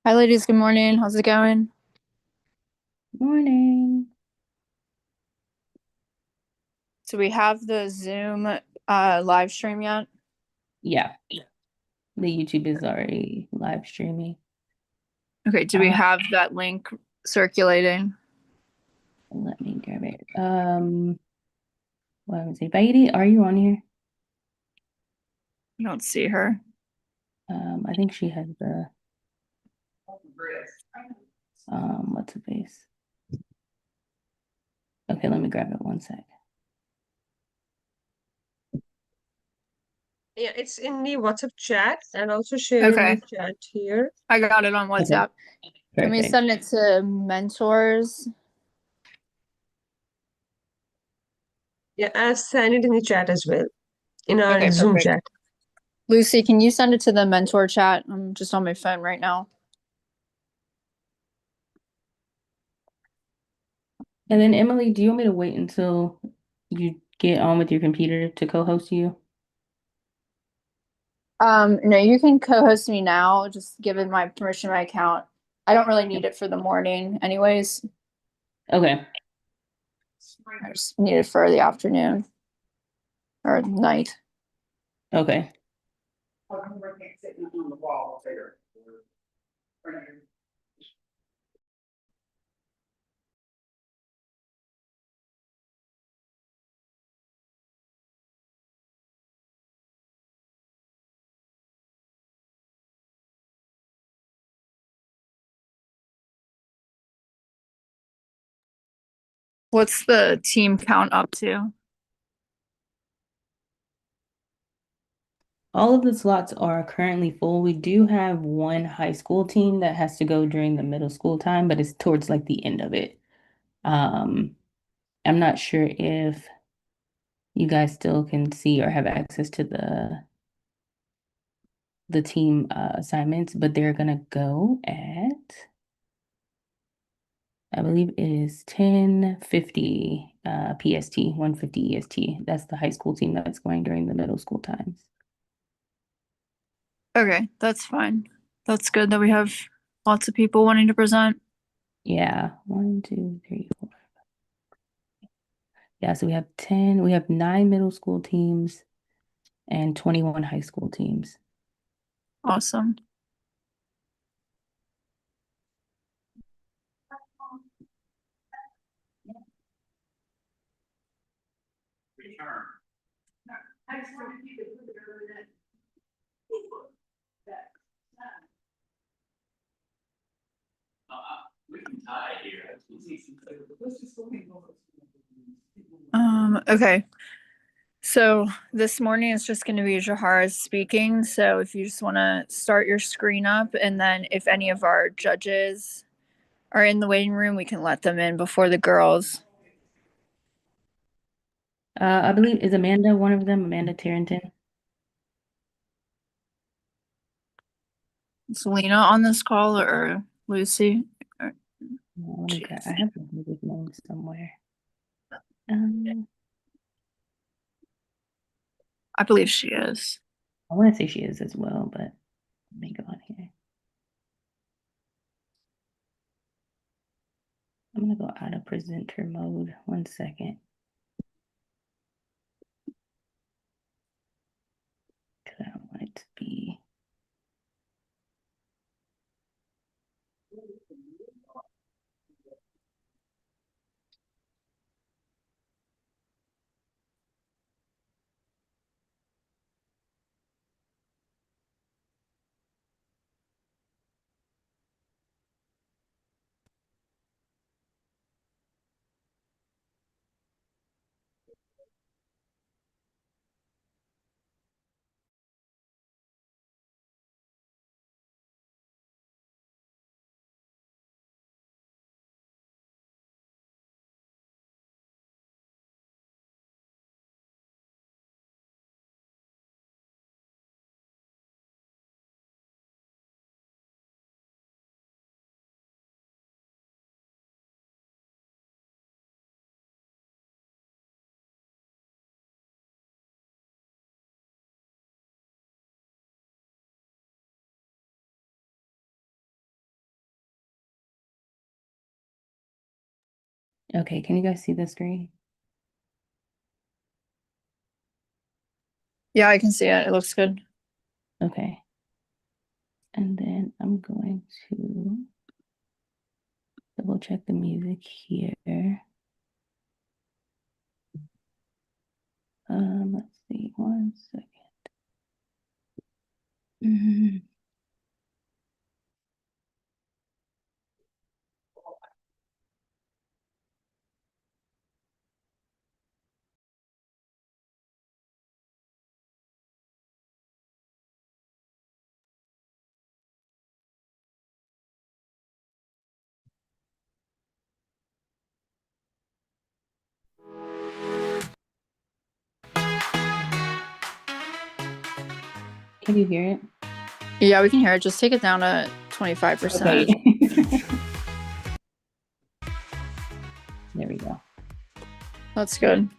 Hi, ladies. Good morning. How's it going? Morning. So we have the Zoom live stream yet? Yeah, the YouTube is already live streaming. Okay, do we Uh, have that link circulating? Let me grab it. What would I say? Baiti, are you on here? I don't see her. I think she has the what's the face? Okay, let me grab it one sec. Yeah, it's in the WhatsApp chat and also share in the Okay, chat here. I got it on Okay, WhatsApp. Can we perfect. send it to mentors? Yeah, I've sent it in the chat as well, in our Okay, Zoom perfect. chat. Lucy, can you send it to the mentor chat? I'm just on my phone right now. And then Emily, do you want me to wait until you get on with your computer to co-host you? No, you can co-host me now, just given my permission to my account. I don't really need it for the morning anyways. Okay. I just need it for the afternoon or night. Okay. What's the team count up to? All of the slots are currently full. We do have one high school team that has to go during the middle school time, but it's towards like the end of it. Um, I'm not sure if you guys still can see or have access to the team assignments, but they're gonna go at I believe it is 10:50 PST, 1:50 EST. That's the high school team that's going during the middle school times. Okay, that's fine. That's good that we have lots of people wanting to present. Yeah, one, two, three, four. Yeah, so we have nine middle school teams and 21 high school teams. Awesome. Okay. So this morning is just going to be Jahara's speaking. So if you just want to start your screen up, and then if any of our judges are in the waiting room, we can let them in before the girls. I believe is Amanda one of them, Amanda Tarrenton. Is Lena on this call or Lucy? Let me She grab, I is. have his name somewhere. Um, I believe she is. I want to say she is as well, but let me go on here. I'm gonna go out of presenter mode. One second, because I don't want it to be. Okay, can you guys see the screen? Yeah, I can see it. It looks good. Okay. And then I'm going to double check the music here. Let's see, 1 second. Mhm. Can you hear it? Yeah, we can hear it. Just take it down to Okay. 25%. There we go. That's good.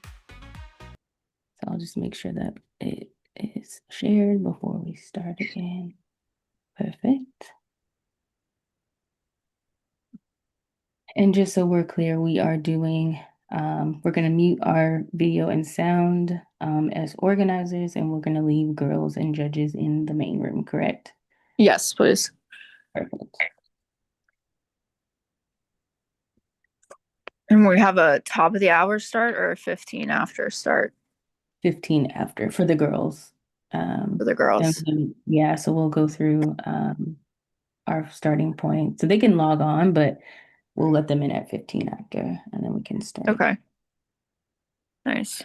So I'll just make sure that it is shared before we start again. Perfect. And just so we're clear, we are doing, we're going to mute our video and sound as organizers, and we're going to leave girls and judges in the main room, correct? Yes, please. Perfect. And we have a top of the hour start or a 15 after start 15 after for the girls. for the And girls. then, yeah, so we'll go through our starting point. So they can log on, but we'll let them in at 15 after, and then we can start. Okay. Nice.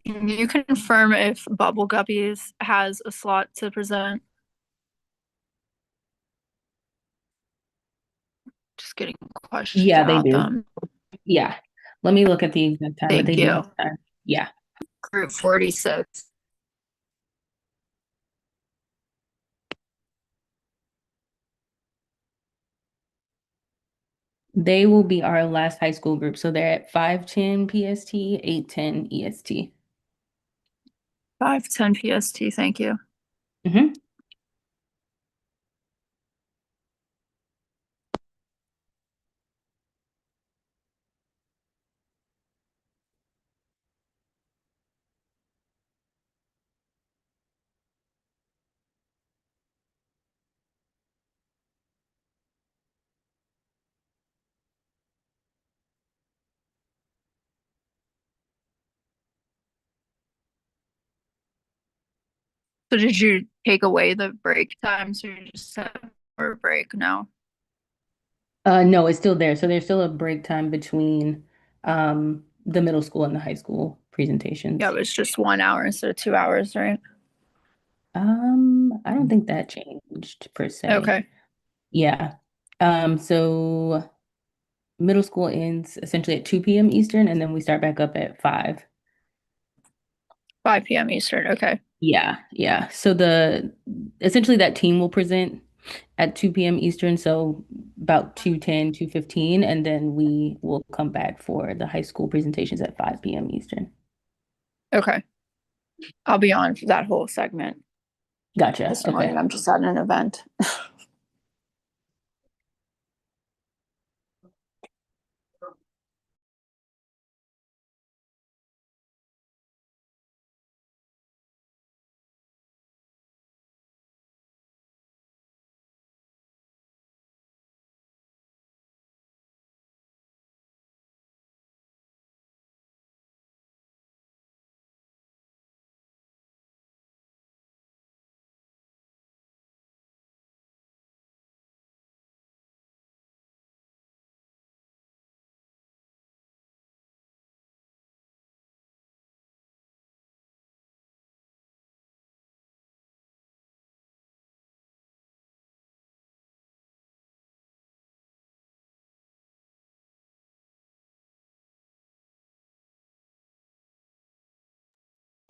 Can you confirm if Bubble Guppies has a slot to present? Just getting questions Yeah, they about do. them. Yeah. Let me look at the exact time, but they Thank do you. have time. Yeah. Group 46. They will be our last high school group. So they're at 5:10 PST, 8:10 EST. 5:10 PST. Thank you. Mm-hmm. So did you take away the break time? So you just have a break now? No, it's still there. So there's still a break time between the middle school and the high school Yeah, presentations. but it's just 1 hour instead of 2 hours, right? I don't think that changed per se. Okay. Yeah. So middle school ends essentially at 2 p.m. Eastern, and then we start back up at 5. 5 p.m. Eastern. Okay. Yeah, yeah. So the essentially that team will present at 2 p.m. Eastern, so about 2:10, 2:15, and then we will come back for the high school presentations at 5 p.m. Eastern. Okay. I'll be on for that whole segment Gotcha. this morning. Okay. I'm just at an event.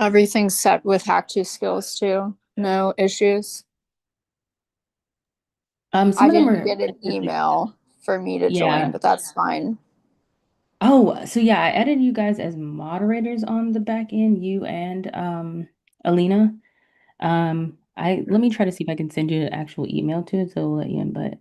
Everything's set with Hack 2 skills too. No issues. Some I of them didn't are get an specific. email for me to join, Yeah. but that's fine. Oh, so yeah, I added you guys as moderators on the back end, you and Alina. I let me try to see if I can send you an actual email to it, so we'll let you in, but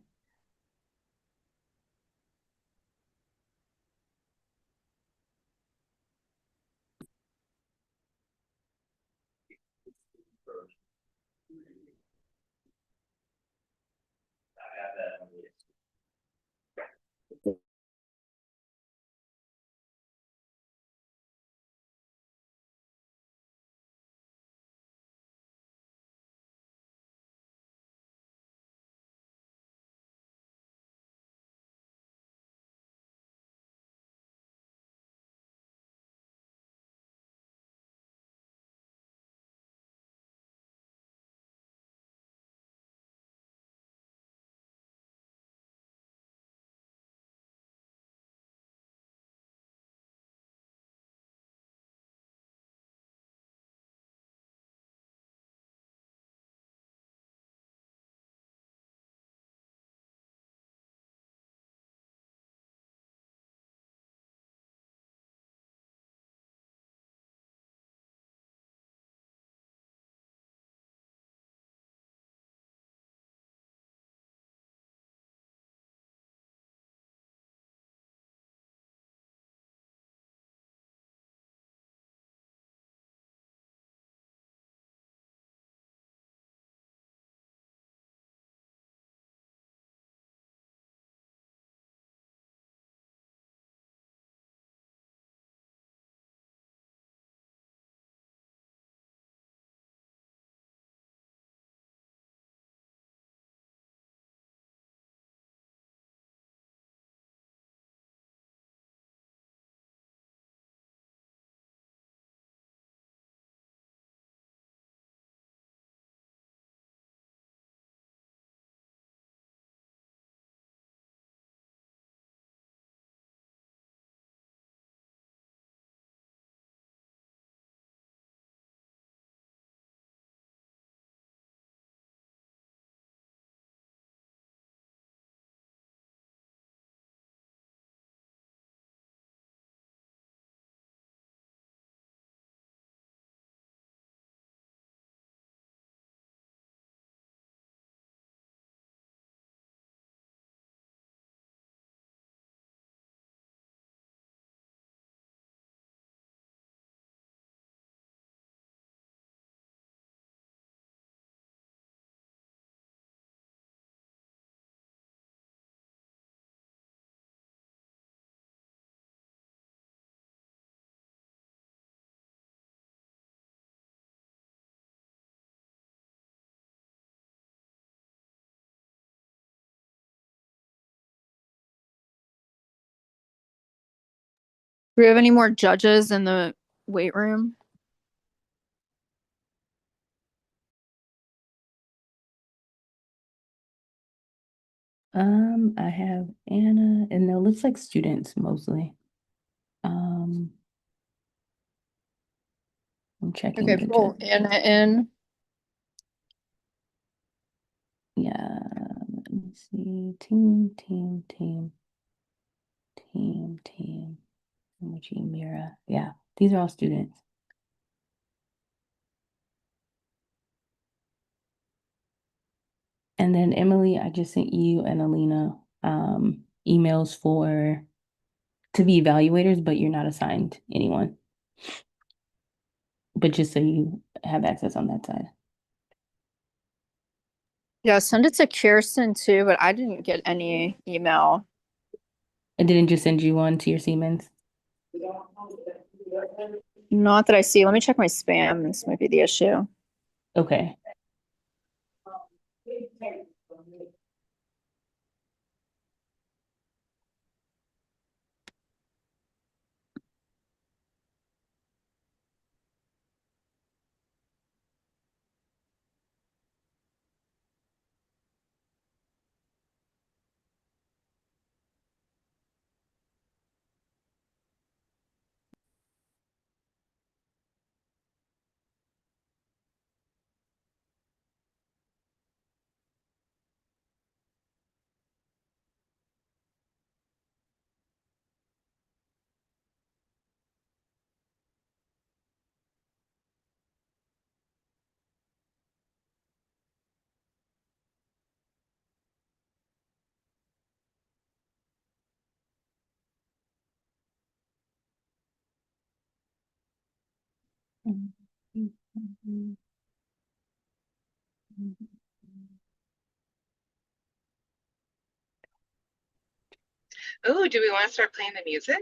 Do we have any more judges in the weight room? I have Anna, and it looks like students mostly. Um, I'm checking Okay, the pull judges. Anna in. Yeah, let me see. Team. Emoji, Mira. Yeah, these are all students. And then Emily, I just sent you and Alina emails for to be evaluators, but you're not assigned anyone. But just so you have access on that side. Yeah, send it to Kirsten too, but I didn't get any email. I didn't just send you one to your Siemens. Not that I see. Let me check my spam. This might be the issue. Okay. Oh, do we want to start playing the music?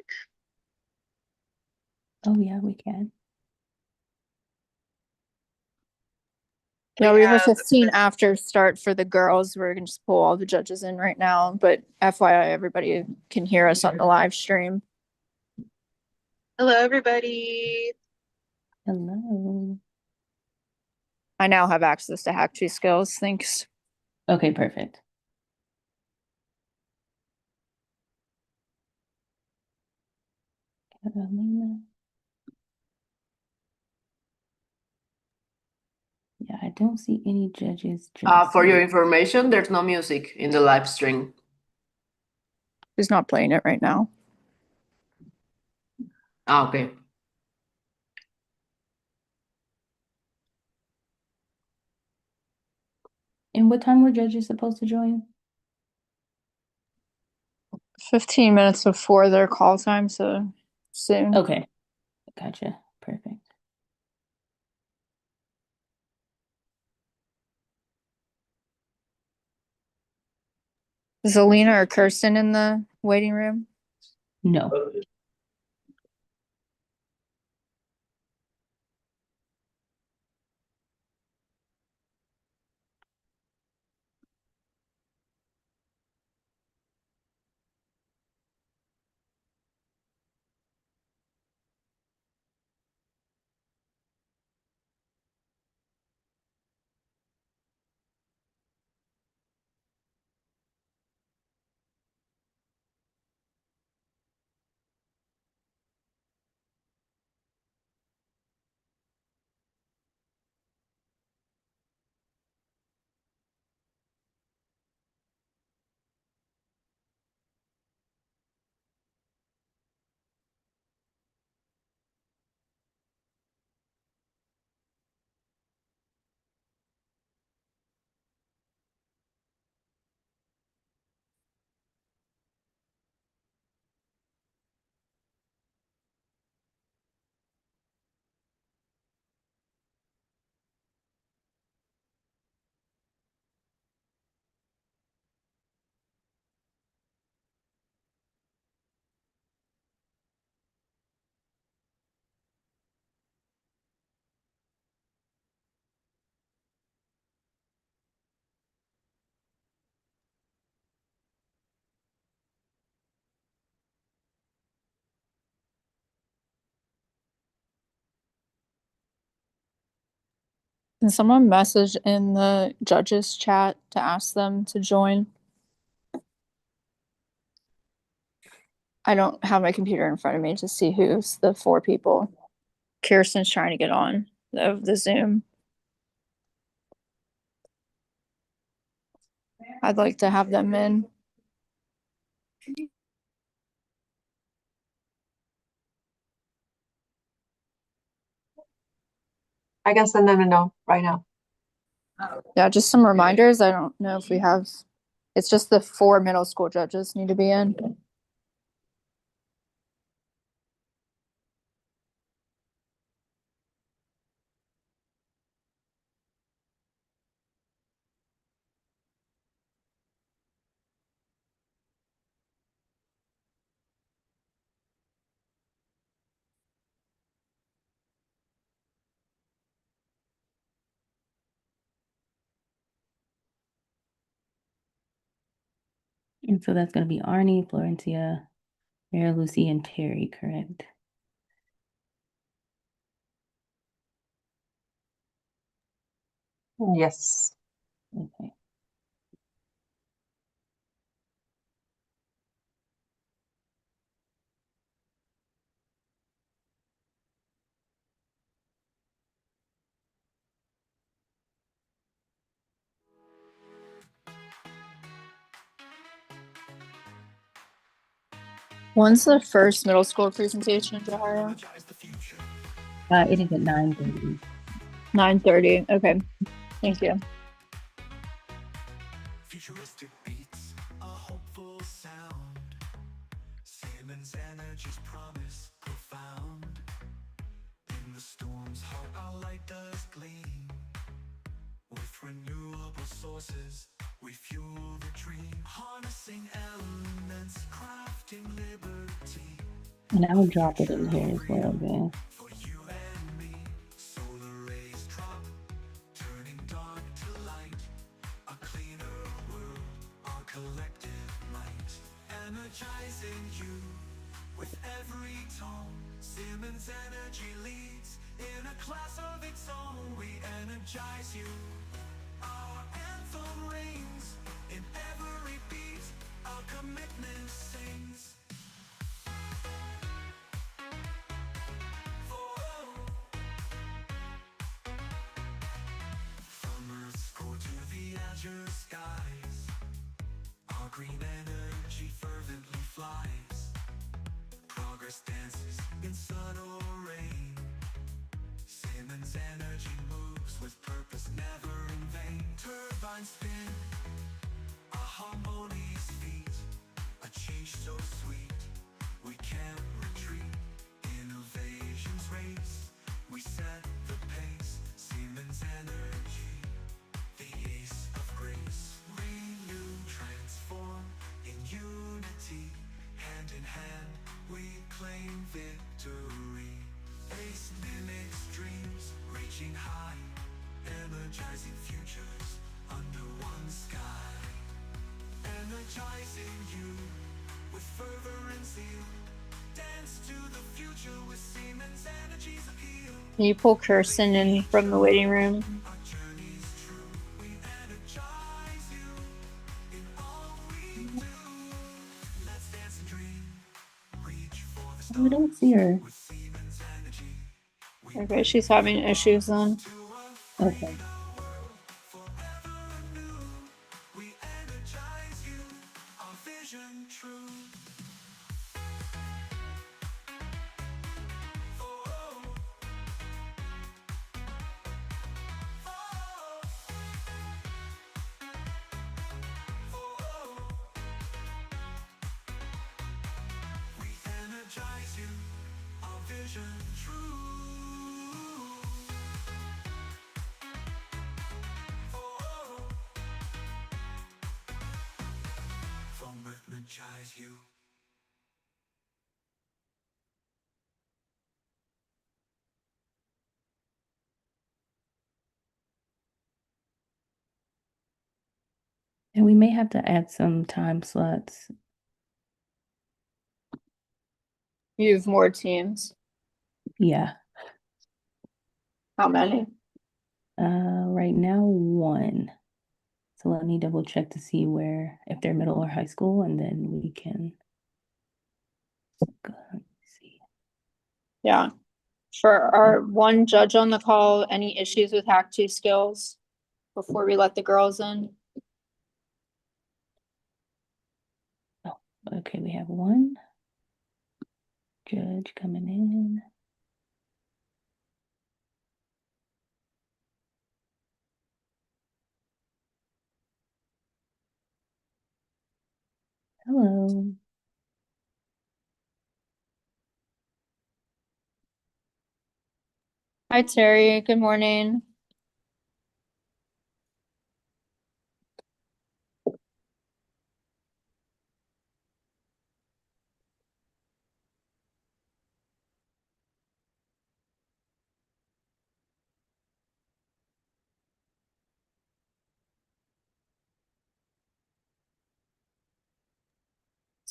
Oh yeah, we can. Yeah, We we have a have 15 after start for the girls. We're gonna just pull all the judges in right now, but FYI, everybody can hear us on the live stream. Hello, everybody. Hello. I now have access to Hack 2 skills. Thanks. Okay, perfect. Catalina. Yeah, I don't see any judges just For your yet. information, there's no music in the live stream. Who's not playing it right now? Okay. And what time were judges supposed to join? 15 minutes before their call time, so soon. Okay, gotcha. Perfect. Is Alina or Kirsten in the waiting room? No. Can someone message in the judges chat to ask them to join? I don't have my computer in front of me to see who's the 4 people. Kirsten's trying to get on the Zoom. I'd like to have them in. I can send them a note right now. Yeah, just some reminders. I don't know if we have, it's just the 4 middle school judges need to be in. And so that's going to be Arnie, Florencia, Mary Lucy, and Terry, correct? Yes. Okay. When's the first middle school presentation, Jahara? It is at 9:30. 9:30. Okay. Thank you. Futuristic beats, a hopeful sound. Siemens Energy's promise profound. In In the storm's heart, our light does gleam. With renewable sources, we fuel the dream. Harnessing elements, crafting liberty. And I'll drop it in here as well then. For you and me, solar rays drop, turning dark to light. A cleaner world, our collective might. Energizing you with every tone. Siemens energy leads in a class of its own. We energize you. Our anthem rings in every beat. Our commitment sings. From Earth's core to the azure skies, our green energy fervently flies. Progress dances in sun or rain. Siemens energy moves with purpose, never in vain. Turbines spin, a harmonious feat, a change so sweet, we can't retreat. Innovations race, we set the pace. Siemens energy, the ace of grace. Renew, transform in unity. Hand in hand, we claim victory. Ace mimics dreams, reaching high. Energizing futures under one sky. Energizing you with fervor and zeal. Dance to the future with Siemens Energy's appeal. Can you pull Kirsten in from the waiting room? Our journey's true, we energize you in all we do. Let's dance and dream, reach for the Oh, I don't see her. with Siemens Energy. Okay, she's having issues then. Okay. Forever new, we energize you, our vision true. Oh, we energize you, our vision true. From energize you. And we may have to add some time slots. You have more teams. Yeah. How many? Right now, one. So let me double check to see where, if they're middle or high school, and then we can go and see. Yeah. For our one judge on the call, any issues with Hack 2 skills before we let the girls in? Okay, we have one judge coming in. Hello. Hi, Terry. Good morning.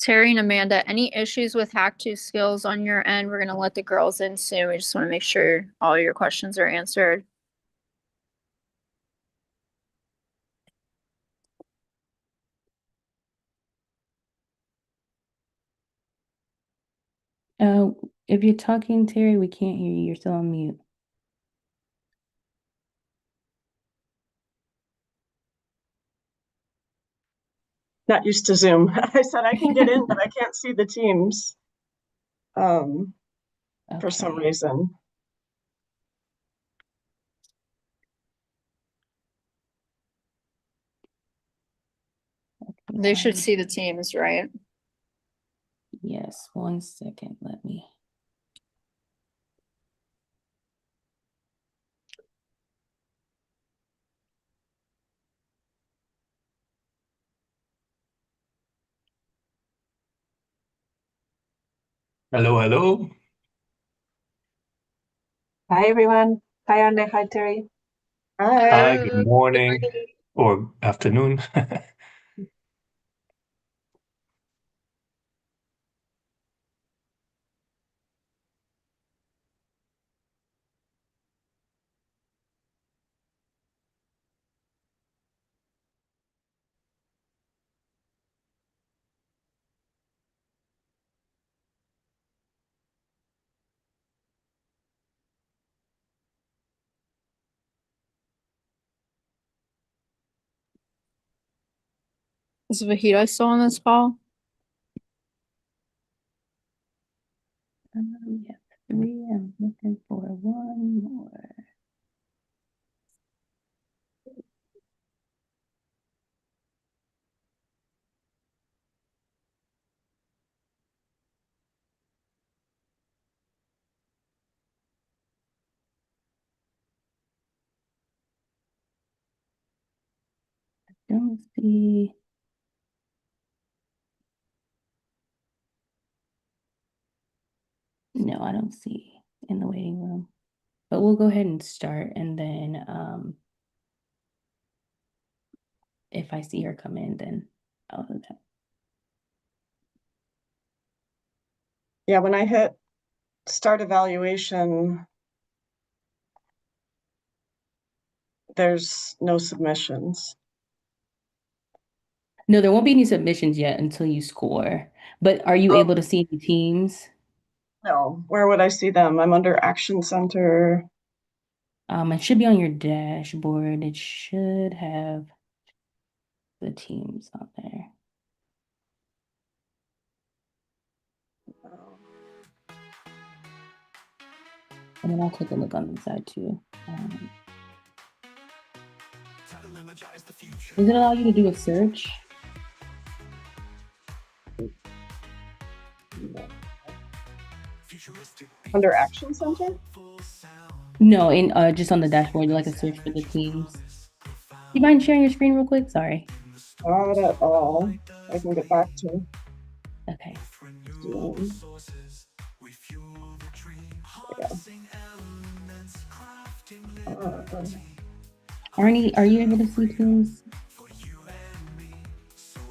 Terry and Amanda, any issues with Hack 2 skills on your end? We're gonna let the girls in soon. We just want to make sure all your questions are answered. If you're talking, Terry, we can't hear you. You're still on mute. Not used to Zoom. I said I can get in, but I can't see the teams. For some Okay. reason. They should see the teams, right? Yes, 1 second. Let me. Hello, hello. Hi, everyone. Hi, Arne. Hi, Terry. Hi. Hi, good Hello. morning or afternoon. Is Vahida still on this call? We have 3. I'm looking for one more. Don't see. No, I don't see in the waiting room. But we'll go ahead and start, and then if I see her come in, then I'll do that. Yeah, when I hit start evaluation, there's no submissions. No, there won't be any submissions yet until you score. But are you Oh. able to see any teams? No, where would I see them? I'm under Action Center. It should be on your dashboard. It should have the teams on there. And then I'll take a look on the side too. Does it allow you to do a search? Under Action Center? No, in just on the dashboard, like a search for the teams. You mind sharing your screen real quick? Sorry. Not at all. I can get back to Okay. Zoom. Arnie, are you able to see teams?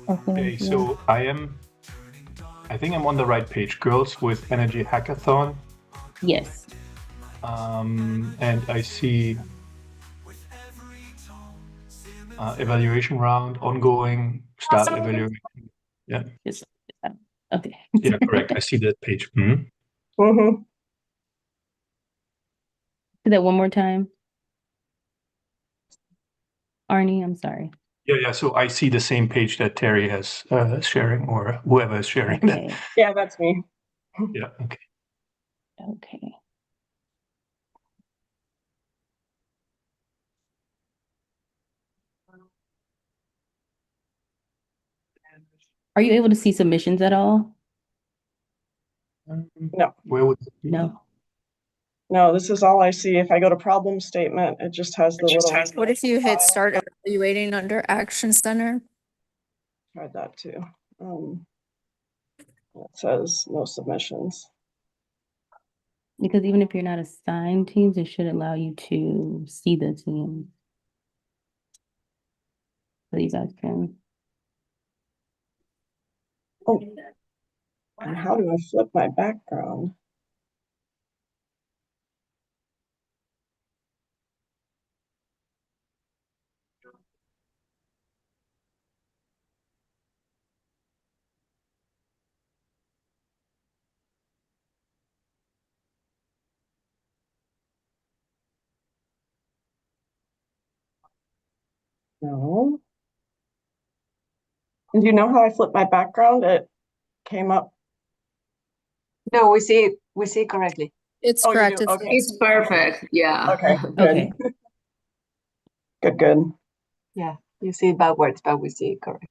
Okay, so I think I'm on the right page. Girls with Energy Hackathon. Yes. And I see evaluation round, ongoing, start evaluation. Yeah. Okay. Yeah, correct. I see that page. Mm-hmm. Do that one more time. Arnie, I'm sorry. Yeah. So I see the same page that Terry has sharing, or whoever is sharing that. Okay. Yeah, that's me. Yeah. Okay. Okay. Are you able to see submissions at all? No. Where would it be? No. No, this is all I see. If I go to problem statement, it just has the little. What if you hit start evaluating under Action Center? Tried that too. It says no submissions. Because even if you're not assigned teams, it should allow you to see the teams. So you guys can. Oh, and how do I flip my background? No. And you know how I flipped my background? It came up. No, we see correctly. It's Oh, you correct. do? Okay. It's perfect. Yeah. Okay, good. Okay. Good. Yeah, you see it backwards, but we see it correct.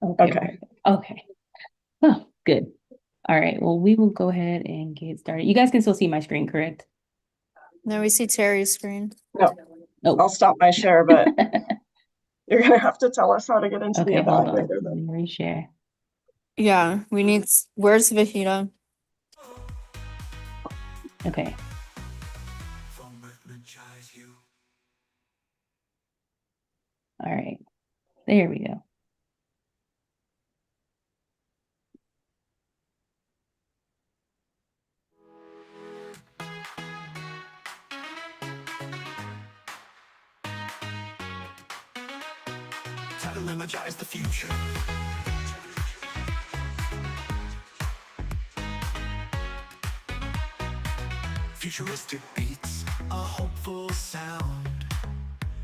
Okay. Okay. Perfect. Okay. Oh, good. All right. Well, we will go ahead and get started. You guys can still see my screen, correct? Now we see Terry's screen. No, Oh. I'll stop my share, but you're gonna have to tell us how to get into the Okay, hold on. evaluator. Let me reshare. Yeah, we need. Where's Vahida? Okay. All right. There we go. Time to energize the future. Futuristic beats, a hopeful sound.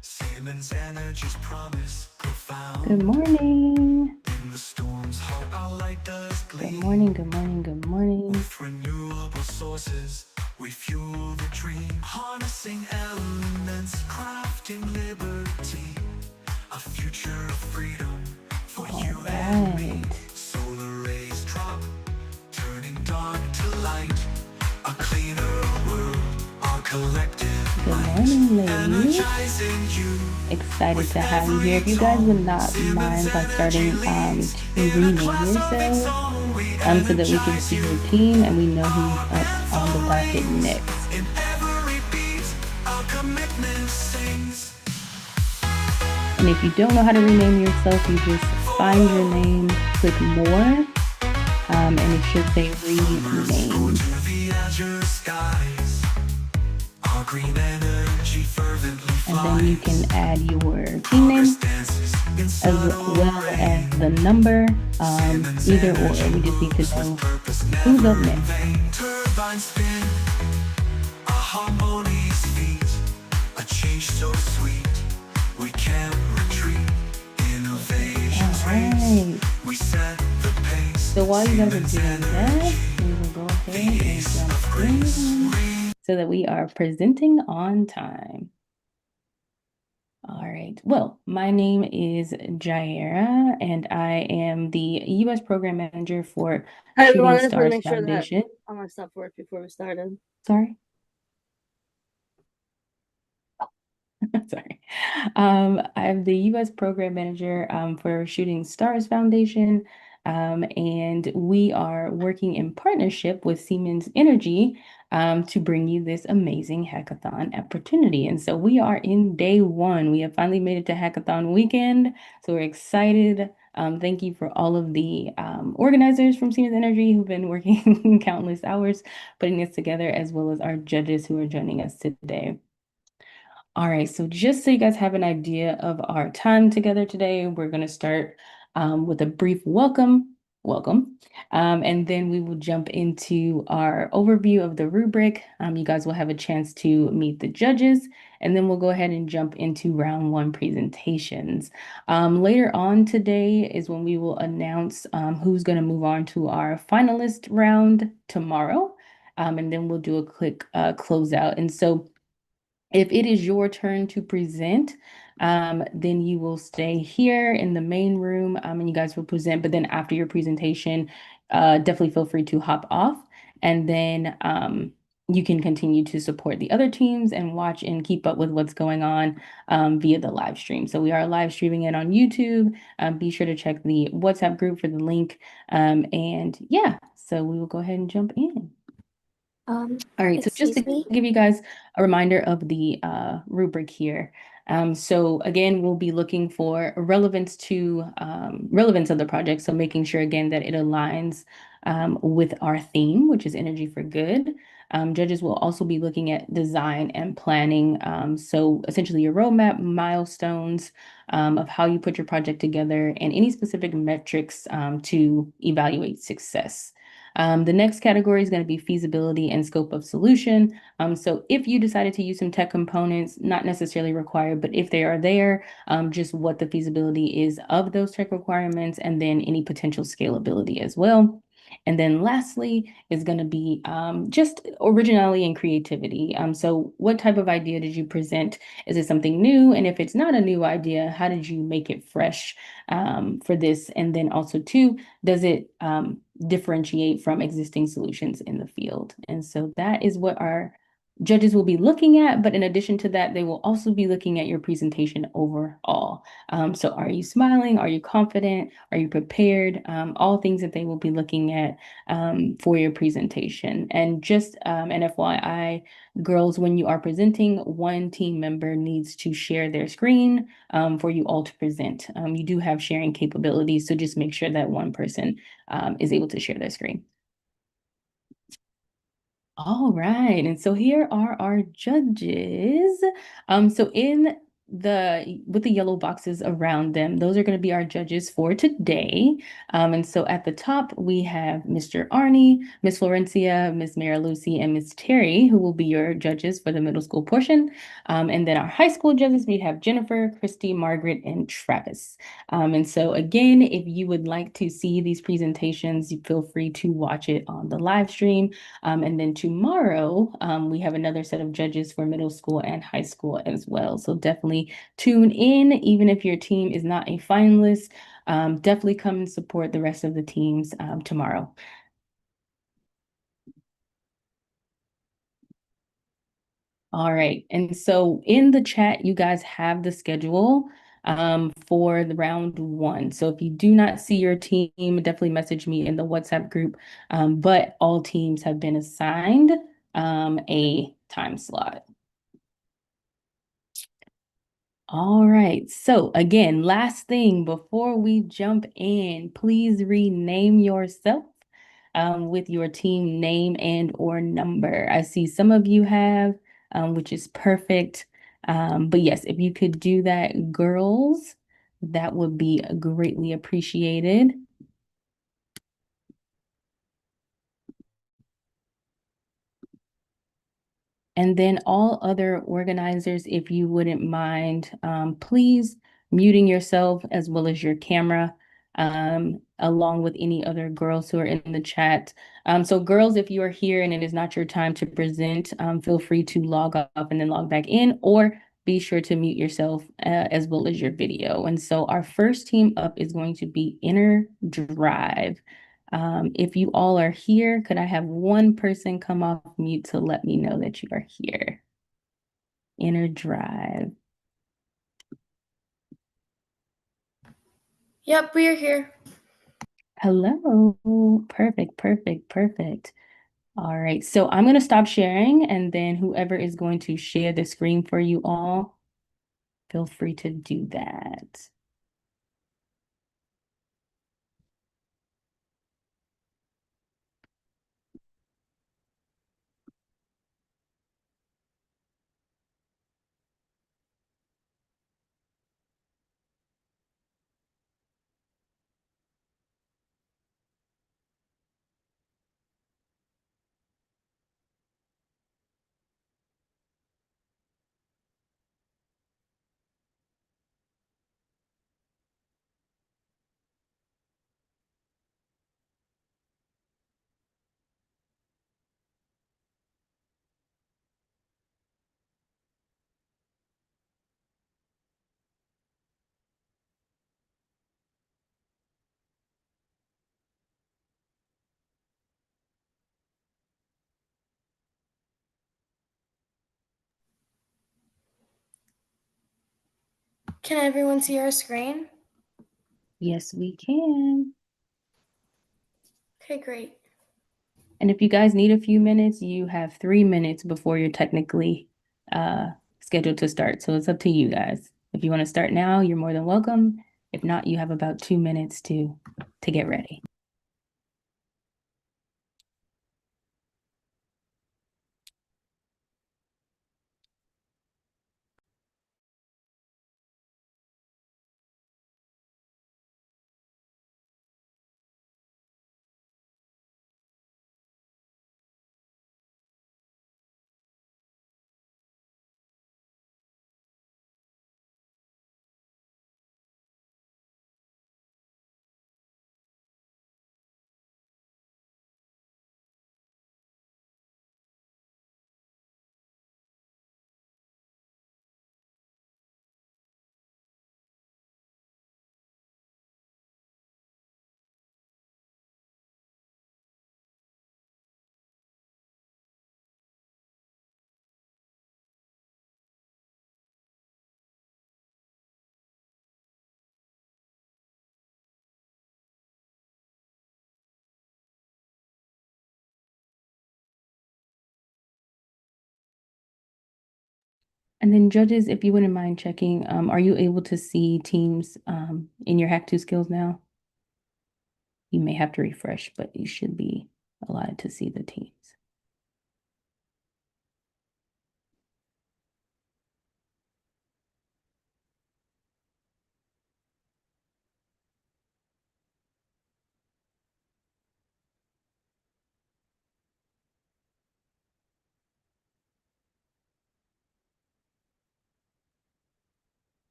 Siemens Energy's promise profound. Good morning. In the storm's heart, our light does Good gleam. morning. Good morning. Good morning. With renewable sources, we fuel the dream. Harnessing elements, crafting liberty. A future of freedom for you and me. Alright. Solar rays drop, turning dark to light. A cleaner world, our collective Good might. morning, ladies. Energizing you. Excited to have you here. If you guys would not mind by starting to rename yourselves so that we can see your team and we know who's up on the docket next. In every beat, our commitment sings. And if you don't know how to rename yourself, you just find your name, click more, and it should say rename. To the azure skies, our green energy fervently And then you flies. can add your team name Dances in as subtle well rays. as the number, either or. We just need to know who's up next. Turbines spin, a harmony's beat, a change so sweet, we can't retreat. Innovations race, Alright. we set the pace. So while you guys are Siemens doing that, Energy, we will go ahead the and ace of jump grace. in so that we are presenting on time. All right. Well, my name is Jaira, and I am the U.S. Program Manager for Hi Shooting everyone, I just want to Stars make sure that Foundation. all my stuff worked before we started. Sorry. Sorry. I'm the U.S. Program Manager for Shooting Stars Foundation, and we are working in partnership with Siemens Energy to bring you this amazing hackathon opportunity. And so we are in day one. We have finally made it to hackathon weekend, so we're excited. Thank you for all of the organizers from Siemens Energy who've been working countless hours putting this together, as well as our judges who are joining us today. All right, so just so you guys have an idea of our time together today, we're going to start with a brief welcome, and then we will jump into our overview of the rubric. You guys will have a chance to meet the judges, and then we'll go ahead and jump into round one presentations. Later on today is when we will announce who's going to move on to our finalist round tomorrow, and then we'll do a quick closeout. And so if it is your turn to present, then you will stay here in the main room and you guys will present. But then after your presentation, definitely feel free to hop off. And then you can continue to support the other teams and watch and keep up with what's going on via the live stream. So we are live streaming it on YouTube. Be sure to check the WhatsApp group for the link. And yeah, so we will go ahead and jump in. All right, so just to give you guys a reminder of the rubric here. So again, we'll be looking for relevance to relevance of the project. So making sure again that it aligns with our theme, which is energy for good. Judges will also be looking at design and planning. So essentially your roadmap, milestones of how you put your project together, and any specific metrics to evaluate success. The next category is going to be feasibility and scope of solution. So if you decided to use some tech components, not necessarily required, but if they are there, just what the feasibility is of those tech requirements, and then any potential scalability as well. And then lastly is going to be just originality and creativity. So what type of idea did you present? Is it something new? And if it's not a new idea, how did you make it fresh for this? And then also too, does it differentiate from existing solutions in the field? And so that is what our judges will be looking at, but in addition to that, they will also be looking at your presentation overall. So are you smiling? Are you confident? Are you prepared? All things that they will be looking at for your presentation. And just an FYI, girls, when you are presenting, one team member needs to share their screen for you all to present. You do have sharing capabilities, so just make sure that one person is able to share their screen. All right, and so here are our judges. So with the yellow boxes around them, those are going to be our judges for today. And so at the top we have Mr. Arnie, Miss Florencia, Miss Mara Lucy, and Miss Terry, who will be your judges for the middle school portion. And then our high school judges, we have Jennifer, Christy, Margaret, and Travis. And so again, if you would like to see these presentations, you feel free to watch it on the live stream. And then tomorrow, we have another set of judges for middle school and high school as well. So definitely tune in, even if your team is not a finalist. Definitely come and support the rest of the teams tomorrow. All right, and so in the chat, you guys have the schedule for the round one. So if you do not see your team, definitely message me in the WhatsApp group. But all teams have been assigned a time slot. All right, so again, last thing before we jump in, please rename yourself with your team name and or number. I see some of you have, which is perfect. But yes, if you could do that, girls, that would be greatly appreciated. And then all other organizers, if you wouldn't mind, please muting yourself as well as your camera, along with any other girls who are in the chat. So girls, if you are here and it is not your time to present, feel free to log off and then log back in, or be sure to mute yourself as well as your video. And so our first team up is going to be Inner Drive. If you all are here, could I have one person come off mute to let me know that you are here? Inner Drive. Yep, we are here. Hello. Perfect, perfect, perfect. All right, so I'm going to stop sharing, and then whoever is going to share the screen for you all, feel free to do that. Can everyone see our screen? Yes, we can. Okay, great. And if you guys need a few minutes, you have 3 minutes before you're technically scheduled to start. So it's up to you guys. If you want to start now, you're more than welcome. If not, you have about 2 minutes to get ready. And then judges, if you wouldn't mind checking, are you able to see teams in your Hack 2 skills now? You may have to refresh, but you should be allowed to see the teams.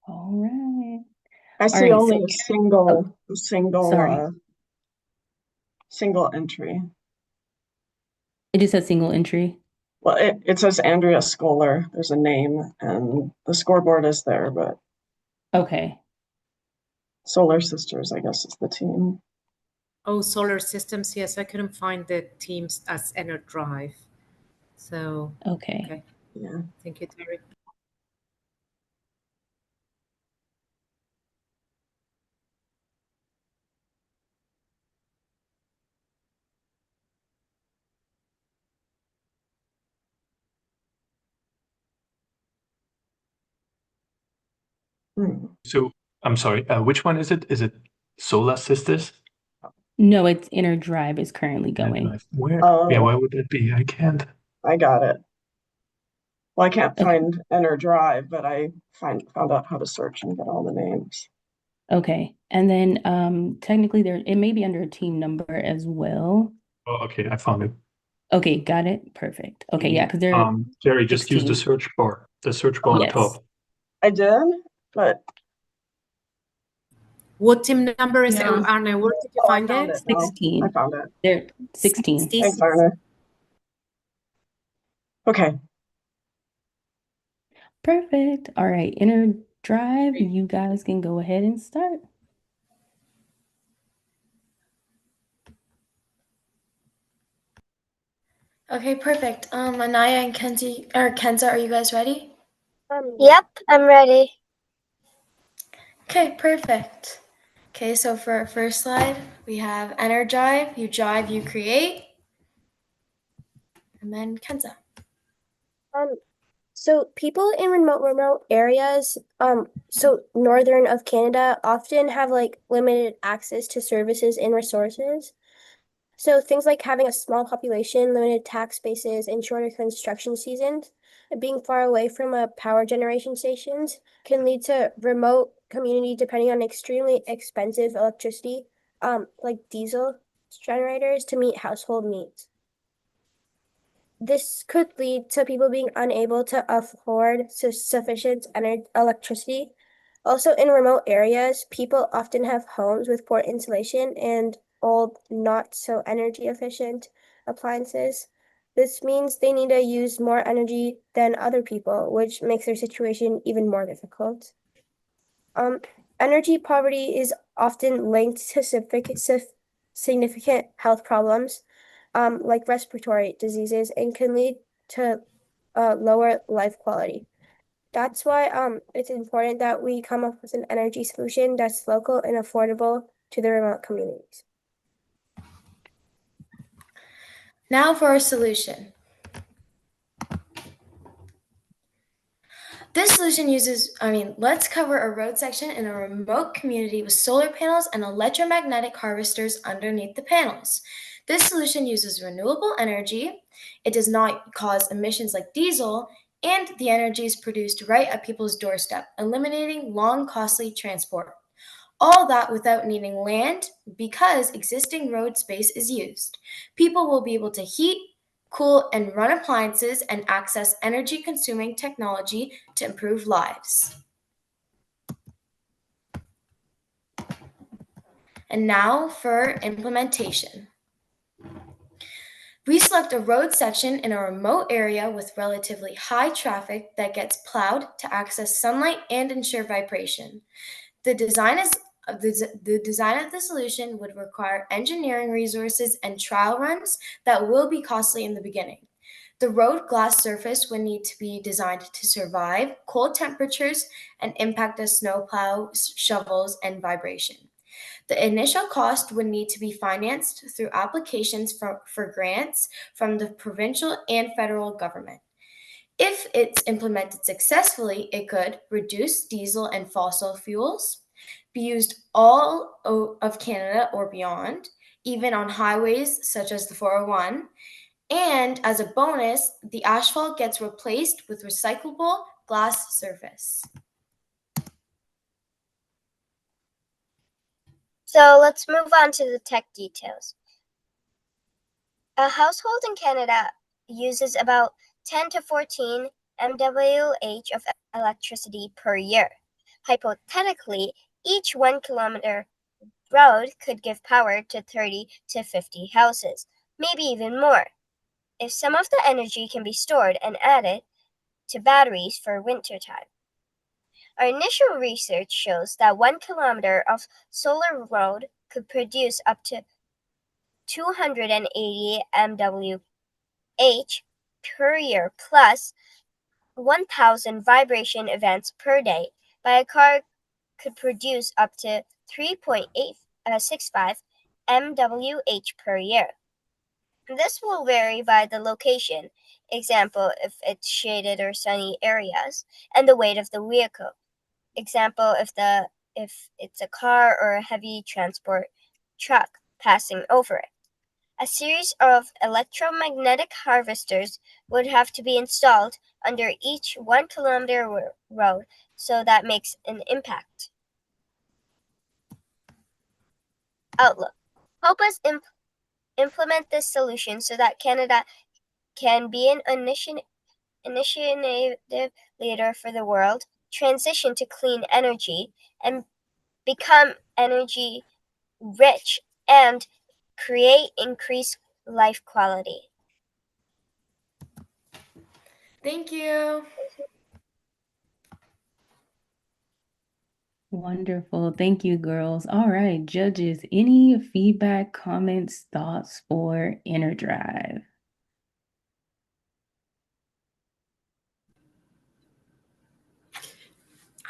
All right. I see right, only so- a single Sorry. single entry. It just says single entry. Well, it says Andrea Scholar. There's a name, and the scoreboard is there, but Okay. Solar Sisters, I guess, is the team. Oh, Solar Systems. Yes, I couldn't find the teams as EnerDrive. So, Okay. Yeah. thank you, Terry. So I'm sorry, which one is it? Is it Solar Sisters? No, it's EnerDrive is currently going. Drive. Where? Oh. Yeah, where would that be? I can't. I got it. Well, I can't Okay. find EnerDrive, but I found out how to search and get all the names. Okay. And then technically it may be under a team number as well. Oh, okay, I found it. Okay, got it. Perfect. Okay, yeah, because they're Jerry, just use the 16. search bar. The search bar on Yes. top. I did, but What team number is it, Yeah. Arne? Where did you I find found it? it now. 16. I found it. They're 16. Thanks, Arne. Okay. Perfect. All right, EnerDrive, you guys can go ahead and start. Okay, perfect. Anaya and Kenza, are you guys ready? Yep, I'm ready. Okay, perfect. Okay, so for our first slide, we have EnerDrive. You drive, you create. And then Kenza. So people in remote areas, so northern of Canada, often have like limited access to services and resources. So things like having a small population, limited tax bases, and shorter construction seasons, and being far away from a power generation stations can lead to remote community depending on extremely expensive electricity, like diesel generators to meet household needs. This could lead to people being unable to afford sufficient electricity. Also, in remote areas, people often have homes with poor insulation and old, not so energy efficient appliances. This means they need to use more energy than other people, which makes their situation even more difficult. Energy poverty is often linked to significant health problems, like respiratory diseases, and can lead to lower life quality. That's why it's important that we come up with an energy solution that's local and affordable to the remote communities. Now for our solution. This solution let's cover a road section in a remote community with solar panels and electromagnetic harvesters underneath the panels. This solution uses renewable energy, it does not cause emissions like diesel, and the energy is produced right at people's doorstep, eliminating long, costly transport. All that without needing land because existing road space is used. People will be able to heat, cool, and run appliances and access energy consuming technology to improve lives. And now for implementation. We select a road section in a remote area with relatively high traffic that gets plowed to access sunlight and ensure vibration. The design is the design of the solution would require engineering resources and trial runs that will be costly in the beginning. The road glass surface would need to be designed to survive cold temperatures and impact of snowplow, shovels, and vibration. The initial cost would need to be financed through applications for grants from the provincial and federal government. If it's implemented successfully, it could reduce diesel and fossil fuels, be used all of Canada or beyond, even on highways such as the 401. And as a bonus, the asphalt gets replaced with recyclable glass surface. So let's move on to the tech details. A household in Canada uses about 10 to 14 MWh of electricity per year. Hypothetically, each 1 kilometer road could give power to 30 to 50 houses, maybe even more, if some of the energy can be stored and added to batteries for wintertime. Our initial research shows that 1 kilometer of solar road could produce up to 280 MWh per year plus 1,000 vibration events per day. By a car could produce up to 3.865 MWh per year. This will vary by the location, example if it's shaded or sunny areas, and the weight of the vehicle. Example if it's a car or a heavy transport truck passing over it. A series of electromagnetic harvesters would have to be installed under each 1 kilometer road, so that makes an impact. Outlook. Help us implement this solution so that Canada can be an initiative leader for the world, transition to clean energy, and become energy rich and create increased life quality. Thank you. Wonderful. Thank you, girls. All right, judges, any feedback, comments, thoughts for Inner Drive?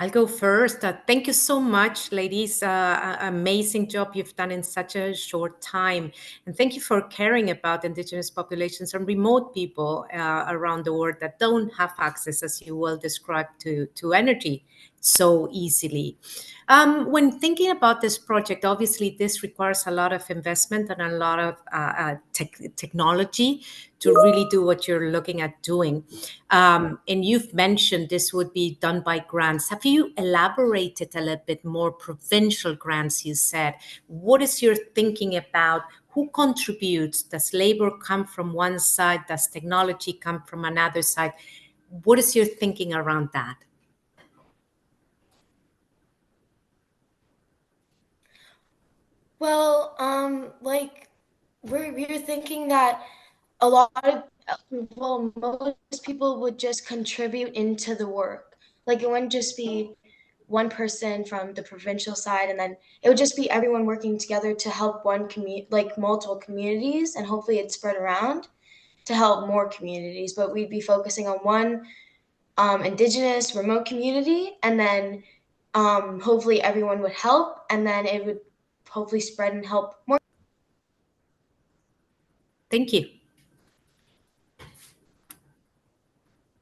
I'll go first. Thank you so much, ladies. Amazing job you've done in such a short time. And thank you for caring about Indigenous populations and remote people around the world that don't have access, as you well described, to energy so easily. When thinking about this project, obviously this requires a lot of investment and a lot of technology to really do what you're looking at doing. And you've mentioned this would be done by grants. Have you elaborated a little bit more? Provincial grants, you said. What is your thinking about who contributes? Does labor come from one side? Does technology come from another side? What is your thinking around that? Well, we're thinking that a lot of most people would just contribute into the work. Like it wouldn't just be one person from the provincial side, and then it would just be everyone working together to help multiple communities, and hopefully it's spread around to help more communities. But we'd be focusing on one Indigenous remote community, and then hopefully everyone would help, and then it would hopefully spread and help more. Thank you.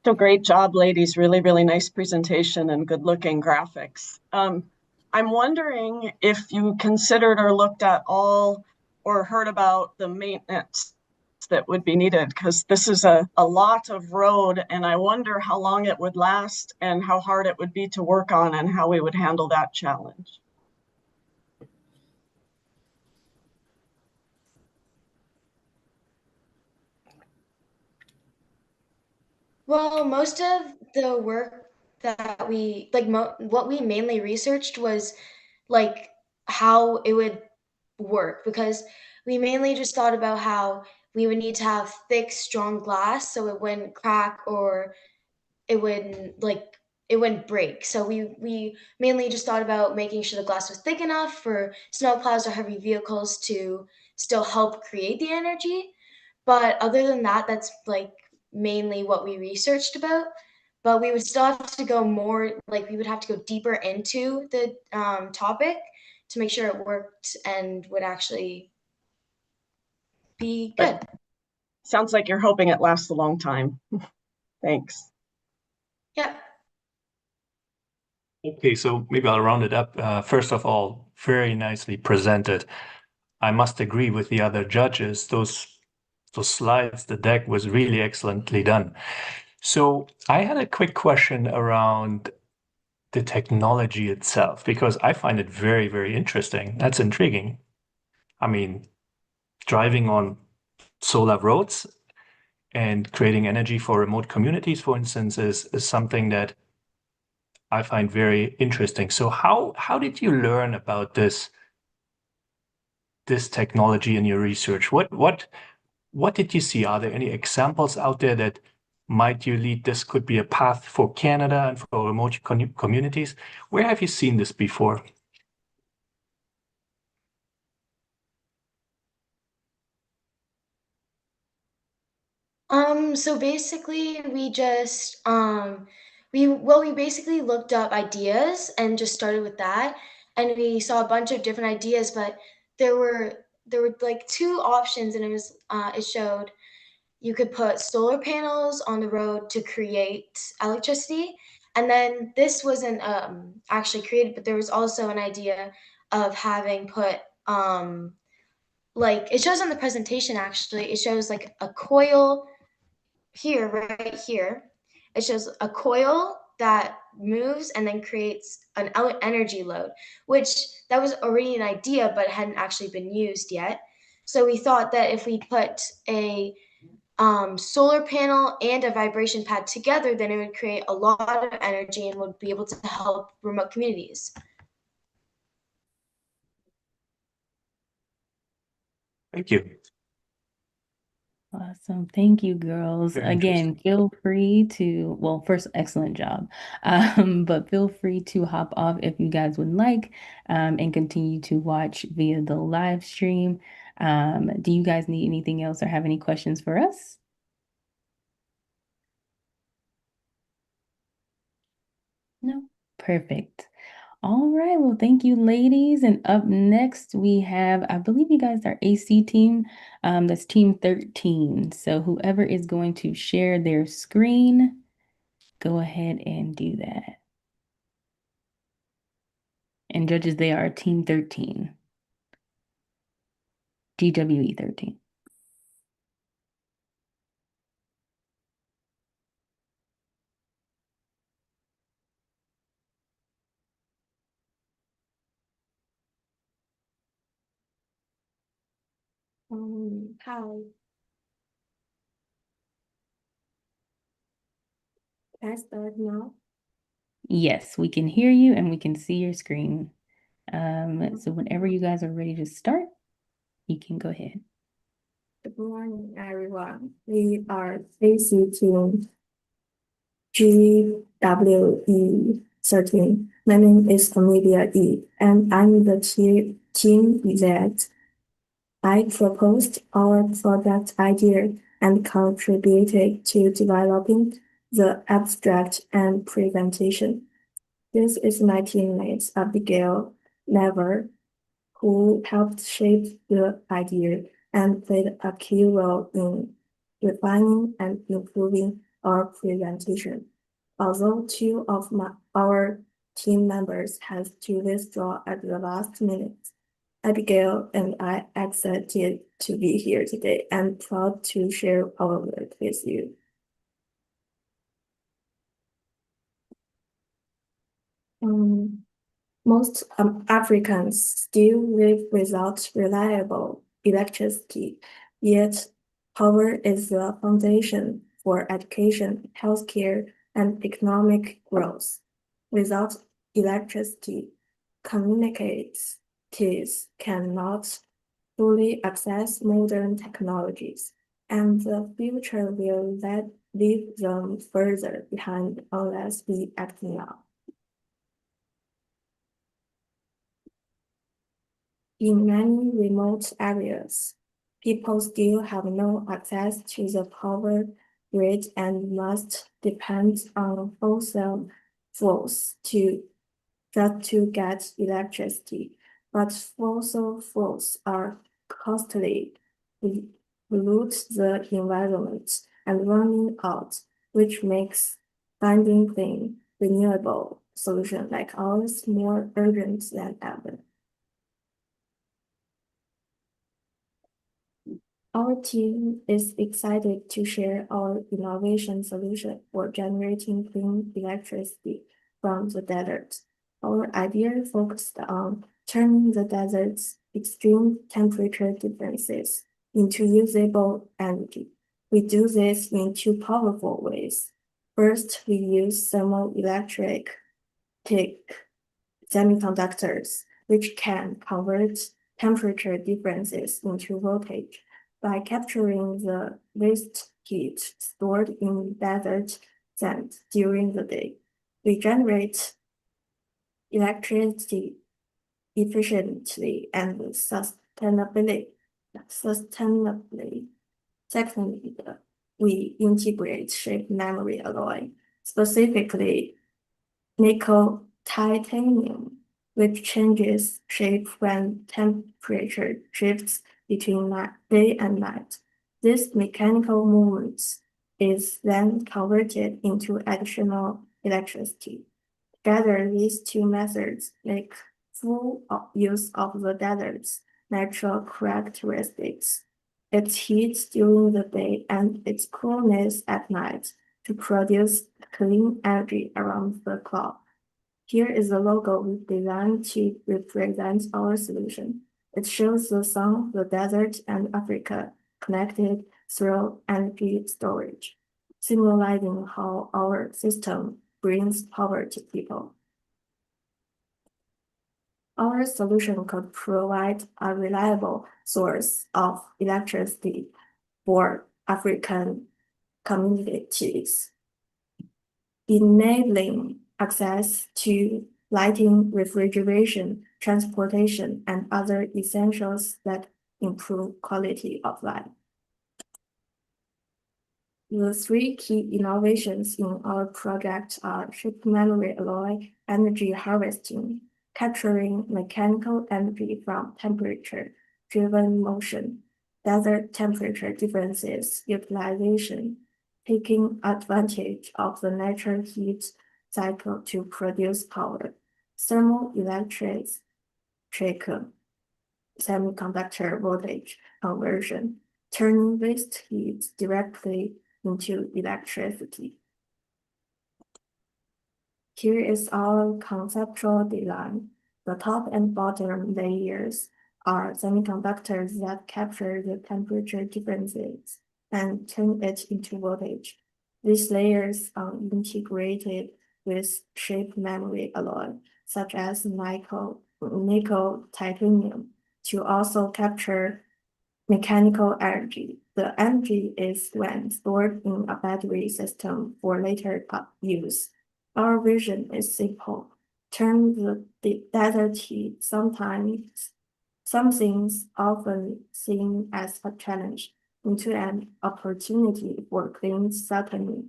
So great job, ladies. Really, really nice presentation and good looking graphics. I'm wondering if you considered or looked at all or heard about the maintenance that would be needed, because this is a lot of road, and I wonder how long it would last and how hard it would be to work on and how we would handle that challenge. Well, most of the work that we what we mainly researched was like how it would work, because we mainly just thought about how we would need to have thick, strong glass so it wouldn't crack or it wouldn't it wouldn't break. So we mainly just thought about making sure the glass was thick enough for snowplows or heavy vehicles to still help create the energy. But other than that, that's like mainly what we researched about. But we would still have to go more, like we would have to go deeper into the topic to make sure it worked and would actually be good. Sounds like you're hoping it lasts a long time. Thanks. Yeah. Okay, so maybe I'll round it up. First of all, very nicely presented. I must agree with the other judges. Those slides, the deck was really excellently done. So I had a quick question around the technology itself, because I find it very, very interesting. That's intriguing. I mean, driving on solar roads and creating energy for remote communities, for instance, is something that I find very interesting. So how did you learn about this technology in your research? What did you see? Are there any examples out there that might you lead this could be a path for Canada and for remote communities? Where have you seen this before? So basically we just we basically looked up ideas and just started with that, and we saw a bunch of different ideas, but there were like two options, and it showed you could put solar panels on the road to create electricity, and then this wasn't actually created, but there was also an idea of having put like it shows on the presentation, actually it shows like a coil here, right here, it shows a coil that moves and then creates an energy load, which that was already an idea, but it hadn't actually been used yet. So we thought that if we put a solar panel and a vibration pad together, then it would create a lot of energy and would be able to help remote communities. Thank you. Awesome. Thank you, girls. Very Again, interesting. feel free to, well, first, excellent job. But feel free to hop off if you guys would like, and continue to watch via the live stream. Do you guys need anything else or have any questions for us? No? Perfect. All right. Well, thank you, ladies. And up next, we have, I believe you guys are AC team. That's team 13. So whoever is going to share their screen, go ahead and do that. And judges, they are team 13. GWE 13. Hi. Can I start now? Yes, we can hear you and we can see your screen. So whenever you guys are ready to start, you can go ahead. Good morning, everyone. We are AC team GWE 13. My name is Amelia E, and I'm the team that I proposed our product idea and contributed to developing the abstract and presentation. This is my teammate Abigail Never, who helped shape the idea and played a key role in refining and improving our presentation. Although two of our team members had to withdraw at the last minute, Abigail and I excited to be here today and proud to share our work with you. Most Africans still live without reliable electricity, yet power is the foundation for education, healthcare, and economic growth. Without electricity, communities cannot fully access modern technologies. and the future will leave them further behind unless we act now. In many remote areas, people still have no access to the power grid and must depend on fossil fuels just to get electricity. But fossil fuels are costly, pollute the environment, and running out, which makes finding clean, renewable solution like ours more urgent than ever. Our team is excited to share our innovation solution for generating clean electricity from the desert. Our idea focused on turning the desert's extreme temperature differences into usable energy. We do this in two powerful ways. First, we use thermoelectric semiconductors, which can convert temperature differences into voltage by capturing the waste heat stored in desert sand during the day. We generate electricity efficiently and sustainably. Secondly, we integrate shape memory alloy, specifically nickel titanium, which changes shape when temperature shifts between day and night. This mechanical movement is then converted into additional electricity. Together, these two methods make full use of the desert's natural characteristics, its heat during the day and its coolness at night, to produce clean energy around the clock. Here is the logo we designed to represent our solution. It shows the sun, the desert, and Africa connected through energy storage, symbolizing how our system brings power to people. Our solution could provide a reliable source of electricity for African communities, enabling access to lighting, refrigeration, transportation, and other essentials that improve quality of life. The three key innovations in our project are shape memory alloy energy harvesting, capturing mechanical energy from temperature-driven motion, desert temperature differences utilization, taking advantage of the natural heat cycle to produce power, thermoelectric semiconductor voltage conversion, turning waste heat directly into electricity. Here is our conceptual design. The top and bottom layers are semiconductors that capture the temperature differences and turn it into voltage. These layers are integrated with shape memory alloy, such as nickel titanium, to also capture mechanical energy. The energy is when stored in a battery system for later use. Our vision is simple. Turn the desert heat, some things often seen as a challenge, into an opportunity for clean sustainable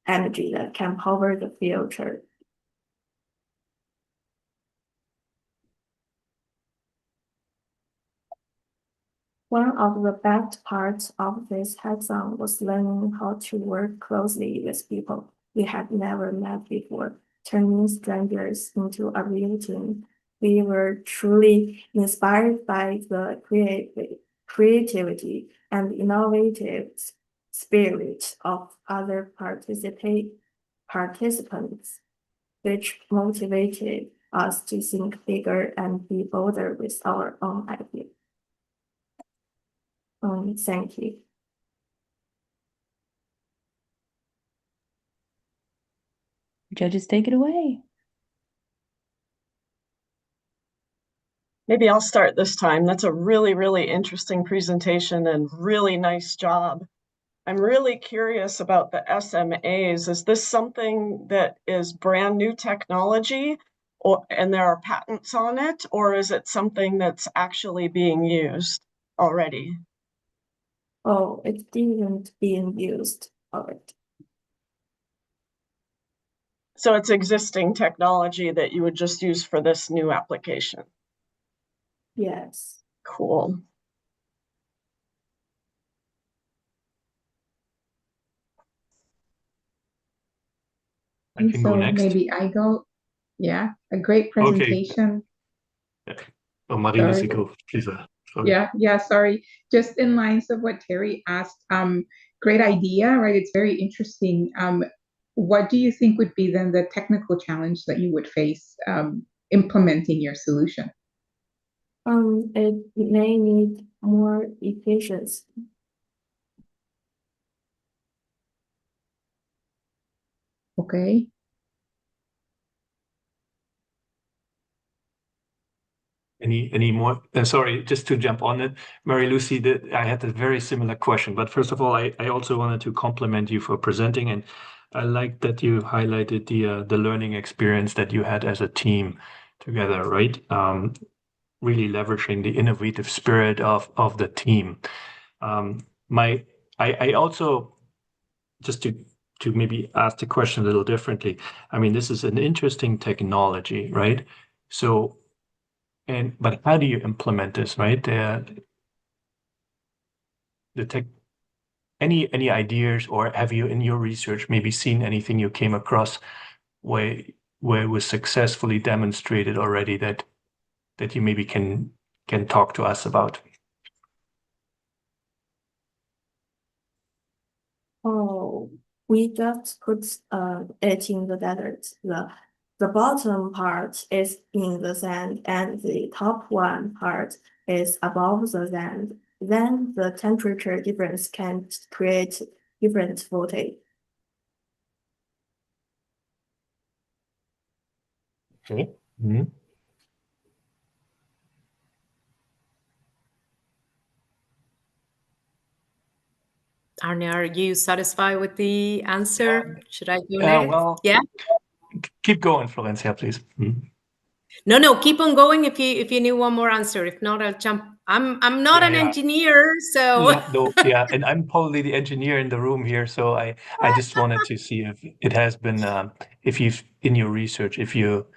energy that can power the future. One of the best parts of this hackathon was learning how to work closely with people we had never met before, turning strangers into a real team. We were truly inspired by the creativity and innovative spirit of other participants, which motivated us to think bigger and be bolder with our own ideas. Thank you. Judges, take it away. Maybe I'll start this time. That's a really, really interesting presentation and really nice job. I'm really curious about the SMAs. Is this something that is brand new technology and there are patents on it, or is it something that's actually being used already? Oh, it didn't being used already. So it's existing technology that you would just use for this new application. Yes. Cool. I can go next. Maybe I go. Yeah, a great Okay. presentation. Yeah. Oh, Marie-Lucy, Sorry. go, please. Sorry. Yeah, sorry. Just in lines of what Terry asked, great idea, right? It's very interesting. What do you think would be then the technical challenge that you would face implementing your solution? It may need more efficiency. Okay. Any more? Sorry, just to jump on it, Marie-Lucy, I had a very similar question. But first of all, I also wanted to compliment you for presenting, and I like that you highlighted the learning experience that you had as a team together, right? Really leveraging the innovative spirit of the team. I also, just to maybe ask the question a little differently. I mean, this is an interesting technology, right? So, but how do you implement this, right? The tech, any ideas, or have you in your research maybe seen anything you came across where it was successfully demonstrated already that you maybe can talk to us about? Oh, we just put it in the desert. The bottom part is in the sand and the top one part is above the sand. Then the temperature difference can create different voltage. Okay. Mm-hmm. Arne, are you satisfied with the answer? Should I go next? Well, Yeah. Keep going, Florencia, please. No, keep on going if you need one more answer. If not, I'll jump. I'm not an engineer, so No, yeah, and I'm probably the engineer in the room here, so I just wanted to see if it has been if you've in your research, if you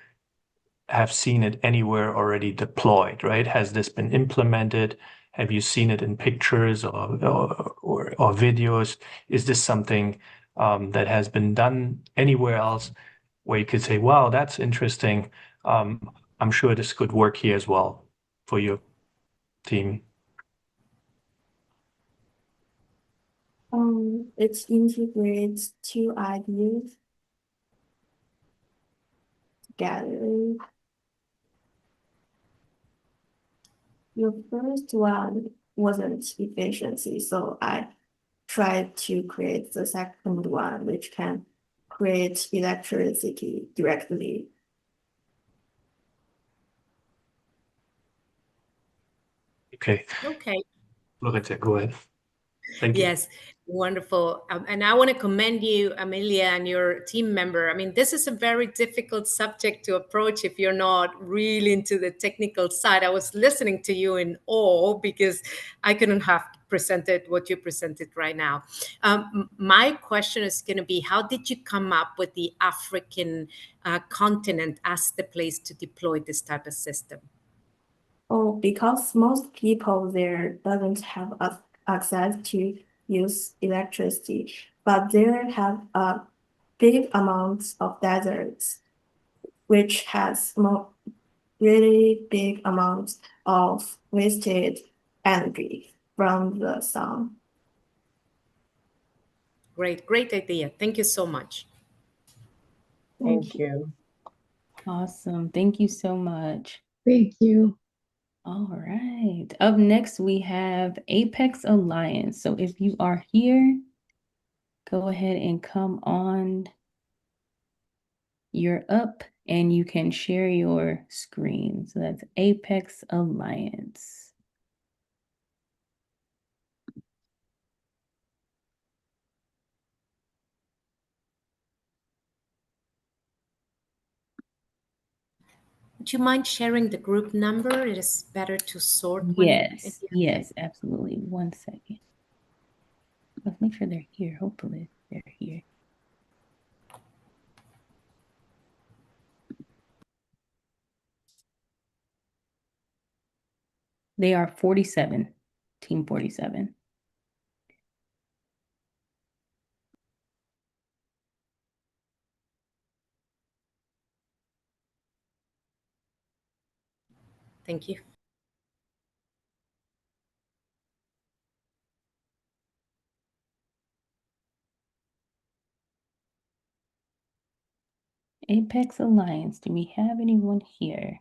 have seen it anywhere already deployed, right? Has this been implemented? Have you seen it in pictures or videos? Is this something that has been done anywhere else where you could say, wow, that's interesting. I'm sure this could work here as well for your team. It integrates two ideas together. The first one wasn't efficiency, so I tried to create the second one, which can create electricity directly. Okay. Okay. Lorenzo, go ahead. Thank you. Yes, wonderful. And I want to commend you, Amelia, and your team member. I mean, this is a very difficult subject to approach if you're not really into the technical side. I was listening to you in awe because I couldn't have presented what you presented right now. My question is going to be, how did you come up with the African continent as the place to deploy this type of system? Oh, because most people there doesn't have access to use electricity, but there have a big amounts of deserts, which has really big amounts of wasted energy from the sun. Great idea. Thank you so much. Thank you. Awesome. Thank you so much. Thank you. All right. Up next, we have Apex Alliance. So if you are here, go ahead and come on You're up and you can share your screen. So that's Apex Alliance. Would you mind sharing the group number? It is better to sort when Yes, absolutely. 1 second. Let's make sure they're here. Hopefully they're here. They are 47, team 47. Thank you. Apex Alliance, do we have anyone here?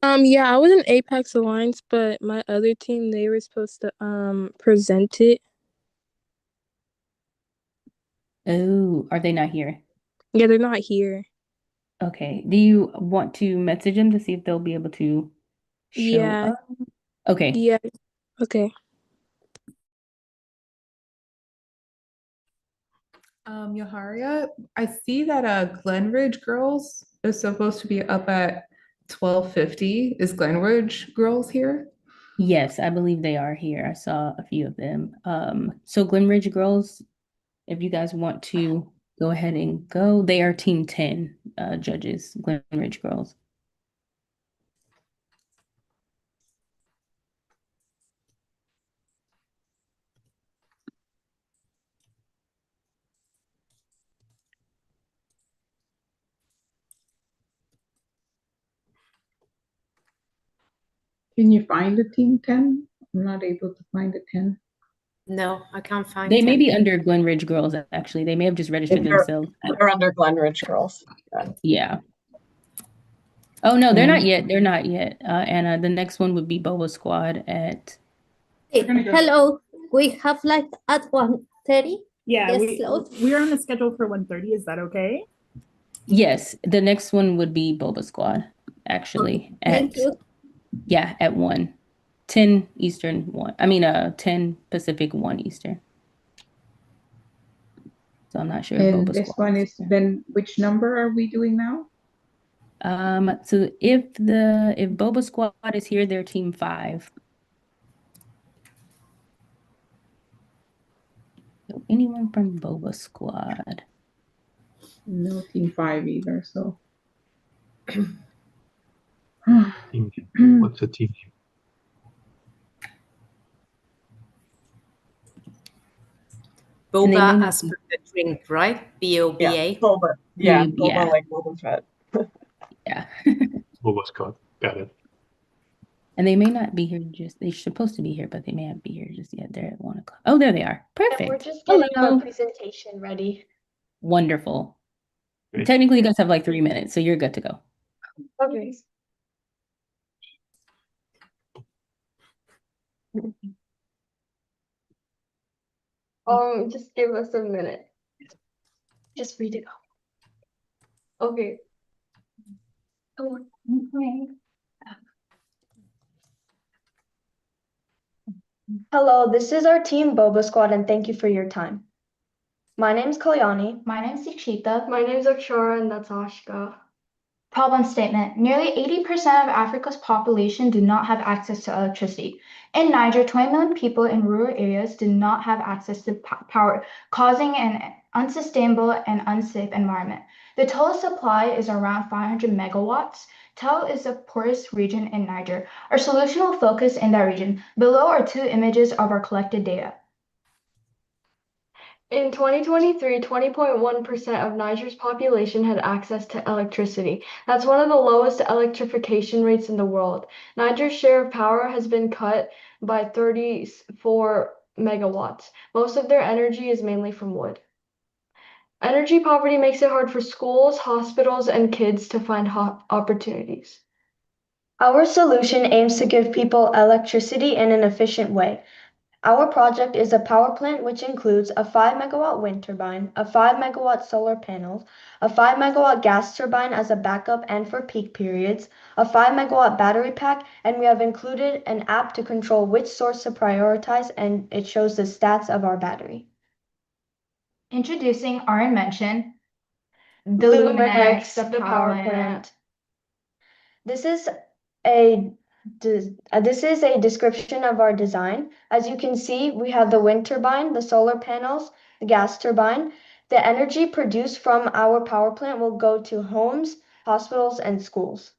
Yeah, I was in Apex Alliance, but my other team, they were supposed to present it. Oh, are they not here? Yeah, they're not here. Okay. Do you want to message them to see if they'll be able to show Yeah. up? Okay. Yeah. Okay. Yoharia, I see that Glenridge Girls is supposed to be up at 12:50. Is Glenridge Girls here? Yes, I believe they are here. I saw a few of them. So Glenridge Girls, if you guys want to go ahead and go, they are team 10 judges, Glenridge Girls. Can you find the team 10? I'm not able to find the 10. No, I can't find They may 10. be under Glenridge Girls, actually. They may have just registered themselves. They're under Glenridge Girls. Yeah. Oh, no, they're not yet. They're not yet. Anna, the next one would be Boba Squad at... Hello, we have like at 1:30. Yeah, Yes, Lord. we are on the schedule for 1:30. Is that okay? Yes, the next one would be Boba Squad, actually. Thank you. Yeah, at 1. 10 Eastern, 1. I mean, 10 Pacific, 1 Eastern. So I'm not sure if And Boba this Squad one is then, which number are we doing now? So if Boba Squad is here, they're team 5. So anyone from Boba Squad? No team 5 either, so. What's the team name? Boba as per the drink, right? B-O-B-A. Yeah, Boba. Yeah, Boba Yeah. like Boba Fett. Yeah. Boba Squad. Got it. And they may not be here they're supposed to be here, but they may not be here just yet. They're at 1 o'clock. Oh, there they are. Perfect. We're just getting Hello. our presentation ready. Wonderful. Great. Technically, you guys have like 3 minutes, so you're good to go. Okay. Just give us a minute. Just read it out. Okay. Come on. Hello, this is our team Boba Squad, and thank you for your time. My name's Kalyani. My name's Dikshita. My name's Akshara, and that's Ashka. Problem statement. Nearly 80% of Africa's population do not have access to electricity. In Niger, 20 million people in rural areas do not have access to power, causing an unsustainable and unsafe environment. The total supply is around 500 megawatts. Tell is the poorest region in Niger. Our solution will focus in that region. Below are 2 images of our collected data. In 2023, 20.1% of Niger's population had access to electricity. That's one of the lowest electrification rates in the world. Niger's share of power has been cut by 34 megawatts. Most of their energy is mainly from wood. Energy poverty makes it hard for schools, hospitals, and kids to find opportunities. Our solution aims to give people electricity in an efficient way. Our project is a power plant which includes a 5 megawatt wind turbine, a 5 megawatt solar panel, a 5 megawatt gas turbine as a backup and for peak periods, a 5 megawatt battery pack, and we have included an app to control which source to prioritize, and it shows the stats of our battery. Introducing our invention, the Luminex, Luminex, the power plant. This is a description of our design. As you can see, we have the wind turbine, the solar panels, the gas turbine. The energy produced from our power plant will go to homes, hospitals, and schools.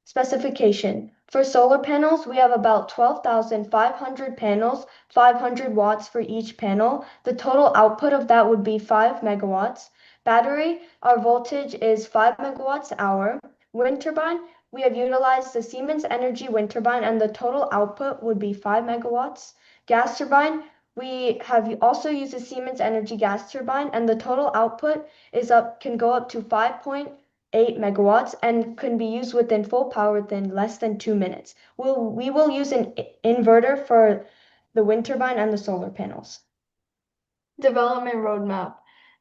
Specification. For solar panels, we have about 12,500 panels, 500 watts for each panel. The total output of that would be 5 megawatts. Battery, our voltage is 5 megawatts hour. Wind turbine, we have utilized the Siemens Energy wind turbine and the total output would be 5 megawatts. Gas turbine, we have also used the Siemens Energy gas turbine and the total output can go up to 5.8 megawatts and can be used within full power within less than 2 minutes. We will use an inverter for the wind turbine and the solar panels. Development roadmap.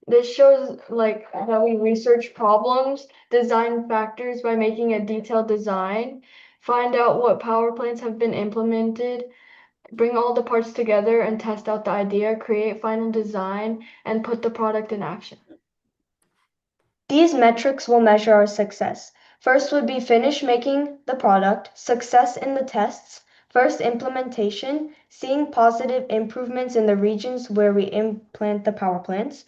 This shows that we research problems, design factors by making a detailed design, find out what power plants have been implemented, bring all the parts together and test out the idea, create final design, and put the product in action. These metrics will measure our success. First would be finish making the product, success in the tests, first implementation, seeing positive improvements in the regions where we implant the power plants,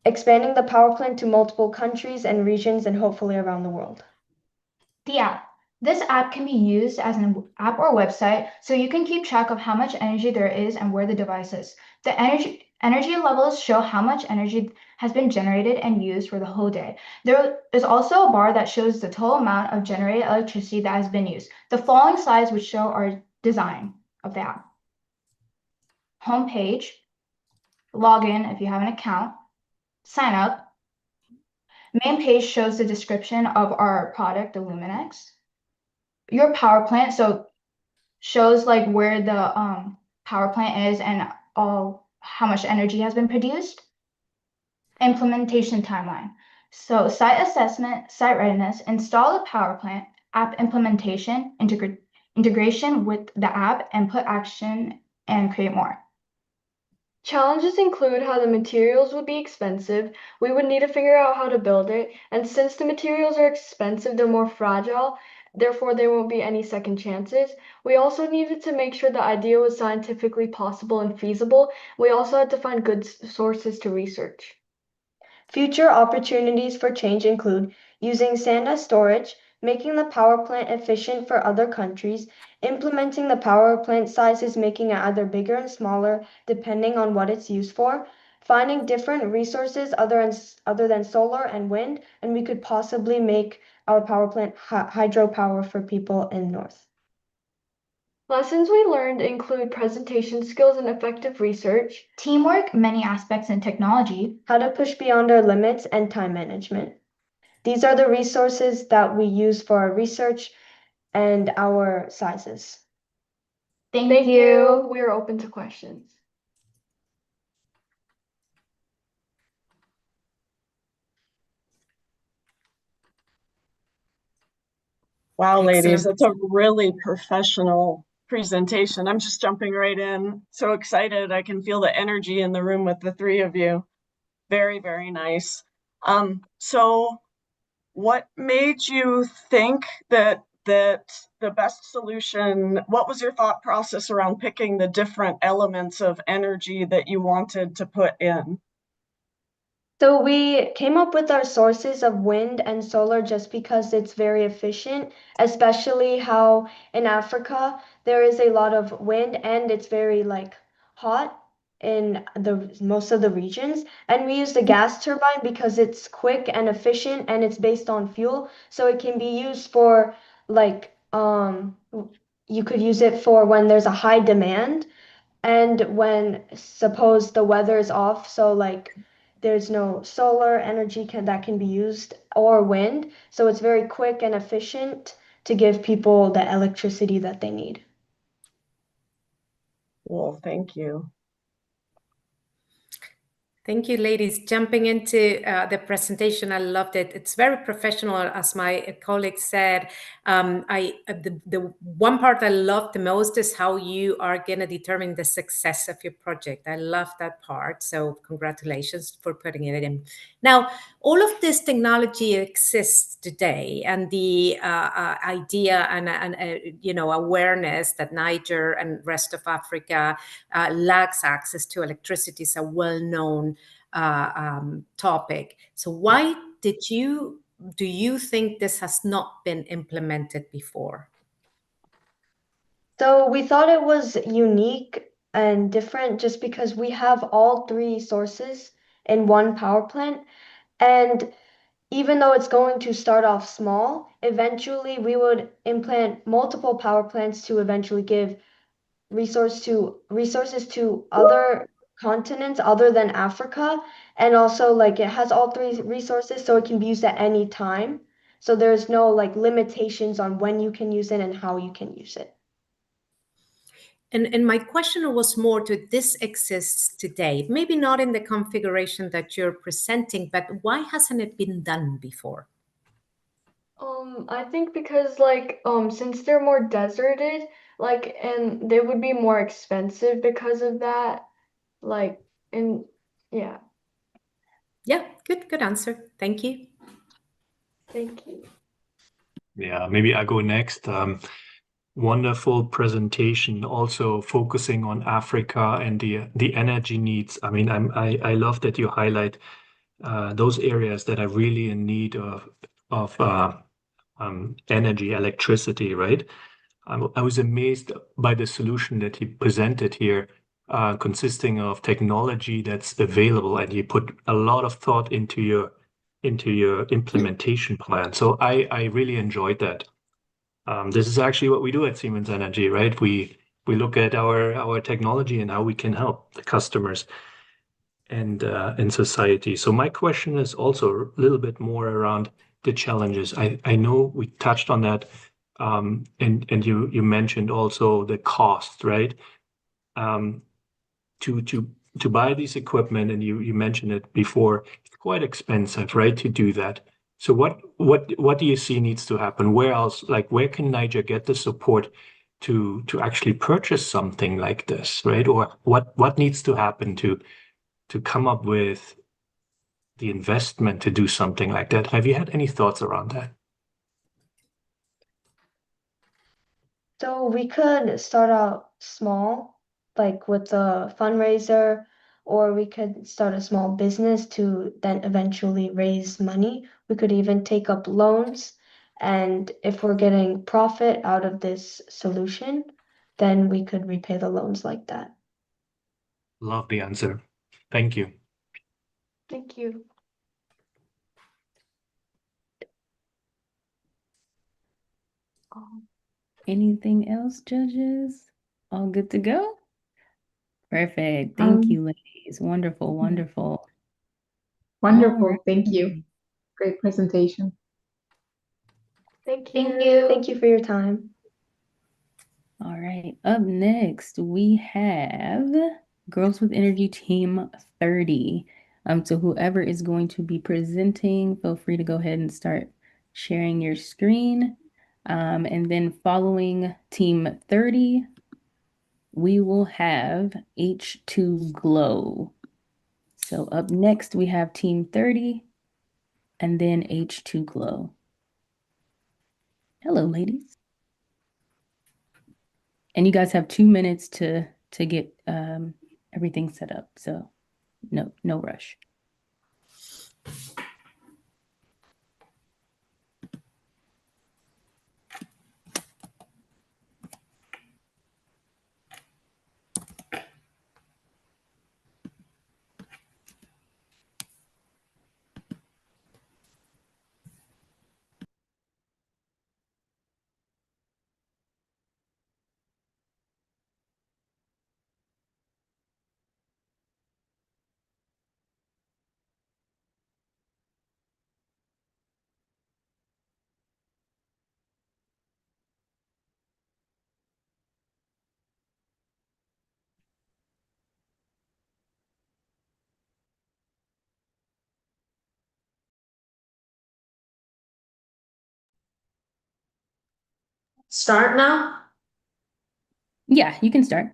expanding the power plant to multiple countries and regions and hopefully around the world. The app. This app can be used as an app or website so you can keep track of how much energy there is and where the device is. The energy levels show how much energy has been generated and used for the whole day. There is also a bar that shows the total amount of generated electricity that has been used. The following slides would show our design of the app. Homepage, login if you have an account, sign up. Main page shows the description of our product, the Luminex. Your power plant, so shows where the power plant is and how much energy has been produced. Implementation timeline. So site assessment, site readiness, install the power plant, app implementation, integration with the app, input action, and create more. Challenges include how the materials would be expensive, we would need to figure out how to build it, and since the materials are expensive, they're more fragile, therefore there won't be any second chances. We also needed to make sure the idea was scientifically possible and feasible. We also had to find good sources to research. Future opportunities for change include using sand as storage, making the power plant efficient for other countries, implementing the power plant sizes, making it either bigger and smaller depending on what it's used for, finding different resources other than solar and wind, and we could possibly make our power plant hydropower for people in the north. Lessons we learned include presentation skills and effective research, Teamwork, many aspects in technology, how to push beyond our limits, and time management. These are the resources that we use for our research and our sizes. Thank you. We are open to questions. Wow, ladies, Excellent. that's a really professional presentation. I'm just jumping right in. So excited. I can feel the energy in the room with the three of you. Very, very nice. So what made you think that the best solution, what was your thought process around picking the different elements of energy that you wanted to put in? So we came up with our sources of wind and solar just because it's very efficient, especially how in Africa there is a lot of wind and it's very hot in the most of the regions. And we use the gas turbine because it's quick and efficient and it's based on fuel, so it can be used for you could use it for when there's a high demand and when suppose the weather is off, so there's no solar energy that can be used or wind, so it's very quick and efficient to give people the electricity that they need. Well, thank you. Thank you, ladies. Jumping into the presentation, I loved it. It's very professional, as my colleague said. The one part I love the most is how you are going to determine the success of your project. I love that part. So congratulations for putting it in. Now, all of this technology exists today, and the idea and awareness that Niger and rest of Africa lacks access to electricity is a well-known topic. So why do you think this has not been implemented before? So we thought it was unique and different just because we have all three sources in one power plant. And even though it's going to start off small, eventually we would implant multiple power plants to eventually give resources to other continents other than Africa. And also like it has all three resources, so it can be used at any time. So there's no like limitations on when you can use it and how you can use it. And my question was more to this exists today, maybe not in the configuration that you're presenting, but why hasn't it been done before? I think because like since they're more deserted, like and they would be more expensive because of that. Like and yeah. Yeah, good answer. Thank you. Thank you. Yeah, maybe I go next. Wonderful presentation, also focusing on Africa and the energy needs. I mean, I love that you highlight those areas that are really in need of energy, electricity, right? I was amazed by the solution that he presented here, consisting of technology that's available, and you put a lot of thought into your implementation plan. So I really enjoyed that. This is actually what we do at Siemens Energy, right? We look at our technology and how we can help the customers and in society. So my question is also a little bit more around the challenges. I know we touched on that, and you mentioned also the cost, right? Um, to buy this equipment, and you mentioned it before, it's quite expensive, right, to do that. So what do you see needs to happen? Where else, like where can Niger get the support to actually purchase something like this, right? Or what needs to happen to come up with the investment to do something like that? Have you had any thoughts around that? So we could start out small, like with a fundraiser, or we could start a small business to then eventually raise money. We could even take up loans. And if we're getting profit out of this solution, then we could repay the loans like that. Love the answer. Thank you. Thank you. Anything else, judges? All good to go? Perfect. Thank you, ladies. Wonderful, wonderful. Wonderful. Thank you. Alright. Great presentation. Thank Thank you. you. Thank you for your time. All right. Up next, we have Girls with Energy Team 30. So whoever is going to be presenting, feel free to go ahead and start sharing your screen. And then following Team 30, we will have H2 Glow. So up next, we have Team 30 and then H2 Glow. Hello, ladies. And you guys have 2 minutes to get everything set up. So no rush. start now? Yeah, you can start.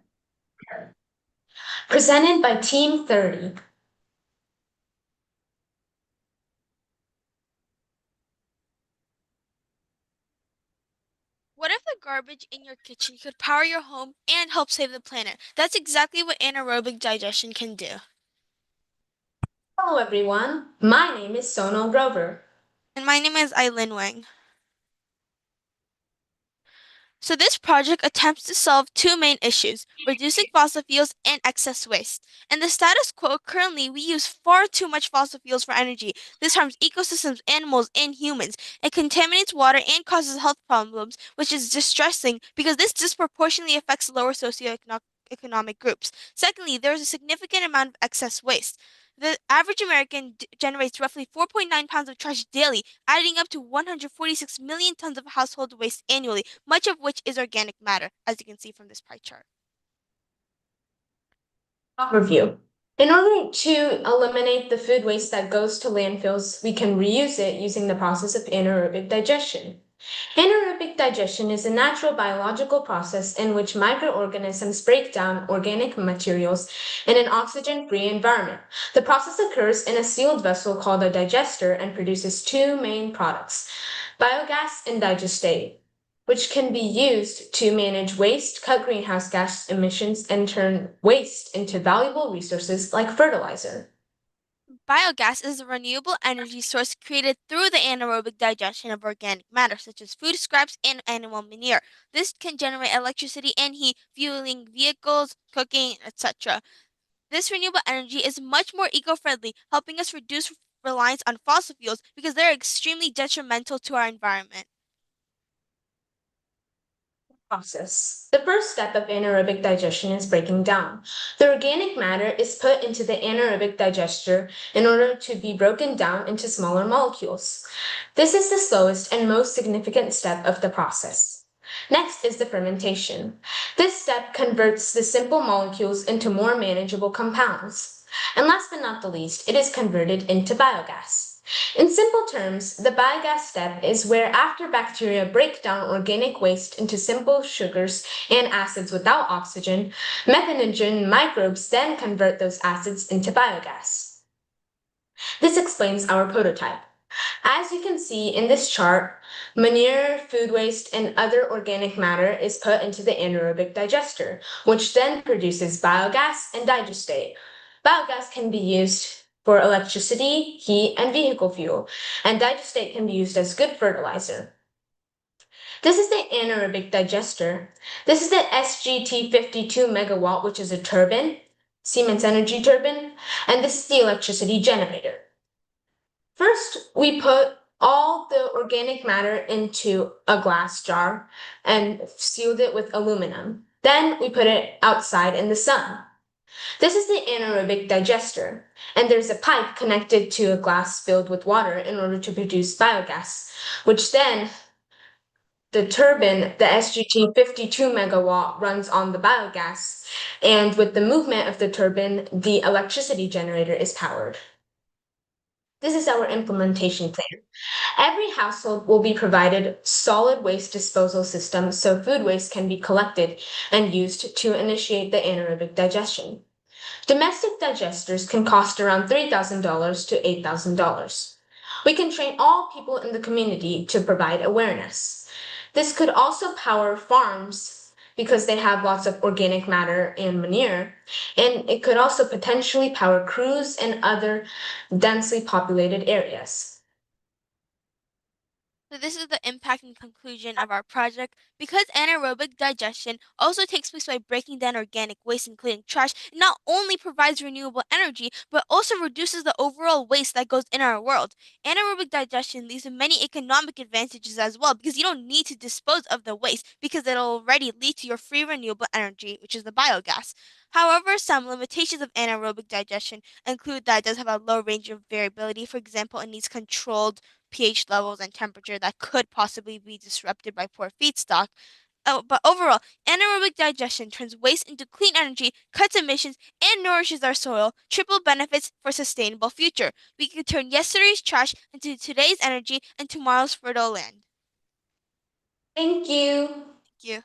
Presented by Team 30. What if the garbage in your kitchen could power your home and help save the planet? That's exactly what anaerobic digestion can do. Hello everyone, my name is Sonal Grover. And my name is Eileen Wang. So this project attempts to solve two main issues, reducing fossil fuels and excess waste. In the status quo, currently we use far too much fossil fuels for energy. This harms ecosystems, animals, and humans. It contaminates water and causes health problems, which is distressing because this disproportionately affects lower socioeconomic groups. Secondly, there is a significant amount of excess waste. The average American generates roughly 4.9 pounds of trash daily, adding up to 146 million tons of household waste annually, much of which is organic matter, as you can see from this pie chart. Overview. In order to eliminate the food waste that goes to landfills, we can reuse it using the process of anaerobic digestion. Anaerobic digestion is a natural biological process in which microorganisms break down organic materials in an oxygen-free environment. The process occurs in a sealed vessel called a digester and produces two main products, biogas and digestate, which can be used to manage waste, cut greenhouse gas emissions, and turn waste into valuable resources like fertilizer. Biogas is a renewable energy source created through the anaerobic digestion of organic matter, such as food scraps and animal manure. This can generate electricity and heat, fueling vehicles, cooking, etc. This renewable energy is much more eco-friendly, helping us reduce reliance on fossil fuels because they're extremely detrimental to our environment. Process. The first step of anaerobic digestion is breaking down. The organic matter is put into the anaerobic digester in order to be broken down into smaller molecules. This is the slowest and most significant step of the process. Next is the fermentation. This step converts the simple molecules into more manageable compounds. And last but not the least, it is converted into biogas. In simple terms, the biogas step is where after bacteria break down organic waste into simple sugars and acids without oxygen, methanogen microbes then convert those acids into biogas. This explains our prototype. As you can see in this chart, manure, food waste, and other organic matter is put into the anaerobic digester, which then produces biogas and digestate. Biogas can be used for electricity, heat, and vehicle fuel, and digestate can be used as good fertilizer. This is the anaerobic digester. This is the SGT 52 megawatt, which is a turbine, Siemens energy turbine, and this is the electricity generator. First, we put all the organic matter into a glass jar and sealed it with aluminum. Then we put it outside in the sun. This is the anaerobic digester, and there's a pipe connected to a glass filled with water in order to produce biogas, which then the turbine, the SGT 52 megawatt, runs on the biogas, and with the movement of the turbine, the electricity generator is powered. This is our implementation plan. Every household will be provided solid waste disposal system so food waste can be collected and used to initiate the anaerobic digestion. Domestic digesters can cost around $3,000 to $8,000. We can train all people in the community to provide awareness. This could also power farms because they have lots of organic matter and manure, and it could also potentially power crews and other densely populated areas. So this is the impact and conclusion of our project. Because anaerobic digestion also takes place by breaking down organic waste and cleaning trash, it not only provides renewable energy, but also reduces the overall waste that goes in our world. Anaerobic digestion leads to many economic advantages as well, because you don't need to dispose of the waste because it'll already lead to your free renewable energy, which is the biogas. However, some limitations of anaerobic digestion include that it does have a low range of variability. For example, it needs controlled pH levels and temperature that could possibly be disrupted by poor feedstock. But overall, anaerobic digestion turns waste into clean energy, cuts emissions, and nourishes our soil. Triple benefits for sustainable future. We could turn yesterday's trash into today's energy and tomorrow's fertile land. Thank you. Thank you.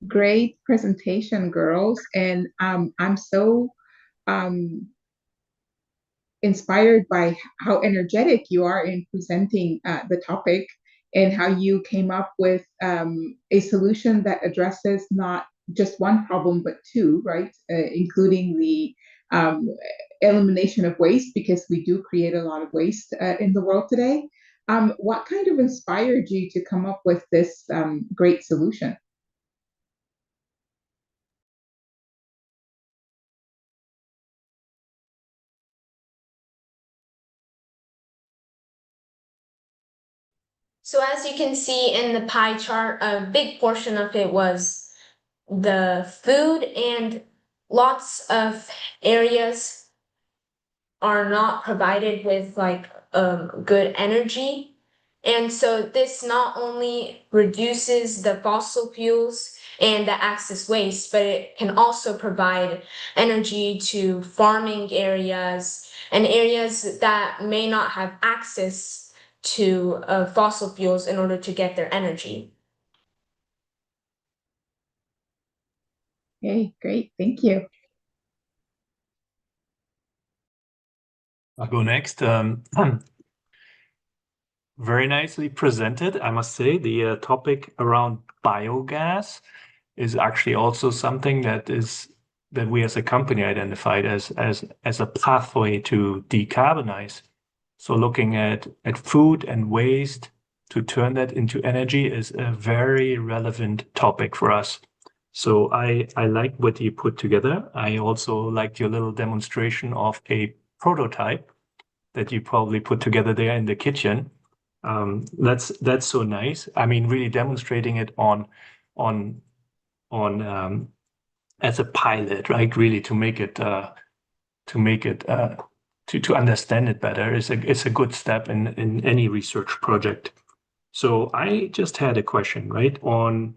Great presentation, girls. And I'm so um, inspired by how energetic you are in presenting the topic and how you came up with a solution that addresses not just one problem, but two, right? Including the um, elimination of waste, because we do create a lot of waste in the world today. What kind of inspired you to come up with this great solution? So as you can see in the pie chart, a big portion of it was the food, and lots of areas are not provided with like good energy. And so this not only reduces the fossil fuels and the excess waste, but it can also provide energy to farming areas and areas that may not have access to fossil fuels in order to get their energy. Okay, great. Thank you. I'll go next. Very nicely presented, I must say. The topic around biogas is actually also something that we as a company identified as a pathway to decarbonize. So looking at food and waste to turn that into energy is a very relevant topic for us. So I like what you put together. I also liked your little demonstration of a prototype that you probably put together there in the kitchen. That's so nice. I mean, really demonstrating it on as a pilot, right? Really to make it to understand it better is a good step in any research project. So I just had a question, right, on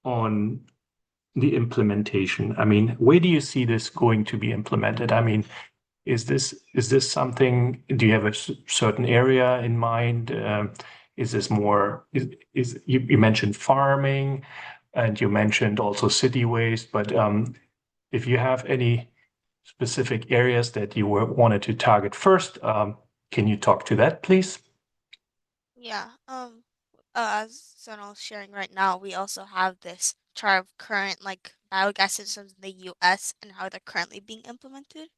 the implementation. I mean, where do you see this going to be implemented? I mean, is this something? Do you have a certain area in mind? Is this more? Is you mentioned farming, and you mentioned also city waste, but if you have any specific areas that you wanted to target first, can you talk to that, please? Yeah. As Sonal's sharing right now, we also have this chart of current like biogas systems in the U.S. and how they're currently being implemented.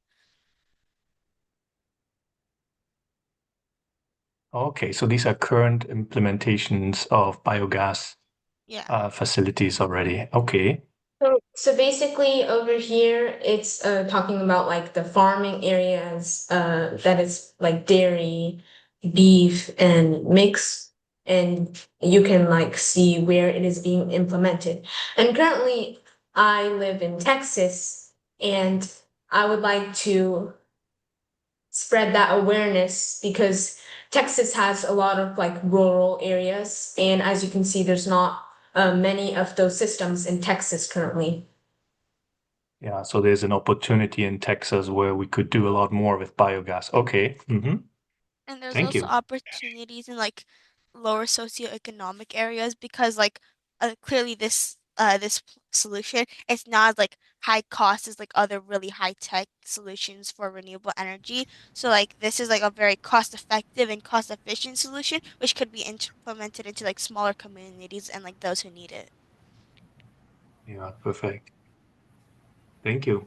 Okay, so these are current implementations of biogas Yeah. facilities already. Okay. So basically over here, it's talking about like the farming areas that is like dairy, beef, and mix, and you can like see where it is being implemented. And currently, I live in Texas, and I would like to spread that awareness because Texas has a lot of like rural areas, and as you can see, there's not many of those systems in Texas currently. Yeah, so there's an opportunity in Texas where we could do a lot more with biogas. Okay. And there's Thank also you. opportunities in like lower socioeconomic areas because like clearly this solution it's not as like high cost as like other really high tech solutions for renewable energy. So like this is like a very cost effective and cost efficient solution which could be implemented into like smaller communities and like those who need it. Yeah, perfect. Thank you.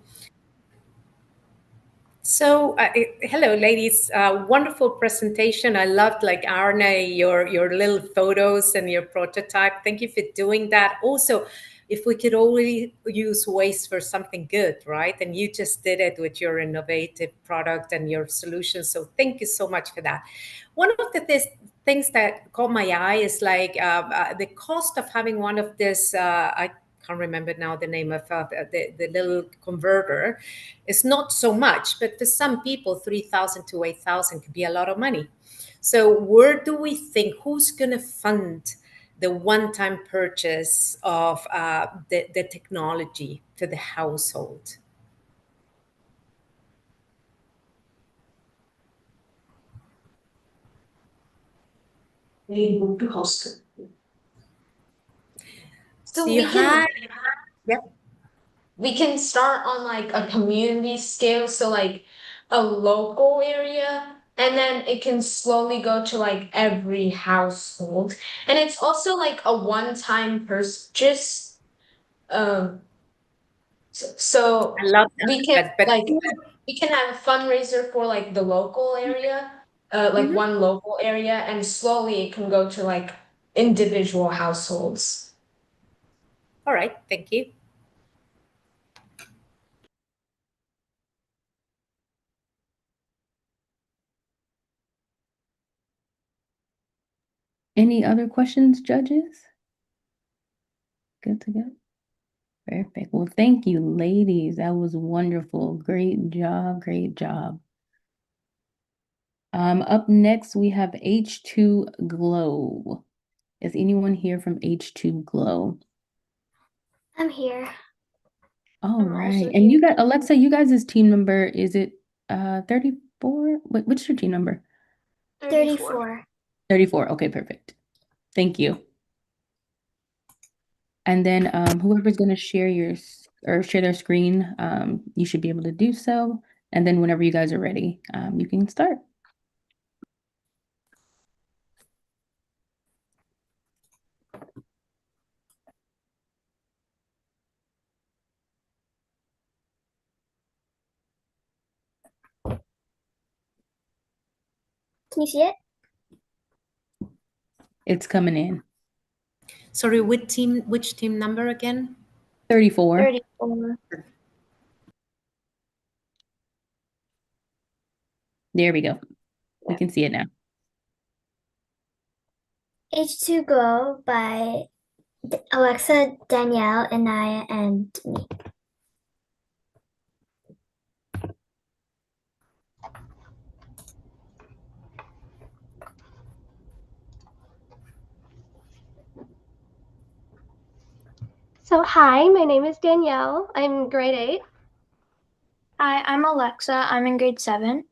So, hello, ladies. Wonderful presentation. I loved, like Arne, your little photos and your prototype. Thank you for doing that. Also, if we could only use waste for something good, right? And you just did it with your innovative product and your solution. So, thank you so much for that. One of the things that caught my eye is like the cost of having one of this. I can't remember now the name of the little converter. It's not so much, but for some people, 3,000 to 8,000 could be a lot of money. So where do we think, who's going to fund the one-time purchase of the technology for the household? able to host it. So we you can had, yep. we can start on like a community scale, so like a local area, and then it can slowly go to like every household. And it's also like a one-time purchase. So I love we that, can but like we can have a fundraiser for like the local area, like Mhm. one local area, and slowly it can go to like individual households. All right, thank you. Any other questions, judges? Good to go. Perfect. Well, thank you, ladies. That was wonderful. Great job. Great job. Up next, we have H2 Glow. Is anyone here from H2 Glow? I'm here. All I'm right. also And here. you got Alexa, you guys' team number, is it 34? What's your team number? 34. 34. Okay, perfect. Thank you. And then whoever's going to share share their screen, you should be able to do so. And then whenever you guys are ready, you can start. Can you see it? It's coming in. Sorry, which team number again? 34. 34. There we go. We can see it now. H2 Glow by Alexa, Danielle, Anaya, and me. So hi, my name is Danielle. I'm grade 8. Hi, I'm Alexa. I'm in grade 7.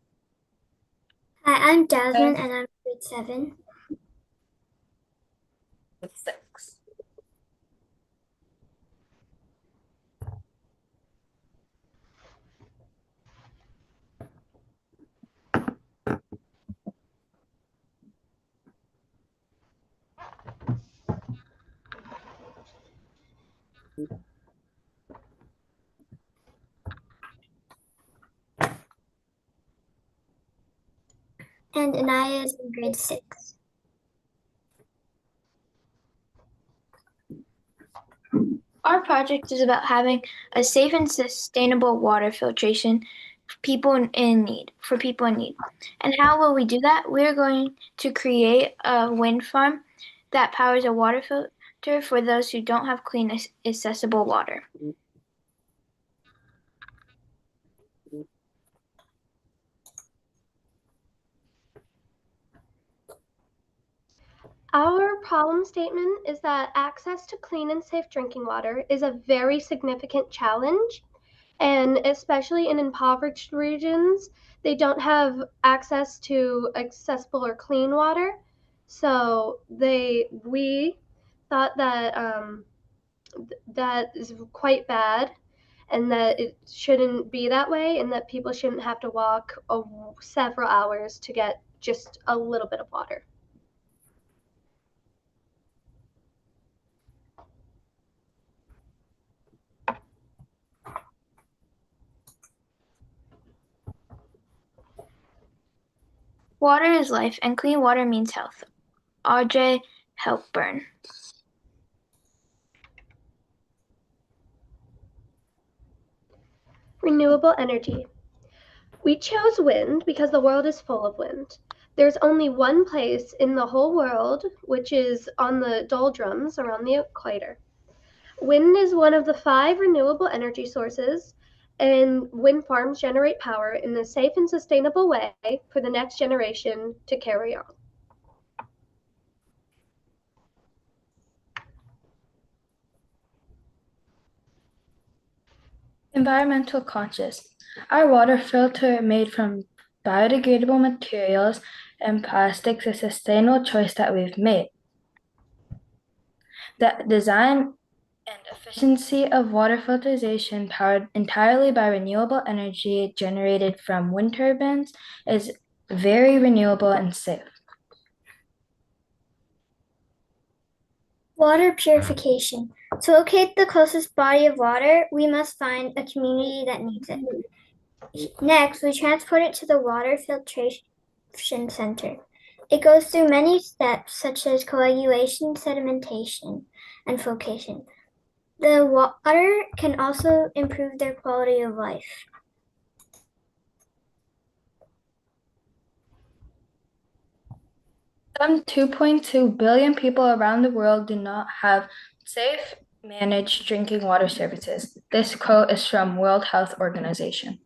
Hi, I'm Jasmine, and I'm in grade 7. With 6. And Anaya is in grade 6. Our project is about having a safe and sustainable water filtration for people in need. And how will we do that? We're going to create a wind farm that powers a water filter for those who don't have clean, accessible water. Our problem statement is that access to clean and safe drinking water is a very significant challenge, and especially in impoverished regions, they don't have access to accessible or clean water. So we thought that that is quite bad, and that it shouldn't be that way, and that people shouldn't have to walk several hours to get just a little bit of water. Water is life, and clean water means health. Audrey Hepburn. Renewable energy. We chose wind because the world is full of wind. There's only one place in the whole world, which is on the doldrums around the equator. Wind is one of the 5 renewable energy sources, and wind farms generate power in a safe and sustainable way for the next generation to carry on. Environmental conscious. Our water filter made from biodegradable materials and plastics a sustainable choice that we've made. The design and efficiency of water filtration powered entirely by renewable energy generated from wind turbines is very renewable and safe. Water purification. To locate the closest body of water, we must find a community that needs it. Next, we transport it to the water filtration center. It goes through many steps such as coagulation, sedimentation, and filtration. The water can also improve their quality of life. Some 2.2 billion people around the world do not have safe, managed drinking water services. This quote is from World Health Organization.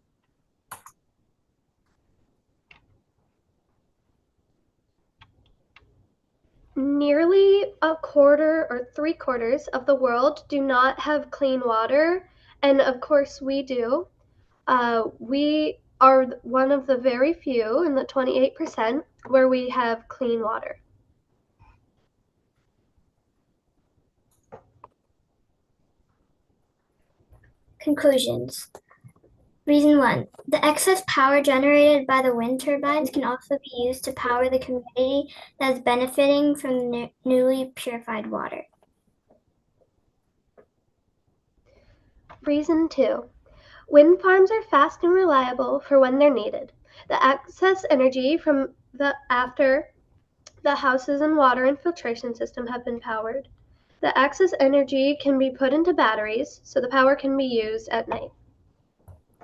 Nearly a quarter or 3/4 of the world do not have clean water, and of course we do. We are one of the very few, in the 28%, where we have clean water. Conclusions. Reason 1. The excess power generated by the wind turbines can also be used to power the community that is benefiting from the newly purified water. Reason 2. Wind farms are fast and reliable for when they're needed. The excess energy from after the houses and water and filtration system have been powered. The excess energy can be put into batteries, so the power can be used at night.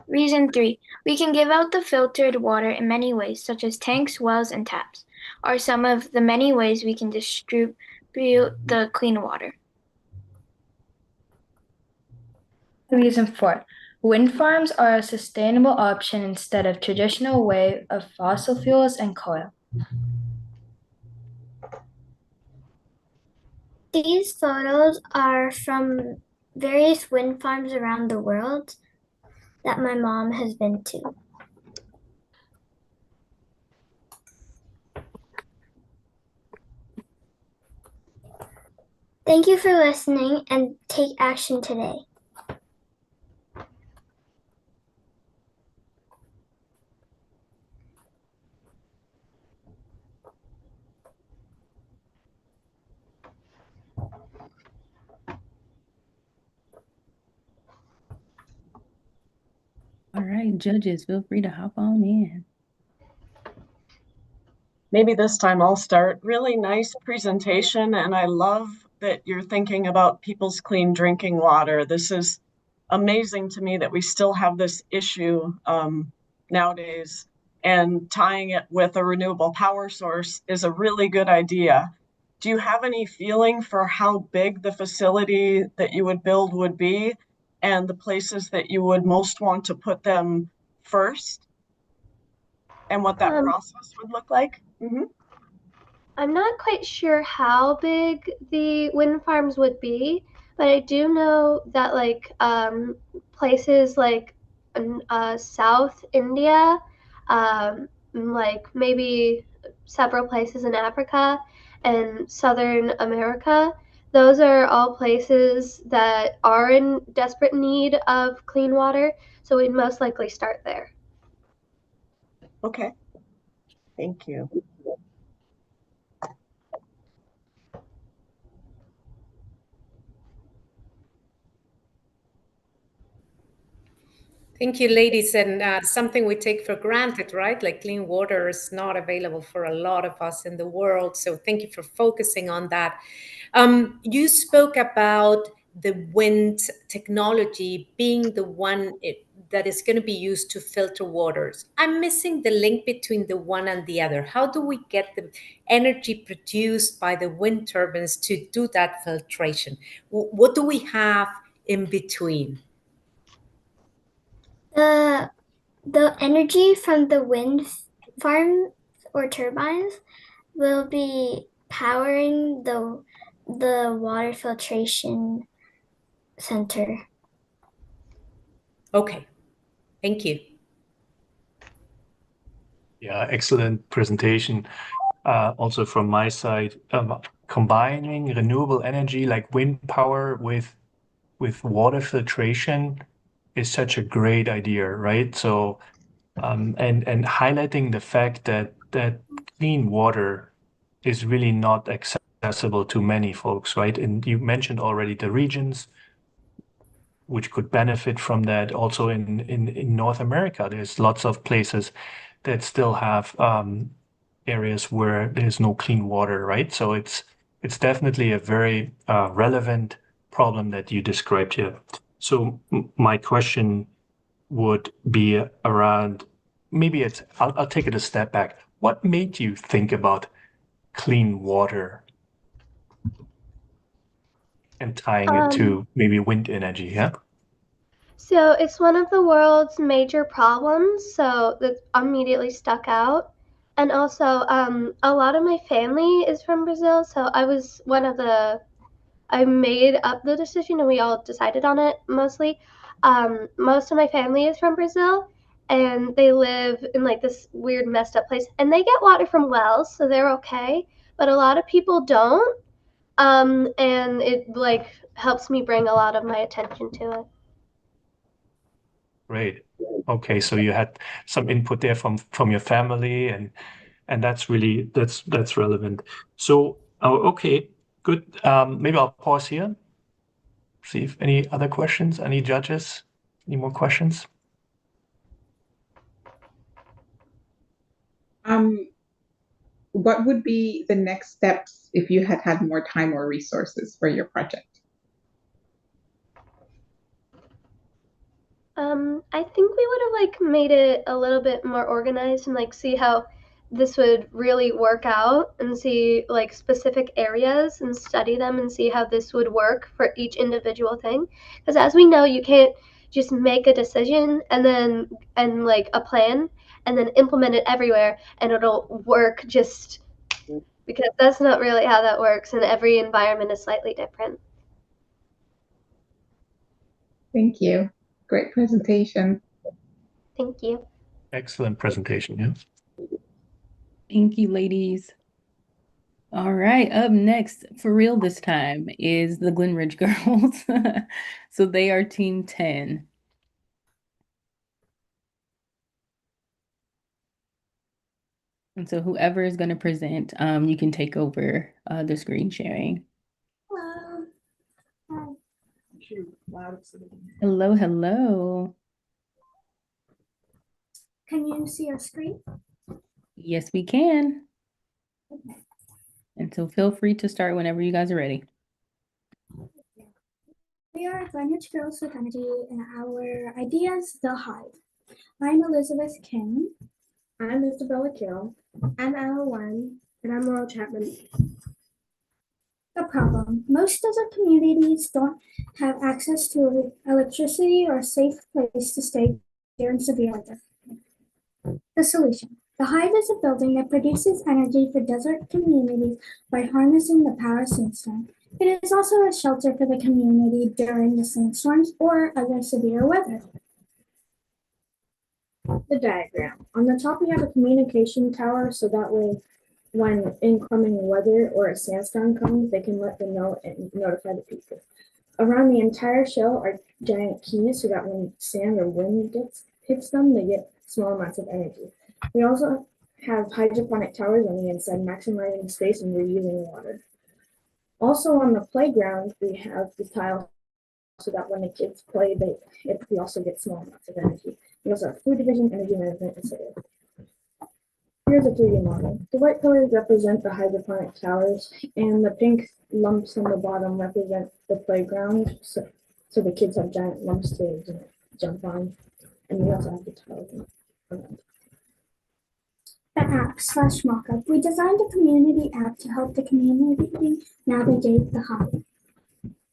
Reason 3. We can give out the filtered water in many ways, such as tanks, wells, and taps, are some of the many ways we can distribute the clean water. Reason 4. Wind farms are a sustainable option instead of traditional way of fossil fuels and coal. These photos are from various wind farms around the world that my mom has been to. Thank you for listening and take action today. All right, judges, feel free to hop on in. Maybe this time I'll start. Really nice presentation, and I love that you're thinking about people's clean drinking water. This is amazing to me that we still have this issue nowadays, and tying it with a renewable power source is a really good idea. Do you have any feeling for how big the facility that you would build would be and the places that you would most want to put them first and what that process would look like? I'm not quite sure how big the wind farms would be, but I do know that places like South India, like maybe several places in Africa and Southern America, those are all places that are in desperate need of clean water, so we'd most likely start there. Okay, thank you. Thank you, ladies. And something we take for granted, right? Like clean water is not available for a lot of us in the world. So thank you for focusing on that. You spoke about the wind technology being the one that is going to be used to filter waters. I'm missing the link between the one and the other. How do we get the energy produced by the wind turbines to do that filtration? What do we have in between? The energy from the wind farm or turbines will be powering the water filtration center. Okay, thank you. Yeah, excellent presentation. Also from my side, combining renewable energy like wind power with water filtration is such a great idea, right? So, and highlighting the fact that clean water is really not accessible to many folks, right? And you mentioned already the regions which could benefit from that. Also in North America, there's lots of places that still have areas where there's no clean water, right? So it's definitely a very relevant problem that you described here. So my question would be around, maybe I'll take it a step back. What made you think about clean water and tying it Um, to maybe wind energy? Yeah. So it's one of the world's major problems, so that immediately stuck out. And also, a lot of my family is from Brazil, so I was one of the, I made up the decision and we all decided on it mostly. Most of my family is from Brazil and they live in like this weird messed up place and they get water from wells, so they're okay. But a lot of people don't. And it like helps me bring a lot of my attention to it. Great. Okay, so you had some input there from your family, and that's really that's relevant. So, oh, okay, good. Maybe I'll pause here. See if any other questions. Any judges? Any more questions? What would be the next steps if you had had more time or resources for your project? I think we would have like made it a little bit more organized and like see how this would really work out and see like specific areas and study them and see how this would work for each individual thing. Because as we know, you can't just make a decision and like a plan and then implement it everywhere and it'll work just because that's not really how that works and every environment is slightly different. Thank you. Great presentation. Thank you. Excellent presentation. Yeah. Thank you, ladies. All right, up next, for real this time, is the Glenridge girls. So they are team 10. And so whoever is going to present, you can take over the screen sharing. Hello. Hello, hello. Can you see our screen? Yes, we can. And so feel free to start whenever you guys are ready. We are Glenridge Girls with Energy, and our idea is The Hive. I'm Elizabeth Kim. I'm Isabella Carroll. I'm Ella Warren, and I'm Laurel Chapman. The problem: most desert communities don't have access to electricity or a safe place to stay during severe weather. The solution: the Hive is a building that produces energy for desert communities by harnessing the power of sandstorm. It is also a shelter for the community during the sandstorms or other severe weather. The diagram. On the top, we have a communication tower, so that way when incoming weather or a sandstorm comes, they can let them know and notify the people. Around the entire shell are giant keys, so that when sand or wind hits them, they get small amounts of energy. We also have hydroponic towers on the inside, maximizing space and reusing water. Also on the playground, we have the tile so that when the kids play, we also get small amounts of energy. We also have food division, energy management, etc. Here's a 3D model. The white colors represent the hydroponic towers, and the pink lumps on the bottom represent the playground, so the kids have giant lumps to jump on. And we also have the tiles around. The app slash mockup. We designed a community app to help the community navigate the Hive.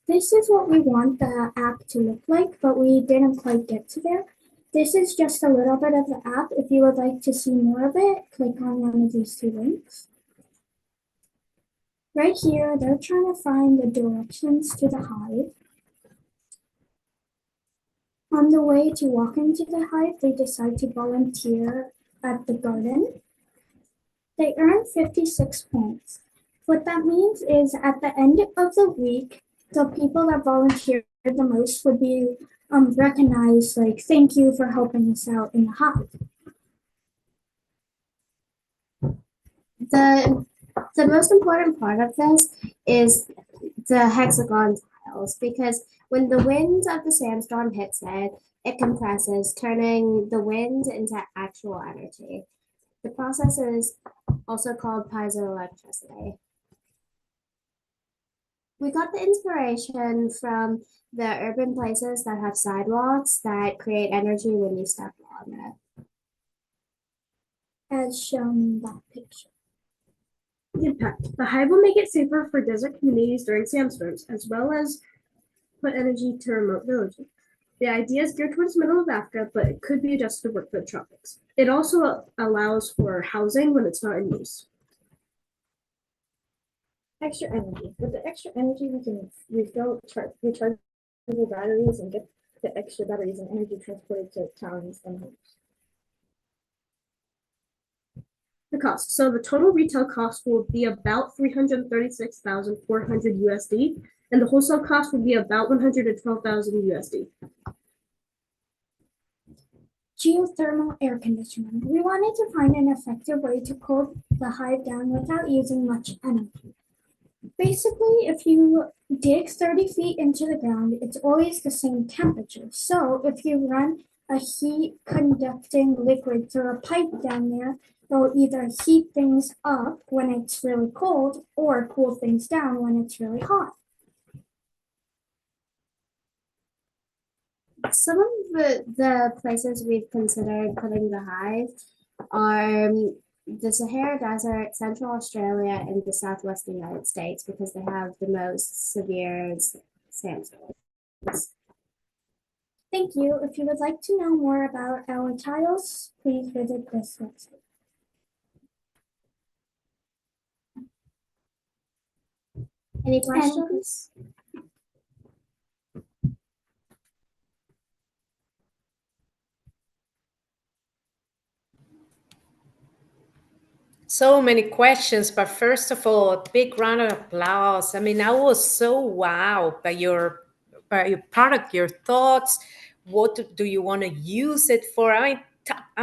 This is what we want the app to look like, but we didn't quite get to there. This is just a little bit of the app. If you would like to see more of it, click on one of these 2 links. Right here, they're trying to find the directions to the Hive. On the way to walk into the Hive, they decide to volunteer at the garden. They earn 56 points. What that means is at the end of the week, the people that volunteered the most would be recognized, like, thank you for helping us out in the hive. The most important part of this is the hexagon tiles because when the wind of the sandstorm hits it, it compresses, turning the wind into actual energy. The process is also called piezoelectricity. We got the inspiration from the urban places that have sidewalks that create energy when you step on it. As shown in that picture. Impact. The hive will make it safer for desert communities during sandstorms, as well as put energy to remote villages. The idea is geared towards the middle of Africa, but it could be adjusted to work for the tropics. It also allows for housing when it's not in use. Extra energy. With the extra energy, we can rechargeable batteries and get the extra batteries and energy transported to towns and homes. The cost. So the total retail cost will be about 336,400 USD, and the wholesale cost will be about 112,000 USD. Geothermal air conditioning. We wanted to find an effective way to cool the hive down without using much energy. Basically, if you dig 30 feet into the ground, it's always the same temperature. So if you run a heat conducting liquid through a pipe down there, it will either heat things up when it's really cold or cool things down when it's really hot. Some of the places we've considered putting the hive are the Sahara Desert, Central Australia, and the Southwest United States because they have the most severe sandstorms. Thank you. If you would like to know more about our tiles, please visit this website. Any questions? So many questions, but first of all, a big round of applause. I mean, I was so wowed by your product, your thoughts. What do you want to use it for? I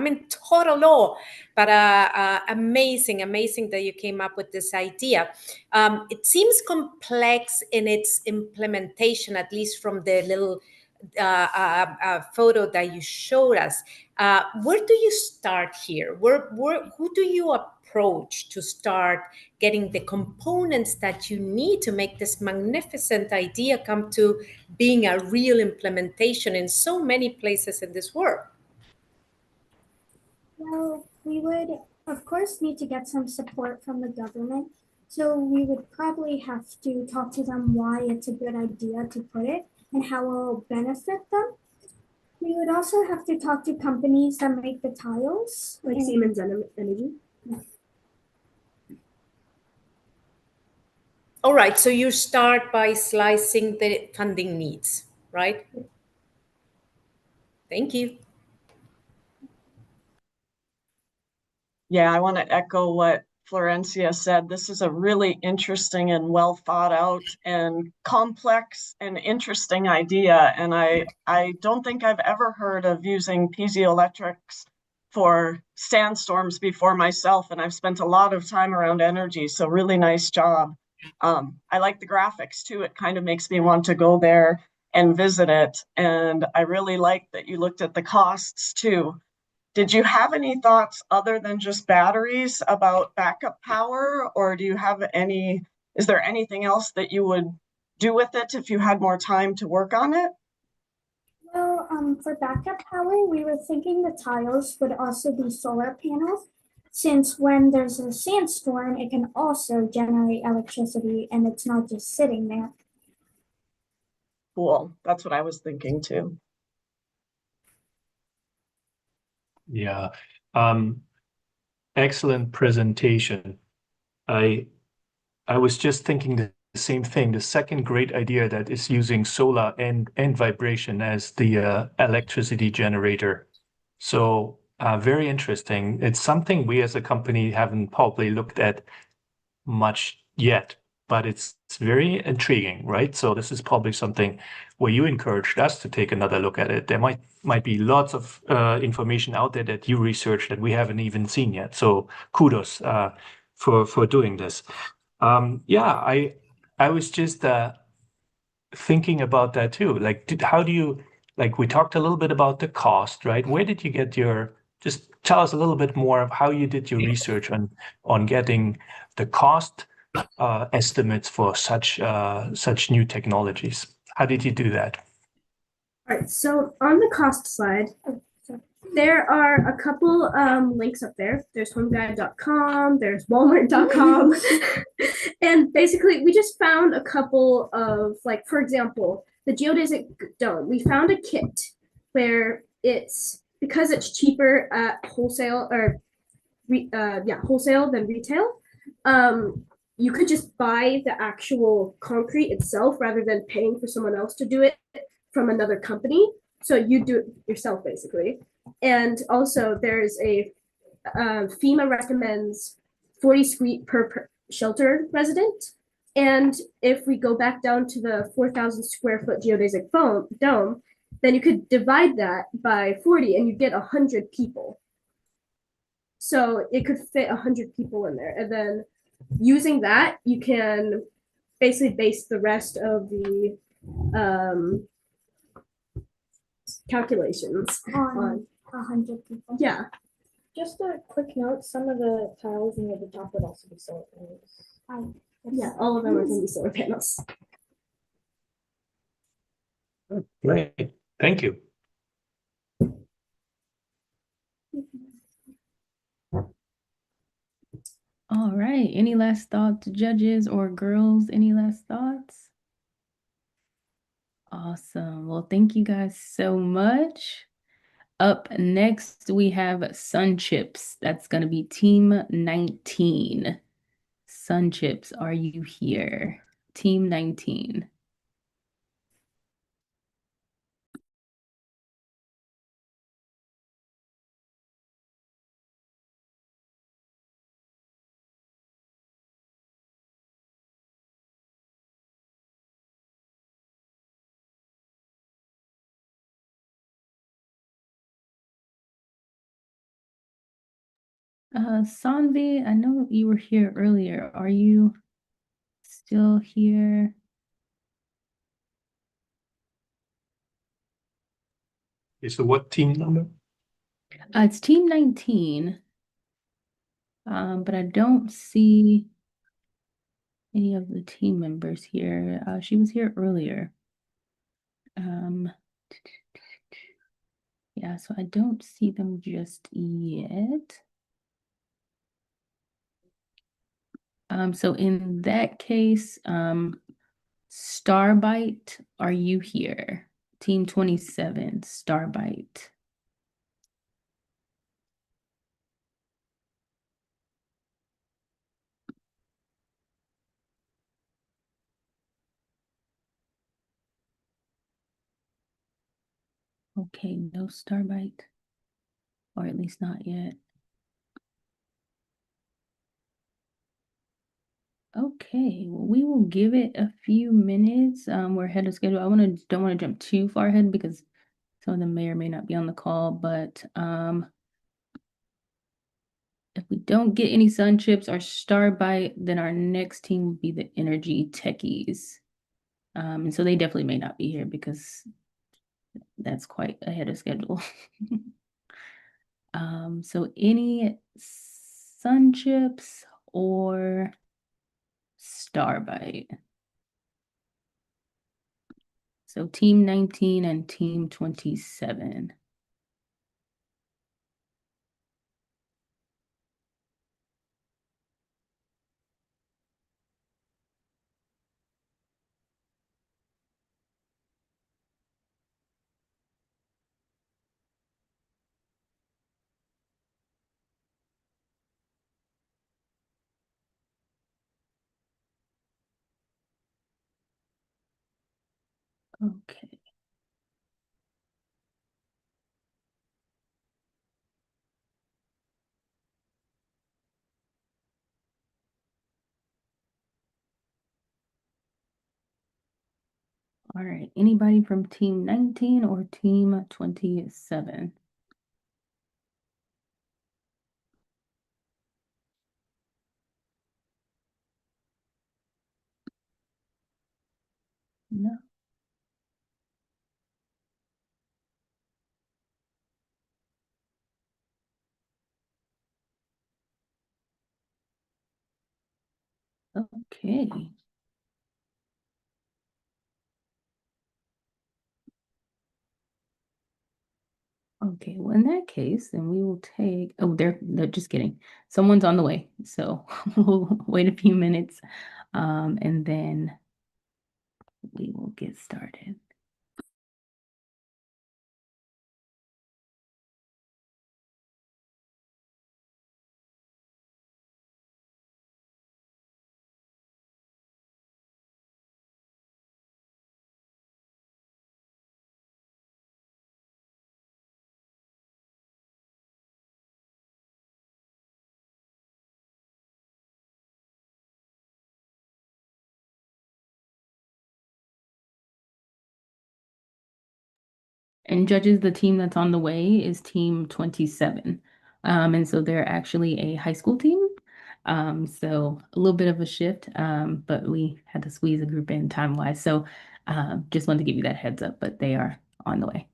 mean, total law, but amazing, amazing that you came up with this idea. It seems complex in its implementation, at least from the little photo that you showed us. Where do you start here? Who do you approach to start getting the components that you need to make this magnificent idea come to being a real implementation in so many places in this world? Well, we would, of course, need to get some support from the government. So we would probably have to talk to them why it's a good idea to put it and how it will benefit them. We would also have to talk to companies that make the tiles, like Siemens Energy. Yeah. All right, so you start by slicing the funding needs, right? Thank you. Yeah, I want to echo what Florencia said. This is a really interesting and well thought out and complex and interesting idea. And I don't think I've ever heard of using piezoelectrics for sandstorms before myself. And I've spent a lot of time around energy. So really nice job. I like the graphics too. It kind of makes me want to go there and visit it. And I really like that you looked at the costs too. Did you have any thoughts other than just batteries about backup power, or do you have is there anything else that you would do with it if you had more time to work on it? Well, for backup power, we were thinking the tiles would also be solar panels, since when there's a sandstorm, it can also generate electricity and it's not just sitting there. Cool. That's what I was thinking too. Yeah. Excellent presentation. I was just thinking the same thing. The second great idea that is using solar and vibration as the electricity generator. So very interesting. It's something we as a company haven't probably looked at much yet, but it's very intriguing, right? So this is probably something where you encouraged us to take another look at it. There might be lots of information out there that you researched that we haven't even seen yet. So kudos for doing this. Yeah, I was just thinking about that too. Like, how do you, like, we talked a little bit about the cost, right? Where did you get just tell us a little bit more of how you did your research on getting the cost estimates for such new technologies. How did you do that? All right, so on the cost slide, there are a couple links up there. There's homeguide.com, there's walmart.com. And basically, we just found a couple of, like, for example, the geodesic dome. We found a kit where because it's cheaper at wholesale wholesale than retail. You could just buy the actual concrete itself rather than paying for someone else to do it from another company. So you do it yourself, basically. And also there's FEMA recommends 40 square per shelter resident. And if we go back down to the 4,000 square foot geodesic dome, then you could divide that by 40 and you get 100 people. So it could fit 100 people in there. And then using that, you can basically base the rest of the calculations on 100 people. Yeah. Just a quick note, some of the tiles near the top would also be solar panels. Yeah, all of them are going to be solar panels. Great. Thank you. All right. Any last thoughts, judges or girls? Any last thoughts? Awesome. Well, thank you guys so much. Up next, we have Sun Chips. That's going to be Team 19. Sun Chips, are you here? Team 19. Sanvi, I know you were here earlier. Are you still here? Okay, so what team number? It's Team 19. But I don't see any of the team members here. She was here earlier. Yeah, so I don't see them just yet. So in that case, Starbite, are you here? Team 27, Starbite. Okay, no Starbite, or at least not yet. Okay, well, we will give it a few minutes. We're ahead of schedule. Don't want to jump too far ahead because some of them may or may not be on the call, but if we don't get any Sun Chips or Starbite, then our next team will be the Energy Techies. And so they definitely may not be here because that's quite ahead of schedule. So any Sun Chips or Starbite? So Team 19 and Team 27. Okay. All right, anybody from team 19 or team 27? No. Okay. Okay, well, in that case, then we will take, oh, they're just kidding. Someone's on the way, so we'll wait a few minutes, and then we will get started. And judges, the team that's on the way is team 27. And so they're actually a high school team. So a little bit of a shift, but we had to squeeze a group in time-wise. So just wanted to give you that heads up, but they are on the way.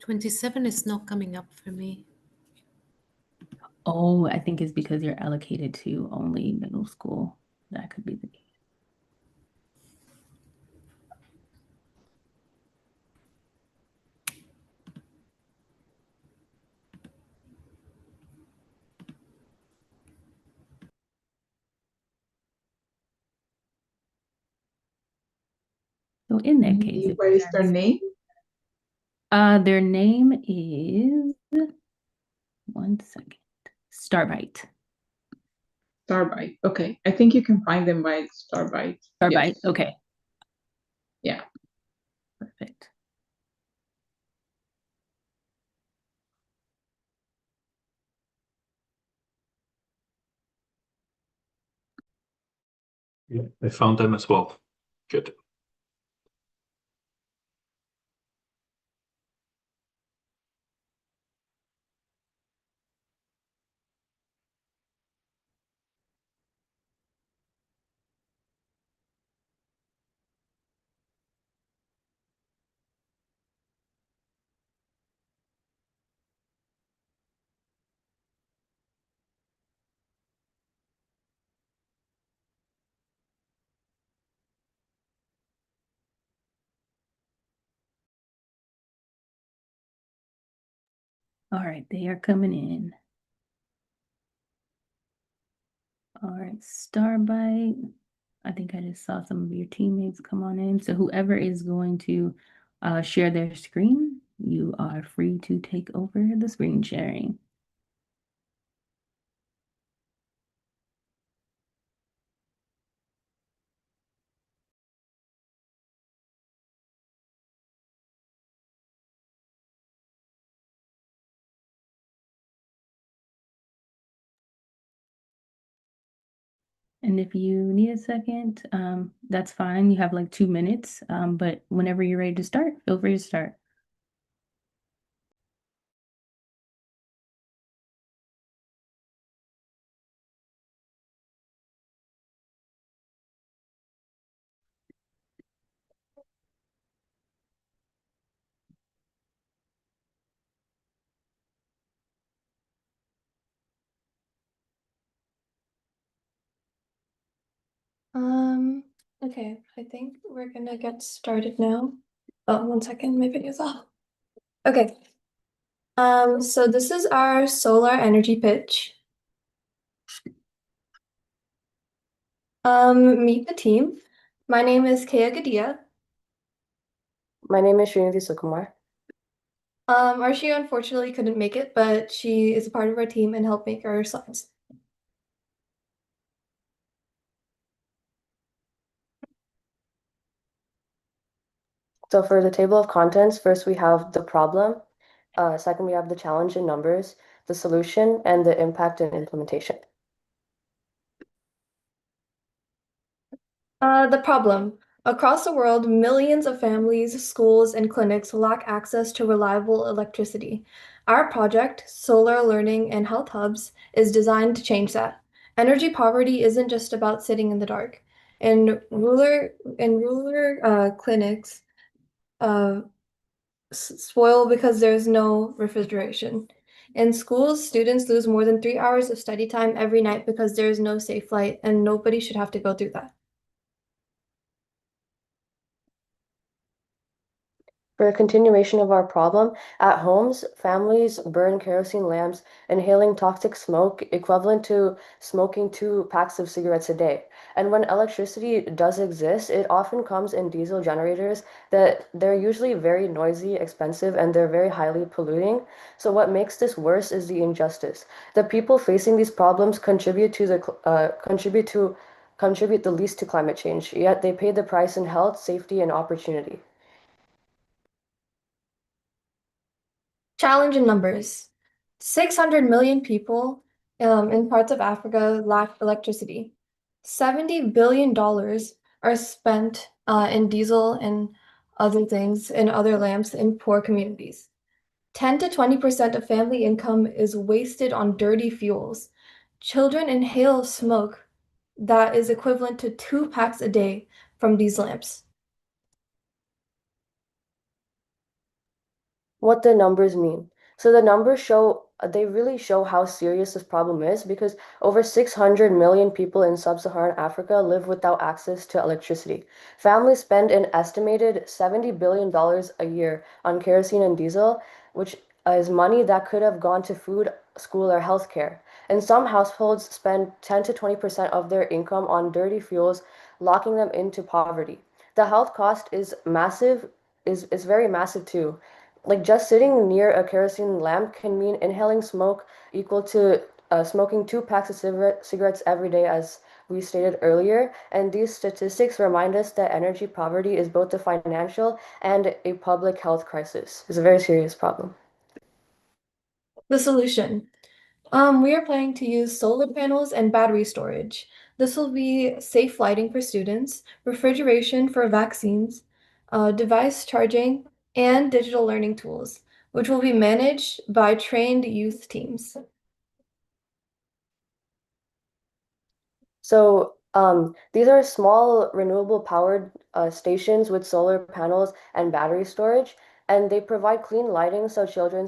$27 is not coming up for me. Oh, I think it's because you're allocated to only middle school. That could be the case. So in that case, What is their name? Their name is, one second, Starbite. Starbite. Okay. I think you can find them by Starbite. Starbite, Yes. okay. Yeah. Perfect. Yeah, I found them as well. Good. All right, they are coming in. All right, Starbite. I think I just saw some of your teammates come on in. So whoever is going to share their screen, you are free to take over the screen sharing. And if you need a second, that's fine. You have like 2 minutes, but whenever you're ready to start, feel free to start. Okay, I think we're gonna get started now. Oh, one second, my video's off. Okay. So this is our solar energy pitch. Meet the team. My name is Kea Gadia. My name is Srinidhi Sukumar. Arshia unfortunately couldn't make it, but she is a part of our team and helped make our slides. So for the table of contents, first we have the problem, second we have the challenge in numbers, the solution, and the impact and implementation. The problem. Across the world, millions of families, schools, and clinics lack access to reliable electricity. Our project, Solar Learning and Health Hubs, is designed to change that. Energy poverty isn't just about sitting in the dark. In rural clinics, spoil because there's no refrigeration. In schools, students lose more than 3 hours of study time every night because there is no safe light, and nobody should have to go through that. For a continuation of our problem, at homes, families burn kerosene lamps, inhaling toxic smoke equivalent to smoking 2 packs of cigarettes a day. And when electricity does exist, it often comes in diesel generators that they're usually very noisy, expensive, and they're very highly polluting. So what makes this worse is the injustice. The people facing these problems contribute the least to climate change, yet they pay the price in health, safety, and opportunity. Challenge in numbers. 600 million people in parts of Africa lack electricity. $70 billion are spent in diesel and other things and other lamps in poor communities. 10 to 20% of family income is wasted on dirty fuels. Children inhale smoke that is equivalent to 2 packs a day from these lamps. What the numbers mean. So the numbers show, they really show how serious this problem is because over 600 million people in sub-Saharan Africa live without access to electricity. Families spend an estimated $70 billion a year on kerosene and diesel, which is money that could have gone to food, school, or healthcare. And some households spend 10 to 20% of their income on dirty fuels, locking them into poverty. The health cost is massive, is very massive too. Like just sitting near a kerosene lamp can mean inhaling smoke equal to smoking 2 packs of cigarettes every day, as we stated earlier. And these statistics remind us that energy poverty is both a financial and a public health crisis. It's a very serious problem. The solution. We are planning to use solar panels and battery storage. This will be safe lighting for students, refrigeration for vaccines, device charging, and digital learning tools, which will be managed by trained youth teams. So these are small renewable powered stations with solar panels and battery storage, and they provide clean lighting so children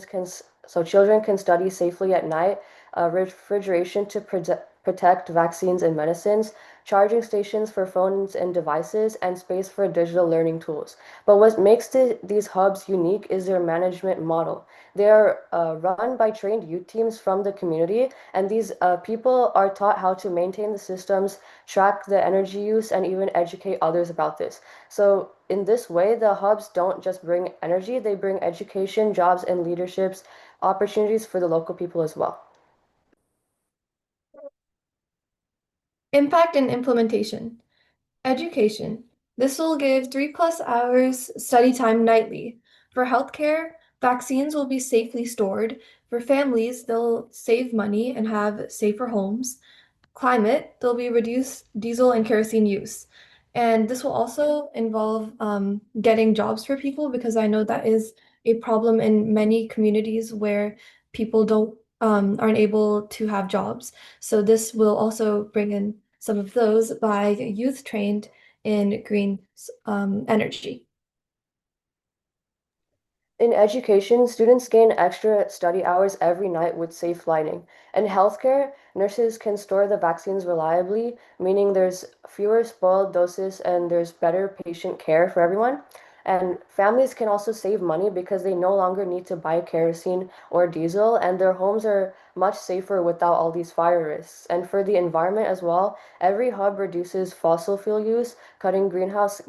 can study safely at night, refrigeration to protect vaccines and medicines, charging stations for phones and devices, and space for digital learning tools. But what makes these hubs unique is their management model. They are run by trained youth teams from the community, and these people are taught how to maintain the systems, track the energy use, and even educate others about this. So in this way, the hubs don't just bring energy, they bring education, jobs, and leaderships opportunities for the local people as well. Impact and implementation. Education. This will give 3+ hours study time nightly. For healthcare, vaccines will be safely stored. For families, they'll save money and have safer homes. Climate, there'll be reduced diesel and kerosene use. And this will also involve getting jobs for people because I know that is a problem in many communities where people aren't able to have jobs. So this will also bring in some of those by youth trained in green energy. In education, students gain extra study hours every night with safe lighting. In healthcare, nurses can store the vaccines reliably, meaning there's fewer spoiled doses and there's better patient care for everyone. And families can also save money because they no longer need to buy kerosene or diesel, and their homes are much safer without all these fire risks. And for the environment as well, every hub reduces fossil fuel use, cutting greenhouse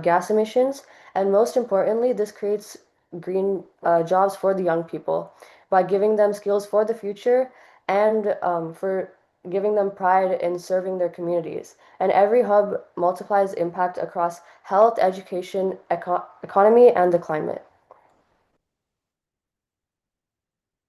gas emissions, and most importantly, this creates green jobs for the young people by giving them skills for the future and for giving them pride in serving their communities. And every hub multiplies impact across health, education, economy, and the climate.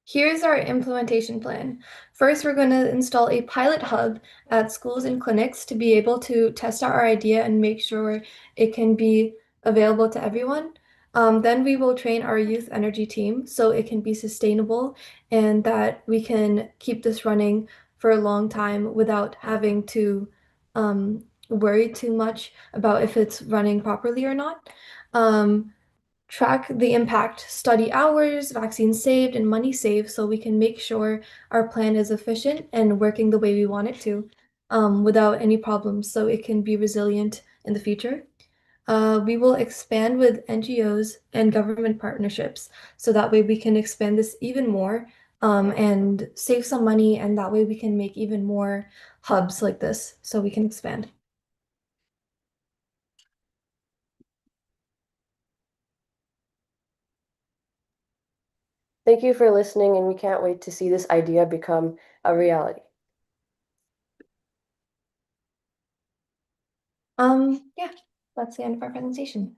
Here's our implementation plan. First, we're going to install a pilot hub at schools and clinics to be able to test out our idea and make sure it can be available to everyone. Then we will train our youth energy team so it can be sustainable and that we can keep this running for a long time without having to worry too much about if it's running properly or not. Track the impact, study hours, vaccines saved, and money saved so we can make sure our plan is efficient and working the way we want it to without any problems so it can be resilient in the future. We will expand with NGOs and government partnerships so that way we can expand this even more and save some money, and that way we can make even more hubs like this so we can expand. Thank you for listening, and we can't wait to see this idea become a reality. Yeah, that's the end of our presentation.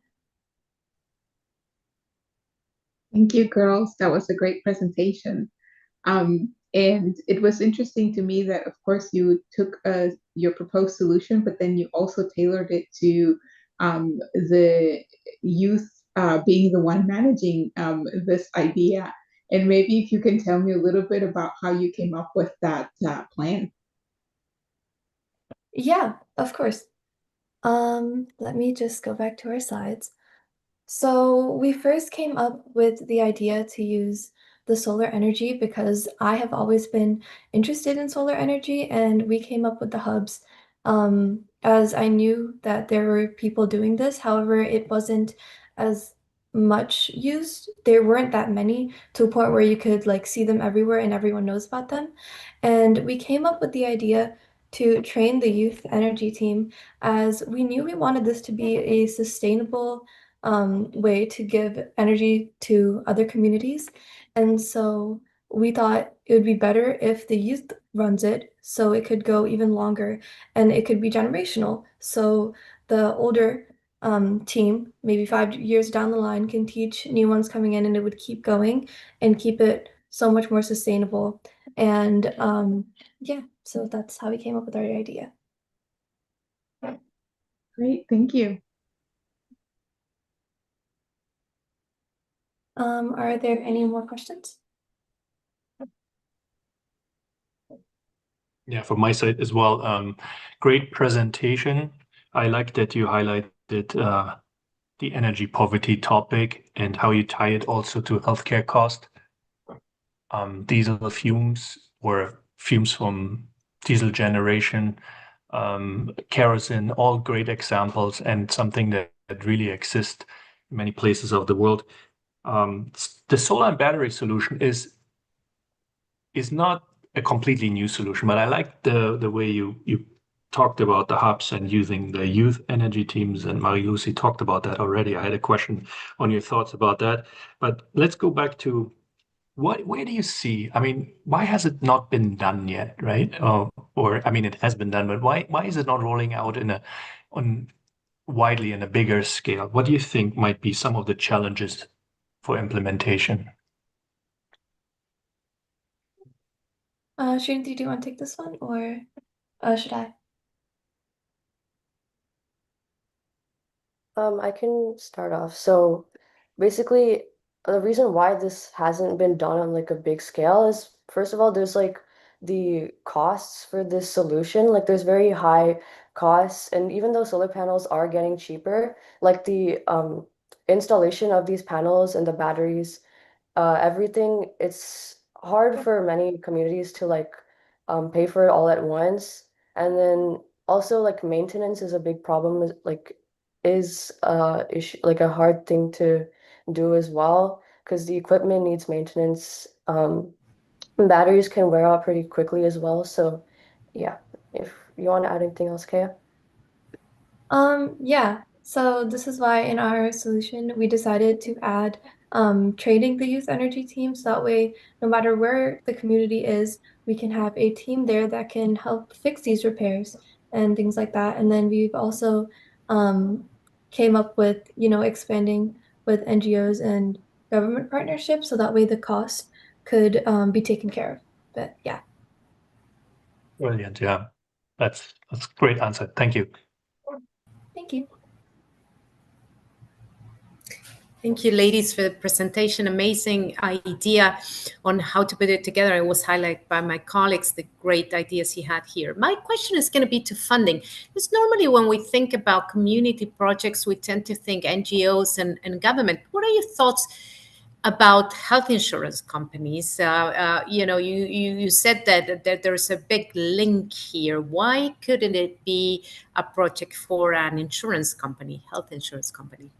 Thank you, girls. That was a great presentation. And it was interesting to me that, of course, you took your proposed solution, but then you also tailored it to the youth being the one managing this idea. And maybe if you can tell me a little bit about how you came up with that plan. Yeah, of course. Let me just go back to our slides. So we first came up with the idea to use the solar energy because I have always been interested in solar energy, and we came up with the hubs as I knew that there were people doing this. However, it wasn't as much used. There weren't that many to a point where you could like see them everywhere and everyone knows about them. And we came up with the idea to train the youth energy team as we knew we wanted this to be a sustainable way to give energy to other communities. And so we thought it would be better if the youth runs it so it could go even longer and it could be generational. So the older team, maybe 5 years down the line, can teach new ones coming in and it would keep going and keep it so much more sustainable. And yeah, so that's how we came up with our idea. Great, thank you. Are there any more questions? Yeah, from my side as well. Great presentation. I like that you highlighted the energy poverty topic and how you tie it also to healthcare cost. Diesel fumes or fumes from diesel generation, kerosene, all great examples and something that really exists in many places of the world. The solar and battery solution is not a completely new solution, but I like the way you talked about the hubs and using the youth energy teams, and Marie-Lucy talked about that already. I had a question on your thoughts about that, but let's go back to where do you see? I mean, why has it not been done yet, right? Or I mean, it has been done, but why is it not rolling out on widely in a bigger scale? What do you think might be some of the challenges for implementation? Srinidhi, do you want to take this one or should I? I can start off. So basically, the reason why this hasn't been done on like a big scale is, first of all, there's like the costs for this solution. Like there's very high costs, and even though solar panels are getting cheaper, like the installation of these panels and the batteries, everything, it's hard for many communities to like pay for it all at once. And then also like maintenance is a big problem, is issue, like a hard thing to do as well, because the equipment needs maintenance. And batteries can wear out pretty quickly as well. So yeah, if you want to add anything else, Kaya. Yeah, so this is why in our solution we decided to add training the youth energy team so that way no matter where the community is, we can have a team there that can help fix these repairs and things like that. And then we've also came up with, expanding with NGOs and government partnerships, so that way the cost could be taken care of. But yeah. Brilliant. Yeah, that's a great answer. Thank you. Thank you. Thank you, ladies, for the presentation. Amazing idea on how to put it together. It was highlighted by my colleagues, the great ideas you had here. My question is going to be to funding. Because normally when we think about community projects, we tend to think NGOs and government. What are your thoughts about health insurance companies? You said that there's a big link here. Why couldn't it be a project for an insurance company, health insurance company?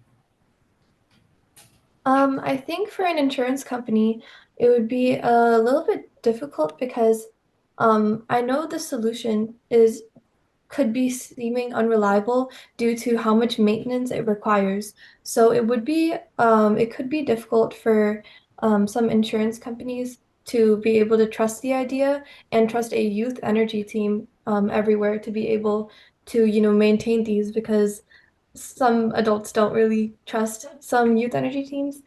I think for an insurance company, it would be a little bit difficult because I know the solution could be seeming unreliable due to how much maintenance it requires. So it could be difficult for some insurance companies to be able to trust the idea and trust a youth energy team everywhere to be able to, maintain these, because some adults don't really trust some youth energy teams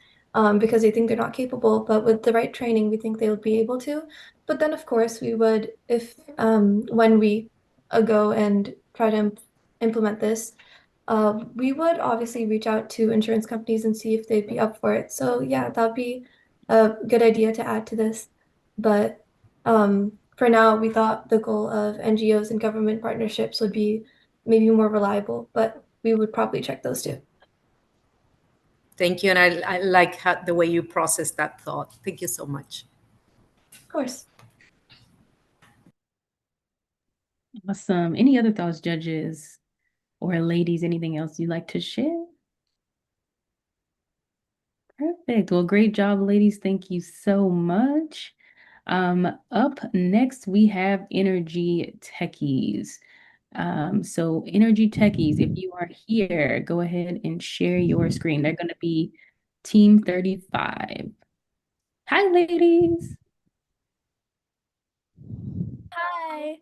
because they think they're not capable. But with the right training, we think they will be able to. But then, of course, we would, if when we go and try to implement this, we would obviously reach out to insurance companies and see if they'd be up for it. So yeah, that'd be a good idea to add to this. But for now, we thought the goal of NGOs and government partnerships would be maybe more reliable, but we would probably check those too. Thank you. And I like the way you process that thought. Thank you so much. Of course. Awesome. Any other thoughts, judges or ladies? Anything else you'd like to share? Perfect. Well, great job, ladies. Thank you so much. Up next, we have energy techies. So energy techies, if you are here, go ahead and share your screen. They're going to be Team 35. Hi, ladies. Hi.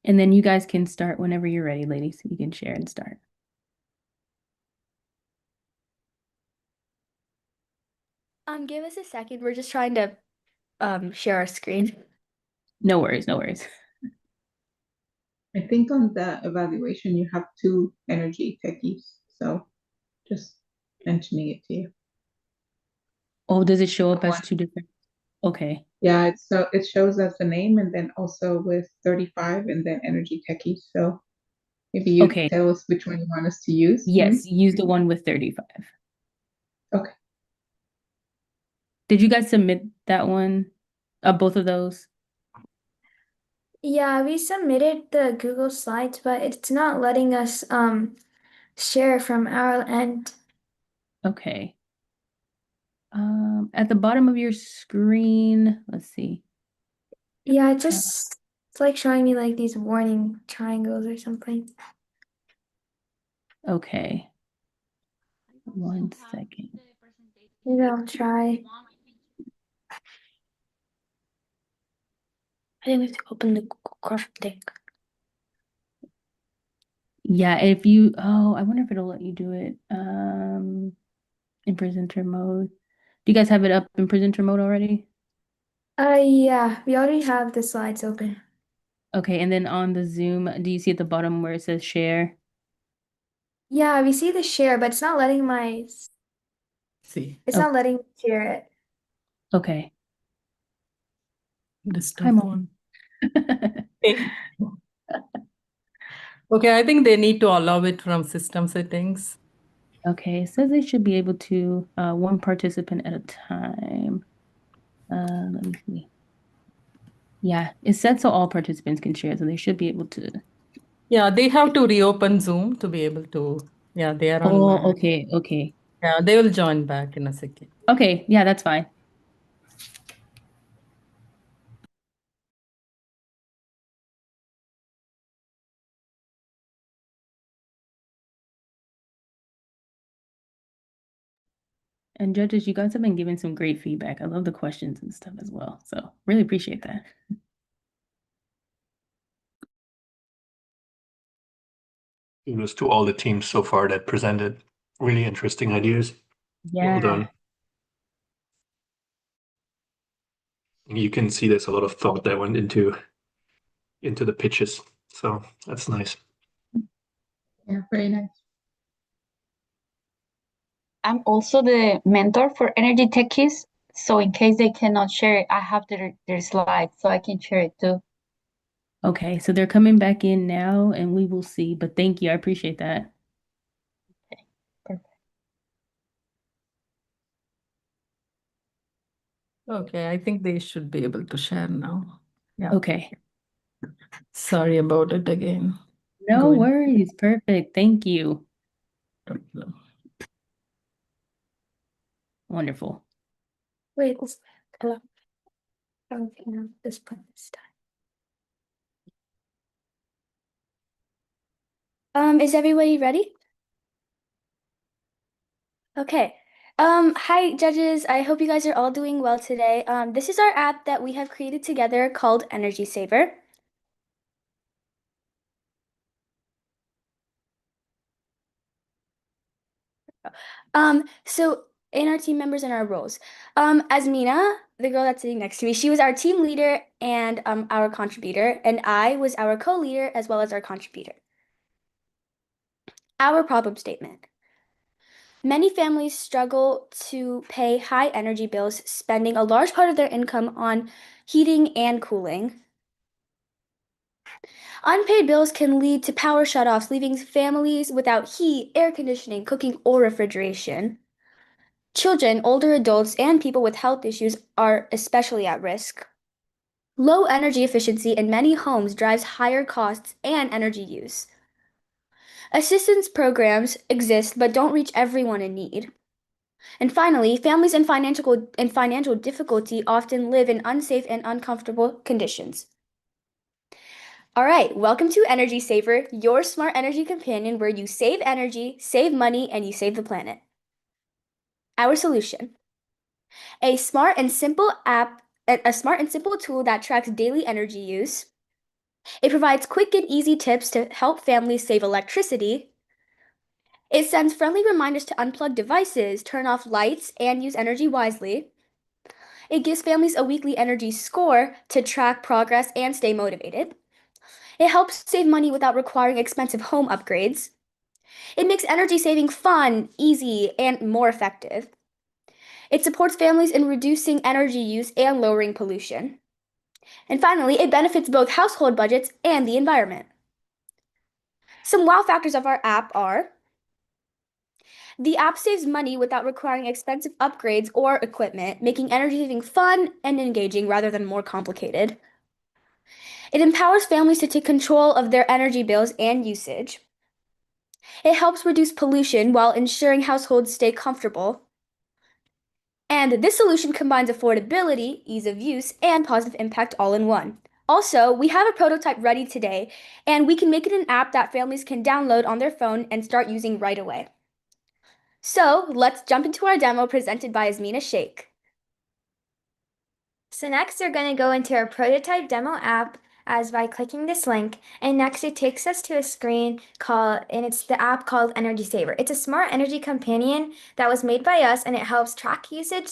And then you guys can start whenever you're ready, ladies. You can share and start. Give us a second. We're just trying to share our screen. No worries, no worries. I think on the evaluation you have 2 energy techies, so just mentioning it to you. Oh, does it show up as 2 different? Okay. Yeah, so it shows as the name and then also with 35 and then energy techies. So maybe you tell us which one you want us to use. Yes, use the one with 35. Okay. Did you guys submit that one? Both of those? Yeah, we submitted the Google Slides, but it's not letting us share from our end. Okay. At the bottom of your screen, let's see. Yeah, it's like showing me like these warning triangles or something. Okay. 1 second. Maybe I'll try. I think we have to open the Google Chrome thing. Yeah, I wonder if it'll let you do it in presenter mode. Do you guys have it up in presenter mode already? Yeah, we already have the slides open. Okay, and then on the Zoom, do you see at the bottom where it says share? Yeah, we see the share, but it's not letting it's not letting me share it. Okay. This Hi, Mom. Okay, I think they need to allow it from system settings. Okay, it says they should be able to one participant at a time. Let me see. Yeah, it said so all participants can share, so they should be able to. Yeah, they have to reopen Zoom to be able to. Yeah, they are on. Oh, okay. Yeah, they will join back in a second. Okay, yeah, that's fine. And judges, you guys have been giving some great feedback. I love the questions and stuff as well. So really appreciate that. Kudos to all the teams so far that presented really interesting ideas. Yeah. Well done. You can see there's a lot of thought that went into the pitches. So that's nice. Yeah, very nice. I'm also the mentor for Energy Techies. So in case they cannot share it, I have their slides so I can share it too. Okay, so they're coming back in now and we will see. But thank you. I appreciate that. Okay, I think they should be able to share now. Yeah. Okay. Sorry about it again. No worries. Perfect. Thank you. Wonderful. Wait, hello. Okay, now this part is done. Is everybody ready? Okay. Hi judges. I hope you guys are all doing well today. This is our app that we have created together called Energy Saver. So in our team members and our roles, as Mina, the girl that's sitting next to me, she was our team leader and our contributor, and I was our co-leader as well as our contributor. Our problem statement. Many families struggle to pay high energy bills, spending a large part of their income on heating and cooling. Unpaid bills can lead to power shutoffs, leaving families without heat, air conditioning, cooking, or refrigeration. Children, older adults, and people with health issues are especially at risk. Low energy efficiency in many homes drives higher costs and energy use. Assistance programs exist but don't reach everyone in need. And finally, families in financial difficulty often live in unsafe and uncomfortable conditions. All right, welcome to Energy Saver, your smart energy companion where you save energy, save money, and you save the planet. Our solution. A smart and simple tool that tracks daily energy use. It provides quick and easy tips to help families save electricity. It sends friendly reminders to unplug devices, turn off lights, and use energy wisely. It gives families a weekly energy score to track progress and stay motivated. It helps save money without requiring expensive home upgrades. It makes energy saving fun, easy, and more effective. It supports families in reducing energy use and lowering pollution. And finally, it benefits both household budgets and the environment. Some wow factors of our app are: the app saves money without requiring expensive upgrades or equipment, making energy saving fun and engaging rather than more complicated. It empowers families to take control of their energy bills and usage. It helps reduce pollution while ensuring households stay comfortable. And this solution combines affordability, ease of use, and positive impact all in one. Also, we have a prototype ready today, and we can make it an app that families can download on their phone and start using right away. So let's jump into our demo presented by Azmina Sheikh. So next we're going to go into our prototype demo app as by clicking this link, and next it takes us to a screen and it's the app called Energy Saver. It's a smart energy companion that was made by us, and it helps track usage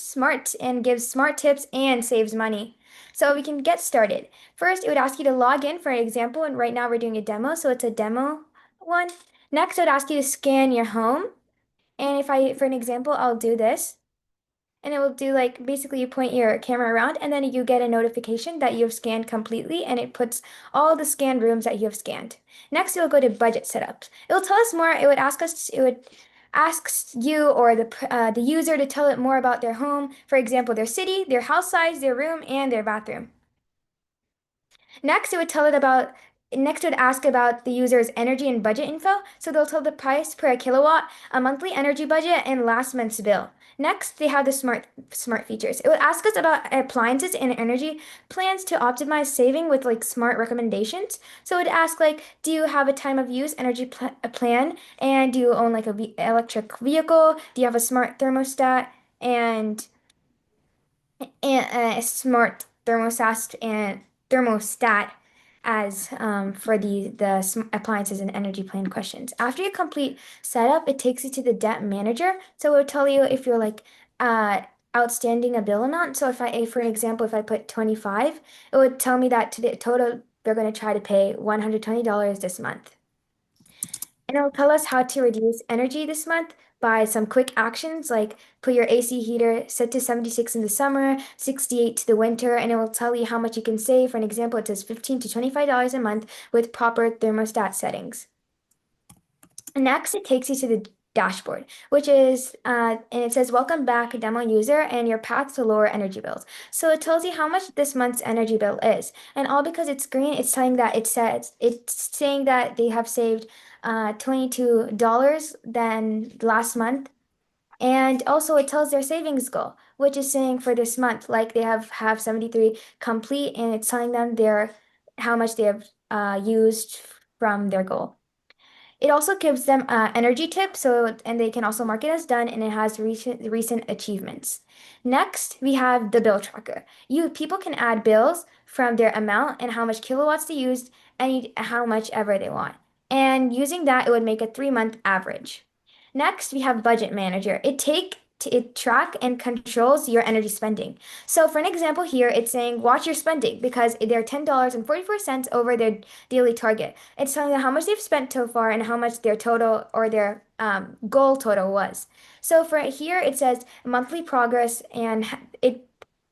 and gives smart tips and saves money. So we can get started. First, it would ask you to log in for an example, and right now we're doing a demo, so it's a demo one. Next, it would ask you to scan your home, and for an example, I'll do this. And it will do like basically you point your camera around and then you get a notification that you've scanned completely, and it puts all the scanned rooms that you have scanned. Next, you'll go to budget setup. It will tell us more. It would ask you or the user to tell it more about their home. For example, their city, their house size, their room, and their bathroom. Next, it would ask about the user's energy and budget info. So they'll tell the price per kilowatt, a monthly energy budget, and last month's bill. Next, they have the smart features. It would ask us about appliances and energy plans to optimize saving with like smart recommendations. So it would ask like, do you have a time of use energy plan? And do you own like electric vehicle? Do you have a smart thermostat? and a smart thermostat as for the appliances and energy plan questions. After you complete setup, it takes you to the debt manager. So it will tell you if you're like outstanding a bill amount. So for example, if I put 25, it would tell me that to the total they're going to try to pay $120 this month. And it'll tell us how to reduce energy this month by some quick actions like put your AC heater set to 76 in the summer, 68 to the winter, and it will tell you how much you can save. For an example, it says $15 to $25 a month with proper thermostat settings. Next, it takes you to the dashboard, which is, and it says, welcome back, demo user, and your path to lower energy bills. So it tells you how much this month's energy bill is. And all because it's green, it's saying that they have saved $22 than last month. And also it tells their savings goal, which is saying for this month, like they have 73 complete, and it's telling them how much they have used from their goal. It also gives them energy tips, and they can also mark it as done, and it has recent achievements. Next, we have the bill tracker. People can add bills from their amount and how much kilowatts they used, and how much ever they want. And using that, it would make a 3-month average. Next, we have budget manager. It track and controls your energy spending. So for an example here, it's saying watch your spending because they're $10.44 over their daily target. It's telling them how much they've spent so far and how much their total or their goal total was. So for here, it says monthly progress, and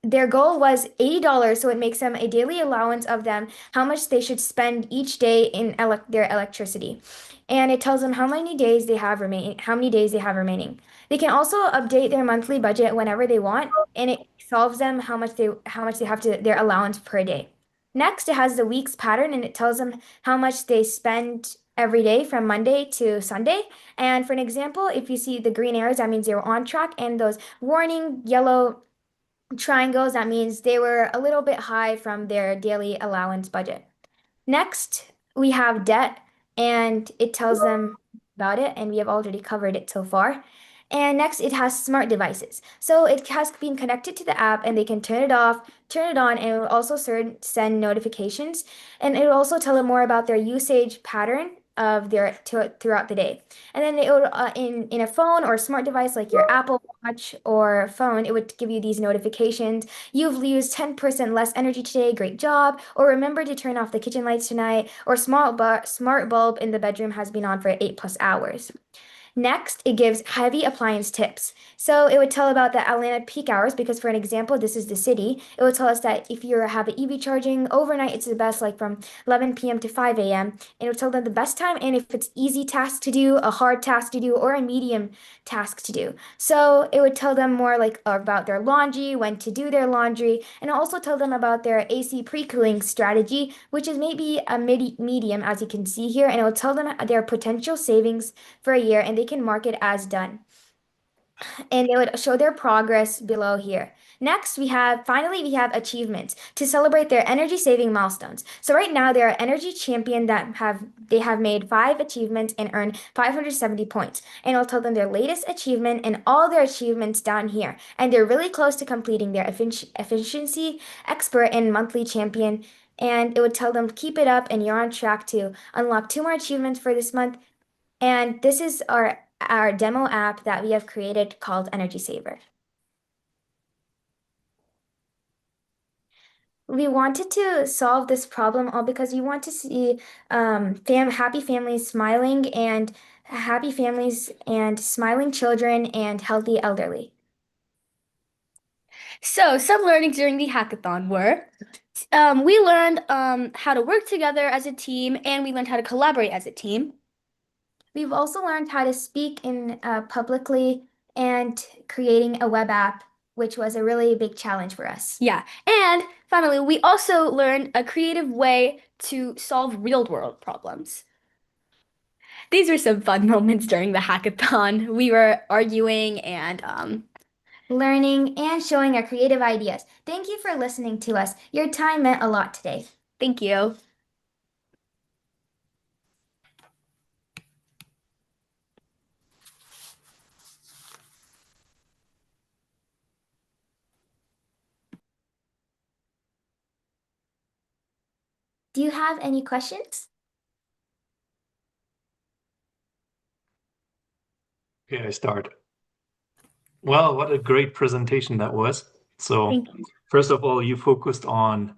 their goal was $80, so it makes them a daily allowance of them how much they should spend each day in their electricity. And it tells them how many days they have remaining. They can also update their monthly budget whenever they want, and it solves them how much they have to their allowance per day. Next, it has the week's pattern, and it tells them how much they spend every day from Monday to Sunday. And for an example, if you see the green arrows, that means they were on track, and those warning yellow triangles, that means they were a little bit high from their daily allowance budget. Next, we have debt, and it tells them about it, and we have already covered it so far. And next, it has smart devices. So it has been connected to the app, and they can turn it off, turn it on, and it will also send notifications. And it will also tell them more about their usage pattern of throughout the day. And then it would in a phone or smart device like your Apple Watch or phone, it would give you these notifications. You've used 10% less energy today, great job. Or remember to turn off the kitchen lights tonight. Or smart bulb in the bedroom has been on for 8+ hours. Next, it gives heavy appliance tips. So it would tell about the Atlanta peak hours because, for an example, this is the city. It would tell us that if you have an EV charging overnight, it's the best, like from 11 p.m. to 5 a.m. And it would tell them the best time and if it's easy task to do, a hard task to do, or a medium task to do. So it would tell them more like about their laundry, when to do their laundry, and also tell them about their AC pre-cooling strategy, which is maybe a medium, as you can see here, and it will tell them their potential savings for a year, and they can mark it as done. And they would show their progress below here. Next, finally we have achievements to celebrate their energy saving milestones. So right now they're an energy champion that have made 5 achievements and earned 570 points. And I'll tell them their latest achievement and all their achievements down here. And they're really close to completing their efficiency expert and monthly champion. And it would tell them keep it up and you're on track to unlock 2 more achievements for this month. And this is our demo app that we have created called Energy Saver. We wanted to solve this problem all because we want to see happy families smiling and smiling children and healthy elderly. So some learnings during the hackathon were we learned how to work together as a team, and we learned how to collaborate as a team. We've also learned how to speak in publicly and creating a web app, which was a really big challenge for us. Yeah, and finally, we also learned a creative way to solve real-world problems. These were some fun moments during the hackathon. We were arguing and learning and showing our creative ideas. Thank you for listening to us. Your time meant a lot today. Thank you. Do you have any questions? Okay, I start. Well, what a great presentation that was. So, Thank you. first of all, you focused on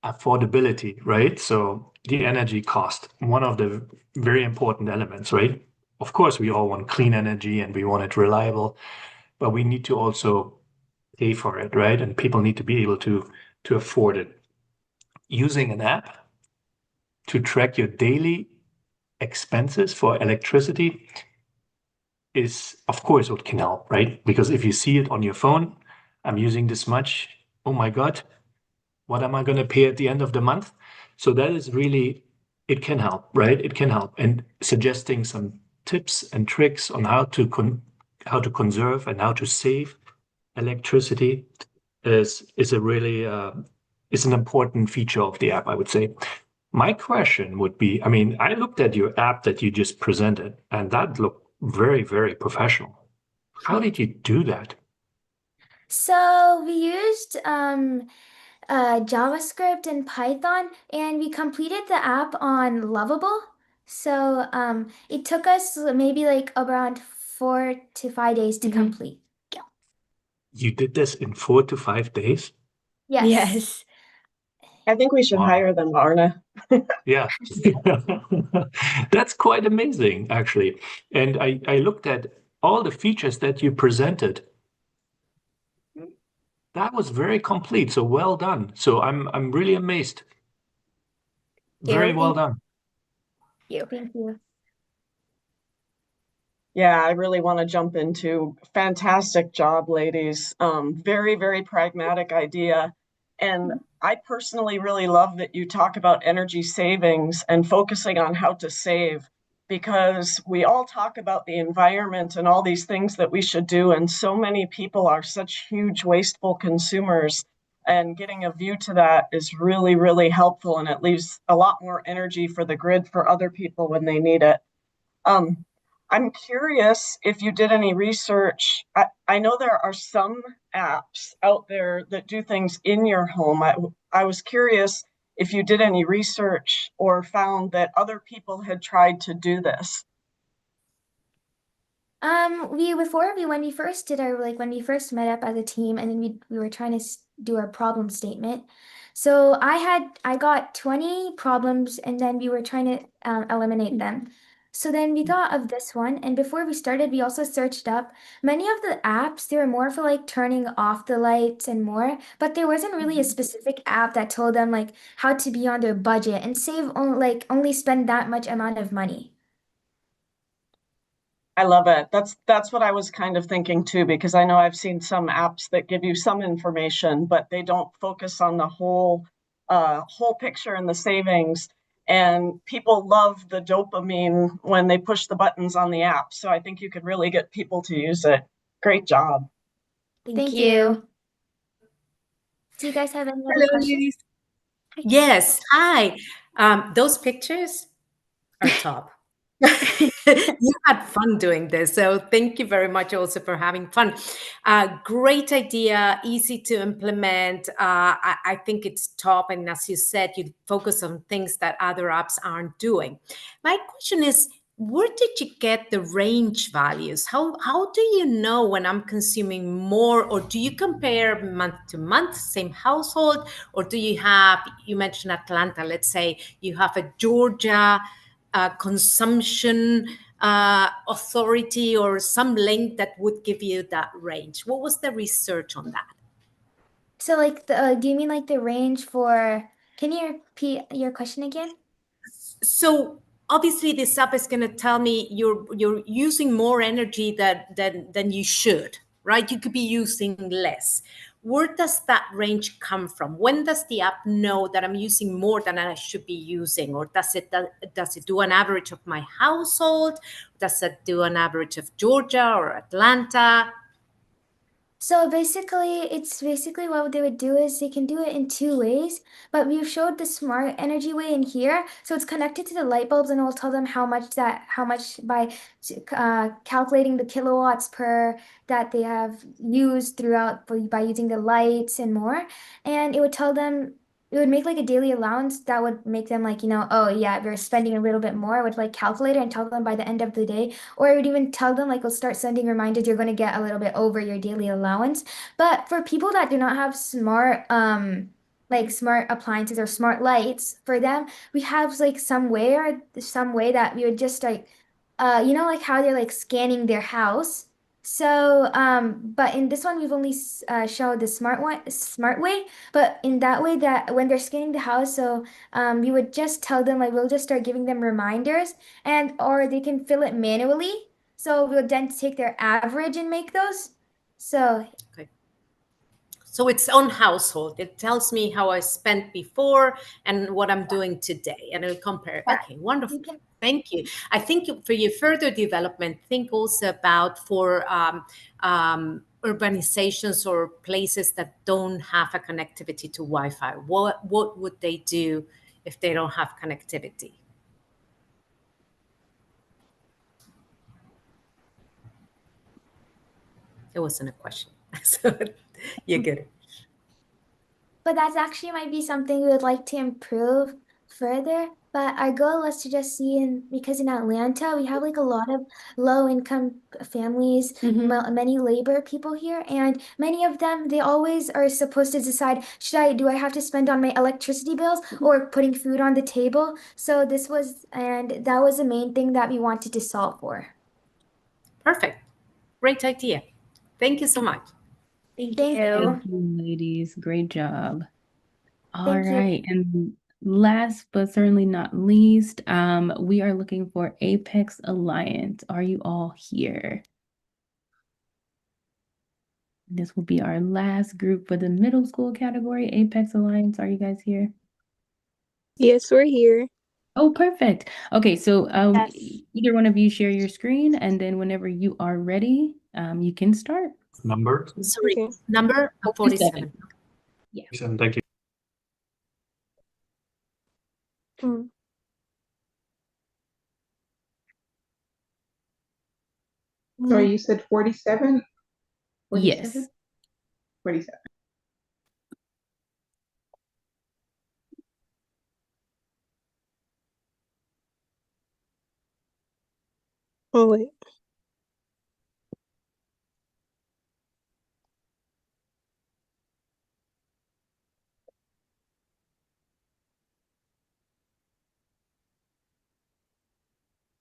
affordability, right? So, the energy cost, one of the very important elements, right? Of course, we all want clean energy and we want it reliable, but we need to also pay for it, right? And people need to be able to afford it. Using an app to track your daily expenses for electricity is, of course, what can help, right? Because if you see it on your phone, I'm using this much. Oh my God, what am I going to pay at the end of the month? So that is really, it can help, right? It can help. And suggesting some tips and tricks on how to conserve and how to save electricity is a really is an important feature of the app, I would say. My question would be, I mean, I looked at your app that you just presented, and that looked very, very professional. How did you do that? So we used JavaScript and Python, and we completed the app on Lovable. So it took us maybe like around 4 to 5 days to complete. You did this in 4 to 5 days? Yes. Yes. I think we should Wow. hire them, Arna. Yeah. That's quite amazing, actually. And I looked at all the features that you presented. That was very complete. So well done. So I'm really amazed. Very well done. Thank you. Yeah, I really want to jump into fantastic job, ladies. Very, very pragmatic idea. And I personally really love that you talk about energy savings and focusing on how to save, because we all talk about the environment and all these things that we should do. And so many people are such huge wasteful consumers. And getting a view to that is really, really helpful. And it leaves a lot more energy for the grid for other people when they need it. Um, I'm curious if you did any research. I know there are some apps out there that do things in your home. I was curious if you did any research or found that other people had tried to do this. When we first did our when we first met up as a team, and then we were trying to do our problem statement. So I got 20 problems, and then we were trying to eliminate them. So then we thought of this one, and before we started, we also searched up many of the apps. They were more for like turning off the lights and more, but there wasn't really a specific app that told them like how to be on their budget and save only spend that much amount of money. I love it. That's what I was kind of thinking too, because I know I've seen some apps that give you some information, but they don't focus on the whole picture and the savings. And people love the dopamine when they push the buttons on the app. So I think you could really get people to use it. Great job. Thank you. Do you guys have any other Hello, questions? ladies. Yes, hi. Those pictures are top. You had fun doing this, so thank you very much also for having fun. Great idea, easy to implement. I think it's top, and as you said, you focus on things that other apps aren't doing. My question is, where did you get the range values? How do you know when I'm consuming more, or do you compare month to month, same household, or do you have, you mentioned Atlanta, let's say you have a Georgia consumption authority or some link that would give you that range? What was the research on that? So do you mean like the range for, can you repeat your question again? So obviously this app is going to tell me you're using more energy than you should, right? You could be using less. Where does that range come from? When does the app know that I'm using more than I should be using? Or does it do an average of my household? Does it do an average of Georgia or Atlanta? So it's basically what they would do is they can do it in two ways, but we've showed the smart energy way in here. So it's connected to the light bulbs, and it will tell them how much by calculating the kilowatts per that they have used throughout by using the lights and more. And it would tell them it would make like a daily allowance that would make them like, oh yeah, if you're spending a little bit more, I would like calculate it and tell them by the end of the day. Or I would even tell them like, we'll start sending reminders, you're going to get a little bit over your daily allowance. But for people that do not have smart, like smart appliances or smart lights, for them, we have like some way that we would just like, like how they're like scanning their house. So, but in this one, we've only showed the smart way. But in that way, that when they're scanning the house, so we would just tell them like we'll just start giving them reminders, and or they can fill it manually. So we'll then take their average and make those. So Okay. So it's on household. It tells me how I spent before and what I'm doing today, and it'll compare. Okay, wonderful. Thank you. I think for your further development, think also about for urbanizations or places that don't have a connectivity to Wi-Fi. What would they do if they don't have connectivity? It wasn't a question. So you get it. but that's actually might be something we would like to improve further. But our goal was to just see because in Atlanta we have like a lot of low income families, many labor people here, and many of them they always are supposed to decide do I have to spend on my electricity bills or putting food on the table? So that was the main thing that we wanted to solve for. Perfect. Great idea. Thank you so much. Thank Thank you. you, ladies. Great job. All Thank you. right. And last but certainly not least, we are looking for Apex Alliance. Are you all here? This will be our last group for the middle school category. Apex Alliance, are you guys here? Yes, we're here. Oh, perfect. Okay, so Yes. either one of you share your screen, and then whenever you are ready, you can start. Number? Sorry, Okay. number 47. Yeah. Thank you. Sorry, you said 47? 47? Yes. 47. Oh, wait.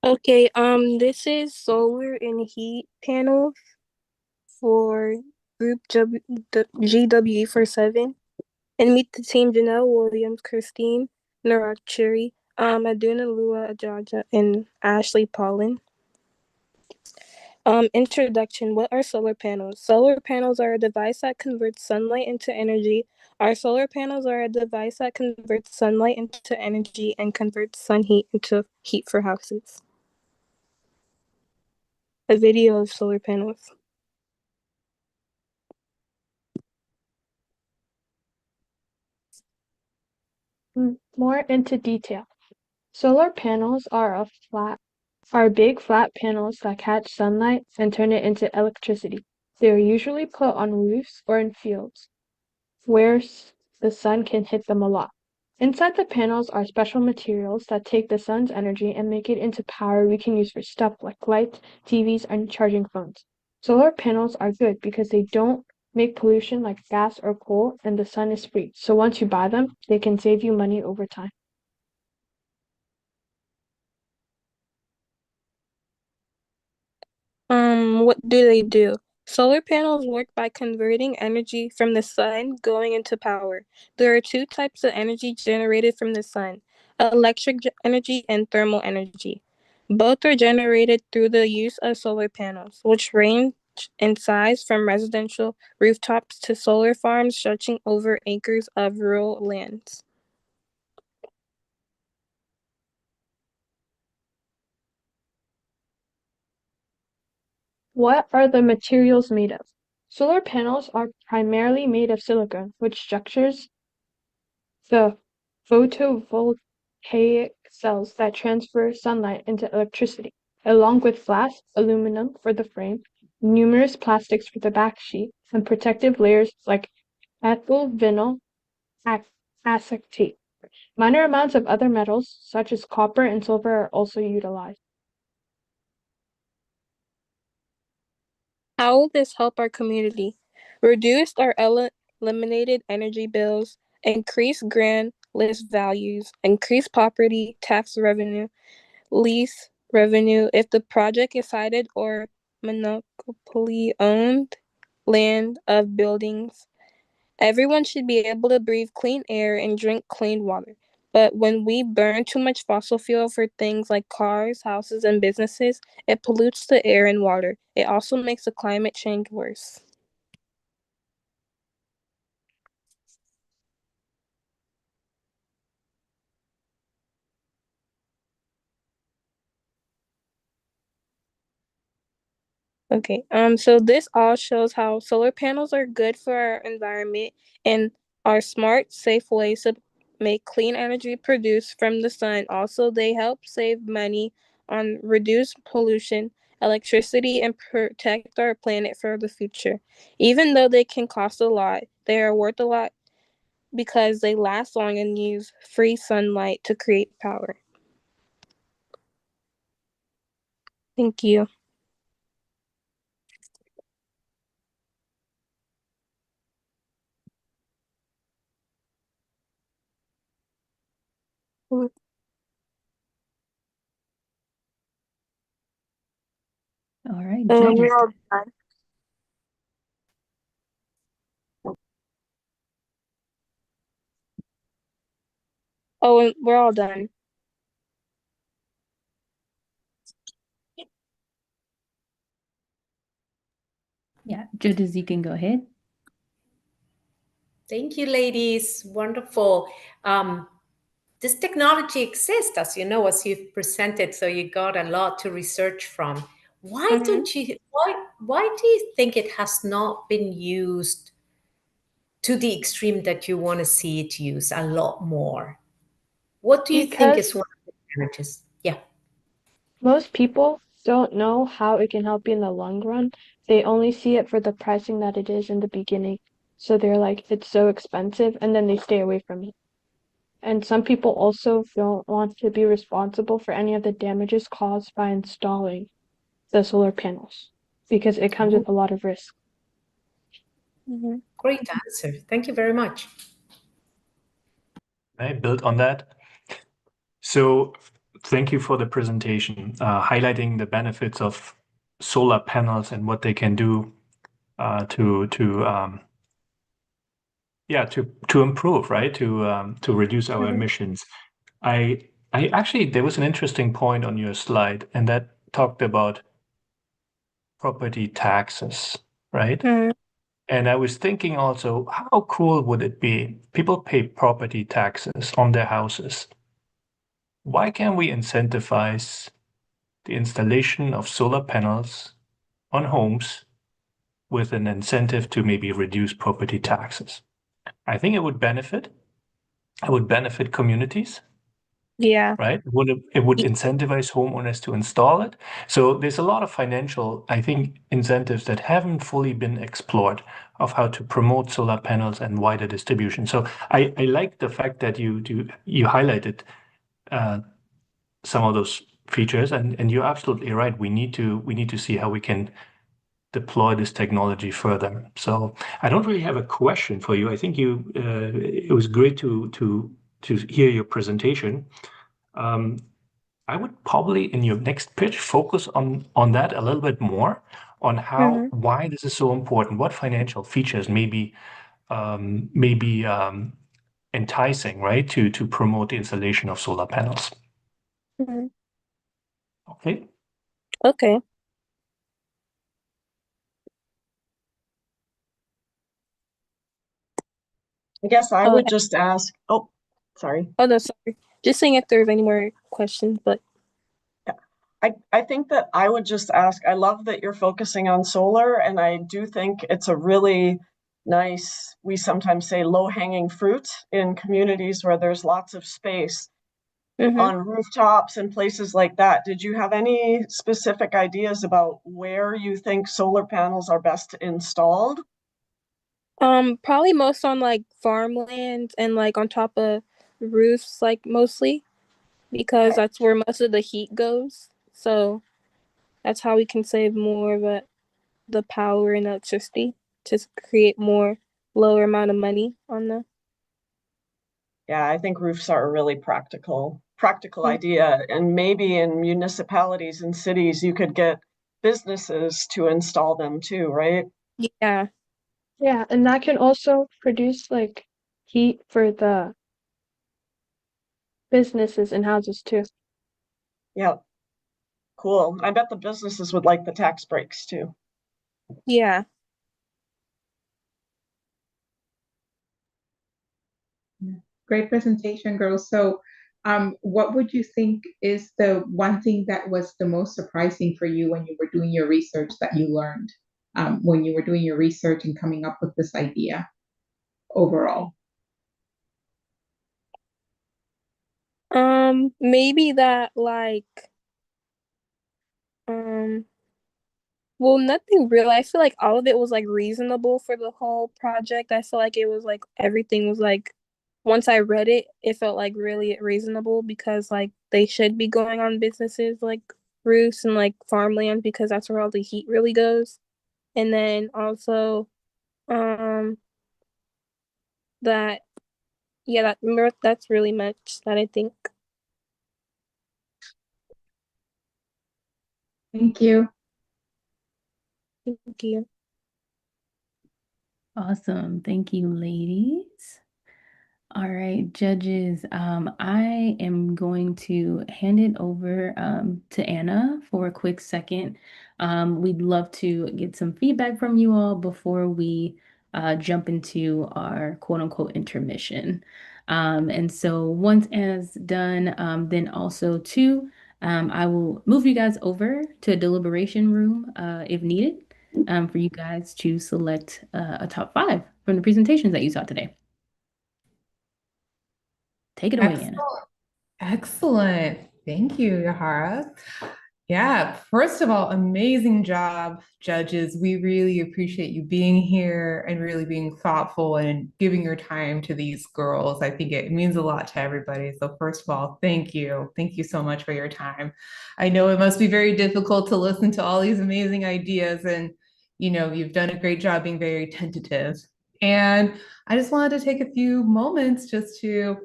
Okay, this is solar and heat panels for group GW47. And meet the team: Janelle Williams, Christine Narachuri, Aduna Lua Ajaja, and Ashley Paulin. Introduction. What are solar panels? Solar panels are a device that converts sunlight into energy. Our solar panels are a device that converts sunlight into energy and converts sun heat into heat for houses. A video of solar panels. More into detail. Solar panels are big flat panels that catch sunlight and turn it into electricity. They are usually put on roofs or in fields where the sun can hit them a lot. Inside the panels are special materials that take the sun's energy and make it into power we can use for stuff like lights, TVs, and charging phones. Solar panels are good because they don't make pollution like gas or coal, and the sun is free. So once you buy them, they can save you money over time. What do they do? Solar panels work by converting energy from the sun going into power. There are two types of energy generated from the sun: electric energy and thermal energy. Both are generated through the use of solar panels, which range in size from residential rooftops to solar farms stretching over acres of rural lands. What are the materials made of? Solar panels are primarily made of silicon, which structures the photovoltaic cells that transfer sunlight into electricity, along with glass, aluminum for the frame, numerous plastics for the back sheet, and protective layers like ethyl vinyl acetate. Minor amounts of other metals, such as copper and silver, are also utilized. How will this help our community? Reduce our eliminated energy bills, increase grand list values, increase property tax revenue, lease revenue if the project is sited or monopoly owned land of buildings. Everyone should be able to breathe clean air and drink clean water. But when we burn too much fossil fuel for things like cars, houses, and businesses, it pollutes the air and water. It also makes the climate change worse. Okay, so this all shows how solar panels are good for our environment and are smart, safe ways to make clean energy produced from the sun. Also, they help save money on reduce pollution, electricity, and protect our planet for the future. Even though they can cost a lot, they are worth a lot because they last long and use free sunlight to create power. Thank you. All right, We're judges. all done. Oh, and we're all done. Yeah, judges, you can go ahead. Thank you, ladies. Wonderful. This technology exists, as you know, as you've presented, so you got a lot to research from. Why don't you, why do you think it has not been used to the extreme that you want to see it used a lot more? What do you think is Because one of the advantages? Yeah. most people don't know how it can help you in the long run. They only see it for the pricing that it is in the beginning. So they're like, it's so expensive, and then they stay away from it. And some people also don't want to be responsible for any of the damages caused by installing the solar panels because it comes with a lot of risk. Great answer. Thank you very much. I build on that. So thank you for the presentation, highlighting the benefits of solar panels and what they can do to improve, right? To reduce our emissions. I actually, there was an interesting point on your slide, and that talked about property taxes, right? And I was thinking also, how cool would it be? People pay property taxes on their houses. Why can't we incentivize the installation of solar panels on homes with an incentive to maybe reduce property taxes? I think it would benefit. It would benefit communities. Yeah. Right? It would incentivize homeowners to install it. So there's a lot of financial, I think, incentives that haven't fully been explored of how to promote solar panels and wider distribution. So I like the fact that you highlighted some of those features, and you're absolutely right. We need to see how we can deploy this technology further. So I don't really have a question for you. I think it was great to hear your presentation. I would probably in your next pitch focus on that a little bit more, on how why this is so important, what financial features maybe enticing, right, to promote the installation of solar panels. Okay. Okay. I guess I would just ask, oh, sorry. Oh, no, sorry. Just seeing if there's any more questions, but. I think that I would just ask, I love that you're focusing on solar, and I do think it's a really nice, we sometimes say low-hanging fruit in communities where there's lots of space on rooftops and places like that. Did you have any specific ideas about where you think solar panels are best installed? Probably most on like farmland and like on top of roofs, like mostly because that's where most of the heat goes. So that's how we can save more of the power and electricity to create more lower amount of money on the. Yeah, I think roofs are a really practical Mm. idea. And maybe in municipalities and cities, you could get businesses to install them too, right? Yeah. Yeah, and that can also produce like heat for the businesses and houses too. Yeah, cool. I bet the businesses would like the tax breaks too. Yeah. Great presentation, girls. So, what would you think is the one thing that was the most surprising for you when you were doing your research that you learned when you were doing your research and coming up with this idea overall? Maybe that like um well, nothing real. I feel like all of it was like reasonable for the whole project. I feel like it was like everything was like once I read it, it felt like really reasonable because like they should be going on businesses like roofs and like farmland because that's where all the heat really goes. And then also um that yeah, that's really much that I think. Thank you. Thank you. Awesome. Thank you, ladies. All right, judges, I am going to hand it over to Anna for a quick second. We'd love to get some feedback from you all before we jump into our quote unquote intermission. And so once Anna's done, then also too, I will move you guys over to a deliberation room if needed for you guys to select a top 5 from the presentations that you saw today. Take it away, Anna. Excellent. Thank you, Yahara. Yeah, first of all, amazing job, judges. We really appreciate you being here and really being thoughtful and giving your time to these girls. I think it means a lot to everybody. So, first of all, thank you. Thank you so much for your time. I know it must be very difficult to listen to all these amazing ideas, and you've done a great job being very tentative. And I just wanted to take a few moments just to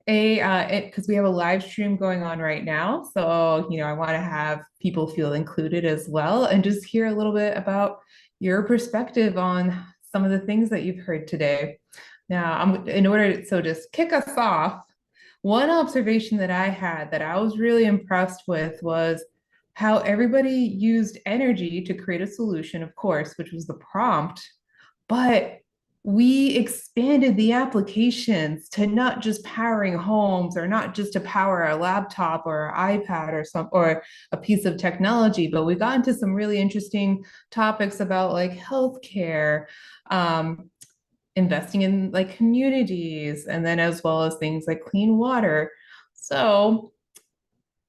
because we have a live stream going on right now. So, I want to have people feel included as well and just hear a little bit about your perspective on some of the things that you've heard today. Now, just kick us off, one observation that I had that I was really impressed with was how everybody used energy to create a solution, of course, which was the prompt, but we expanded the applications to not just powering homes or not just to power a laptop or an iPad or a piece of technology, but we got into some really interesting topics about like healthcare, investing in like communities, and then as well as things like clean water. So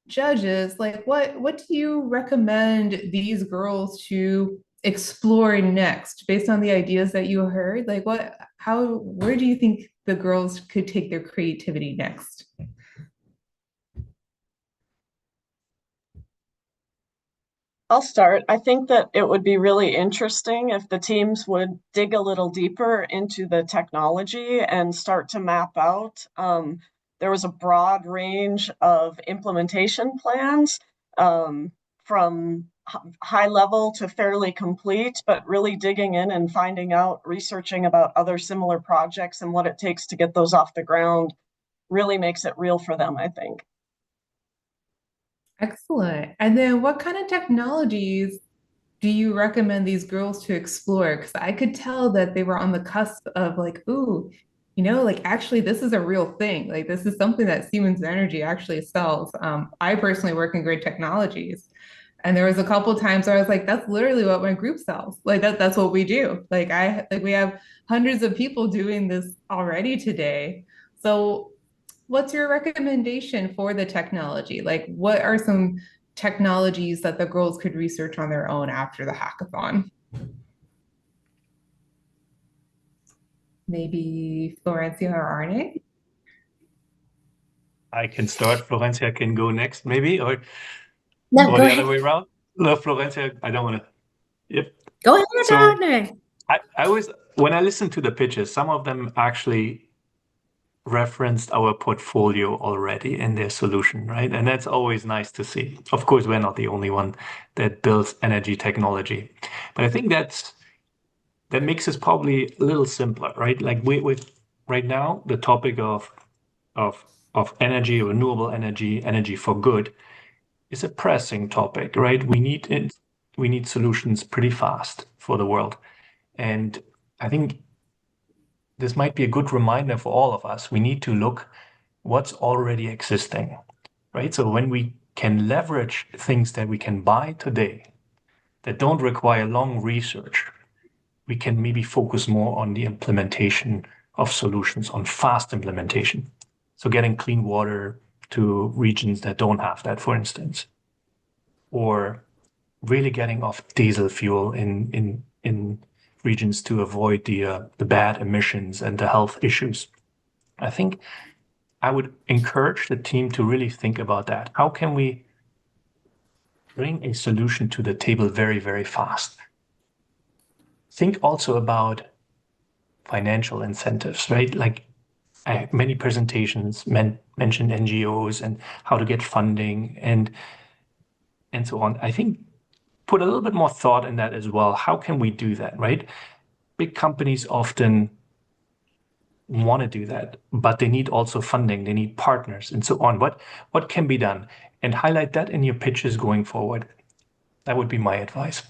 judges, like what do you recommend these girls to explore next based on the ideas that you heard? Like where do you think the girls could take their creativity next? I'll start. I think that it would be really interesting if the teams would dig a little deeper into the technology and start to map out. There was a broad range of implementation plans from high level to fairly complete, but really digging in and finding out, researching about other similar projects and what it takes to get those off the ground really makes it real for them, I think. Excellent. And then what kind of technologies do you recommend these girls to explore? Because I could tell that they were on the cusp of like, ooh, like actually this is a real thing. Like this is something that Siemens Energy actually sells. I personally work in grid technologies. And there was a couple of times where I was like, that's literally what my group sells. Like that's what we do. Like we have hundreds of people doing this already today. So what's your recommendation for the technology? Like, what are some technologies that the girls could research on their own after the hackathon? Maybe Florencia or Arne? I can start. Florencia can go next, maybe, or No, go the other ahead. way around. No, Florencia, I don't want to. Yep. Go ahead, So Arne. I always, when I listen to the pitches, some of them actually referenced our portfolio already in their solution, right? And that's always nice to see. Of course, we're not the only one that builds energy technology, but I think that makes us probably a little simpler, right? Like we right now, the topic of of energy, renewable energy, energy for good is a pressing topic, right? We need solutions pretty fast for the world. And I think this might be a good reminder for all of us. We need to look what's already existing, right? So when we can leverage things that we can buy today that don't require long research, we can maybe focus more on the implementation of solutions, on fast implementation. So getting clean water to regions that don't have that, for instance, or really getting off diesel fuel in regions to avoid the bad emissions and the health issues. I think I would encourage the team to really think about that. How can we bring a solution to the table very, very fast? Think also about financial incentives, right? Like many presentations mentioned NGOs and how to get funding and so on. I think put a little bit more thought in that as well. How can we do that, right? Big companies often want to do that, but they need also funding, they need partners and so on. What can be done? And highlight that in your pitches going forward. That would be my advice.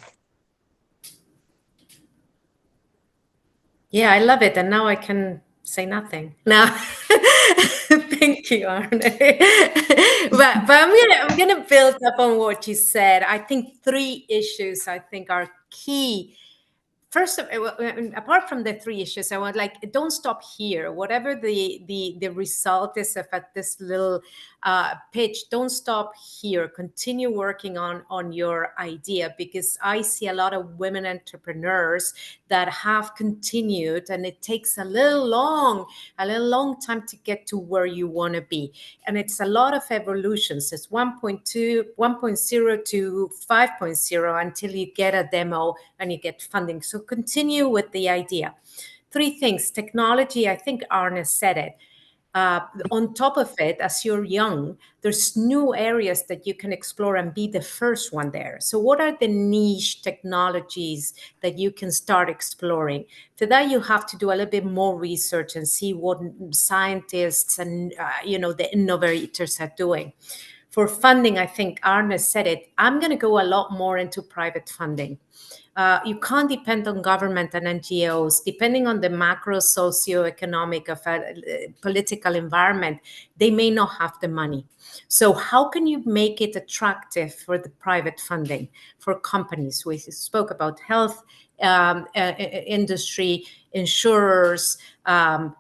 Yeah, I love it. And now I can say nothing. Now, thank you, Arne. But I'm gonna build up on what you said. I think three issues I think are key. First, apart from the three issues, I want don't stop here. Whatever the result is of at this little pitch, don't stop here. Continue working on your idea, because I see a lot of women entrepreneurs that have continued, and it takes a little long time to get to where you want to be. And it's a lot of evolutions. It's 1.2, 1.0 to 5.0 until you get a demo and you get funding. So continue with the idea. Three things. Technology, I think Arne said it. On top of it, as you're young, there's new areas that you can explore and be the first one there. So what are the niche technologies that you can start exploring? For that, you have to do a little bit more research and see what scientists and the innovators are doing. For funding, I think Arne said it. I'm going to go a lot more into private funding. You can't depend on government and NGOs. Depending on the macro socioeconomic of a political environment, they may not have the money. So how can you make it attractive for the private funding for companies? We spoke about health industry, insurers.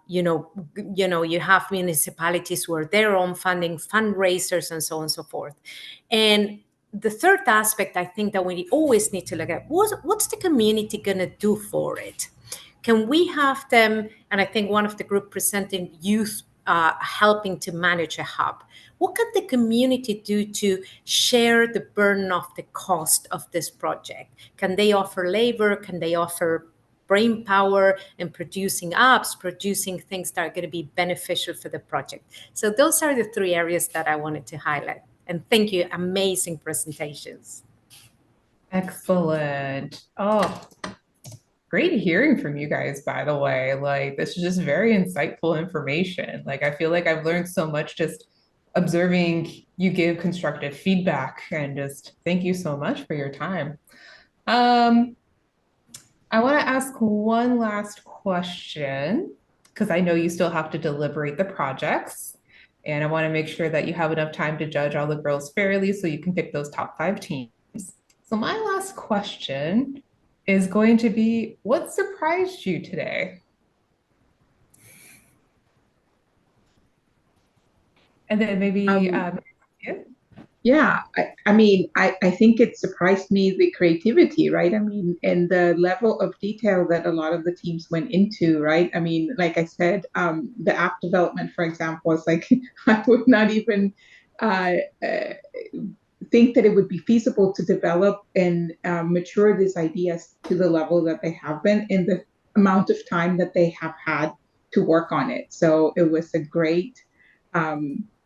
You have municipalities where their own funding, fundraisers, and so on and so forth. And the third aspect, I think that we always need to look at what's the community going to do for it? Can we have them? And I think one of the group presenting youth helping to manage a hub. What can the community do to share the burden of the cost of this project? Can they offer labor? Can they offer brain power in producing apps, producing things that are going to be beneficial for the project? So those are the three areas that I wanted to highlight. And thank you. Amazing presentations. Excellent. Oh, great hearing from you guys, by the way. Like, this is just very insightful information. Like, I feel like I've learned so much just observing you give constructive feedback, and just thank you so much for your time. I want to ask one last question, because I know you still have to deliberate the projects, and I want to make sure that you have enough time to judge all the girls fairly so you can pick those top 5 teams. So my last question is going to be, what surprised you today? And then maybe, yeah. Yeah, I mean, I think it surprised me the creativity, right? I mean, and the level of detail that a lot of the teams went into, right? I mean, like I said, the app development, for example, is like I would not even uh, uh, think that it would be feasible to develop and mature these ideas to the level that they have been in the amount of time that they have had to work on it. So it was a great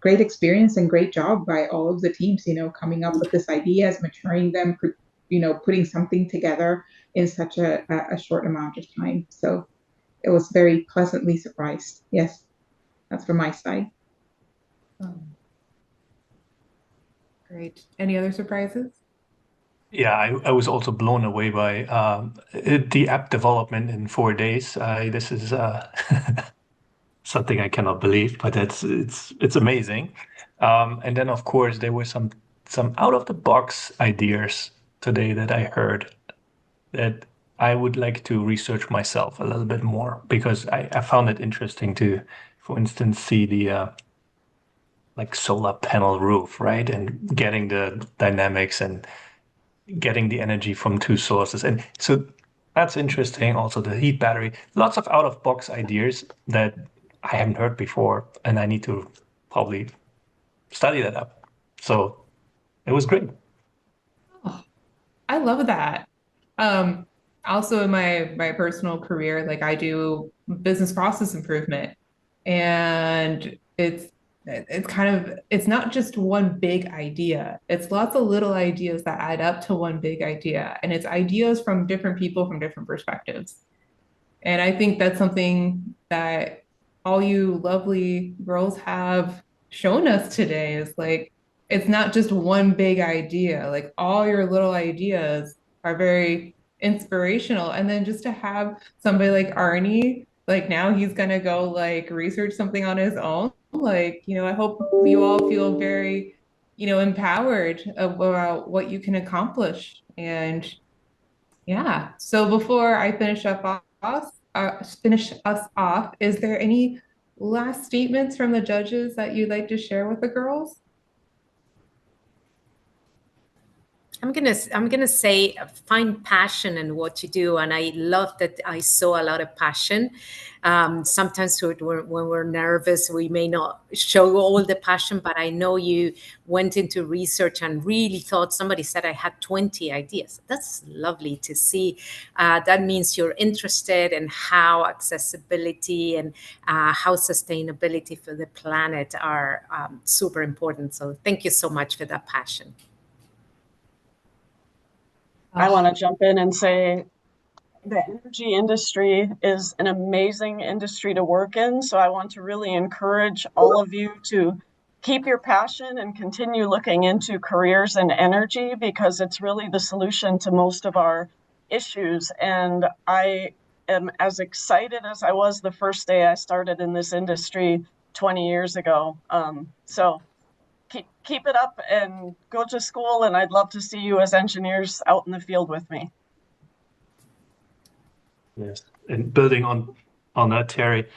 experience and great job by all of the teams, coming up with these ideas, maturing them, putting something together in such a short amount of time. So it was very pleasantly surprised. Yes, that's from my side. Oh, great. Any other surprises? Yeah, I was also blown away by the app development in 4 days. This is something I cannot believe, but it's amazing. And then of course there were some out of the box ideas today that I heard that I would like to research myself a little bit more because I found it interesting to, for instance, see the like solar panel roof, right? And getting the dynamics and getting the energy from two sources. And so that's interesting. Also, the heat battery, lots of out of box ideas that I haven't heard before, and I need to probably study that up. So it was great. Oh, I love that. Um, Also in my personal career, like I do business process improvement, and it's kind of it's not just one big idea. It's lots of little ideas that add up to one big idea, and it's ideas from different people from different perspectives. And I think that's something that all you lovely girls have shown us today is like, it's not just one big idea. Like all your little ideas are very inspirational. And then just to have somebody like Arnie, like now he's gonna go like research something on his own. Like, I hope you all feel very, empowered about what you can accomplish. And yeah. So before I finish us off, is there any last statements from the judges that you'd like to share with the girls? I'm gonna say find passion in what you do, and I love that I saw a lot of passion. Sometimes when we're nervous, we may not show all the passion, but I know you went into research and really thought. Somebody said I had 20 ideas. That's lovely to see. That means you're interested in how accessibility and how sustainability for the planet are super important. So thank you so much for that passion. I want to jump in and say the energy industry is an amazing industry to work in. So I want to really encourage all of you to keep your passion and continue looking into careers in energy because it's really the solution to most of our issues. And I am as excited as I was the first day I started in this industry 20 years ago. So keep it up and go to school. And I'd love to see you as engineers out in the field with me. Yes. And building on that, Terry,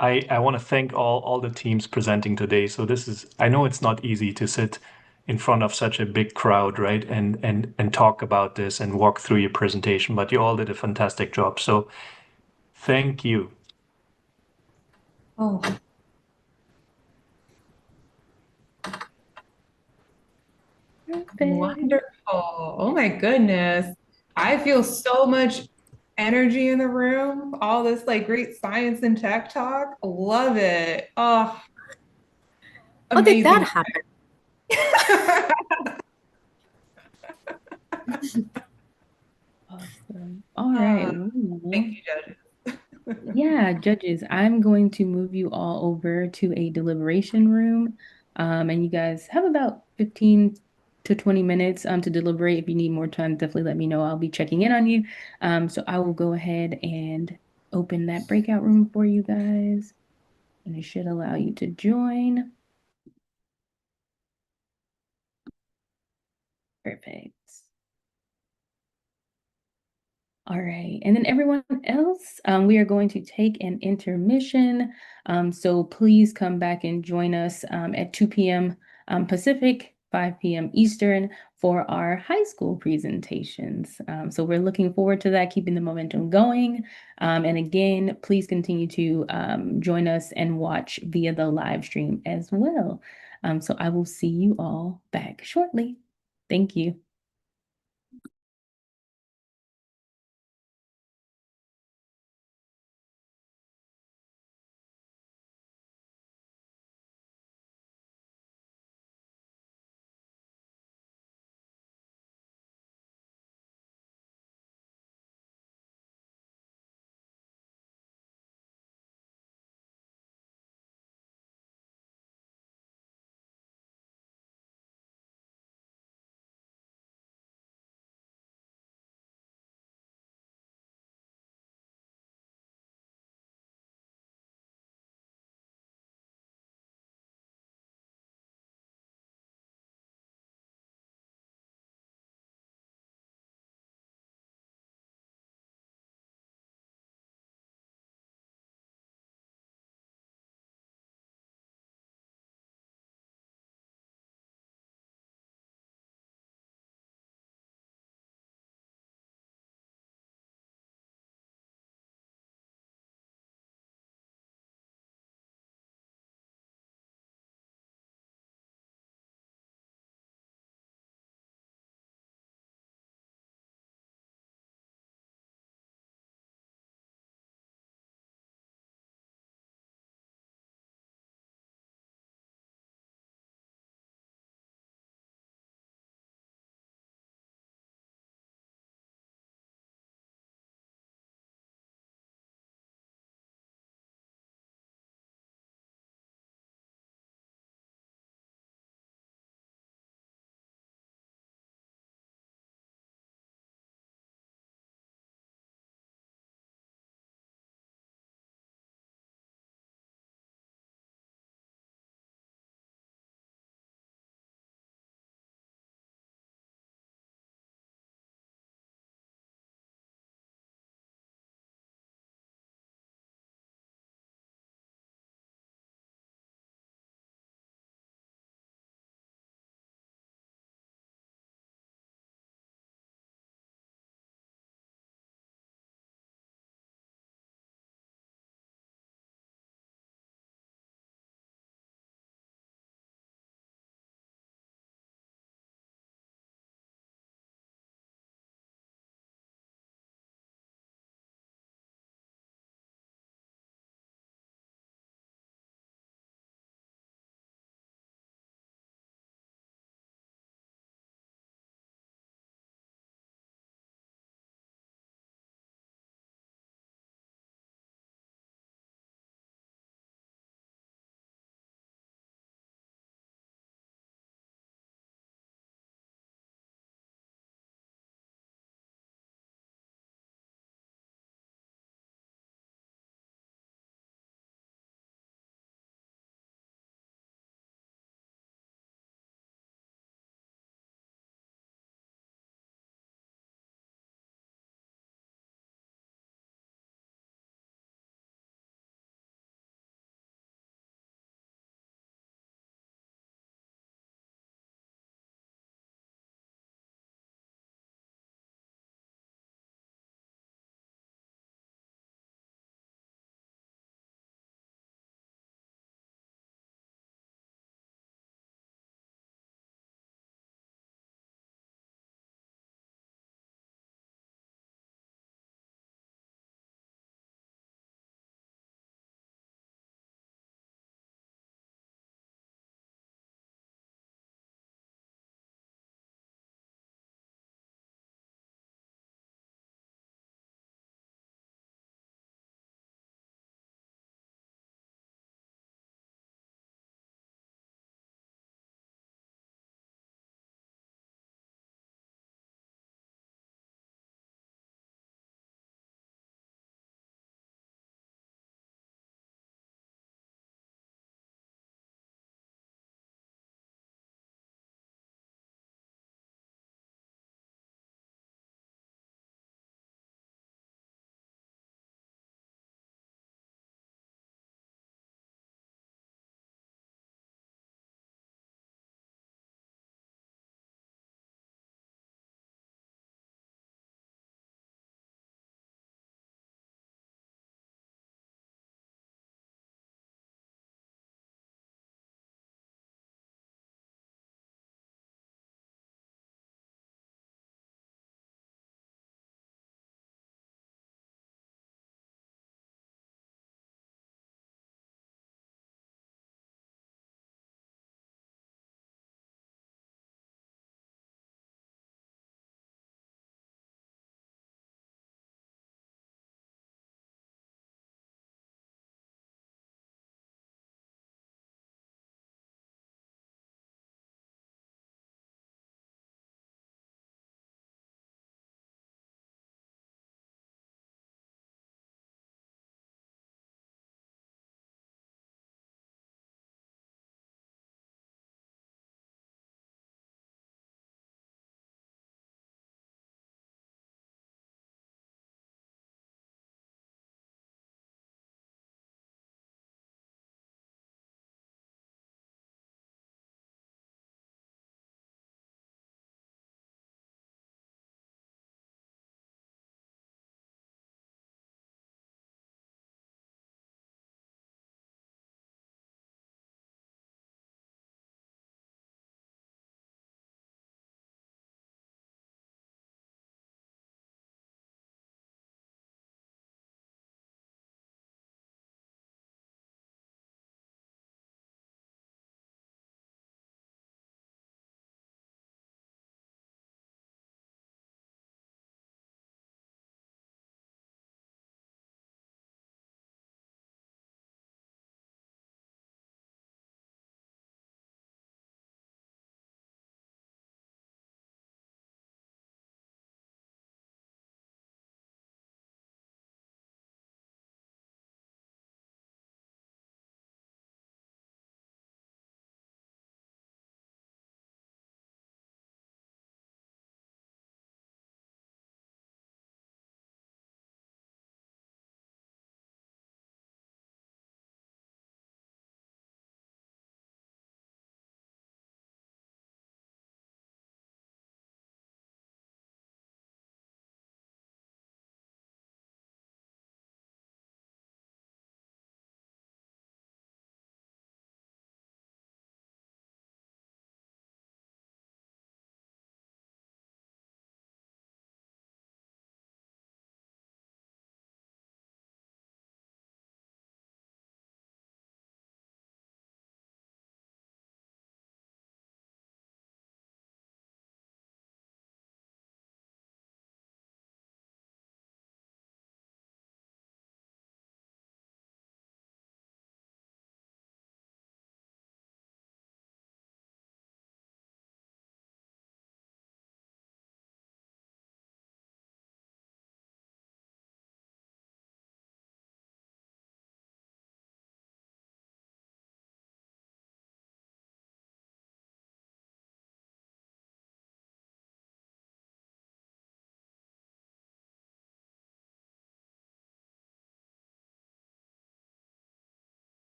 I want to thank all the teams presenting today. So I know it's not easy to sit in front of such a big crowd, right? And talk about this and walk through your presentation, but you all did a fantastic job. So thank you. Oh. Wonderful. Oh my goodness. I feel so much energy in the room. All this like great science and tech talk. Love it. Oh, How did that amazing. happen? Awesome. All right. Thank you, judges. Yeah, judges, I'm going to move you all over to a deliberation room. And you guys have about 15 to 20 minutes to deliberate. If you need more time, definitely let me know. I'll be checking in on you. So I will go ahead and open that breakout room for you guys. And it should allow you to join. Perfect. All right. And then everyone else, we are going to take an intermission. So please come back and join us at 2 p.m. Pacific 5 p.m. Eastern for our high school presentations. So we're looking forward to that, keeping the momentum going. And again, please continue to join us and watch via the live stream as well. So I will see you all back shortly. Thank you.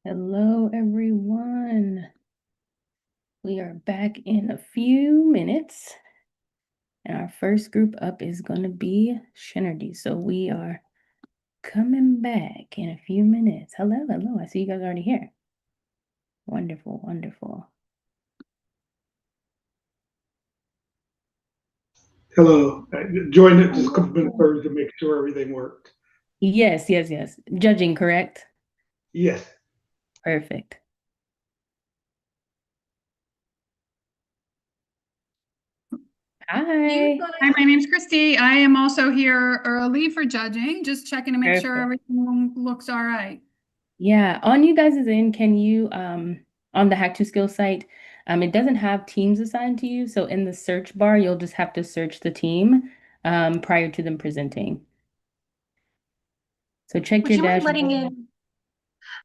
Hello, everyone. We are back in a few minutes. And our first group up is going to be Shinergy. So we are coming back in a few minutes. Hello, hello. I see you guys already here. Wonderful, wonderful. Hello. I joined it just a couple minutes early to make sure everything worked. Yes, yes, yes. Judging, correct? Yes. Perfect. Hi. Hi, my name's Christy. I am also here early for judging, just checking to make sure Perfect. everything looks all right. Yeah, on you guys' end, can you on the Hack to Skill site, it doesn't have teams assigned to you, so in the search bar, you'll just have to search the team prior to them presenting. So check Would your you mind letting dashboard. in,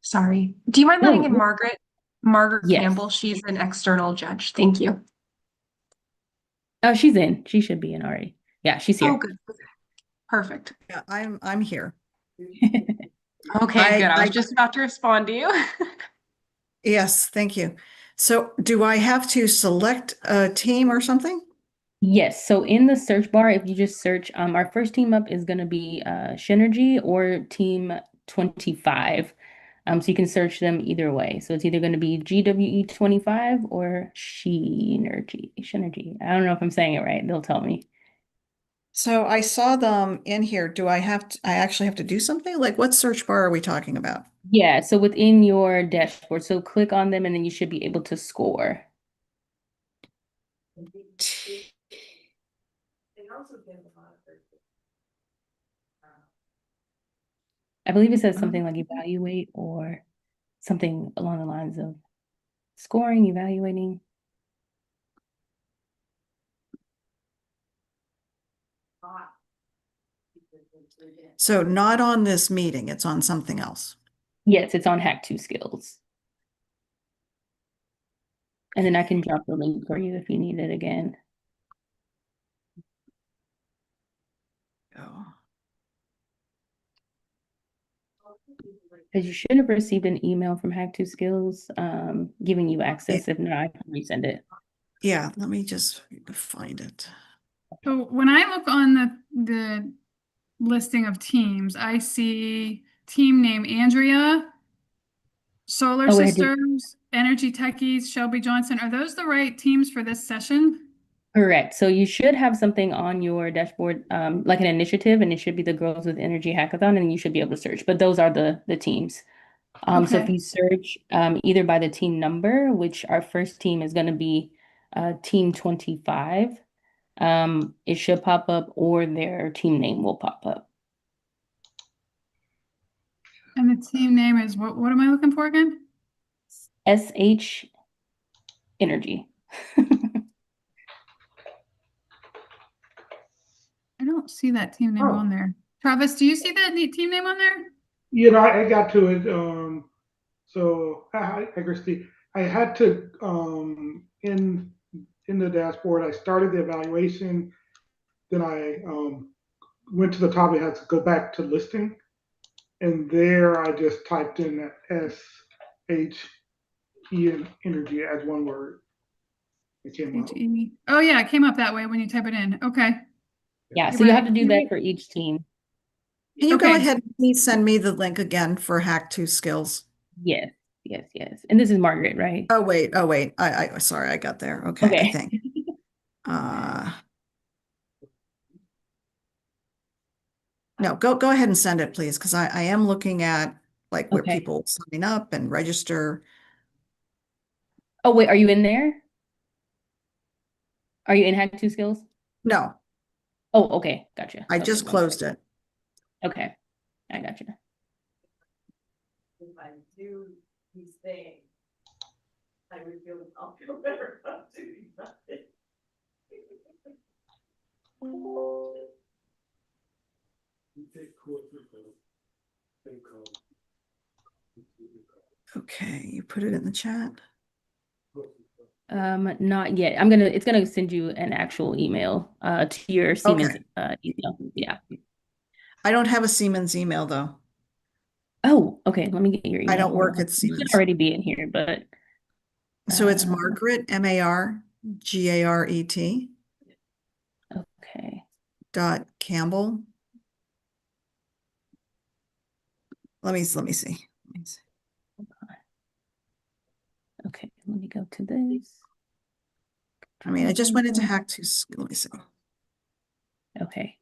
sorry, do you mind letting in No. Margaret Yes. Campbell? She's an external judge. Thank you. Oh, she's in. She should be in already. Yeah, she's here. Oh, good. Perfect. Yeah, I'm here. Okay, good. I was just about to respond to you. Yes, thank you. So do I have to select a team or something? Yes, so in the search bar, if you just search, our first team up is going to be Shinergy or Team 25. So you can search them either way. So it's either going to be GWE 25 or Shinergy. Shinergy. I don't know if I'm saying it right. They'll tell me. So I saw them in here. Do I have to, I actually have to do something? Like what search bar are we talking about? Yeah, so within your dashboard, so click on them and then you should be able to score. I believe it says something like evaluate or something along the lines of scoring, evaluating. So not on this meeting, it's on something else. Yes, it's on Hack 2 Skills. And then I can drop the link for you if you need it again. Oh. Because you should have received an email from Hack 2 Skills giving you access. If not, I can resend it. Yeah, let me just find it. So when I look on the listing of teams, I see team name Andrea, Solar Oh, Systems, Energy Techies, Shelby Johnson. Are those the right teams for this session? Correct. So you should have something on your dashboard, like an initiative, and it should be the Girls with Energy Hackathon, and you should be able to search. But those are the teams. So if Okay. you search either by the team number, which our first team is going to be Team 25, it should pop up, or their team name will pop up. And the team name is what am I looking for again? SH Energy. I don't see that team name on there. Travis, do you see that team name on there? You know, I got to it. So hi, Christy. I had to in the dashboard. I started the evaluation. Then I went to the top. I had to go back to listing, and there I just typed in SH energy as one word. It came up. H-E. Oh yeah, it came up that way when you type it in. Okay. Yeah, so You're you right. have to do that for each team. Can you go Okay. ahead and please send me the link again for Hack 2 Skills? Yes, yes, yes. And this is Margaret, right? Oh wait. I sorry, I got there. Okay, I think. No, go ahead and send it, please, because I am looking at like where Okay. people sign up and register. Oh, wait, are you in there? Are you in Hack 2 Skills? No, Oh, okay, gotcha. I Okay, just one closed second. it. Okay, I gotcha. If I do these things, I'll feel better about doing nothing. Okay, you put it in the chat. Not yet. It's gonna send you an actual email to your Siemens email. Yeah. I don't have a Siemens email though. Oh, okay. Let me get your email. I don't Hold work on. at You should Siemens. already be in here, but So it's Margaret, Margaret okay. .Campbell. Let me see. Okay, let me go to this. I mean, I just went into Hack to, let me see. Okay.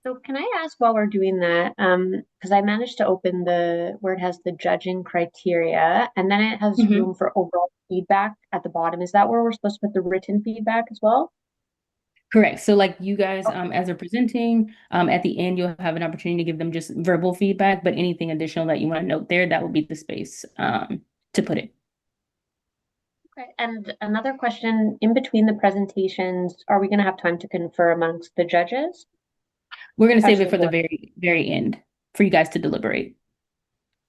So can I ask while we're doing that, because I managed to open the where it has the judging criteria and then it has room for overall feedback at the bottom. Is that where we're supposed to put the written feedback as well? Correct. So like you guys, as they're presenting, at the end, you'll have an opportunity to give them just verbal feedback, but anything additional that you want to note there, that would be the space to put it. Okay. And another question, in between the presentations, are we going to have time to confer amongst the judges? We're going to save it for the board. very end for you guys to deliberate.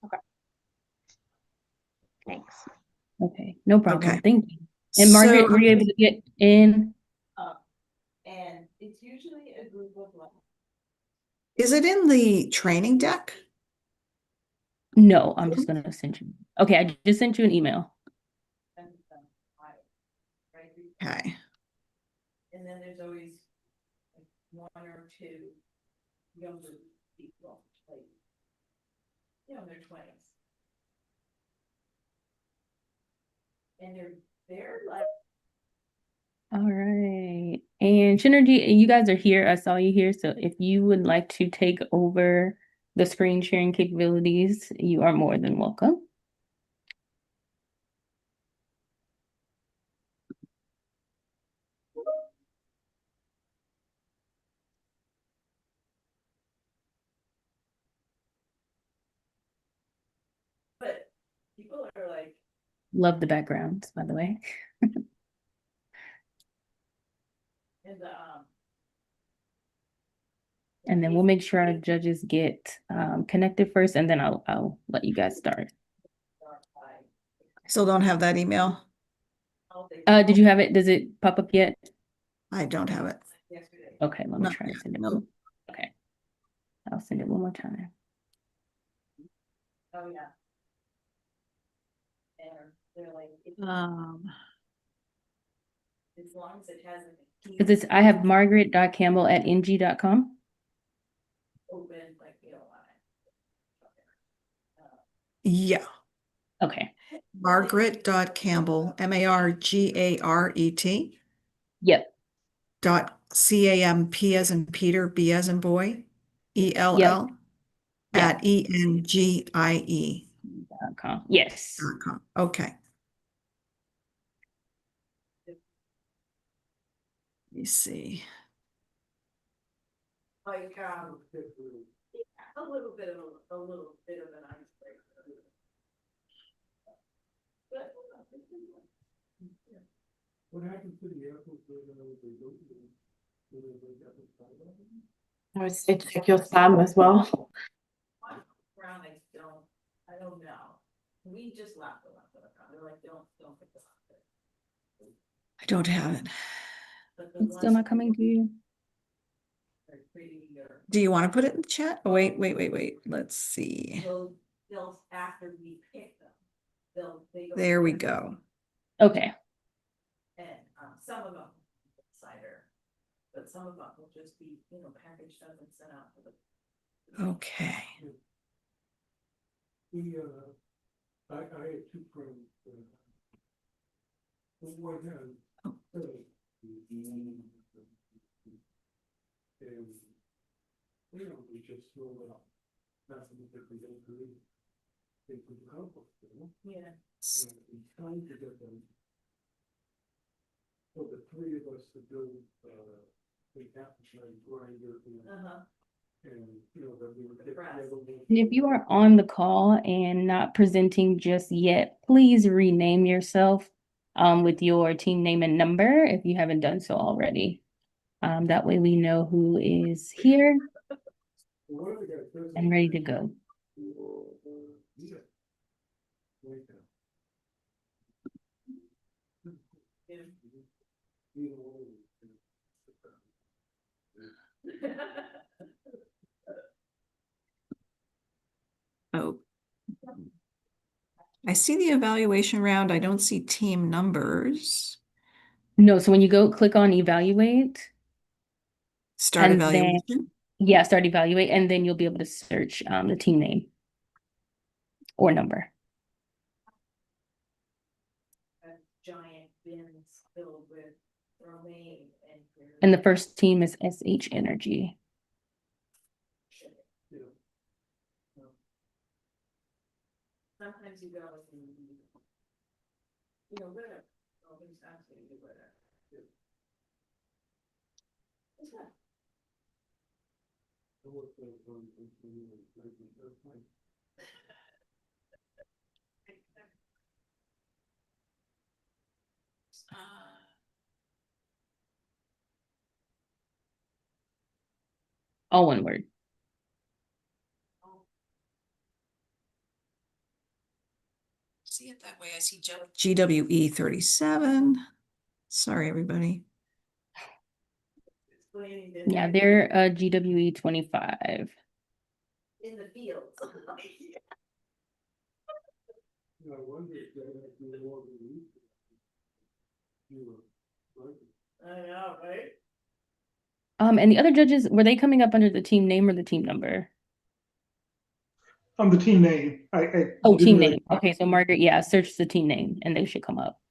Okay. Thanks. Okay, no problem. Okay. Thank you. And Margaret, were you able to get in? And it's usually a group of like. Is it in the training deck? No, I'm just going to send you. Okay, I just sent you an email. Okay. And then there's always like one or two younger people, like, you know, in their 20s. And they're like. All right. And Shinergy, you guys are here. I saw you here. So if you would like to take over the screen sharing capabilities, you are more than welcome. But people are like. Love the backgrounds, by the way. And And then we'll make sure our judges get connected first, and then I'll let you guys start. Still don't have that email. Did you have it? Does it pop up yet? I don't have it. Okay, let me Not try yet. and send it. No. Okay. I'll send it one more time. Oh yeah. And they're like as long as it has Because it's I have margaret.campbell@ng.com. open, like you don't want Yeah. Okay. Margaret.Campbell, Margaret. Yep. .CAMP as in Peter, B as in boy, ELL Yep. at ENGIE. .com. Yes. .com. Okay. Let me see. like a little bit of an icebreaker. But What happens to the apples when they go to them? Do they break up inside of them? It's check your spam as well. Brown, I don't know. We just laughed about it. They're like, don't pick this up. I don't have it. It's still not coming to you. Do you want to put it in the chat? Oh, wait. Let's see. They'll after we pick them, they go. There we go. Okay. And some of them cider, but some of them will just be, packaged up and sent out for the. Okay. I had two friends. One had. And, we just rolled it out. That's what we don't do. Into the compost, Yeah. And we trying to get them. So the three of us to build, a capture grinder. And, that we would get together. And if you are on the call and not presenting just yet, please rename yourself with your team name and number if you haven't done so already. That way we know who is here and ready to go. Oh, I see the evaluation round. I don't see team numbers. No, so when you go click on evaluate, Start and then evaluation. yeah, start evaluate, and then you'll be able to search the team name or number. Giant bins filled with romaine And the first team is SH Energy. sometimes you go and whatever. Always absolutely whatever. What's that? All one word. See it that way. I see GWE 37. Sorry, everybody. Yeah, they're GWE 25. In the field. I know, right? And the other judges, were they coming up under the team name or the team number? The team name. I Oh, didn't team really. name. Okay, so Margaret, yeah, search the team name and they should come up.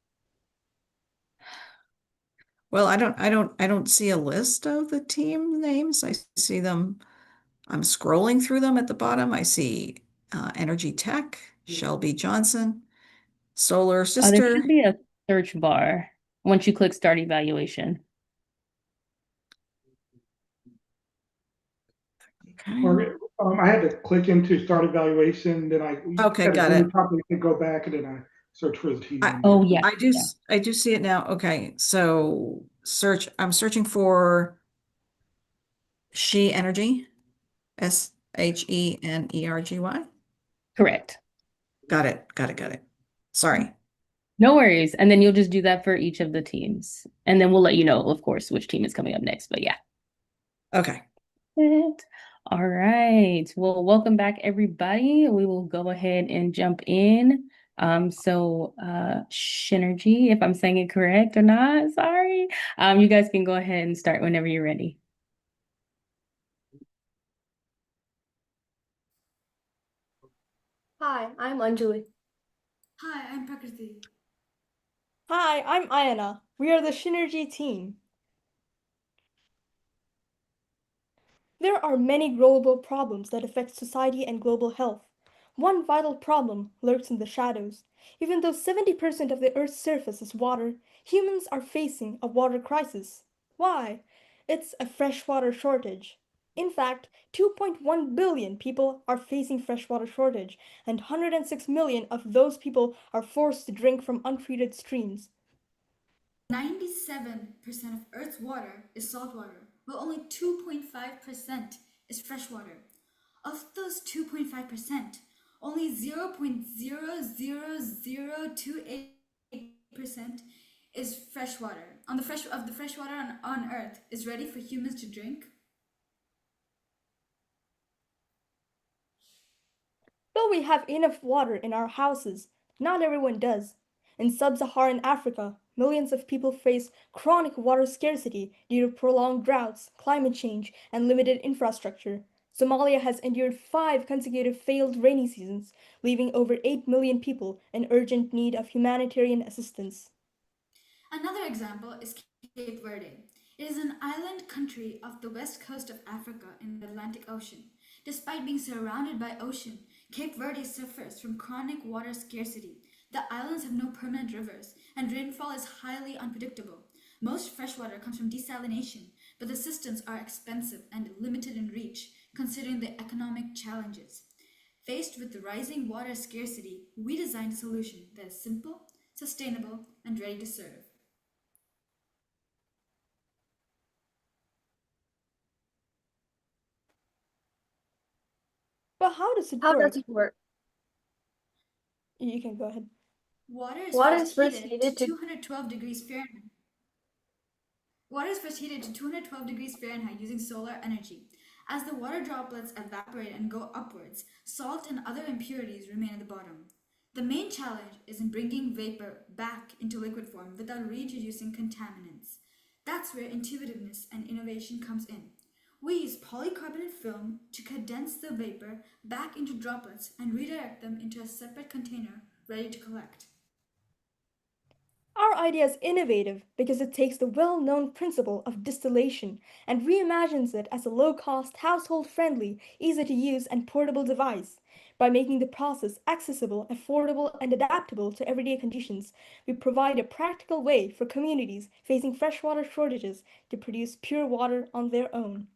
Well, I don't see a list of the team names. I see them. I'm scrolling through them at the bottom. I see Energy Tech, Shelby Johnson, Solar There Sister. should be a search bar once you click start evaluation. Okay. I had to click into start evaluation, then I Okay, at got the it. top, I could go back and then I search for the team name. Oh yeah, I do see it now. Okay, so I'm searching for She Energy, SHENERGY. correct. Got it. Sorry. No worries. And then you'll just do that for each of the teams. And then we'll let you know, of course, which team is coming up next. But yeah. Okay. All right. Well, welcome back, everybody. We will go ahead and jump in. Shinergy, if I'm saying it correct or not, sorry. You guys can go ahead and start whenever you're ready. Hi, I'm Anjali. Hi, I'm Prakriti. Hi, I'm Ayana. We are the Shinergy team. There are many global problems that affect society and global health. One vital problem lurks in the shadows. Even though 70% of the Earth's surface is water, humans are facing a water crisis. Why? It's a freshwater shortage. In fact, 2.1 billion people are facing freshwater shortage, and 106 million of those people are forced to drink from untreated streams. 97% of Earth's water is saltwater, while only 2.5% is freshwater. Of those 2.5%, only 0.00028% is freshwater. Of the freshwater on Earth is ready for humans to drink. Though we have enough water in our houses, not everyone does. In sub-Saharan Africa, millions of people face chronic water scarcity due to prolonged droughts, climate change, and limited infrastructure. Somalia has endured 5 consecutive failed rainy seasons, leaving over 8 million people in urgent need of humanitarian assistance. Another example is Cape Verde. It is an island country off the west coast of Africa in the Atlantic Ocean. Despite being surrounded by ocean, Cape Verde suffers from chronic water scarcity. The islands have no permanent rivers, and rainfall is highly unpredictable. Most freshwater comes from desalination, but the systems are expensive and limited in reach, considering the economic challenges. Faced with the rising water scarcity, we designed a solution that is simple, sustainable, and ready to serve. But how does it How work? does it work? You can go ahead. Water is Water first is first heated heated to to 212 degrees Fahrenheit. Water is first heated to 212 degrees Fahrenheit using solar energy. As the water droplets evaporate and go upwards, salt and other impurities remain at the bottom. The main challenge is in bringing vapor back into liquid form without reintroducing contaminants. That's where intuitiveness and innovation comes in. We use polycarbonate film to condense the vapor back into droplets and redirect them into a separate container ready to collect. Our idea is innovative because it takes the well known principle of distillation and reimagines it as a low cost, household friendly, easy to use, and portable device. By making the process accessible, affordable, and adaptable to everyday conditions, we provide a practical way for communities facing freshwater shortages to produce pure water on their own.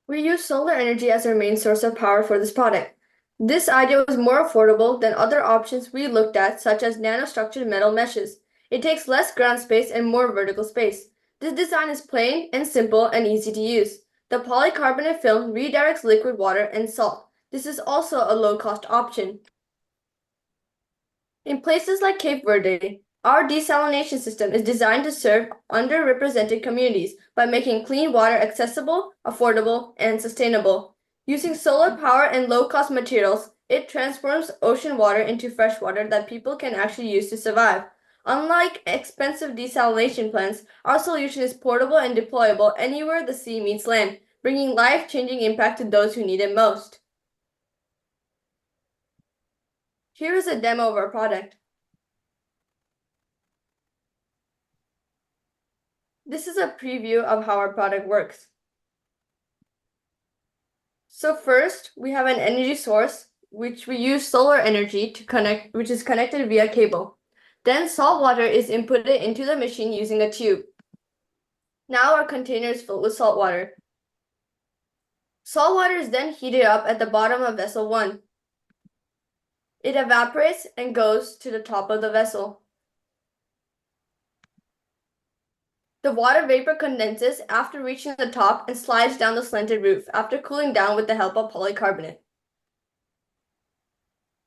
We use solar energy as our main source of power for this product. This idea was more affordable than other options we looked at, such as nanostructured metal meshes. It takes less ground space and more vertical space. This design is plain and simple and easy to use. The polycarbonate film redirects liquid water and salt. This is also a low-cost option. In places like Cape Verde, our desalination system is designed to serve underrepresented communities by making clean water accessible, affordable, and sustainable. Using solar power and low-cost materials, it transforms ocean water into fresh water that people can actually use to survive. Unlike expensive desalination plants, our solution is portable and deployable anywhere the sea meets land, bringing life-changing impact to those who need it most. Here is a demo of our product. This is a preview of how our product works. So first, we have an energy source, which we use solar energy to connect, which is connected via cable. Then salt water is inputted into the machine using a tube. Now our container is filled with salt water. Salt water is then heated up at the bottom of vessel 1. It evaporates and goes to the top of the vessel. The water vapor condenses after reaching the top and slides down the slanted roof after cooling down with the help of polycarbonate.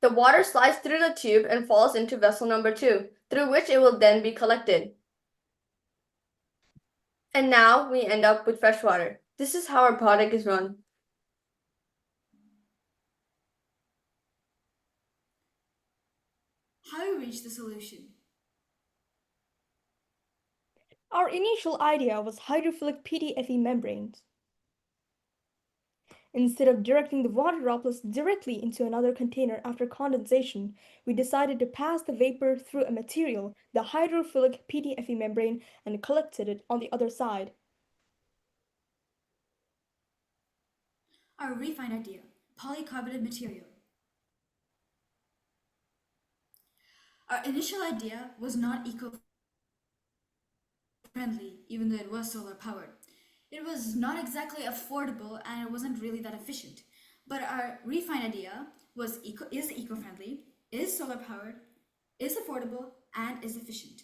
The water slides through the tube and falls into vessel number 2, through which it will then be collected. And now we end up with fresh water. This is how our product is run. How do we reach the solution? Our initial idea was hydrophilic PTFE membranes. Instead of directing the water droplets directly into another container after condensation, we decided to pass the vapor through a material, the hydrophilic PTFE membrane, and collected it on the other side. Our refined idea, polycarbonate material. Our initial idea was not eco-friendly, even though it was solar powered. It was not exactly affordable and it wasn't really that efficient. But our refined idea is eco-friendly, is solar powered, is affordable, and is efficient.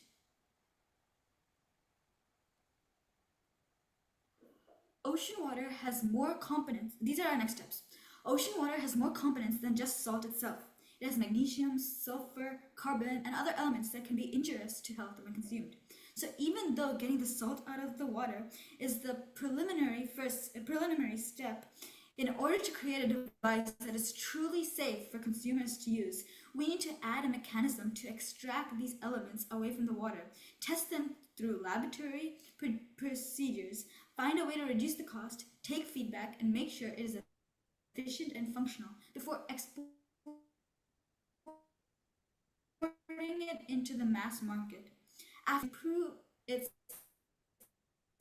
Ocean water has more components. These are our next steps. Ocean water has more components than just salt itself. It has magnesium, sulfur, carbon, and other elements that can be injurious to health when consumed. So even though getting the salt out of the water is the preliminary step, in order to create a device that is truly safe for consumers to use, we need to add a mechanism to extract these elements away from the water, test them through laboratory procedures, find a way to reduce the cost, take feedback, and make sure it is efficient and functional before exporting it into the mass market. After we prove its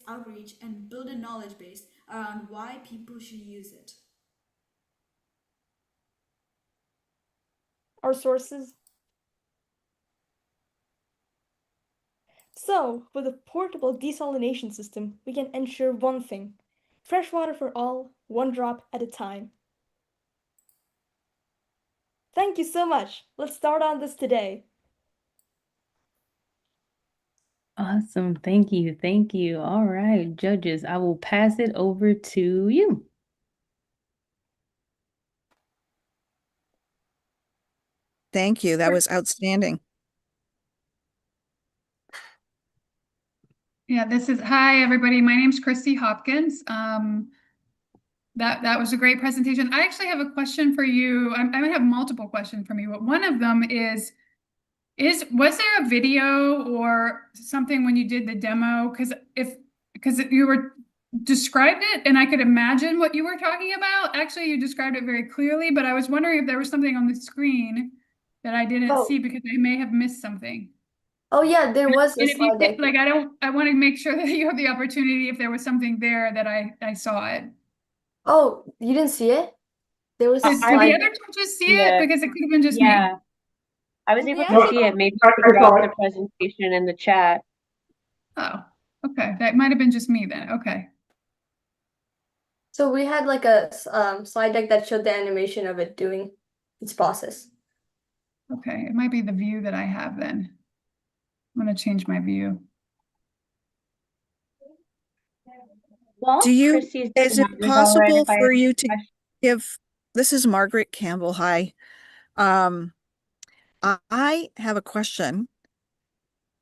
outreach and build a knowledge base around why people should use it. Our sources. So, with a portable desalination system, we can ensure one thing: fresh water for all, one drop at a time. Thank you so much. Let's start on this today. Awesome. Thank you. Thank you. All right, judges, I will pass it over to you. Thank you. That was outstanding. Yeah, hi everybody. My name's Christy Hopkins. That was a great presentation. I actually have a question for you. I might have multiple questions from you, but one of them was there a video or something when you did the demo? Because you were described it and I could imagine what you were talking about. Actually, you described it very clearly, but I was wondering if there was something on the screen that I didn't see because I may have missed something. Oh yeah, there was a And if you slide deck. like, I want to make sure that you have the opportunity if there was something there that I saw it. Oh, you didn't see it? There was a Did the slide other deck. judges see it? Because it could have been just me. Yeah, I was We able to No, actually see it. Maybe I, you could I saw drop the it. presentation in the chat. Oh, okay. That might have been just me then. Okay. So we had like a slide deck that showed the animation of it doing its process. Okay. It might be the view that I have then. I'm going to change my view. Well, Is it possible for you to give, this is Margaret Campbell, hi. I have a question.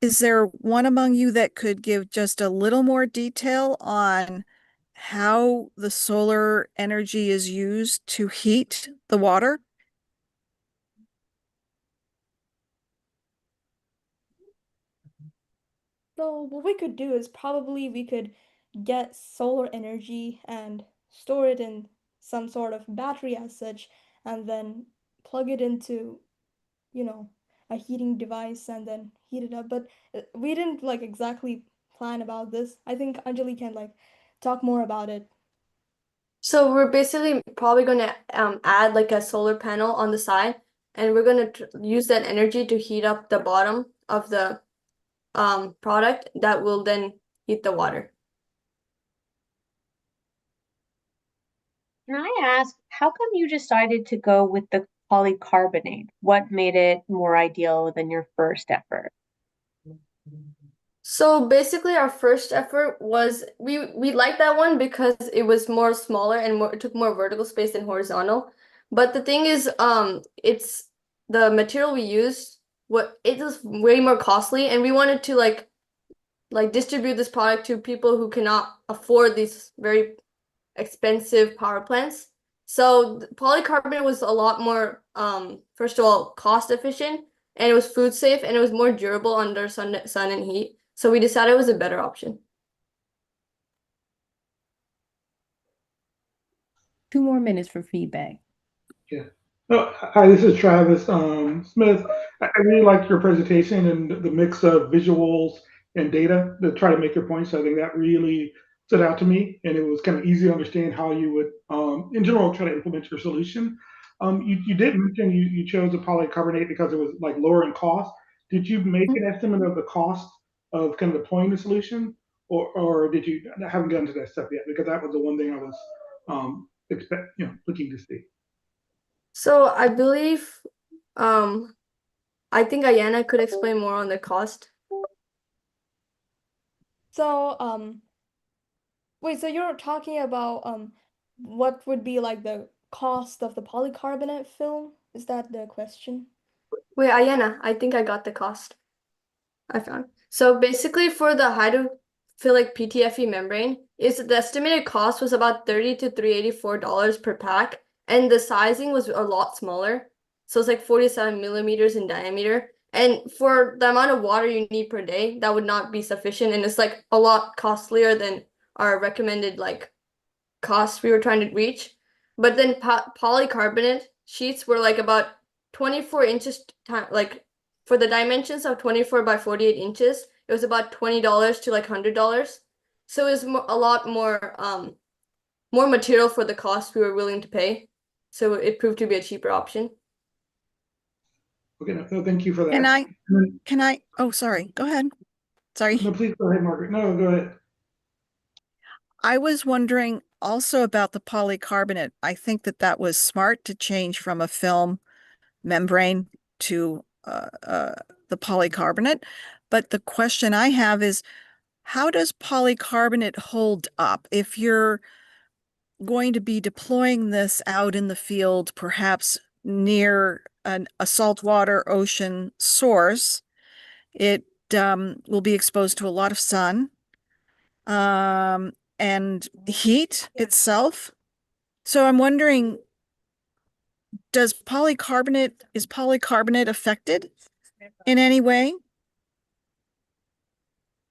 Is there one among you that could give just a little more detail on how the solar energy is used to heat the water? So what we could do is probably we could get solar energy and store it in some sort of battery as such, and then plug it into, a heating device and then heat it up. But we didn't like exactly plan about this. I think Anjali can like talk more about it. So we're basically probably gonna add like a solar panel on the side, and we're gonna use that energy to heat up the bottom of the product that will then heat the water. Can I ask, how come you decided to go with the polycarbonate? What made it more ideal than your first effort? So basically our first effort was we liked that one because it was more smaller and it took more vertical space than horizontal. But the thing is it's the material we used it was way more costly, and we wanted to like distribute this product to people who cannot afford these very expensive power plants. So polycarbonate was a lot more first of all cost efficient, and it was food safe, and it was more durable under sun and heat. So we decided it was a better option. 2 more minutes for feedback. Yeah. Oh, hi, this is Travis Smith. I really liked your presentation and the mix of visuals and data to try to make your points. I think that really stood out to me, and it was kind of easy to understand how you would, in general, try to implement your solution. You did mention you chose a polycarbonate because it was like lower in cost. Did you make an estimate of the cost of kind of deploying the solution, or did you haven't gotten to that step yet? Because that was the one thing I was looking to see. So I believe I think Ayana could explain more on the cost. So wait, so you're talking about what would be like the cost of the polycarbonate film? Is that the question? Wait, Ayana, I think I got the cost. I found. So basically for the hydrophilic PTFE membrane, the estimated cost was about $30 to $384 per pack, and the sizing was a lot smaller. So it's like 47 millimeters in diameter. And for the amount of water you need per day, that would not be sufficient, and it's like a lot costlier than our recommended like cost we were trying to reach. But then polycarbonate sheets were like about 24 inches, like for the dimensions of 24 by 48 inches, it was about $20 to like $100. So it was a lot more material for the cost we were willing to pay. So it proved to be a cheaper option. Okay, no, thank you for that. Oh, sorry, go ahead. Sorry. No, please go ahead, Margaret. No, go ahead. I was wondering also about the polycarbonate. I think that was smart to change from a film membrane to the polycarbonate. But the question I have is, how does polycarbonate hold up if you're going to be deploying this out in the field, perhaps near a saltwater ocean source. It will be exposed to a lot of sun and heat itself. So I'm wondering, is polycarbonate affected in any way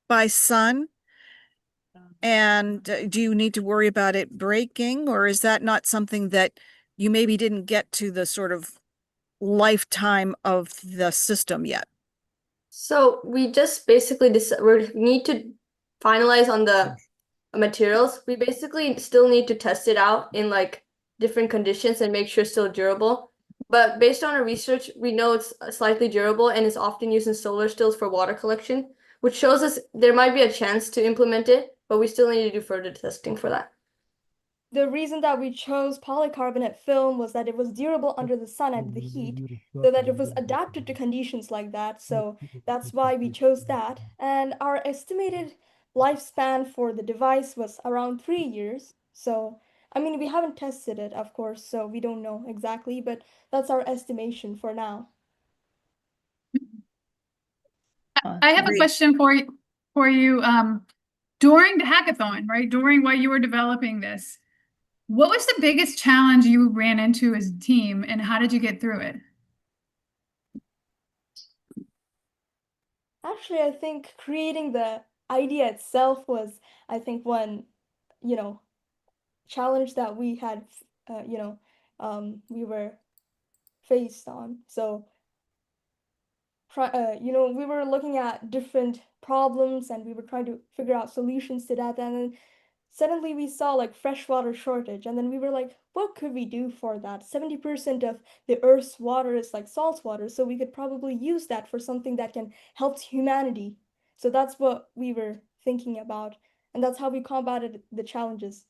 by sun? And do you need to worry about it breaking, or is that not something that you maybe didn't get to the sort of lifetime of the system yet? So we just basically we need to finalize on the materials. We basically still need to test it out in like different conditions and make sure it's still durable. But based on our research, we know it's slightly durable and is often used in solar stills for water collection, which shows us there might be a chance to implement it, but we still need to do further testing for that. The reason that we chose polycarbonate film was that it was durable under the sun and the heat, so that it was adapted to conditions like that. So that's why we chose that. And our estimated lifespan for the device was around 3 years. So, I mean, we haven't tested it, of course, so we don't know exactly, but that's our estimation for now. I have a question for you. During the hackathon, right? During while you were developing this, what was the biggest challenge you ran into as a team, and how did you get through it? Actually, I think creating the idea itself was, I think, one, you know, challenge that we had, we were faced on. So, we were looking at different problems and we were trying to figure out solutions to that. And then suddenly we saw like freshwater shortage. And then we were like, what could we do for that? 70% of the Earth's water is like salt water. So we could probably use that for something that can help humanity. So that's what we were thinking about. And that's how we combated the challenges.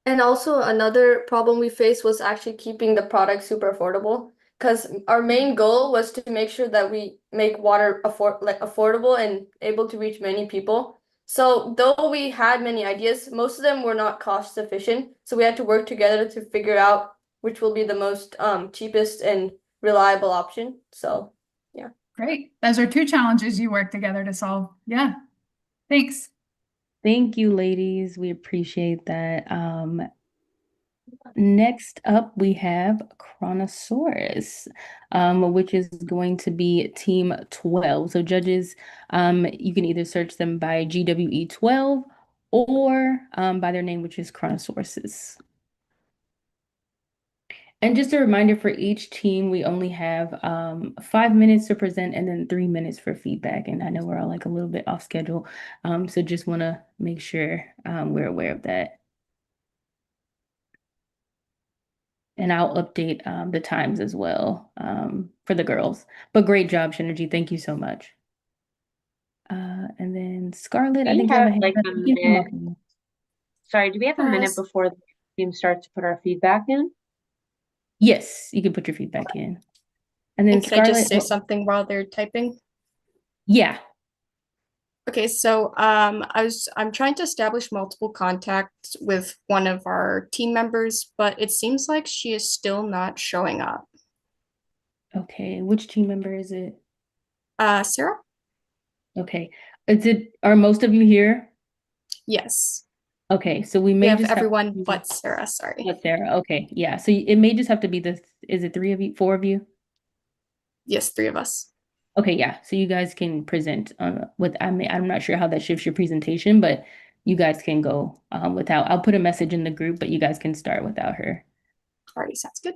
And also another problem we faced was actually keeping the product super affordable, because our main goal was to make sure that we make water affordable and able to reach many people. So though we had many ideas, most of them were not cost sufficient. So we had to work together to figure out which will be the most cheapest and reliable option. So yeah. Great. Those are two challenges you worked together to solve. Yeah. Thanks. Thank you, ladies. We appreciate that. Next up, we have Chronosaurus, which is going to be Team 12. So judges, you can either search them by GWE 12 or by their name, which is Chronosauruses. And just a reminder, for each team, we only have 5 minutes to present and then 3 minutes for feedback. And I know we're all like a little bit off schedule. So just want to make sure we're aware of that. And I'll update the times as well for the girls. But great job, Shinergy. Thank you so much. And then Scarlett, I We think you have a have hand like up. a You can come up minute. here. Sorry, do we have a minute before the team starts to put our feedback in? Yes, you can put your feedback in. And then And can I just Scarlett, say something while they're typing? yeah. Okay, so I'm trying to establish multiple contacts with one of our team members, but it seems like she is still not showing up. Okay, which team member is it? Sarah? Okay. Are most of you here? Yes. Okay, so we We may have just have everyone but Sarah, sorry. but Sarah. Okay, yeah. So it may just have to be is it 3 of you, 4 of you? Yes, 3 of us. Okay, yeah. So you guys can present I'm not sure how that shifts your presentation, but you guys can go without. I'll put a message in the group, but you guys can start without her. Alrighty, sounds good.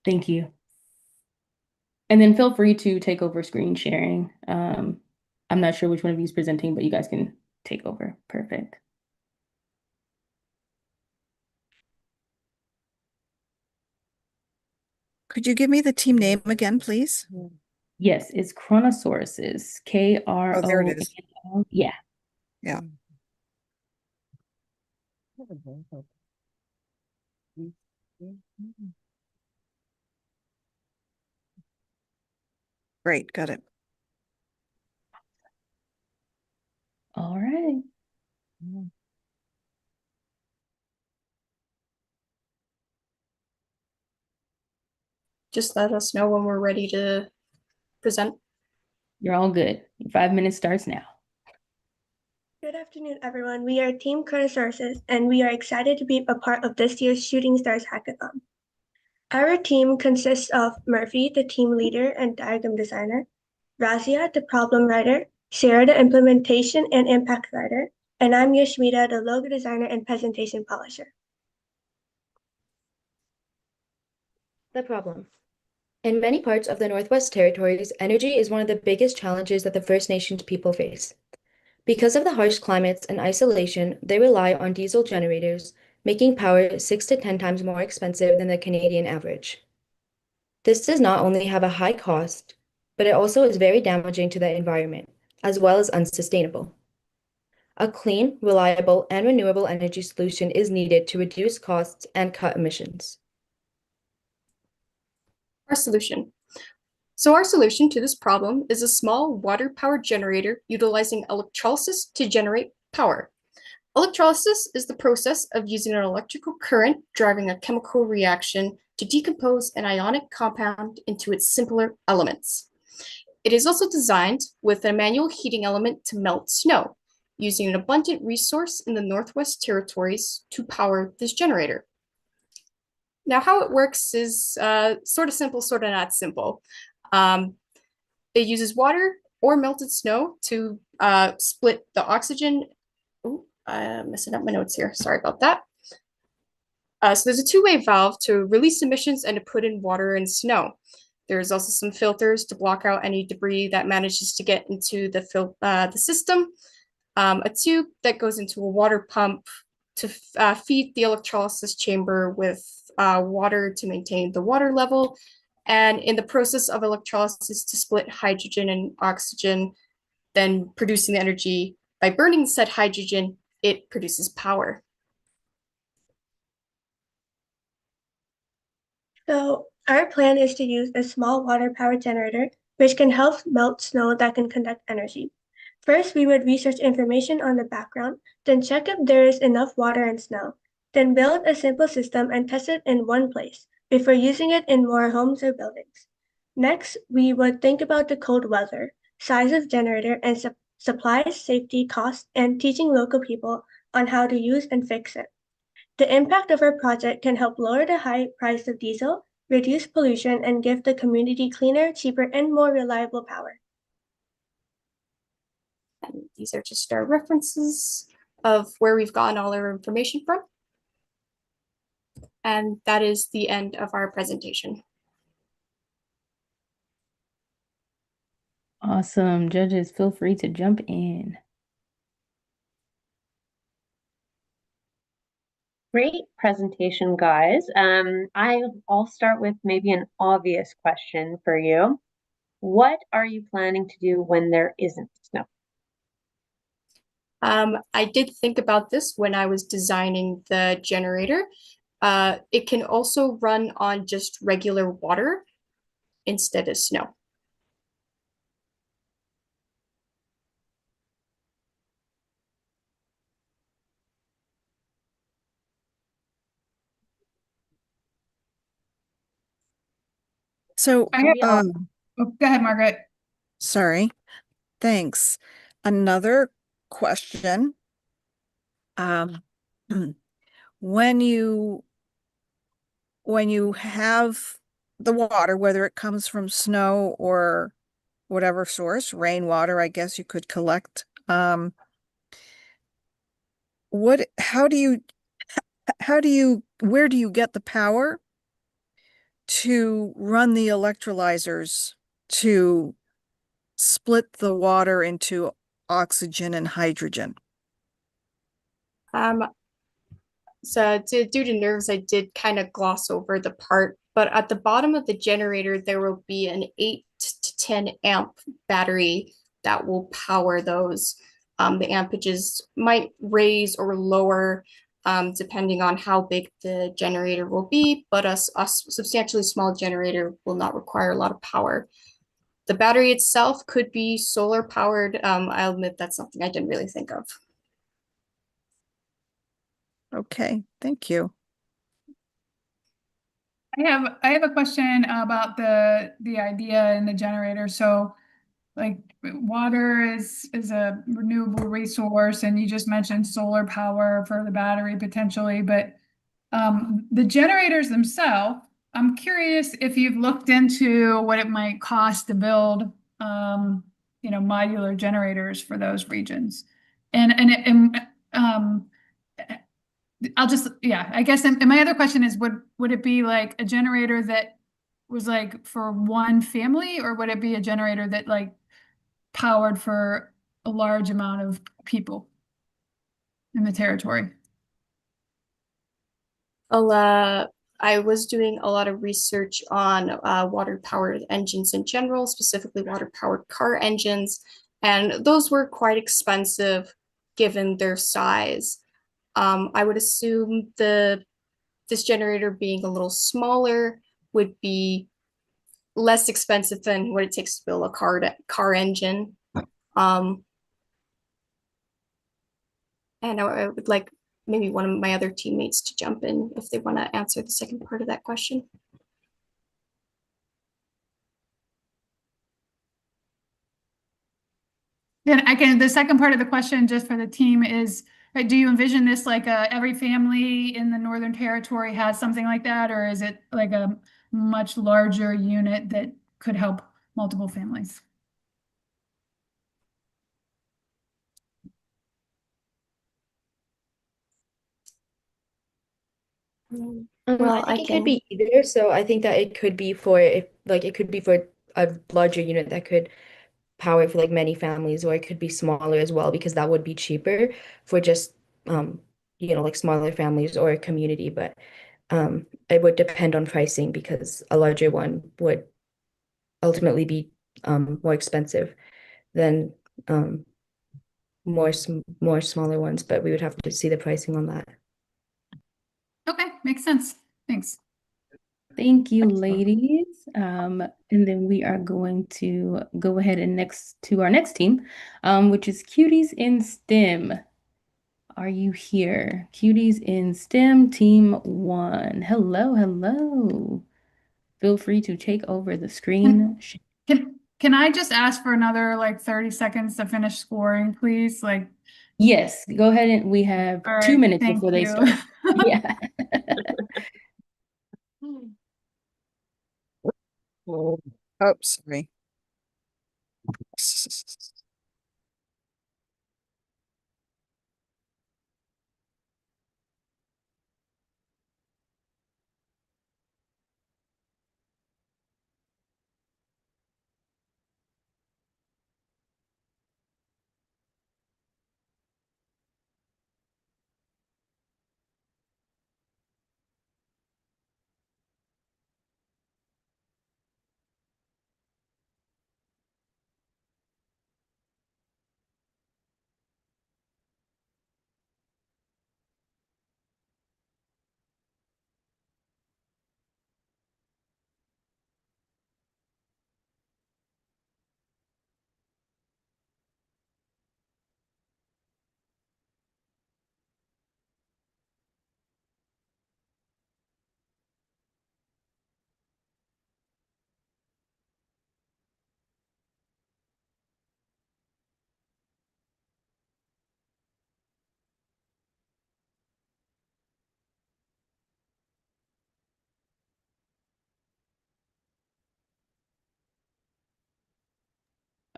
Thank you. And then feel free to take over screen sharing. I'm not sure which one of you is presenting, but you guys can take over. Perfect. Could you give me the team name again, please? Yes, it's Chronosauruses. Oh, there it is. KRONO. Yeah. Yeah. Great, got it. All right. just let us know when we're ready to present. You're all good. Your 5 minutes starts now. Good afternoon, everyone. We are Team Sources, and we are excited to be a part of this year's Shooting Stars Hackathon. Our team consists of Murphy, the team leader and diagram designer, Razia, the problem writer, Sarah, the implementation and impact writer, and I'm Yashmita, the logo designer and presentation polisher. The problem. In many parts of the Northwest Territories, energy is one of the biggest challenges that the First Nations people face. Because of the harsh climates and isolation, they rely on diesel generators, making power 6 to 10 times more expensive than the Canadian average. This does not only have a high cost, but it also is very damaging to the environment, as well as unsustainable. A clean, reliable, and renewable energy solution is needed to reduce costs and cut emissions. Our solution. So our solution to this problem is a small water power generator utilizing electrolysis to generate power. Electrolysis is the process of using an electrical current driving a chemical reaction to decompose an ionic compound into its simpler elements. It is also designed with a manual heating element to melt snow, using an abundant resource in the Northwest Territories to power this generator. Now, how it works is sort of simple, sort of not simple. It uses water or melted snow to split the oxygen. Ooh, I'm messing up my notes here. Sorry about that. So there's a two-way valve to release emissions and to put in water and snow. There's also some filters to block out any debris that manages to get into the system. A tube that goes into a water pump to feed the electrolysis chamber with water to maintain the water level, and in the process of electrolysis to split hydrogen and oxygen, then producing the energy by burning said hydrogen, it produces power. So our plan is to use a small water power generator, which can help melt snow that can conduct energy. First, we would research information on the background, then check if there is enough water and snow, then build a simple system and test it in one place before using it in more homes or buildings. Next, we would think about the cold weather, size of generator, and supplies, safety, costs, and teaching local people on how to use and fix it. The impact of our project can help lower the high price of diesel, reduce pollution, and give the community cleaner, cheaper, and more reliable power. And these are just our references of where we've gotten all our information from. And that is the end of our presentation. Awesome. Judges, feel free to jump in. Great presentation, guys. I'll start with maybe an obvious question for you. What are you planning to do when there isn't snow? I did think about this when I was designing the generator. It can also run on just regular water instead of snow. So, go ahead, Margaret. Sorry. Thanks. Another question. When you have the water, whether it comes from snow or whatever source, rainwater, I guess you could collect. How do you, where do you get the power to run the electrolyzers to split the water into oxygen and hydrogen? So due to nerves, I did kind of gloss over the part, but at the bottom of the generator, there will be an 8 to 10 amp battery that will power those. The ampages might raise or lower depending on how big the generator will be, but a substantially small generator will not require a lot of power. The battery itself could be solar powered. I'll admit that's something I didn't really think of. Okay, thank you. I have a question about the idea and the generator. So like water is a renewable resource, and you just mentioned solar power for the battery potentially, but the generators themselves, I'm curious if you've looked into what it might cost to build modular generators for those regions. And I guess, and my other question is, would it be like a generator that was like for one family, or would it be a generator that like powered for a large amount of people in the territory? I was doing a lot of research on water-powered engines in general, specifically water-powered car engines, and those were quite expensive given their size. I would assume this generator being a little smaller would be less expensive than what it takes to build a car engine. Um, and I would like maybe one of my other teammates to jump in if they want to answer the second part of that question. Then the second part of the question just for the team is, do you envision this like every family in the Northern Territory has something like that, or is it like a much larger unit that could help multiple families? Well, I think it could be either. So I think that it could be for if like it could be for a larger unit that could power for like many families, or it could be smaller as well, because that would be cheaper for just like smaller families or a community. But it would depend on pricing, because a larger one would ultimately be more expensive than um more smaller ones, but we would have to see the pricing on that. Okay, makes sense. Thanks. Thank you, ladies. And then we are going to go ahead and next to our next team, which is Cuties in STEM. Are you here? Cuties in STEM, team 1. Hello, hello. Feel free to take over the screen. Can I just ask for another like 30 seconds to finish scoring, please? Like, yes, go ahead, and we have all 2 right, minutes thank before they you. start. Yeah. Oh, sorry.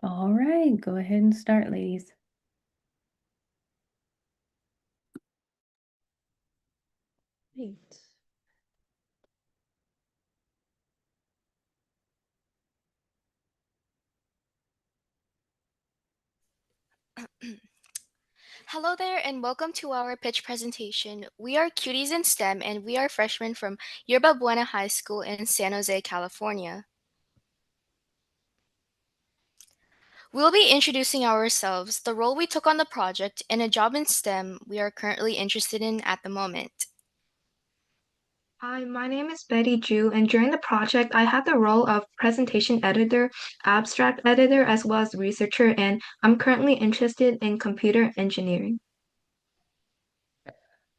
All right, go ahead and start, ladies. Great. Hello there, and welcome to our pitch presentation. We are Cuties in STEM, and we are freshmen from Yerba Buena High School in San Jose, California. We'll be introducing ourselves, the role we took on the project, and a job in STEM we are currently interested in at the moment. Hi, my name is Betty Ju, and during the project, I had the role of presentation editor, abstract editor, as well as researcher, and I'm currently interested in computer engineering.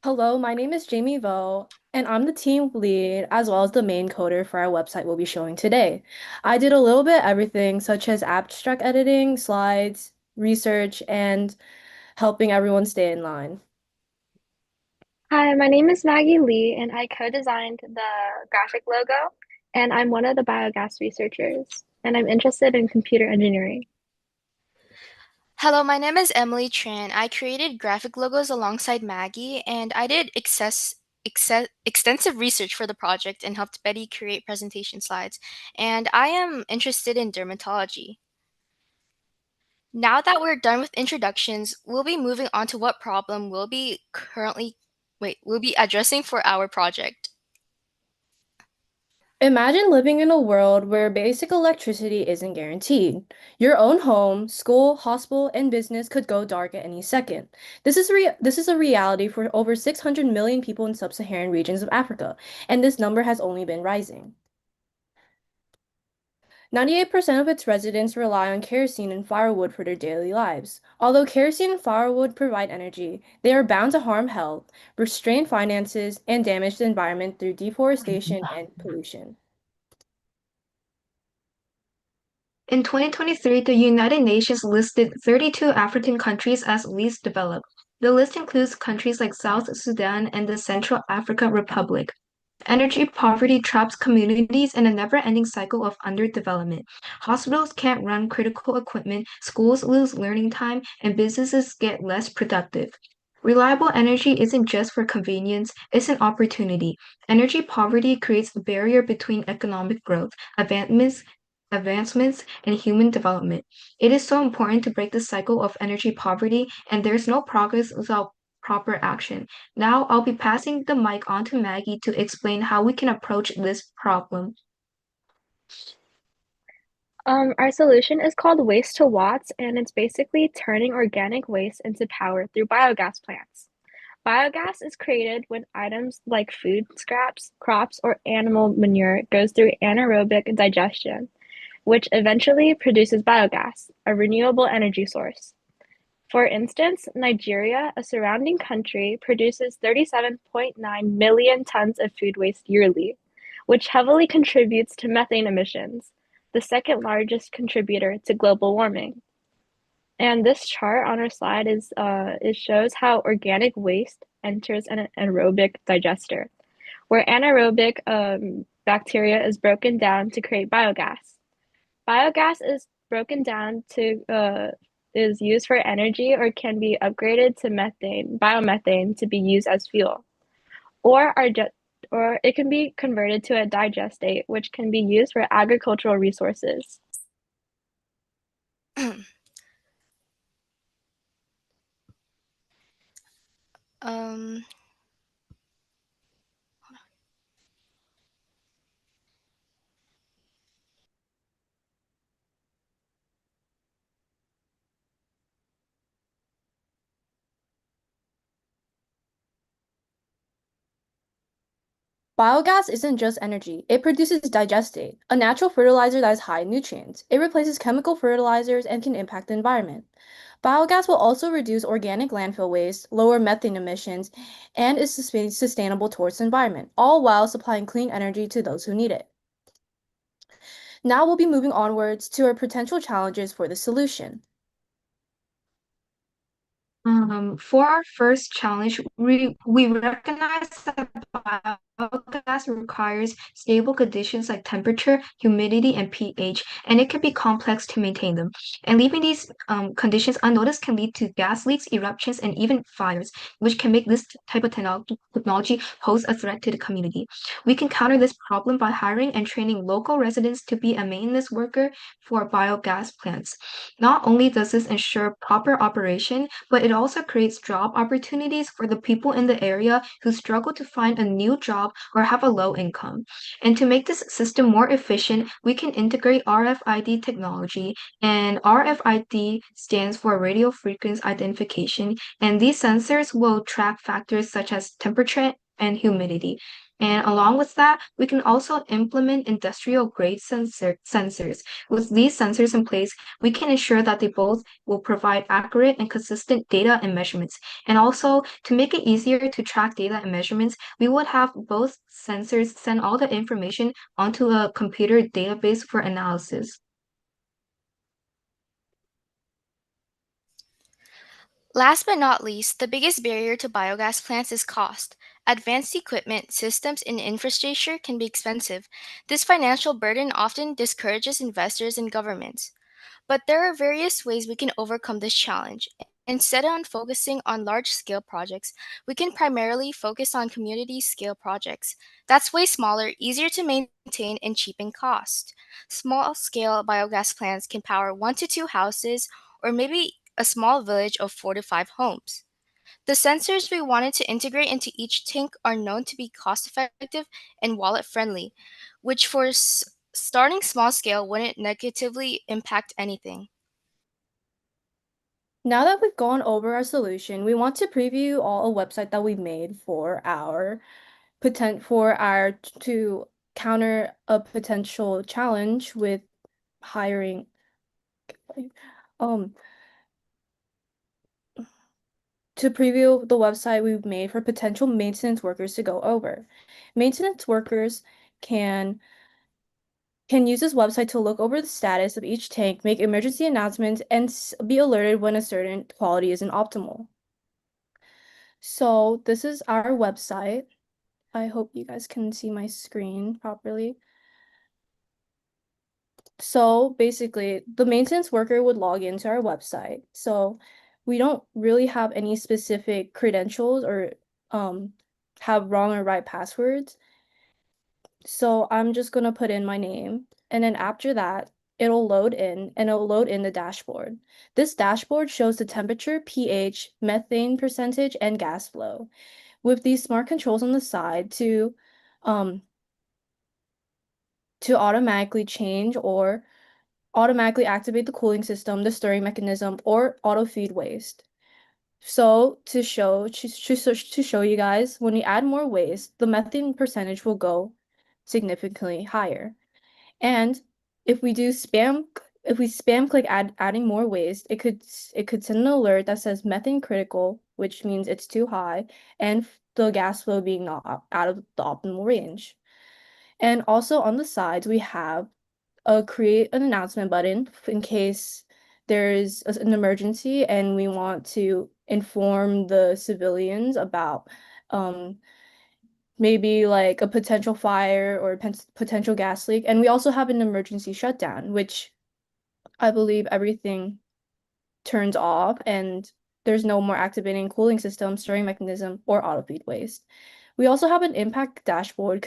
Hello, my name is Jamie Vo, and I'm the team lead as well as the main coder for our website we'll be showing today. I did a little bit everything, such as abstract editing, slides, research, and helping everyone stay in line. Hi, my name is Maggie Lee, and I co-designed the graphic logo, and I'm one of the biogas researchers, and I'm interested in computer engineering. Hello, my name is Emily Tran. I created graphic logos alongside Maggie, and I did extensive research for the project and helped Betty create presentation slides. And I am interested in dermatology. Now that we're done with introductions, we'll be moving on to what problem we'll be addressing for our project. Imagine living in a world where basic electricity isn't guaranteed. Your own home, school, hospital, and business could go dark at any second. This is a reality for over 600 million people in sub-Saharan regions of Africa, and this number has only been rising. 98% of its residents rely on kerosene and firewood for their daily lives. Although kerosene and firewood provide energy, they are bound to harm health, restrain finances, and damage the environment through deforestation and pollution. In 2023, the United Nations listed 32 African countries as least developed. The list includes countries like South Sudan and the Central African Republic. Energy poverty traps communities in a never-ending cycle of underdevelopment. Hospitals can't run critical equipment, schools lose learning time, and businesses get less productive. Reliable energy isn't just for convenience, it's an opportunity. Energy poverty creates a barrier between economic growth, advancements, and human development. It is so important to break the cycle of energy poverty, and there's no progress without proper action. Now I'll be passing the mic on to Maggie to explain how we can approach this problem. Our solution is called Waste to Watts, and it's basically turning organic waste into power through biogas plants. Biogas is created when items like food scraps, crops, or animal manure goes through anaerobic digestion, which eventually produces biogas, a renewable energy source. For instance, Nigeria, a surrounding country, produces 37.9 million tons of food waste yearly, which heavily contributes to methane emissions, the second largest contributor to global warming. And this chart on our slide it shows how organic waste enters an aerobic digester, where anaerobic bacteria is broken down to create biogas. Biogas is broken down to is used for energy or can be upgraded to biomethane to be used as fuel. Or or it can be converted to a digestate, which can be used for agricultural resources. um, Biogas isn't just energy, it produces digestate, a natural fertilizer that is high in nutrients. It replaces chemical fertilizers and can impact the environment. Biogas will also reduce organic landfill waste, lower methane emissions, and is sustainable towards the environment, all while supplying clean energy to those who need it. Now we'll be moving onwards to our potential challenges for the solution. For our first challenge, we recognize that biogas requires stable conditions like temperature, humidity, and pH, and it can be complex to maintain them. And leaving these conditions unnoticed can lead to gas leaks, eruptions, and even fires, which can make this type of technology pose a threat to the community. We can counter this problem by hiring and training local residents to be a maintenance worker for biogas plants. Not only does this ensure proper operation, but it also creates job opportunities for the people in the area who struggle to find a new job or have a low income. And to make this system more efficient, we can integrate RFID technology, and RFID stands for radio frequency identification, and these sensors will track factors such as temperature and humidity. And along with that, we can also implement industrial grade sensors. With these sensors in place, we can ensure that they both will provide accurate and consistent data and measurements. And also, to make it easier to track data and measurements, we would have both sensors send all the information onto a computer database for analysis. Last but not least, the biggest barrier to biogas plants is cost. Advanced equipment, systems, and infrastructure can be expensive. This financial burden often discourages investors and governments. But there are various ways we can overcome this challenge. Instead of focusing on large scale projects, we can primarily focus on community scale projects. That's way smaller, easier to maintain, and cheap in cost. Small scale biogas plants can power 1 to 2 houses or maybe a small village of 4 to 5 homes. The sensors we wanted to integrate into each tank are known to be cost effective and wallet friendly, which for starting small scale wouldn't negatively impact anything. Now that we've gone over our solution, we want to preview all a website that we made for our to counter a potential challenge with hiring um to preview the website we've made for potential maintenance workers to go over. Maintenance workers can use this website to look over the status of each tank, make emergency announcements, and be alerted when a certain quality isn't optimal. So this is our website. I hope you guys can see my screen properly. So basically, the maintenance worker would log into our website. So we don't really have any specific credentials or have wrong or right passwords. So I'm just gonna put in my name, and then after that, it'll load in and it'll load in the dashboard. This dashboard shows the temperature, pH, methane percentage, and gas flow. With these smart controls on the side um to automatically change or automatically activate the cooling system, the stirring mechanism, or auto feed waste. So to show you guys, when we add more waste, the methane percentage will go significantly higher. And if we spam click adding more waste, it could send an alert that says methane critical, which means it's too high, and the gas flow being not out of the optimal range. And also on the sides, we have a create an announcement button in case there's an emergency and we want to inform the civilians about um, maybe like a potential fire or potential gas leak. And we also have an emergency shutdown, which I believe everything turns off and there's no more activating cooling system, stirring mechanism, or auto feed waste. We also have an impact dashboard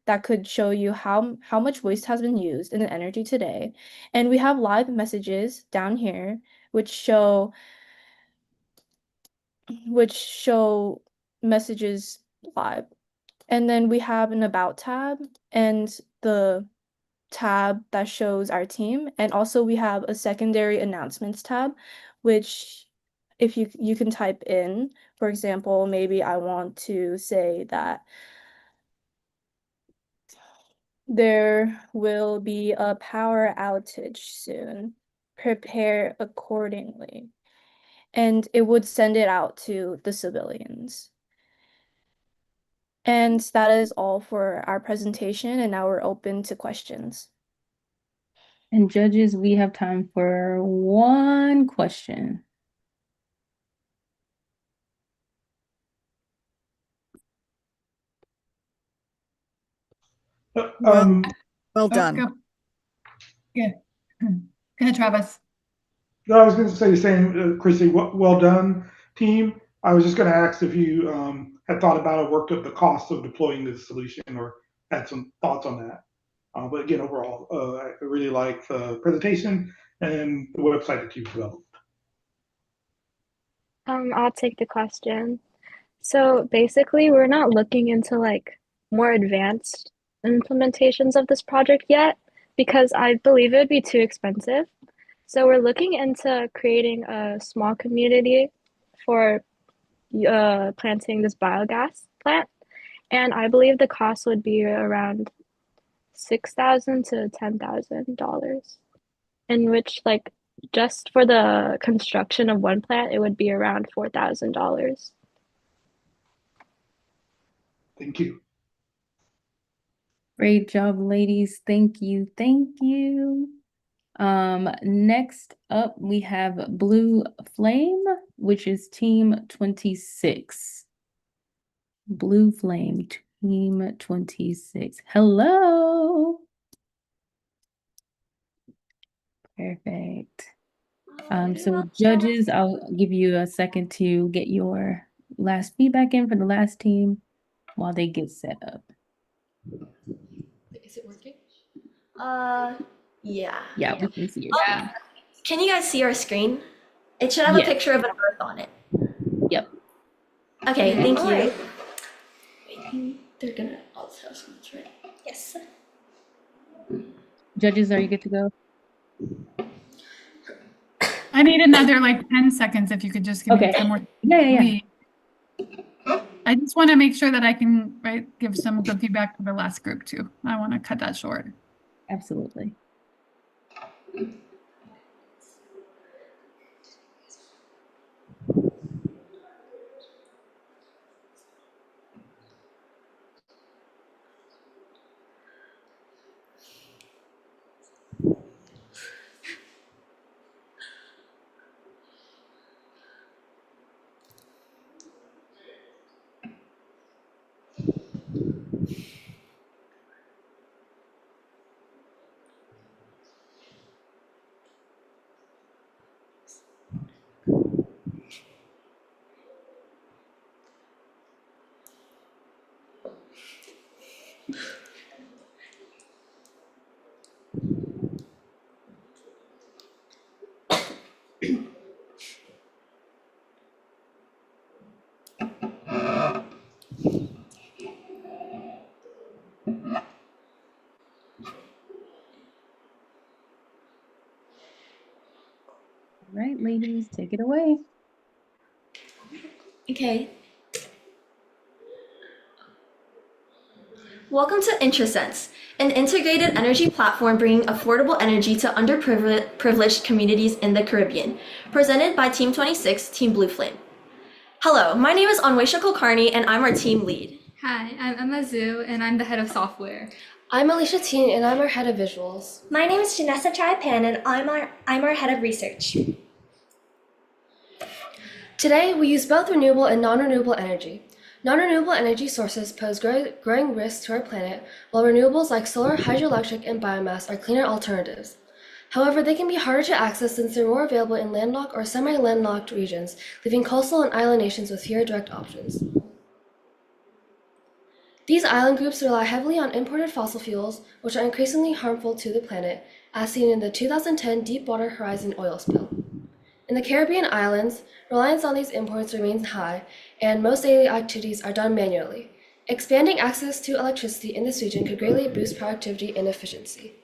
that could show you how much waste has been used in the energy today. And we have live messages down here which show messages live. And then we have an about tab and the tab that shows our team. And also we have a secondary announcements tab, which if you can type in, for example, maybe I want to say that there will be a power outage soon. Prepare accordingly. And it would send it out to the civilians. And that is all for our presentation, and now we're open to questions. And judges, we have time for one question. Well Oh, done. go. Yeah. Go ahead, Travis. No, I was going to say the same, Chrissy. Well done, team. I was just going to ask if you had thought about or worked up the cost of deploying this solution, or had some thoughts on that. But again, overall, I really like the presentation and the website that you've developed. I'll take the question. So basically, we're not looking into like more advanced implementations of this project yet because I believe it would be too expensive. So we're looking into creating a small community for planting this biogas plant. And I believe the cost would be around $6,000 to $10,000. In which, like, just for the construction of one plant, it would be around $4,000. Thank you. Great job, ladies. Thank you. Thank you. Next up we have Blue Flame, which is team 26. Blue Flame, team 26. Hello. Perfect. So judges, I'll give you a second to get your last feedback in for the last team while they get set up. Is it working? Yeah. Yeah, we can see your screen. Can you guys see our screen? It should have a Yes. picture of an earth on it. Yep. Okay, thank you. Alright. Wait, they're gonna also have some, right? Yes. Judges, are you good to go? I need another like 10 seconds if you could just give me 10 more. Yeah. I just want to make sure that I can give some good feedback to the last group too. I want to cut that short. Absolutely. All right, ladies, take it away. Okay. Welcome to IntraSense, an integrated energy platform bringing affordable energy to underprivileged communities in the Caribbean, presented by Team 26, Team Blue Flame. Hello, my name is Anwesha Kulkarni, and I'm our team lead. Hi, I'm Emma Zhu, and I'm the head of software. I'm Alicia Teen, and I'm our head of visuals. My name is Janessa Chai-Pan, and I'm our head of research. Today, we use both renewable and non-renewable energy. Non-renewable energy sources pose growing risks to our planet, while renewables like solar, hydroelectric, and biomass are cleaner alternatives. However, they can be harder to access since they're more available in landlocked or semi-landlocked regions, leaving coastal and island nations with fewer direct options. These island groups rely heavily on imported fossil fuels, which are increasingly harmful to the planet, as seen in the 2010 Deepwater Horizon oil spill. In the Caribbean islands, reliance on these imports remains high, and most daily activities are done manually. Expanding access to electricity in this region could greatly boost productivity and efficiency.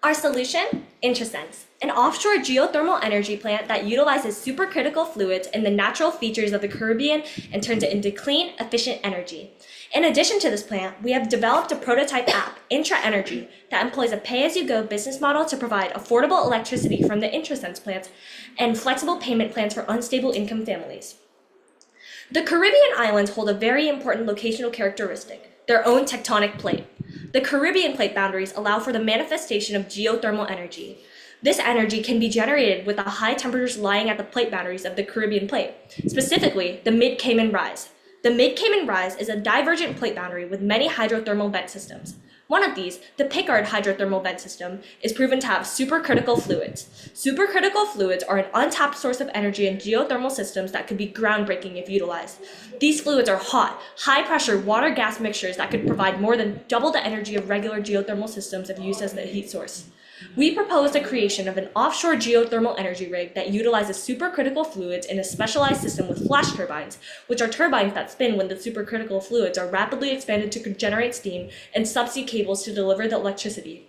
Our solution? IntraSense, an offshore geothermal energy plant that utilizes supercritical fluids and the natural features of the Caribbean and turns it into clean, efficient energy. In addition to this plant, we have developed a prototype app, Intra Energy, that employs a pay-as-you-go business model to provide affordable electricity from the IntraSense plants and flexible payment plans for unstable income families. The Caribbean islands hold a very important locational characteristic, their own tectonic plate. The Caribbean plate boundaries allow for the manifestation of geothermal energy. This energy can be generated with the high temperatures lying at the plate boundaries of the Caribbean plate, specifically the Mid-Cayman Rise. The Mid-Cayman Rise is a divergent plate boundary with many hydrothermal vent systems. One of these, the Pickard hydrothermal vent system, is proven to have supercritical fluids. Supercritical fluids are an untapped source of energy in geothermal systems that could be groundbreaking if utilized. These fluids are hot, high-pressure water-gas mixtures that could provide more than double the energy of regular geothermal systems if used as the heat source. We proposed the creation of an offshore geothermal energy rig that utilizes supercritical fluids in a specialized system with flash turbines, which are turbines that spin when the supercritical fluids are rapidly expanded to generate steam, and subsea cables to deliver the electricity.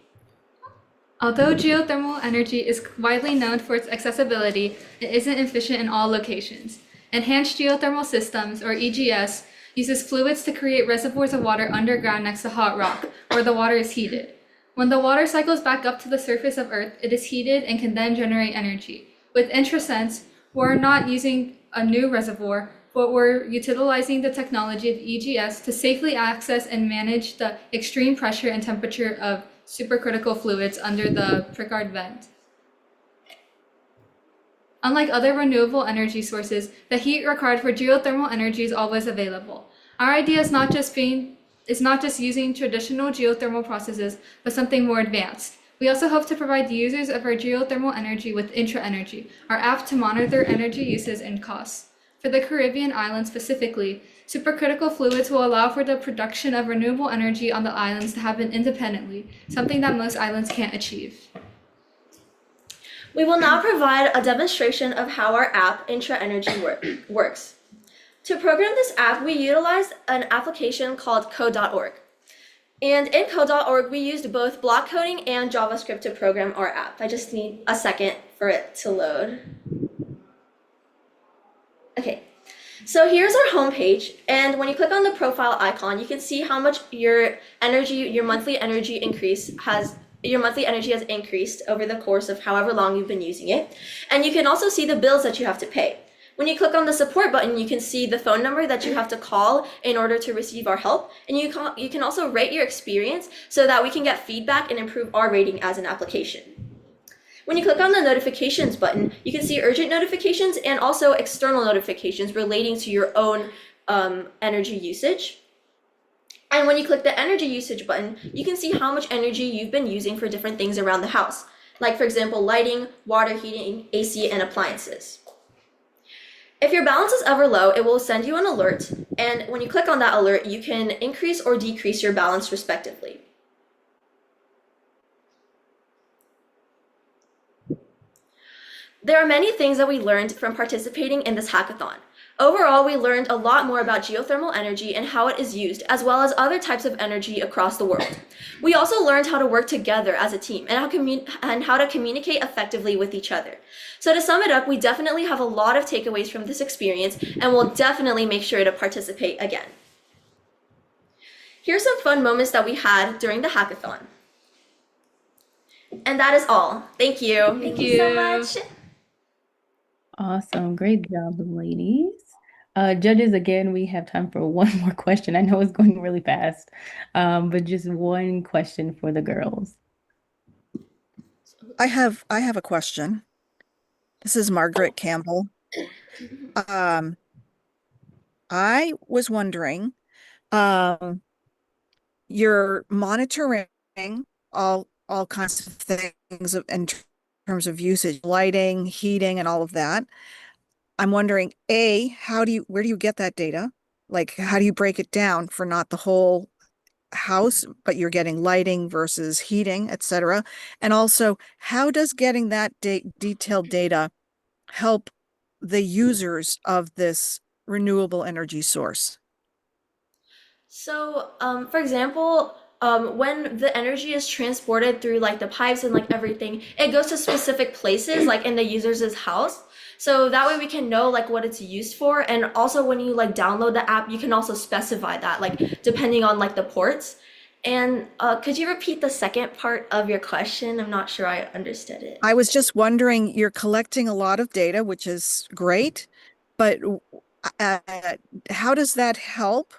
Although geothermal energy is widely known for its accessibility, it isn't efficient in all locations. Enhanced geothermal systems, or EGS, uses fluids to create reservoirs of water underground next to hot rock, where the water is heated. When the water cycles back up to the surface of Earth, it is heated and can then generate energy. With IntraSense, we're not using a new reservoir, but we're utilizing the technology of EGS to safely access and manage the extreme pressure and temperature of supercritical fluids under the Pickard vent. Unlike other renewable energy sources, the heat required for geothermal energy is always available. Our idea is not just using traditional geothermal processes, but something more advanced. We also hope to provide the users of our geothermal energy with IntraEnergy, our app to monitor energy uses and costs. For the Caribbean islands specifically, supercritical fluids will allow for the production of renewable energy on the islands to happen independently, something that most islands can't achieve. We will now provide a demonstration of how our app, IntraEnergy, works. To program this app, we utilized an application called code.org. And in code.org, we used both block coding and JavaScript to program our app. I just need a second for it to load. Okay, so here's our homepage, and when you click on the profile icon, you can see how much your monthly energy has increased over the course of however long you've been using it. And you can also see the bills that you have to pay. When you click on the support button, you can see the phone number that you have to call in order to receive our help. And you can also rate your experience so that we can get feedback and improve our rating as an application. When you click on the notifications button, you can see urgent notifications and also external notifications relating to your own energy usage. And when you click the energy usage button, you can see how much energy you've been using for different things around the house, like for example, lighting, water heating, AC, and appliances. If your balance is ever low, it will send you an alert, and when you click on that alert, you can increase or decrease your balance respectively. There are many things that we learned from participating in this hackathon. Overall, we learned a lot more about geothermal energy and how it is used, as well as other types of energy across the world. We also learned how to work together as a team and how to communicate effectively with each other. So to sum it up, we definitely have a lot of takeaways from this experience, and we'll definitely make sure to participate again. Here's some fun moments that we had during the hackathon. And that is all. Thank you. Thank you so much. Awesome. Great job, ladies. Judges, again, we have time for one more question. I know it's going really fast, but just one question for the girls. I have a question. This is Margaret Campbell. I was wondering, you're monitoring all kinds of things in terms of usage, lighting, heating, and all of that. I'm wondering, A, where do you get that data? Like, how do you break it down for not the whole house, but you're getting lighting versus heating, etc. And also, how does getting that detailed data help the users of this renewable energy source? So, for example, when the energy is transported through like the pipes and like everything, it goes to specific places like in the user's house. So that way we can know like what it's used for. And also when you like download the app, you can also specify that like depending on like the ports. And could you repeat the second part of your question? I'm not sure I understood it. I was just wondering, you're collecting a lot of data, which is great, but how does that help?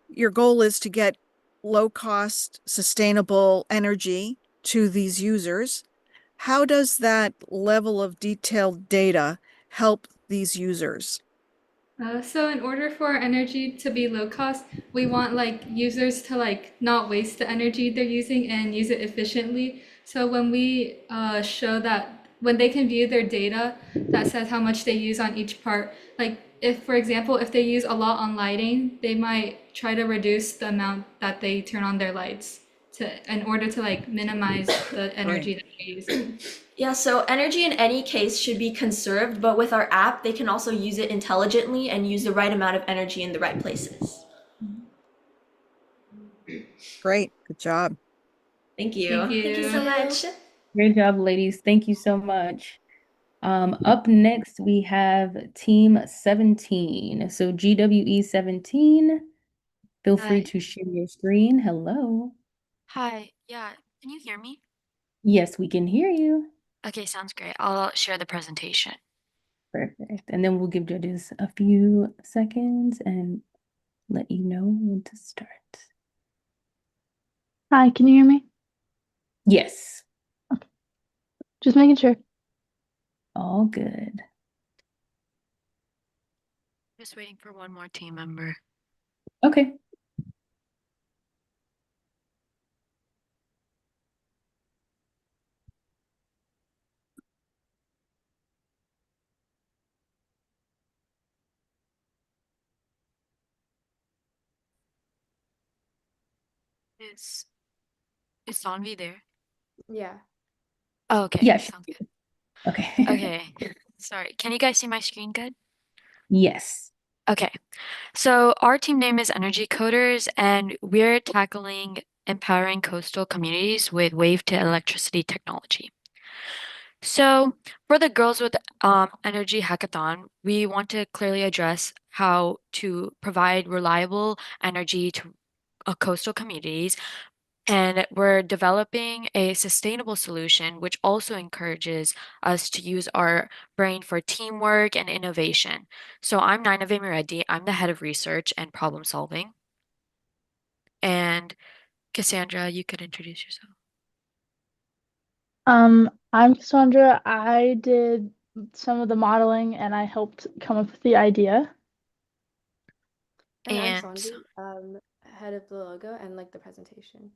Your goal is to get low cost, sustainable energy to these users. How does that level of detailed data help these users? So in order for our energy to be low cost, we want like users to like not waste the energy they're using and use it efficiently. So when we show that when they can view their data that says how much they use on each part, like if for example, if they use a lot on lighting, they might try to reduce the amount that they turn on their lights in order to like minimize the energy that they're using. Yeah, so energy in any case should be conserved, but with our app, they can also use it intelligently and use the right amount of energy in the right places. Great, good job. Thank you. Thank you. Thank you so much. Great job, ladies. Thank you so much. Up next, we have Team 17. So GWE 17, feel free Hi. to share your screen. Hello. Hi. Yeah. Can you hear me? Yes, we can hear you. Okay, sounds great. I'll share the presentation. Perfect. And then we'll give judges a few seconds and let you know when to start. Hi, can you hear me? Yes. Just making sure. All good. Just waiting for one more team member. Okay. Is Sanvi there? Yeah. Oh, okay. Yes. Sounds good. Okay. Okay. Sorry. Can you guys see my screen good? Yes. Okay. So our team name is Energy Coders, and we're tackling empowering coastal communities with wave to electricity technology. So for the Girls with Energy Hackathon, we want to clearly address how to provide reliable energy to coastal communities. And we're developing a sustainable solution, which also encourages us to use our brain for teamwork and innovation. So I'm Naina Vemireddy. I'm the head of research and problem solving. And Cassandra, you could introduce yourself. I'm Cassandra. I did some of the modeling and I helped come up with the idea. And I'm And Sanvi, head of the logo and like the presentation.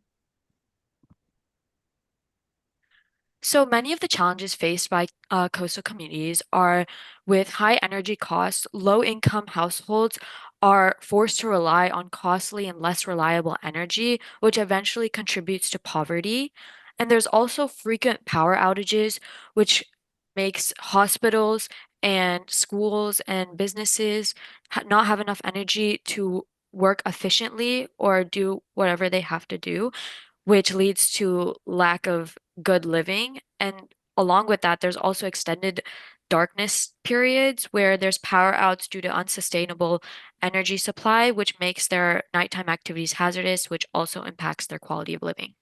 so many of the challenges faced by coastal communities are with high energy costs. Low income households are forced to rely on costly and less reliable energy, which eventually contributes to poverty. And there's also frequent power outages, which makes hospitals and schools and businesses not have enough energy to work efficiently or do whatever they have to do, which leads to lack of good living. And along with that, there's also extended darkness periods where there's power outs due to unsustainable energy supply, which makes their nighttime activities hazardous, which also impacts their quality of living.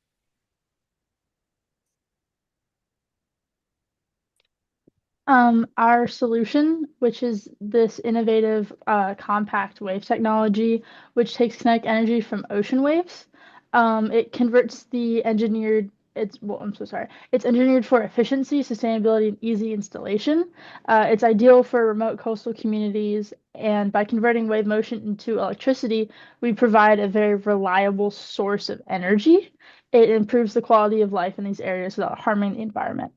Our solution, which is this innovative compact wave technology, which takes kinetic energy from ocean waves. It converts the engineered, I'm so sorry. It's engineered for efficiency, sustainability, and easy installation. It's ideal for remote coastal communities, and by converting wave motion into electricity, we provide a very reliable source of energy. It improves the quality of life in these areas without harming the environment.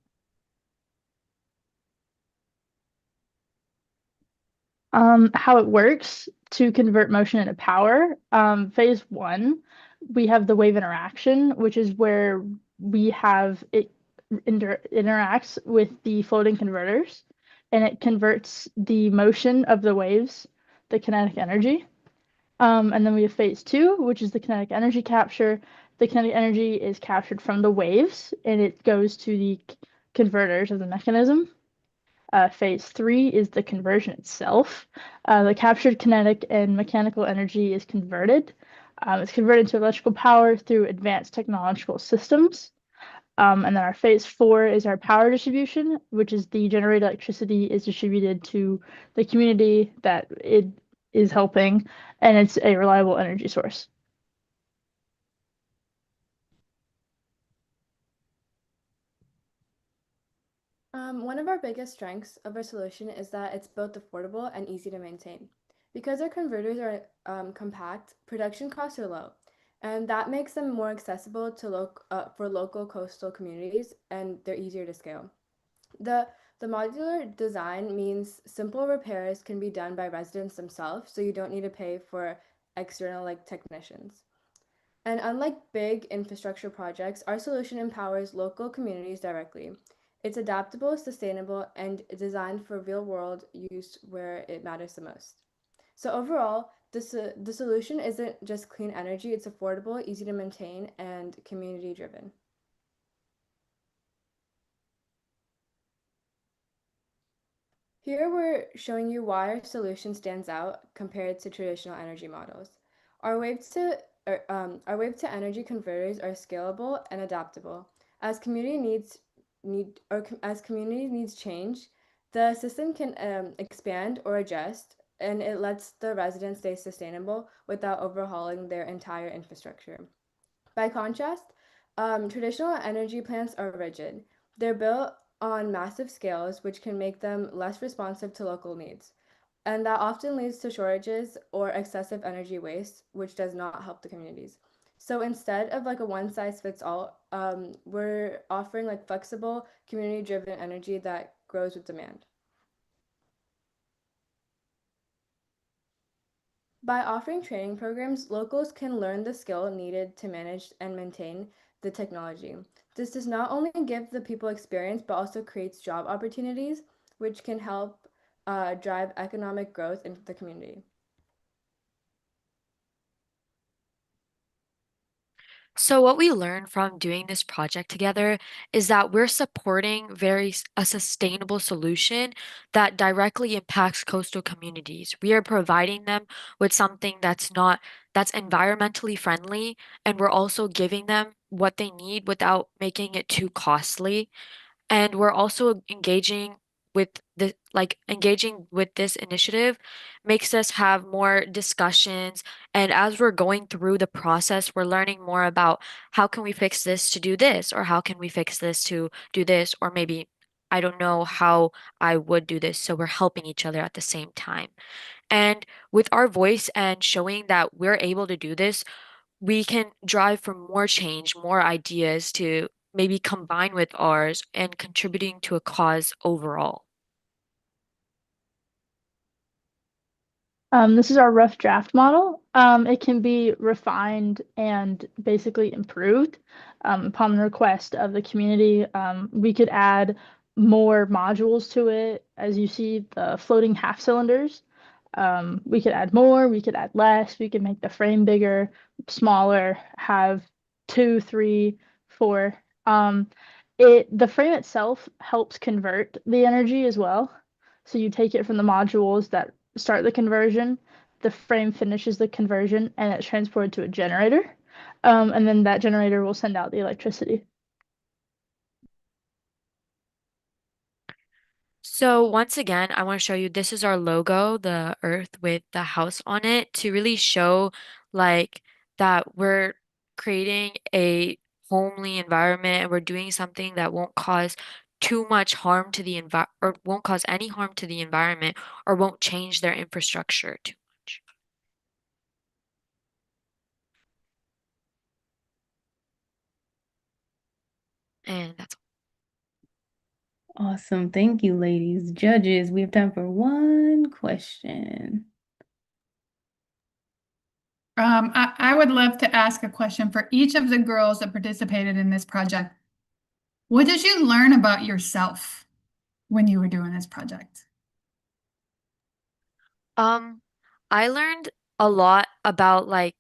How it works to convert motion into power. Phase one, we have the wave interaction, which is where we have it interacts with the floating converters, and it converts the motion of the waves, the kinetic energy. And then we have phase two, which is the kinetic energy capture. The kinetic energy is captured from the waves, and it goes to the converters of the mechanism. Phase three is the conversion itself. The captured kinetic and mechanical energy is converted. It's converted to electrical power through advanced technological systems. And then our phase four is our power distribution, which is the generated electricity is distributed to the community that it is helping, and it's a reliable energy source. One of our biggest strengths of our solution is that it's both affordable and easy to maintain. Because our converters are compact, production costs are low, and that makes them more accessible to for local coastal communities, and they're easier to scale. The the modular design means simple repairs can be done by residents themselves, so you don't need to pay for external like technicians. And unlike big infrastructure projects, our solution empowers local communities directly. It's adaptable, sustainable, and designed for real world use where it matters the most. So, overall, the solution isn't just clean energy, it's affordable, easy to maintain, and community driven. Here we're showing you why our solution stands out compared to traditional energy models. Our our wave to energy converters are scalable and adaptable. As community needs change, the system can expand or adjust, and it lets the residents stay sustainable without overhauling their entire infrastructure. By contrast, traditional energy plants are rigid. They're built on massive scales, which can make them less responsive to local needs. And that often leads to shortages or excessive energy waste, which does not help the communities. So instead of like a one size fits all, we're offering like flexible, community driven energy that grows with demand. By offering training programs, locals can learn the skill needed to manage and maintain the technology. This does not only give the people experience, but also creates job opportunities, which can help drive economic growth in the community. So what we learned from doing this project together is that we're supporting a sustainable solution that directly impacts coastal communities. We are providing them with something that's environmentally friendly, and we're also giving them what they need without making it too costly. And we're also engaging with this initiative makes us have more discussions. And as we're going through the process, we're learning more about how can we fix this to do this, or how can we fix this to do this, or maybe I don't know how I would do this. So we're helping each other at the same time. And with our voice and showing that we're able to do this, we can drive for more change, more ideas to maybe combine with ours and contributing to a cause overall. This is our rough draft model. It can be refined and basically improved upon the request of the community. We could add more modules to it. As you see, the floating half cylinders. We could add more, we could add less, we could make the frame bigger, smaller, have two, three, four. The frame itself helps convert the energy as well. So you take it from the modules that start the conversion, the frame finishes the conversion, and it's transported to a generator. And then that generator will send out the electricity. So once again, I want to show you this is our logo, the earth with the house on it, to really show like that we're creating a homely environment and we're doing something that won't cause too much harm to the or won't cause any harm to the environment or won't change their infrastructure too much. And that's Awesome. Thank you, ladies. Judges, we have time for one question. I would love to ask a question for each of the girls that participated in this project. What did you learn about yourself when you were doing this project? I learned a lot about like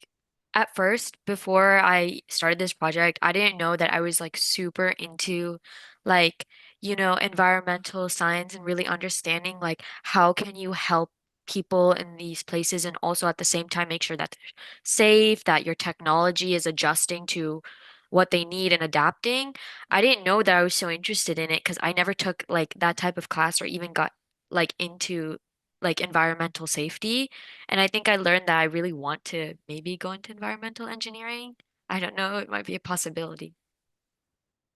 at first before I started this project, I didn't know that I was like super into like, environmental science and really understanding like how can you help people in these places and also at the same time make sure that they're safe, that your technology is adjusting to what they need and adapting. I didn't know that I was so interested in it because I never took like that type of class or even got like into like environmental safety. And I think I learned that I really want to maybe go into environmental engineering. I don't know, it might be a possibility.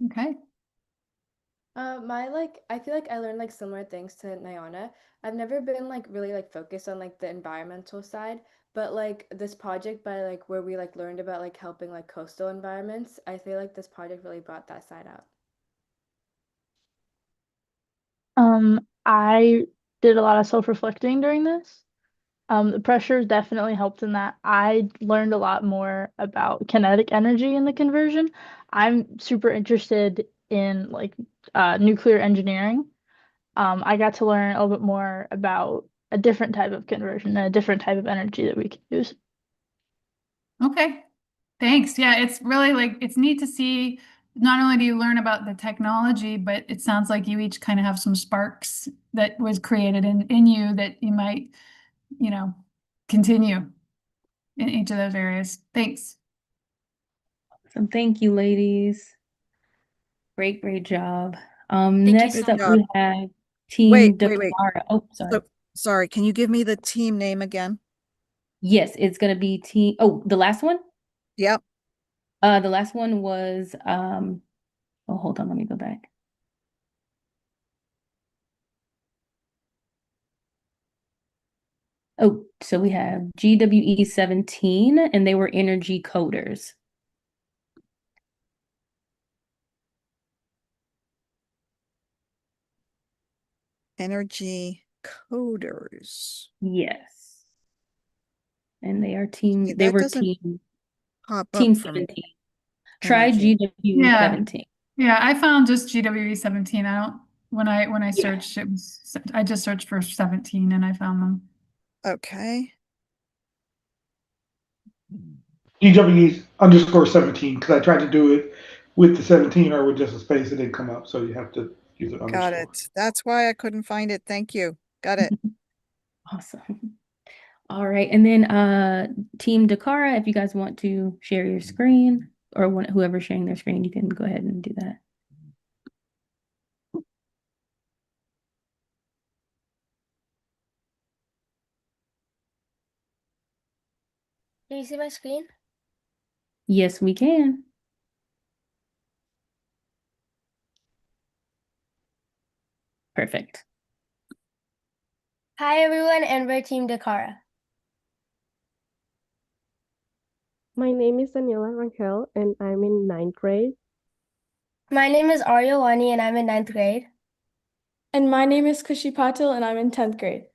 Okay. I feel like I learned like similar things to Nyana. I've never been like really like focused on like the environmental side, but like this project by like where we like learned about like helping like coastal environments, I feel like this project really brought that side out. I did a lot of self-reflecting during this. The pressure definitely helped in that. I learned a lot more about kinetic energy in the conversion. I'm super interested in like nuclear engineering. I got to learn a little bit more about a different type of conversion, a different type of energy that we could use. Okay. Thanks. Yeah, it's really like it's neat to see not only do you learn about the technology, but it sounds like you each kind of have some sparks that was created in you that you might, continue in each of those areas. Thanks. So thank you, ladies. Great job. Thank you Next so up much. we have Team Wait. Dakara. Oh, sorry. So, sorry, can you give me the team name again? Yes, it's gonna be the last one? Yep. The last one was oh, hold on, let me go back. Oh, so we have GWE 17 and they were energy coders. Energy coders. Yes. And they are Yeah, they that were doesn't team pop team up for me. 17. Try Energy. GWE 17. Yeah, I found just GWE 17. I don't when I Yeah. searched I just searched for 17 and I found them. Okay. GWE underscore 17, because I tried to do it with the 17 or with just a space, it didn't come up. So you have to use an Got underscore. it. That's why I couldn't find it. Thank you. Got it. Awesome. All right. And then Team Dakara, if you guys want to share your screen or whoever's sharing their screen, you can go ahead and do that. Can you see my screen? Yes, we can. Perfect. Hi everyone, and we're Team Dakara. My name is Daniela Rangel, and I'm in 9th grade. My name is Aryawani, and I'm in 9th grade. And my name is Kushi Patil, and I'm in 10th grade.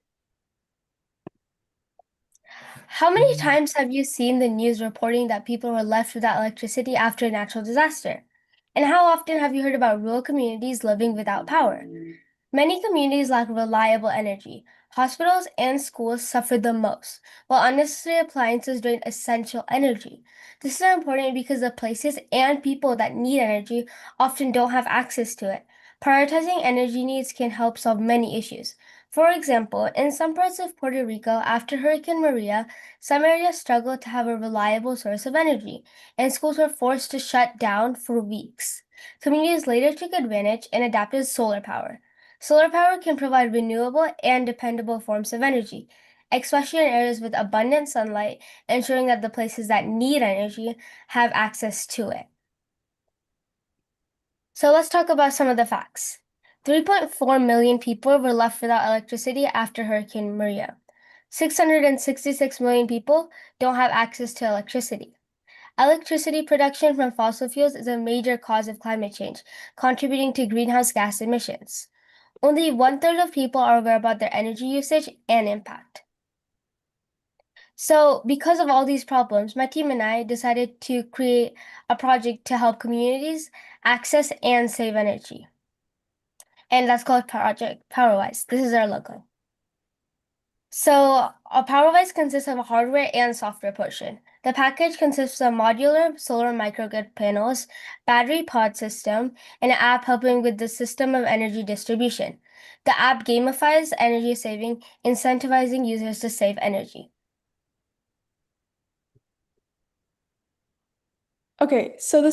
How many times have you seen the news reporting that people were left without electricity after a natural disaster? And how often have you heard about rural communities living without power? Many communities lack reliable energy. Hospitals and schools suffer the most, while unnecessary appliances drain essential energy. This is important because the places and people that need energy often don't have access to it. Prioritizing energy needs can help solve many issues. For example, in some parts of Puerto Rico, after Hurricane Maria, some areas struggled to have a reliable source of energy, and schools were forced to shut down for weeks. Communities later took advantage and adapted solar power. Solar power can provide renewable and dependable forms of energy, especially in areas with abundant sunlight, ensuring that the places that need energy have access to it. So let's talk about some of the facts. 3.4 million people were left without electricity after Hurricane Maria. 666 million people don't have access to electricity. Electricity production from fossil fuels is a major cause of climate change, contributing to greenhouse gas emissions. Only 1/3 of people are aware about their energy usage and impact. So, because of all these problems, my team and I decided to create a project to help communities access and save energy. And that's called Project PowerWise. This is our logo. So, a PowerWise consists of a hardware and software portion. The package consists of modular solar microgrid panels, battery pod system, and an app helping with the system of energy distribution. The app gamifies energy saving, incentivizing users to save energy. Okay, so the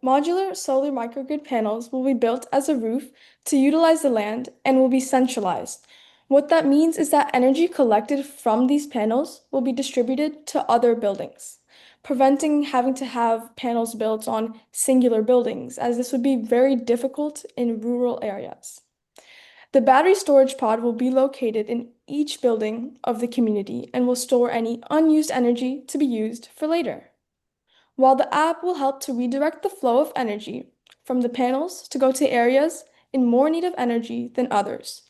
modular solar microgrid panels will be built as a roof to utilize the land and will be centralized. What that means is that energy collected from these panels will be distributed to other buildings, preventing having to have panels built on singular buildings, as this would be very difficult in rural areas. The battery storage pod will be located in each building of the community and will store any unused energy to be used for later, while the app will help to redirect the flow of energy from the panels to go to areas in more need of energy than others.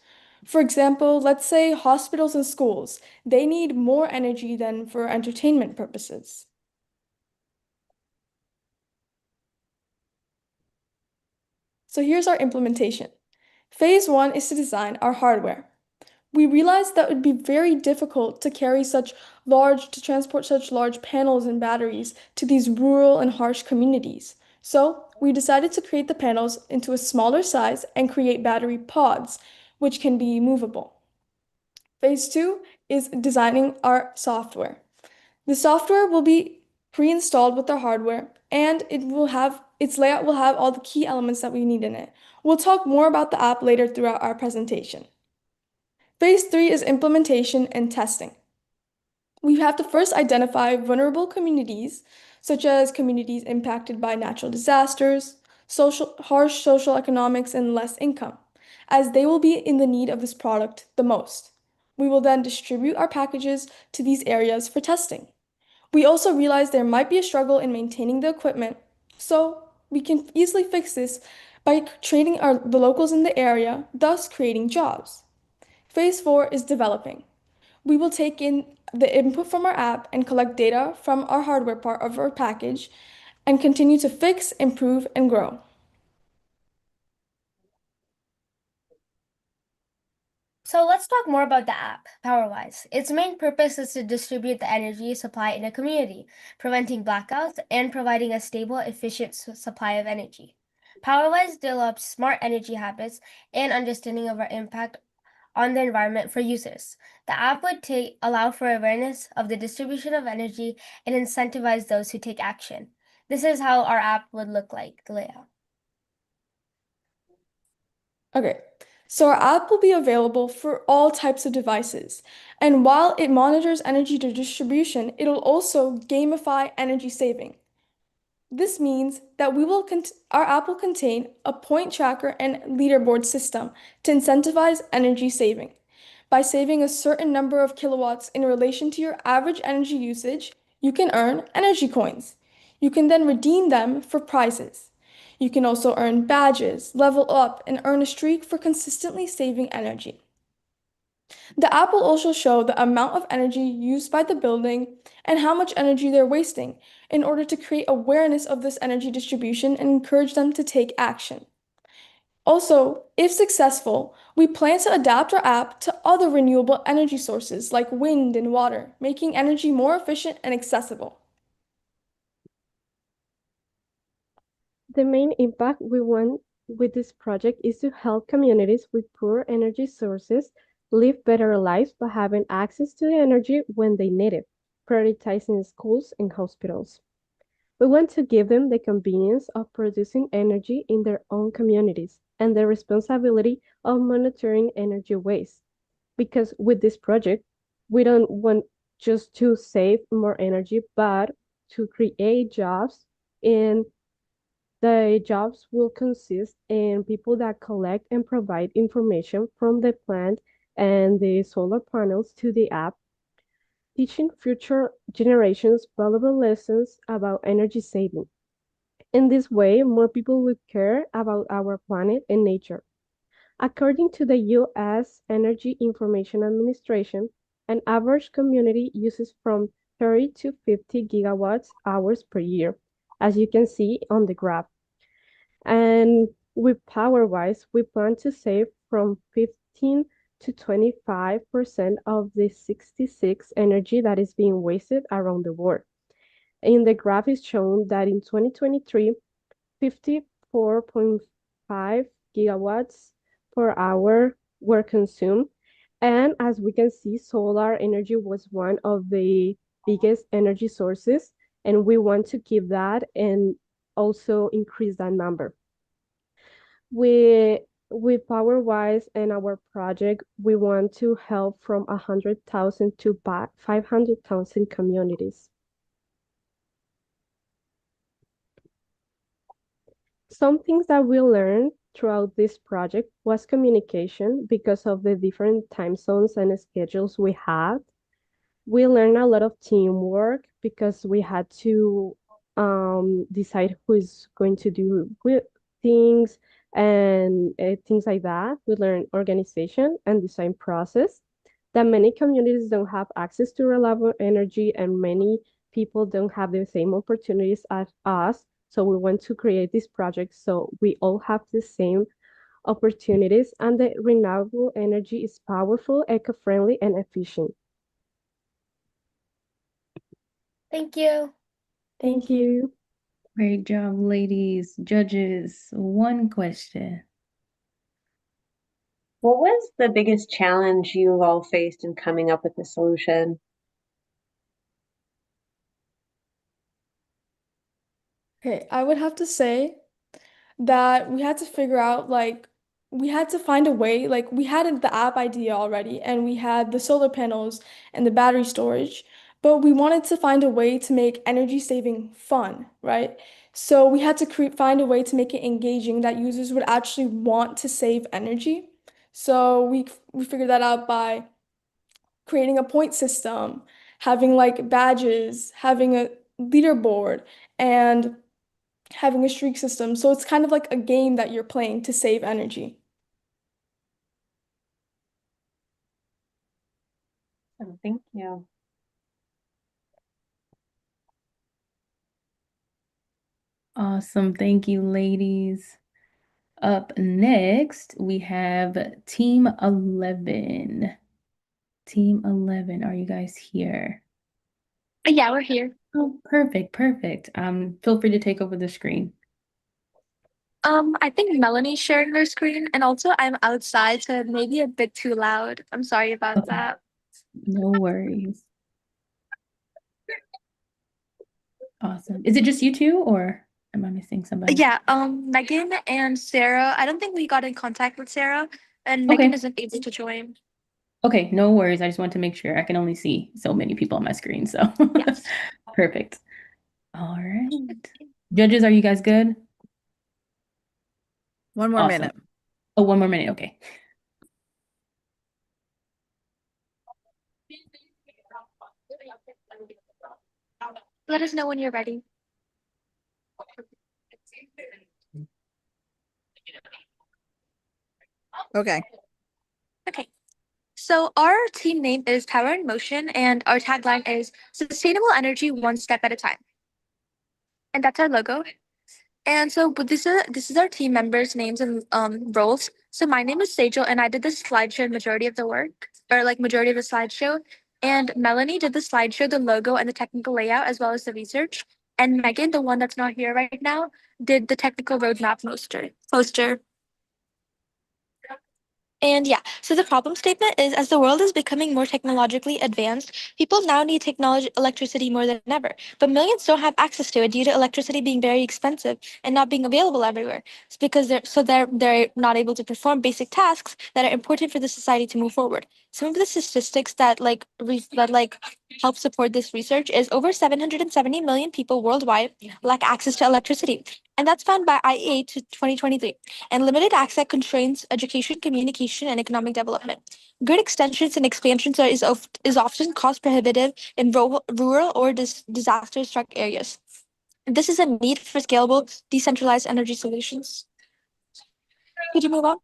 For example, let's say hospitals and schools, they need more energy than for entertainment purposes. So here's our implementation. Phase 1 is to design our hardware. We realized that it would be very difficult to transport such large panels and batteries to these rural and harsh communities. So we decided to create the panels into a smaller size and create battery pods, which can be movable. Phase 2 is designing our software. The software will be pre-installed with our hardware, and its layout will have all the key elements that we need in it. We'll talk more about the app later throughout our presentation. Phase 3 is implementation and testing. We have to first identify vulnerable communities, such as communities impacted by natural disasters, harsh social economics, and less income, as they will be in the need of this product the most. We will then distribute our packages to these areas for testing. We also realize there might be a struggle in maintaining the equipment, so we can easily fix this by training the locals in the area, thus creating jobs. Phase 4 is developing. We will take in the input from our app and collect data from our hardware part of our package and continue to fix, improve, and grow. So let's talk more about the app, PowerWise. Its main purpose is to distribute the energy supply in a community, preventing blackouts and providing a stable, efficient supply of energy. PowerWise develops smart energy habits and understanding of our impact on the environment for users. The app would allow for awareness of the distribution of energy and incentivize those who take action. This is how our app would look like, the layout. Okay, so our app will be available for all types of devices. And while it monitors energy distribution, it'll also gamify energy saving. This means that our app will contain a point tracker and leaderboard system to incentivize energy saving. By saving a certain number of kilowatts in relation to your average energy usage, you can earn energy coins. You can then redeem them for prizes. You can also earn badges, level up, and earn a streak for consistently saving energy. The app will also show the amount of energy used by the building and how much energy they're wasting in order to create awareness of this energy distribution and encourage them to take action. Also, if successful, we plan to adapt our app to other renewable energy sources like wind and water, making energy more efficient and accessible. The main impact we want with this project is to help communities with poor energy sources live better lives by having access to the energy when they need it, prioritizing schools and hospitals. We want to give them the convenience of producing energy in their own communities and the responsibility of monitoring energy waste. Because with this project, we don't want just to save more energy, but to create jobs, and the jobs will consist in people that collect and provide information from the plant and the solar panels to the app, teaching future generations valuable lessons about energy saving. In this way, more people will care about our planet and nature. According to the U.S. Energy Information Administration, an average community uses from 30 to 50 gigawatt hours per year, as you can see on the graph. And with PowerWise, we plan to save from 15 to 25% of the 66 energy that is being wasted around the world. In the graph is shown that in 2023, 54.5 gigawatts per hour were consumed. And as we can see, solar energy was one of the biggest energy sources, and we want to keep that and also increase that number. With PowerWise and our project, we want to help from 100,000 to 500,000 communities. Some things that we learned throughout this project was communication because of the different time zones and schedules we had. We learned a lot of teamwork because we had to decide who is going to do things and things like that. We learned organization and design process, that many communities don't have access to reliable energy and many people don't have the same opportunities as us. So we want to create this project so we all have the same opportunities, and the renewable energy is powerful, eco-friendly, and efficient. Thank you. Thank you. Great job, ladies. Judges, one question. What was the biggest challenge you all faced in coming up with the solution? Okay, I would have to say that we had to figure out we had to find a way, we had the app idea already and we had the solar panels and the battery storage, but we wanted to find a way to make energy saving fun, right? So we had to find a way to make it engaging that users would actually want to save energy. So we figured that out by creating a point system, having like badges, having a leaderboard, and having a streak system. So it's kind of like a game that you're playing to save energy. Thank you. Awesome. Thank you, ladies. Up next, we have Team 11. Team 11, are you guys here? Yeah, we're here. Oh, perfect, perfect. Feel free to take over the screen. I think Melanie's sharing her screen, and also I'm outside, so it may be a bit too loud. I'm sorry about that. No worries. Awesome. Is it just you two, or am I missing somebody? Yeah, Megan and Sarah. I don't think we got in contact with Sarah, and Okay. Megan isn't able to join. Okay, no worries. I just want to make sure. I can only see so many people on my screen, so Yes. perfect. All right. Judges, are you guys good? One more Awesome. minute. Oh, one more minute. Okay. Let us know when you're ready. Okay. Okay. So our team name is Power in Motion, and our tagline is Sustainable Energy One Step at a Time. And that's our logo. And so but this is our team members' names and roles. So my name is Sejal, and I did the slideshow majority of the work, or like majority of the slideshow. And Melanie did the slideshow, the logo, and the technical layout, as well as the research. And Megan, the one that's not here right now, did the technical roadmap poster. And yeah, so the problem statement is as the world is becoming more technologically advanced, people now need electricity more than ever. But millions don't have access to it due to electricity being very expensive and not being available everywhere. It's because they're not able to perform basic tasks that are important for the society to move forward. Some of the statistics that help support this research is over 770 million people worldwide lack access to electricity. And that's found by IEA to 2023, and limited access constrains education, communication, and economic development. Grid extensions and expansions is often cost prohibitive in rural or disaster-struck areas. This is a need for scalable, decentralized energy solutions. Could you move on?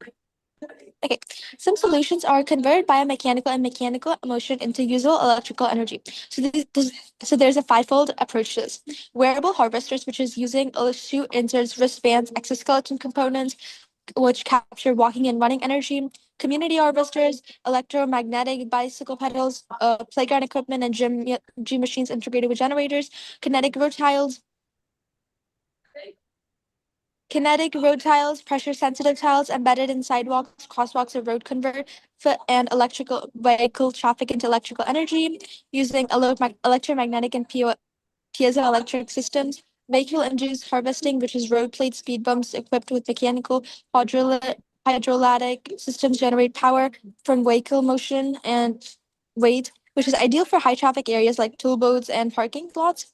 Okay, some solutions are convert biomechanical and mechanical motion into usable electrical energy. So there's a fivefold approach to this. Wearable harvesters, which is using shoe inserts, wristbands, exoskeleton components, which capture walking and running energy. Community harvesters, electromagnetic bicycle pedals, playground equipment, and gym machines integrated with generators. Kinetic road tiles, Kinetic road tiles, pressure sensitive tiles embedded in sidewalks, crosswalks, or road convert foot and electrical vehicle traffic into electrical energy using electromagnetic and piezoelectric systems. Vehicle induced harvesting, which is road plate speed bumps equipped with mechanical hydrolytic systems generate power from vehicle motion and weight, which is ideal for high traffic areas like toll booths and parking lots,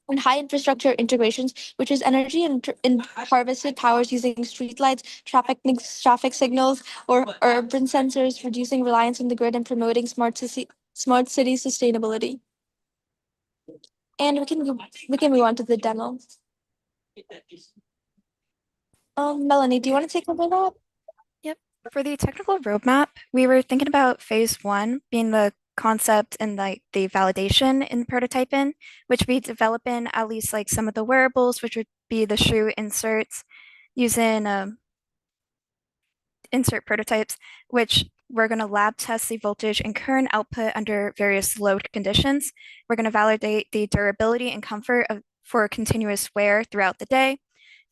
and high infrastructure integrations, which is energy in harvested powers using streetlights, traffic signals, or urban sensors, reducing reliance on the grid and promoting smart city sustainability. And we can move on to the demo. Melanie, do you want to take over that? Yep. For the technical roadmap, we were thinking about phase one being the concept and like the validation in prototyping, which we develop in at least like some of the wearables, which would be the shoe inserts using insert prototypes, which we're going to lab test the voltage and current output under various load conditions. We're going to validate the durability and comfort of for continuous wear throughout the day.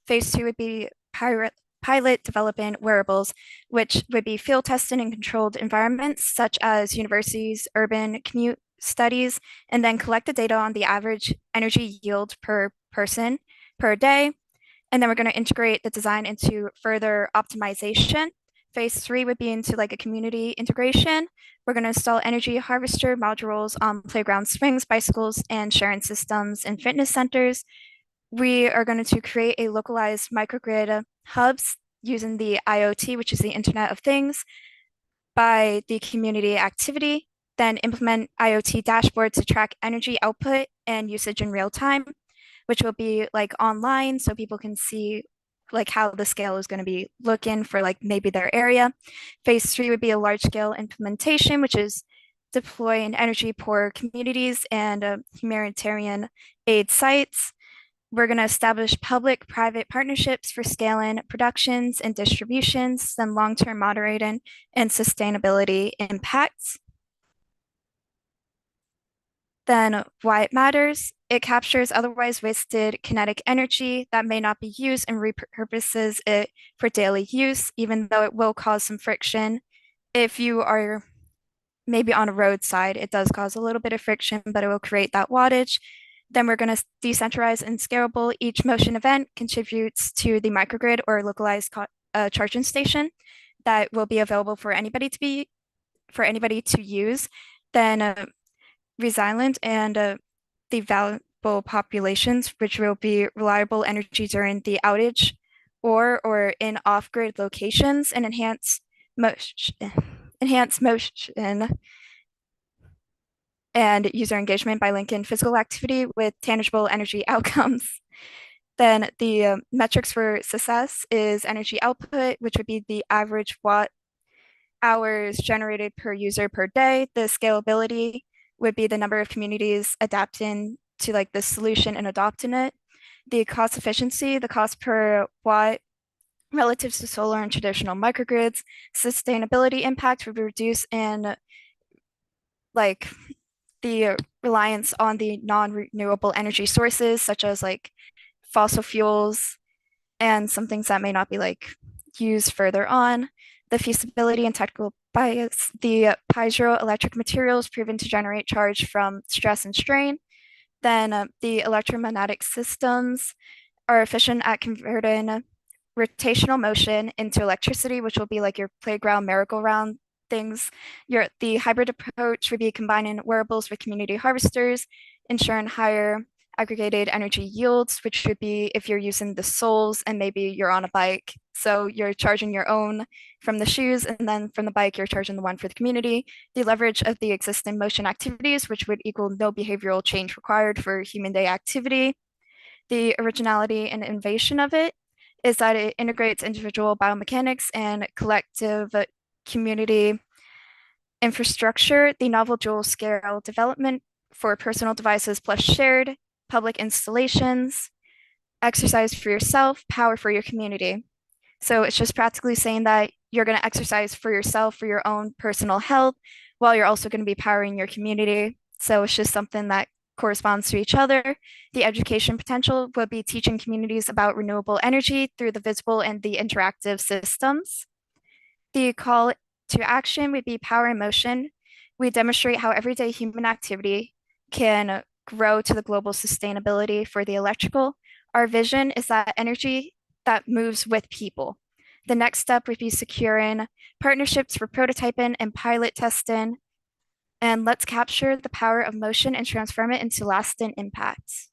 Phase two would be pilot development wearables, which would be field tested in controlled environments such as universities, urban commute studies, and then collect the data on the average energy yield per person per day. And then we're going to integrate the design into further optimization. Phase three would be into like a community integration. We're going to install energy harvester modules on playground swings, bicycles, and sharing systems in fitness centers. We are going to create a localized microgrid hubs using the IoT, which is the Internet of Things, by the community activity, then implement IoT dashboards to track energy output and usage in real time, which will be like online so people can see like how the scale is going to be looking for like maybe their area. Phase three would be a large scale implementation, which is deploy in energy poor communities and humanitarian aid sites. We're going to establish public-private partnerships for scaling productions and distributions, then long-term moderating and sustainability impacts. Then why it matters. It captures otherwise wasted kinetic energy that may not be used and repurposes it for daily use, even though it will cause some friction. If you are maybe on a roadside, it does cause a little bit of friction, but it will create that wattage. Then we're going to decentralize and scalable. Each motion event contributes to the microgrid or localized charging station that will be available for anybody to use. Then resilient and the valuable populations, which will be reliable energy during the outage or in off-grid locations and enhance motion and user engagement by linking physical activity with tangible energy outcomes. Then the metrics for success is energy output, which would be the average watt hours generated per user per day. The scalability would be the number of communities adapting to like the solution and adopting it. The cost efficiency, the cost per watt relative to solar and traditional microgrids. Sustainability impact would be reduced and like the reliance on the non-renewable energy sources, such as like fossil fuels and some things that may not be like used further on. The feasibility and technical bias, the piezoelectric materials proven to generate charge from stress and strain. Then the electromagnetic systems are efficient at converting rotational motion into electricity, which will be like your playground merry-go-round things. The hybrid approach would be combining wearables with community harvesters, ensuring higher aggregated energy yields, which would be if you're using the soles and maybe you're on a bike. So you're charging your own from the shoes, and then from the bike, you're charging the one for the community. The leverage of the existing motion activities, which would equal no behavioral change required for human day activity. The originality and innovation of it is that it integrates individual biomechanics and collective community infrastructure. The novel dual scale development for personal devices plus shared public installations, exercise for yourself, power for your community. So it's just practically saying that you're going to exercise for yourself, for your own personal health, while you're also going to be powering your community. So it's just something that corresponds to each other. The education potential would be teaching communities about renewable energy through the visible and the interactive systems. The call to action would be power and motion. We demonstrate how everyday human activity can grow to the global sustainability for the electrical. Our vision is that energy that moves with people. The next step would be securing partnerships for prototyping and pilot testing. And let's capture the power of motion and transform it into lasting impacts.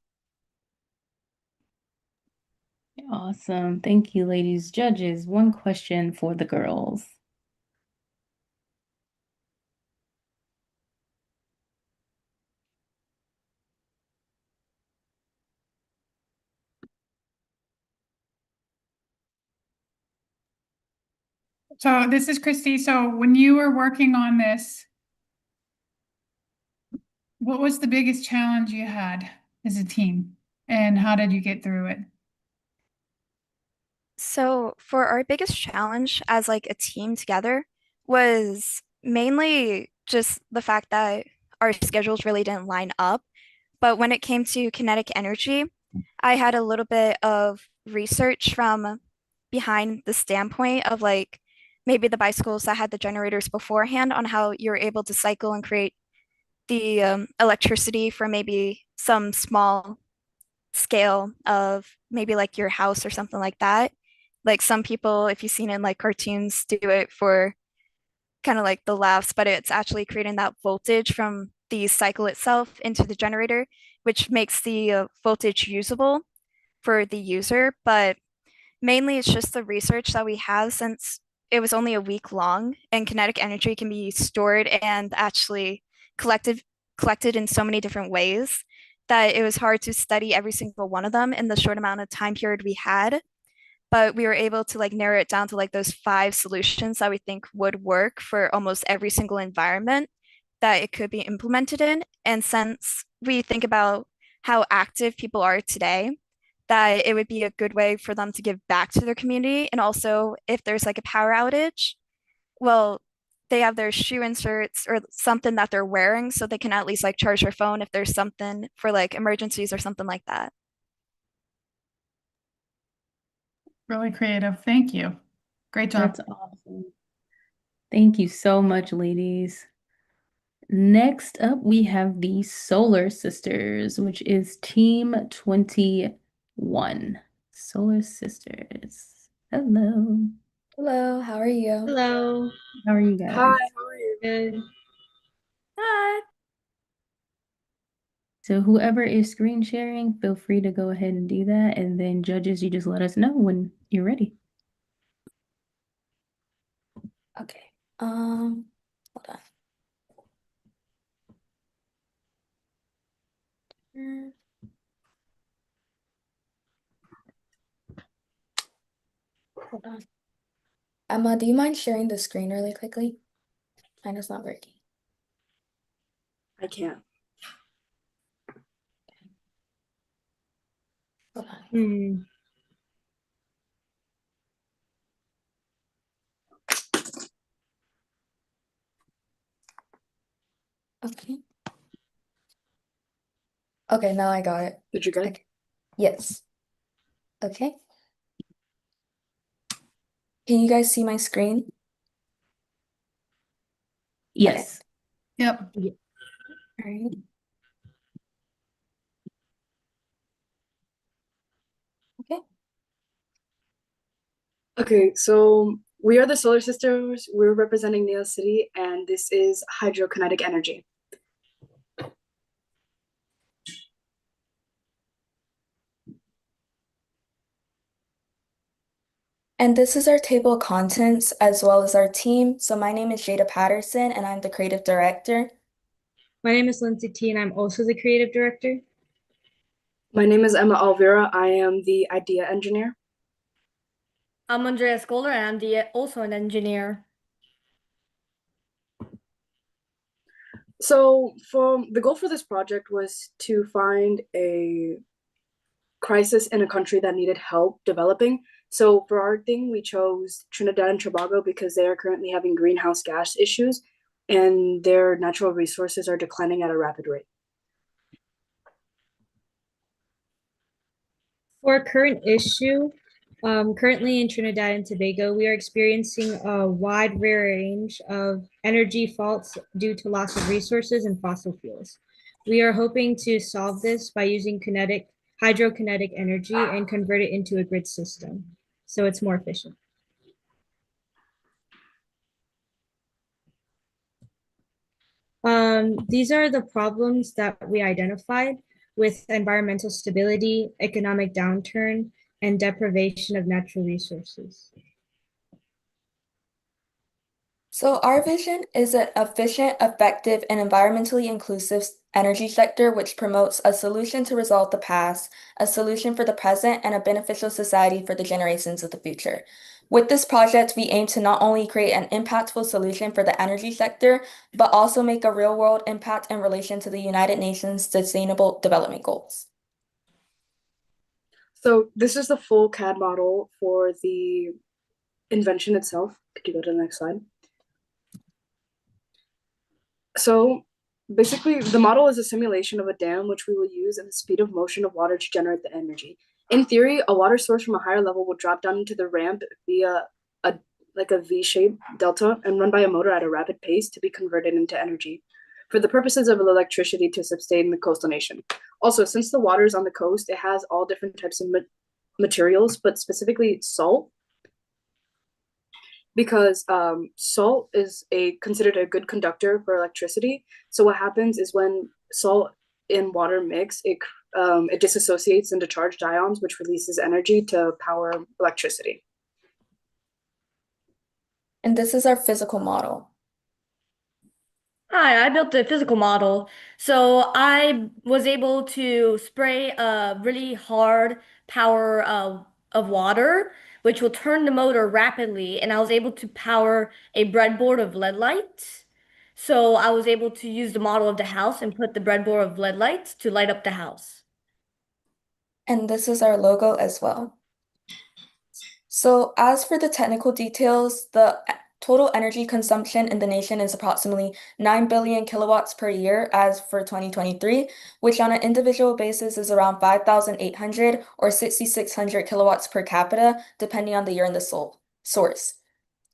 Awesome. Thank you, ladies. Judges, one question for the girls. So this is Christy. So when you were working on this, what was the biggest challenge you had as a team, and how did you get through it? So for our biggest challenge as like a team together was mainly just the fact that our schedules really didn't line up. But when it came to kinetic energy, I had a little bit of research from behind the standpoint of like maybe the bicycles that had the generators beforehand on how you're able to cycle and create the electricity for maybe some small scale of maybe like your house or something like that. Like some people, if you've seen in like cartoons, do it for kind of like the laughs, but it's actually creating that voltage from the cycle itself into the generator, which makes the voltage usable for the user. But mainly it's just the research that we have since it was only a week long and kinetic energy can be stored and actually collected in so many different ways that it was hard to study every single one of them in the short amount of time period we had, but we were able to like narrow it down to like those 5 solutions that we think would work for almost every single environment that it could be implemented in. And since we think about how active people are today, that it would be a good way for them to give back to their community. And also, if there's like a power outage, well, they have their shoe inserts or something that they're wearing so they can at least like charge their phone if there's something for like emergencies or something like that. Really creative. Thank you. Great job. That's awesome. Thank you so much, ladies. Next up, we have the Solar Sisters, which is Team 21. Solar Sisters. Hello. Hello, how are you? Hello. How are you guys? Hi, how are you? Good. Hi. So whoever is screen sharing, feel free to go ahead and do that. And then judges, you just let us know when you're ready. Okay. Hold on. Hold on. Emma, do you mind sharing the screen really quickly? Mine is not working. I can't. Hold on. Okay. Okay, now I got it. Did you get it? Okay. Yes. Okay. Can you guys see my screen? Yes. Yep. All right. Okay. Okay, so we are the Solar Sisters. We're representing Neil City, and this is hydrokinetic energy. And this is our table of contents as well as our team. So my name is Jada Patterson and I'm the creative director. My name is Lindsay T, and I'm also the creative director. My name is Emma Alvira. I am the idea engineer. I'm Andrea Scholar, and I'm also an engineer. So the goal for this project was to find a crisis in a country that needed help developing. So for our thing, we chose Trinidad and Tobago because they are currently having greenhouse gas issues and their natural resources are declining at a rapid rate. For our current issue, currently in Trinidad and Tobago, we are experiencing a wide range of energy faults due to loss of resources and fossil fuels. We are hoping to solve this by using hydrokinetic energy and convert it into a grid system, so it's more efficient. These are the problems that we identified with environmental stability, economic downturn, and deprivation of natural resources. So our vision is an efficient, effective, and environmentally inclusive energy sector which promotes a solution to resolve the past, a solution for the present, and a beneficial society for the generations of the future. With this project, we aim to not only create an impactful solution for the energy sector, but also make a real-world impact in relation to the United Nations Sustainable Development Goals. So this is the full CAD model for the invention itself. Could you go to the next slide? So basically, the model is a simulation of a dam, which we will use and the speed of motion of water to generate the energy. In theory, a water source from a higher level will drop down into the ramp via a like a V-shaped delta and run by a motor at a rapid pace to be converted into energy for the purposes of electricity to sustain the coastal nation. Also, since the water is on the coast, it has all different types of materials, but specifically salt, because salt is considered a good conductor for electricity. So what happens is when salt and water mix, it disassociates into charged ions, which releases energy to power electricity. And this is our physical model. Hi, I built a physical model. So I was able to spray a really hard power of water, which will turn the motor rapidly. And I was able to power a breadboard of LED lights. So I was able to use the model of the house and put the breadboard of LED lights to light up the house. And this is our logo as well. So as for the technical details, the total energy consumption in the nation is approximately 9 billion kilowatts per year as for 2023, which on an individual basis is around 5,800 or 6,600 kilowatts per capita, depending on the year and the source.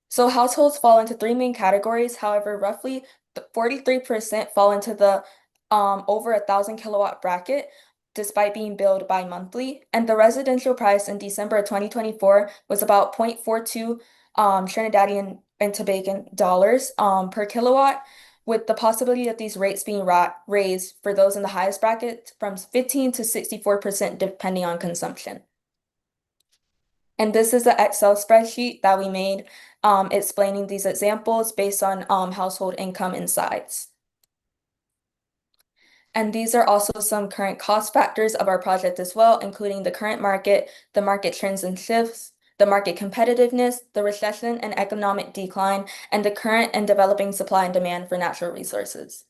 So households fall into three main categories. However, roughly 43% fall into the over 1,000 kilowatt bracket, despite being billed bi-monthly. And the residential price in December 2024 was about 0.42 Trinidadian and Tobago dollars per kilowatt, with the possibility of these rates being raised for those in the highest bracket from 15 to 64% depending on consumption. And this is the Excel spreadsheet that we made explaining these examples based on household income and size. And these are also some current cost factors of our project as well, including the current market, the market trends and shifts, the market competitiveness, the recession and economic decline, and the current and developing supply and demand for natural resources.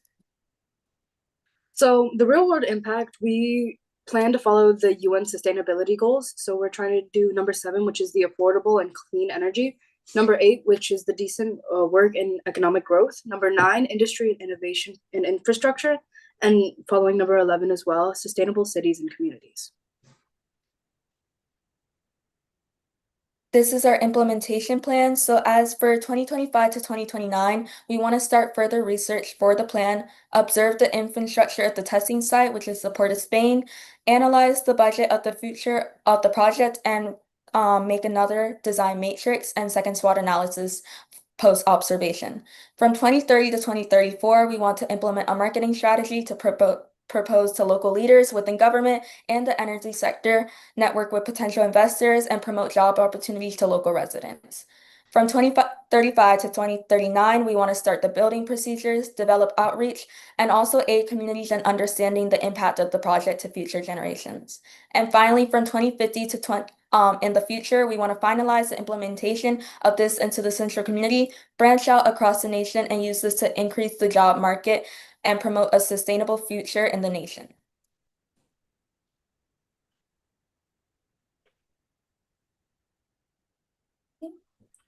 So the real world impact, we plan to follow the UN sustainability goals. So we're trying to do number 7, which is the affordable and clean energy. Number 8, which is the decent work and economic growth. Number 9, industry and innovation and infrastructure. And following number 11 as well, sustainable cities and communities. This is our implementation plan. So as for 2025 to 2029, we want to start further research for the plan, observe the infrastructure at the testing site, which is the Port of Spain, analyze the budget of the future of the project, and make another design matrix and second SWOT analysis post-observation. From 2030 to 2034, we want to implement a marketing strategy to propose to local leaders within government and the energy sector, network with potential investors, and promote job opportunities to local residents. From 2035 to 2039, we want to start the building procedures, develop outreach, and also aid communities in understanding the impact of the project to future generations. And finally, from 2050 to in the future, we want to finalize the implementation of this into the central community, branch out across the nation, and use this to increase the job market and promote a sustainable future in the nation.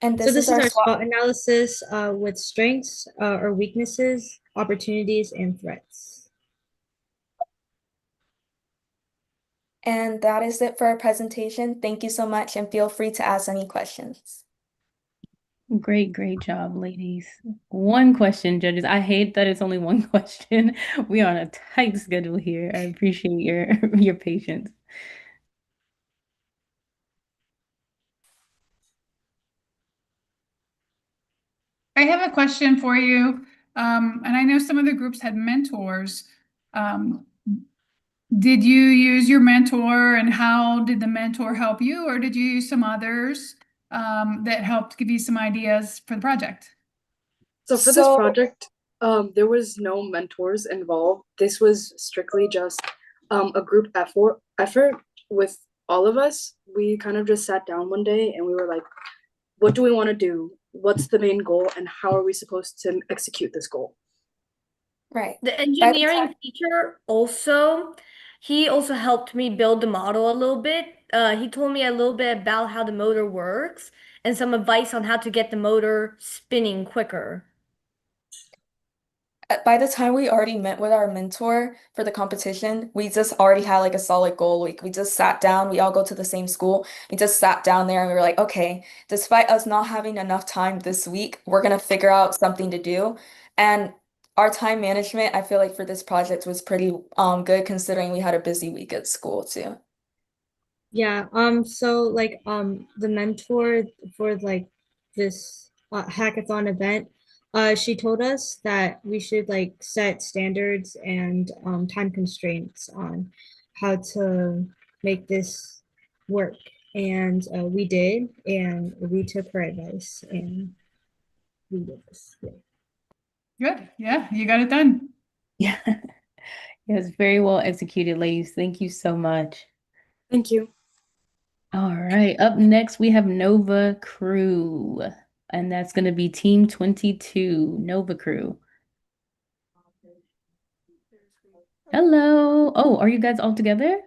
And So this this is is our our SWOT. SWOT analysis with strengths or weaknesses, opportunities, and threats. And that is it for our presentation. Thank you so much, and feel free to ask any questions. Great job, ladies. One question, judges. I hate that it's only one question. We are on a tight schedule here. I appreciate your patience. I have a question for you. And I know some of the groups had mentors. Did you use your mentor, and how did the mentor help you, or did you use some others that helped give you some ideas for the project? So for this project, there was no mentors involved. This was strictly just a group effort with all of us. We kind of just sat down one day and we were like, what do we want to do? What's the main goal, and how are we supposed to execute this goal? Right. The engineering teacher also, he also helped me build the model a little bit. He told me a little bit about how the motor works and some advice on how to get the motor spinning quicker. by the time we already met with our mentor for the competition, we just already had like a solid goal. We just sat down, we all go to the same school. We just sat down there and we were like, okay, despite us not having enough time this week, we're gonna figure out something to do. And our time management, I feel like for this project was pretty good considering we had a busy week at school too. Yeah, so like the mentor for like this hackathon event, she told us that we should like set standards and time constraints on how to make this work. And we did, and we took her advice and we did this. Yeah. Good. Yeah, you got it done. Yeah. It was very well executed, ladies. Thank you so much. Thank you. All right. Up next, we have Nova Crew, and that's going to be Team 22, Nova Crew. Hello. Oh, are you guys all together?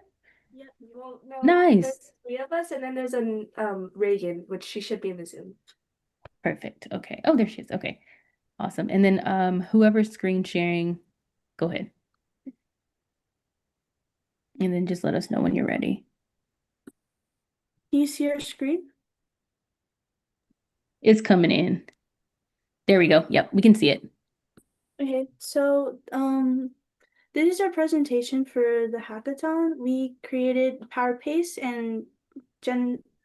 Yeah, well, no, Nice. there's three of us, and then there's an Reagan, which she should be in the Zoom. Perfect. Okay. Oh, there she is. Okay. Awesome. And then whoever's screen sharing, go ahead. And then just let us know when you're ready. Can you see your screen? It's coming in. There we go. Yep, we can see it. Okay, so this is our presentation for the hackathon. We created Power Pace, and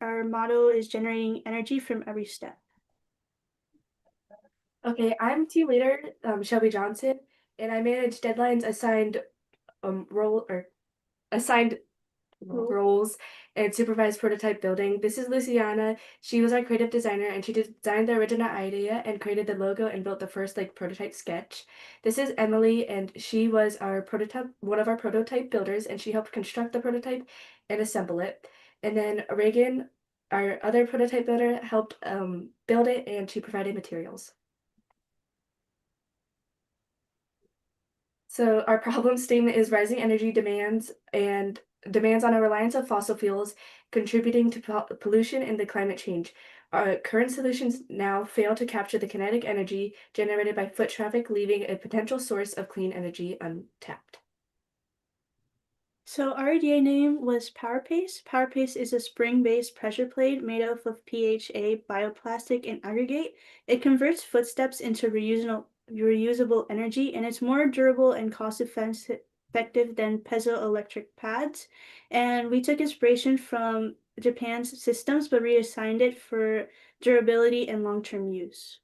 our motto is generating energy from every step. Okay, I'm team leader, Shelby Johnson, and I manage deadlines, assigned roles, and supervise prototype building. This is Luciana. She was our creative designer, and she designed the original idea and created the logo and built the first like prototype sketch. This is Emily, and she was one of our prototype builders, and she helped construct the prototype and assemble it. And then Reagan, our other prototype builder, helped build it, and she provided materials. So our problem statement is rising energy demands and demands on a reliance of fossil fuels contributing to pollution and the climate change. Our current solutions now fail to capture the kinetic energy generated by foot traffic, leaving a potential source of clean energy untapped. So our idea name was PowerPace. PowerPace is a spring-based pressure plate made up of PHA, bioplastic, and aggregate. It converts footsteps into reusable energy, and it's more durable and cost-effective than piezoelectric pads. And we took inspiration from Japan's systems, but reassigned it for durability and long-term use.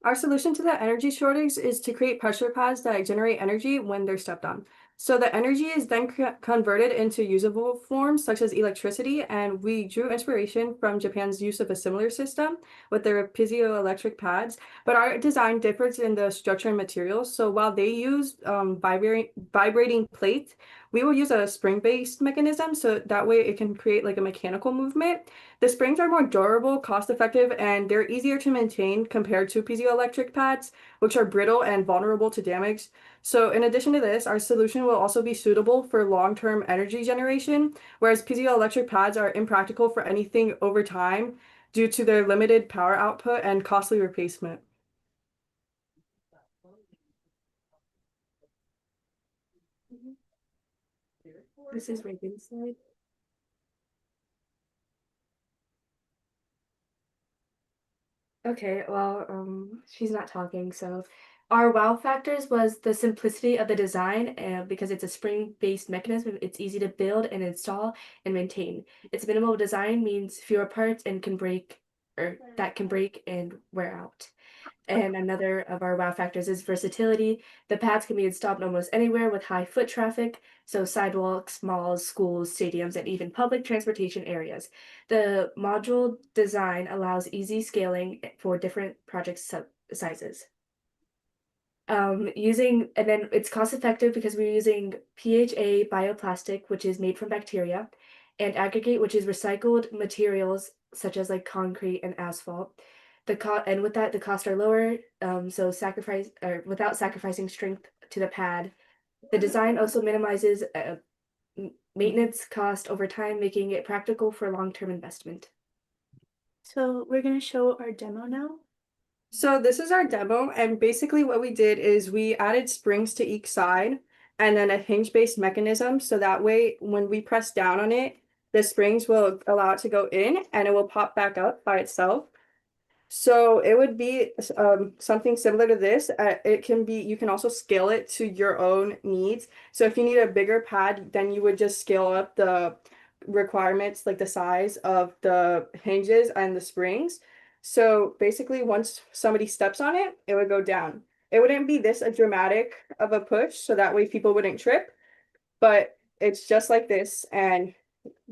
Our solution to the energy shortage is to create pressure pads that generate energy when they're stepped on. So the energy is then converted into usable forms such as electricity, and we drew inspiration from Japan's use of a similar system with their piezoelectric pads, but our design differs in the structure and materials. So while they use vibrating plates, we will use a spring-based mechanism, so that way it can create like a mechanical movement. The springs are more durable, cost-effective, and they're easier to maintain compared to piezoelectric pads, which are brittle and vulnerable to damage. So in addition to this, our solution will also be suitable for long-term energy generation, whereas piezoelectric pads are impractical for anything over time due to their limited power output and costly replacement. This is Reagan's slide. Okay, well, she's not talking, so our wow factors was the simplicity of the design, because it's a spring-based mechanism, it's easy to build and install and maintain. Its minimal design means fewer parts and can break and wear out. And another of our wow factors is versatility. The pads can be installed almost anywhere with high foot traffic, so sidewalks, malls, schools, stadiums, and even public transportation areas. The module design allows easy scaling for different project sizes. And then it's cost effective because we're using PHA bioplastic, which is made from bacteria, and aggregate, which is recycled materials such as like concrete and asphalt. And with that, the costs are lower, so without sacrificing strength to the pad. The design also minimizes maintenance cost over time, making it practical for long-term investment. So we're going to show our demo now. So this is our demo, and basically what we did is we added springs to each side and then a hinge-based mechanism, so that way when we press down on it, the springs will allow it to go in and it will pop back up by itself. So it would be something similar to this. It can be, you can also scale it to your own needs. So if you need a bigger pad, then you would just scale up the requirements, like the size of the hinges and the springs. So basically, once somebody steps on it, it would go down. It wouldn't be this a dramatic of a push, so that way people wouldn't trip, but it's just like this, and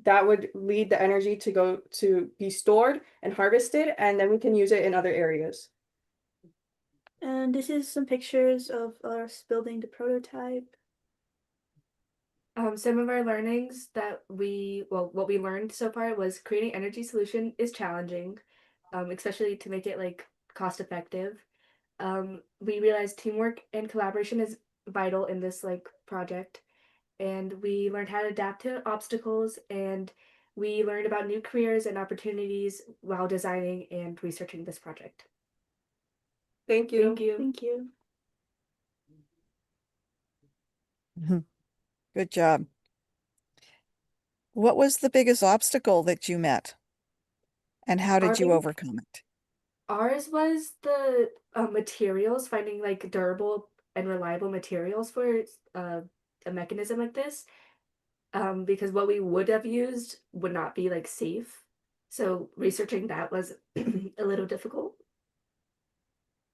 that would lead the energy to go to be stored and harvested, and then we can use it in other areas. And this is some pictures of us building the prototype. Some of our learnings that what we learned so far was creating energy solution is challenging, especially to make it like cost effective. We realized teamwork and collaboration is vital in this like project, and we learned how to adapt to obstacles, and we learned about new careers and opportunities while designing and researching this project. Thank you. Thank you. Thank you. Good job. What was the biggest obstacle that you met? And how did you overcome it? Ours was the materials, finding like durable and reliable materials for a mechanism like this. Because what we would have used would not be like safe. So researching that was a little difficult.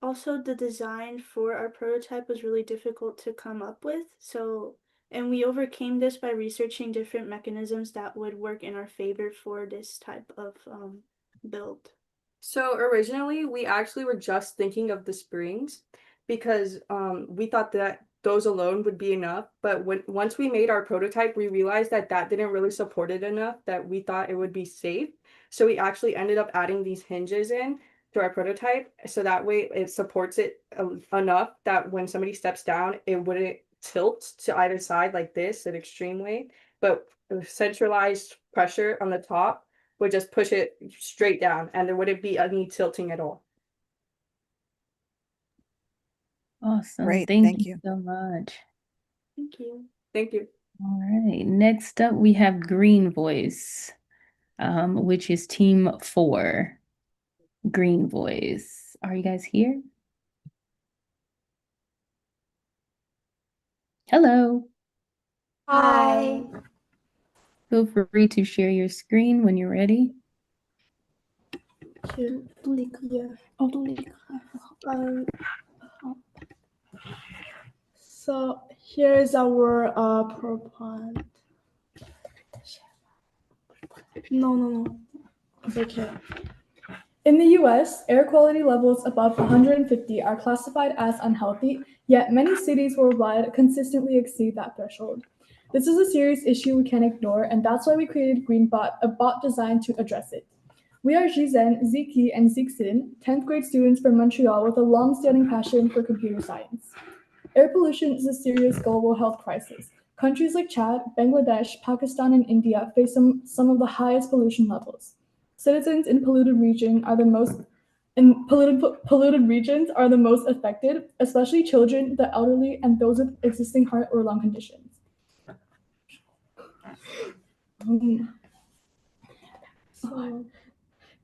Also, the design for our prototype was really difficult to come up with. And we overcame this by researching different mechanisms that would work in our favor for this type of build. So originally, we actually were just thinking of the springs because we thought that those alone would be enough. But once we made our prototype, we realized that that didn't really support it enough, that we thought it would be safe. So we actually ended up adding these hinges in to our prototype, so that way it supports it enough that when somebody steps down, it wouldn't tilt to either side like this, an extreme way, but centralized pressure on the top would just push it straight down, and there wouldn't be any tilting at all. Awesome. Great, Thank you so much. Thank you. Thank you. All right. Next up, we have Green Voice, which is team 4. Green Voice. Are you guys here? Hello. Hi. Feel free to share your screen when you're ready. So here is our PowerPoint. No. It's okay. In the US, air quality levels above 150 are classified as unhealthy, yet many cities worldwide consistently exceed that threshold. This is a serious issue we can't ignore, and that's why we created GreenBot, a bot designed to address it. We are Jizen, Ziki, and Zixin, 10th grade students from Montreal with a long-standing passion for computer science. Air pollution is a serious global health crisis. Countries like Chad, Bangladesh, Pakistan, and India face some of the highest pollution levels. Citizens in polluted regions are the most affected, especially children, the elderly, and those with existing heart or lung conditions.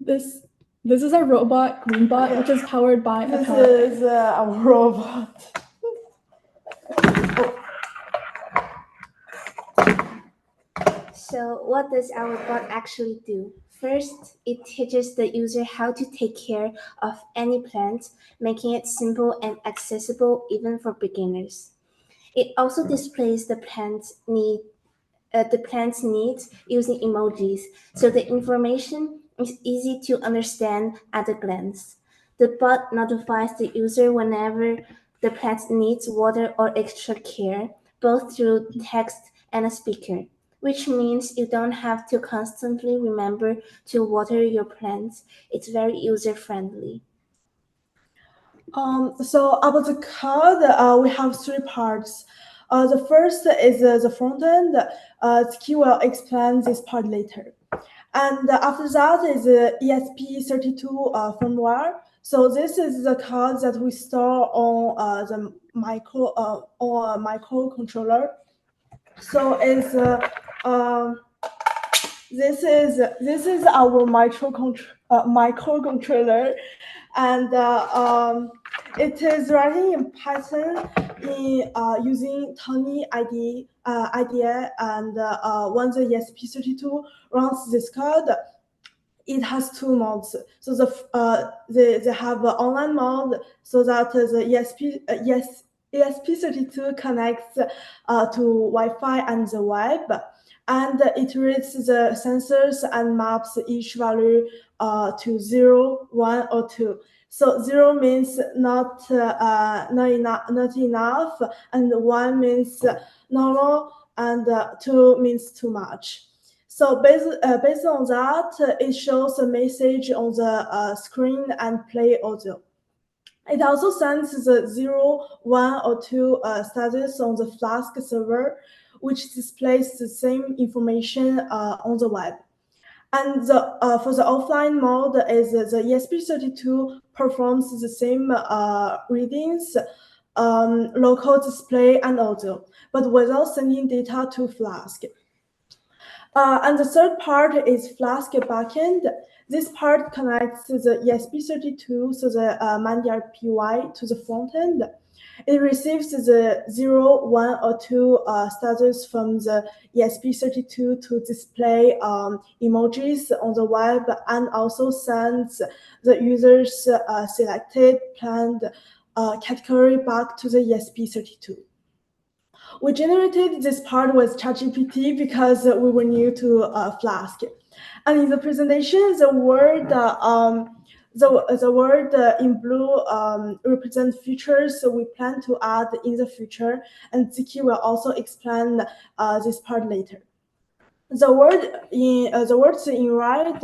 This is our robot, GreenBot, which is powered by This is our robot. So what does our bot actually do? First, it teaches the user how to take care of any plant, making it simple and accessible even for beginners. It also displays the plant's needs using emojis, so the information is easy to understand at a glance. The bot notifies the user whenever the plant needs water or extra care, both through text and a speaker, which means you don't have to constantly remember to water your plants. It's very user friendly. So about the code, we have 3 parts. The first is the front end. Ski will explain this part later. And after that is the ESP32 firmware. So this is the code that we store on the on a microcontroller. So it's this is our microcontroller, and it is running in Python in using Tiny IDE, and when the ESP32 runs this code, it has two modes. So they have an online mode, so that the ESP32 connects to Wi-Fi and the web, and it reads the sensors and maps each value to 0, 1, or 2. So 0 means not enough, and 1 means normal, and 2 means too much. So based on that, it shows a message on the screen and play audio. It also sends the 0, 1, or 2 status on the Flask server, which displays the same information on the web. And for the offline mode, is the ESP32 performs the same readings, local display, and audio, but without sending data to Flask. And the third part is Flask backend. This part connects the ESP32, so the Mandiant PY, to the front end. It receives the 0, 1, or 2 status from the ESP32 to display emojis on the web, and also sends the user's selected planned category back to the ESP32. We generated this part with ChatGPT because we were new to Flask. And in the presentation, the word in blue represent features we plan to add in the future, and Ziki will also explain this part later. The words in red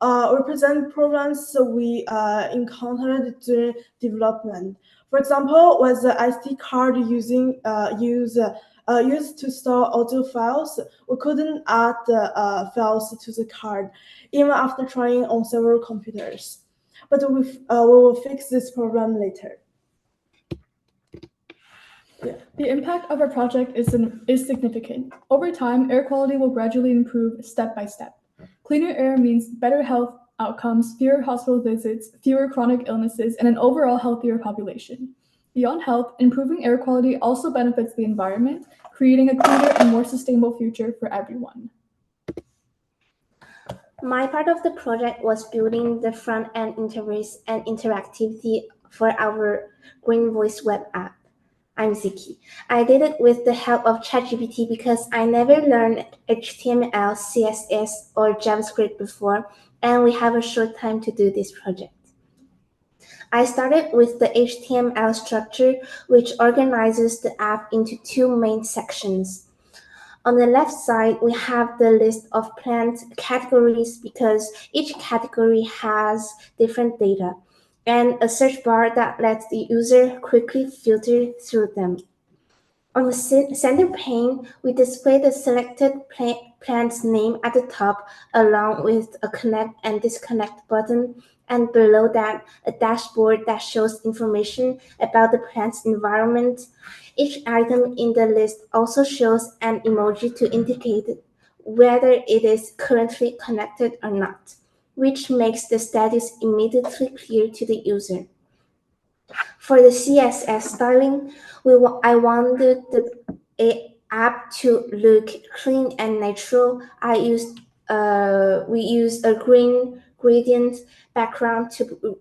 represent problems we encountered during development. For example, was the SD card used to store audio files, we couldn't add the files to the card, even after trying on several computers. But we will fix this problem later. The impact of our project is significant. Over time, air quality will gradually improve step by step. Cleaner air means better health outcomes, fewer hospital visits, fewer chronic illnesses, and an overall healthier population. Beyond health, improving air quality also benefits the environment, creating a cleaner and more sustainable future for everyone. My part of the project was building the front-end interface and interactivity for our Green Voice web app. I'm Ziki. I did it with the help of ChatGPT because I never learned HTML, CSS, or JavaScript before, and we have a short time to do this project. I started with the HTML structure, which organizes the app into two main sections. On the left side, we have the list of plant categories because each category has different data, and a search bar that lets the user quickly filter through them. On the center pane, we display the selected plant's name at the top, along with a connect and disconnect button, and below that, a dashboard that shows information about the plant's environment. Each item in the list also shows an emoji to indicate whether it is currently connected or not, which makes the status immediately clear to the user. For the CSS styling, I wanted the app to look clean and natural. We used a green gradient background to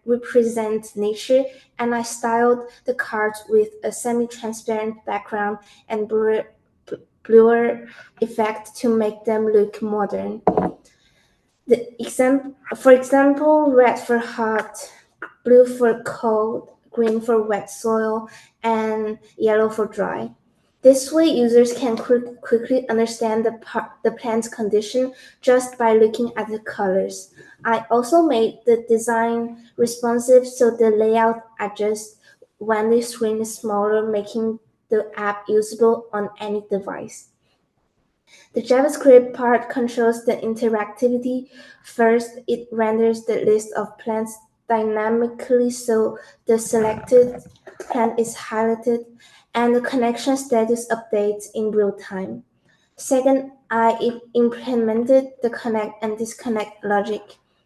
represent nature, and I styled the cards with a semi-transparent background and blur effect to make them look modern. For example, red for hot, blue for cold, green for wet soil, and yellow for dry. This way, users can quickly understand the plant's condition just by looking at the colors. I also made the design responsive so the layout adjusts when the screen is smaller, making the app usable on any device. The JavaScript part controls the interactivity. First, it renders the list of plants dynamically so the selected plant is highlighted and the connection status updates in real time. Second, I implemented the connect and disconnect logic,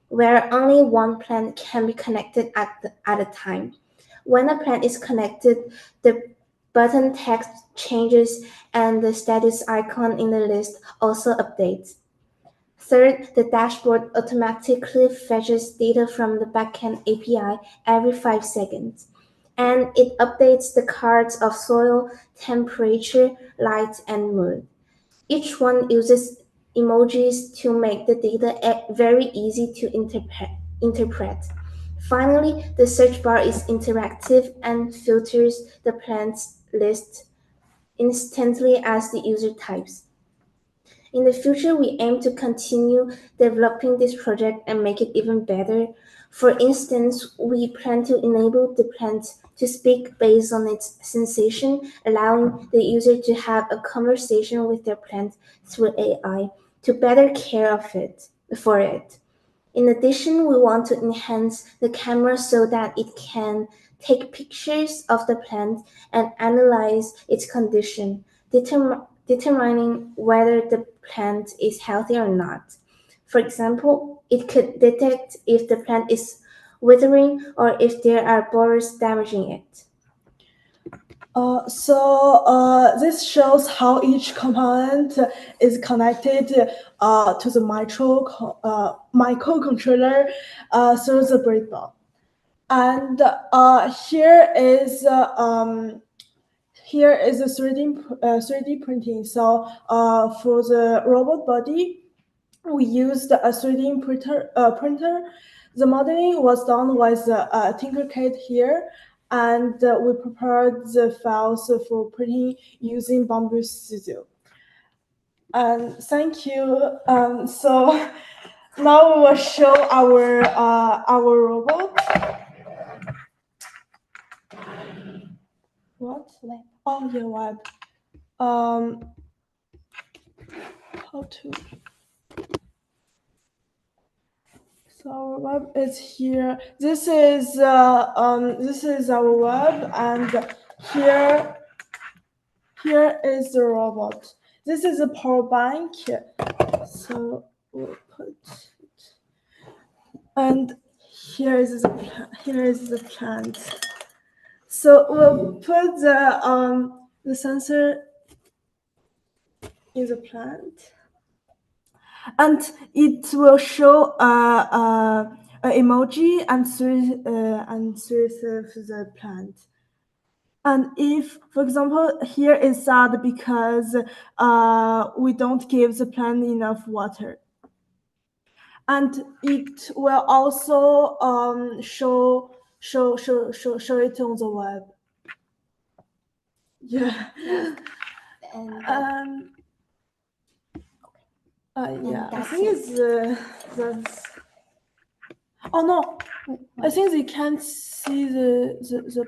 where only one plant can be connected at a time. When a plant is connected, the button text changes and the status icon in the list also updates. Third, the dashboard automatically fetches data from the backend API every 5 seconds, and it updates the cards of soil, temperature, light, and mood. Each one uses emojis to make the data very easy to interpret. Finally, the search bar is interactive and filters the plants list instantly as the user types. In the future, we aim to continue developing this project and make it even better. For instance, we plan to enable the plant to speak based on its sensation, allowing the user to have a conversation with their plant through AI to better care of it for it. In addition, we want to enhance the camera so that it can take pictures of the plant and analyze its condition, determining whether the plant is healthy or not. For example, it could detect if the plant is withering or if there are borers damaging it. This shows how each component is connected to the microcontroller through the breadboard. And here is the 3D printing. So for the robot body, we used a 3D printer. The modeling was done with Tinkercad here, and we prepared the files for printing using Bamboo Studio. And thank you. So now we will show our robot. What? Oh, yeah, web. How to? So our web is here. This is our web, and here is the robot. This is a power bank. So we'll put it, and here is the plant. So we'll put the sensor in the plant, and it will show an emoji and series of the plant. And if, for example, here is sad because we don't give the plant enough water. And it will also show it on the web. Yeah. And yeah, I think that's. Oh no, I think they can't see the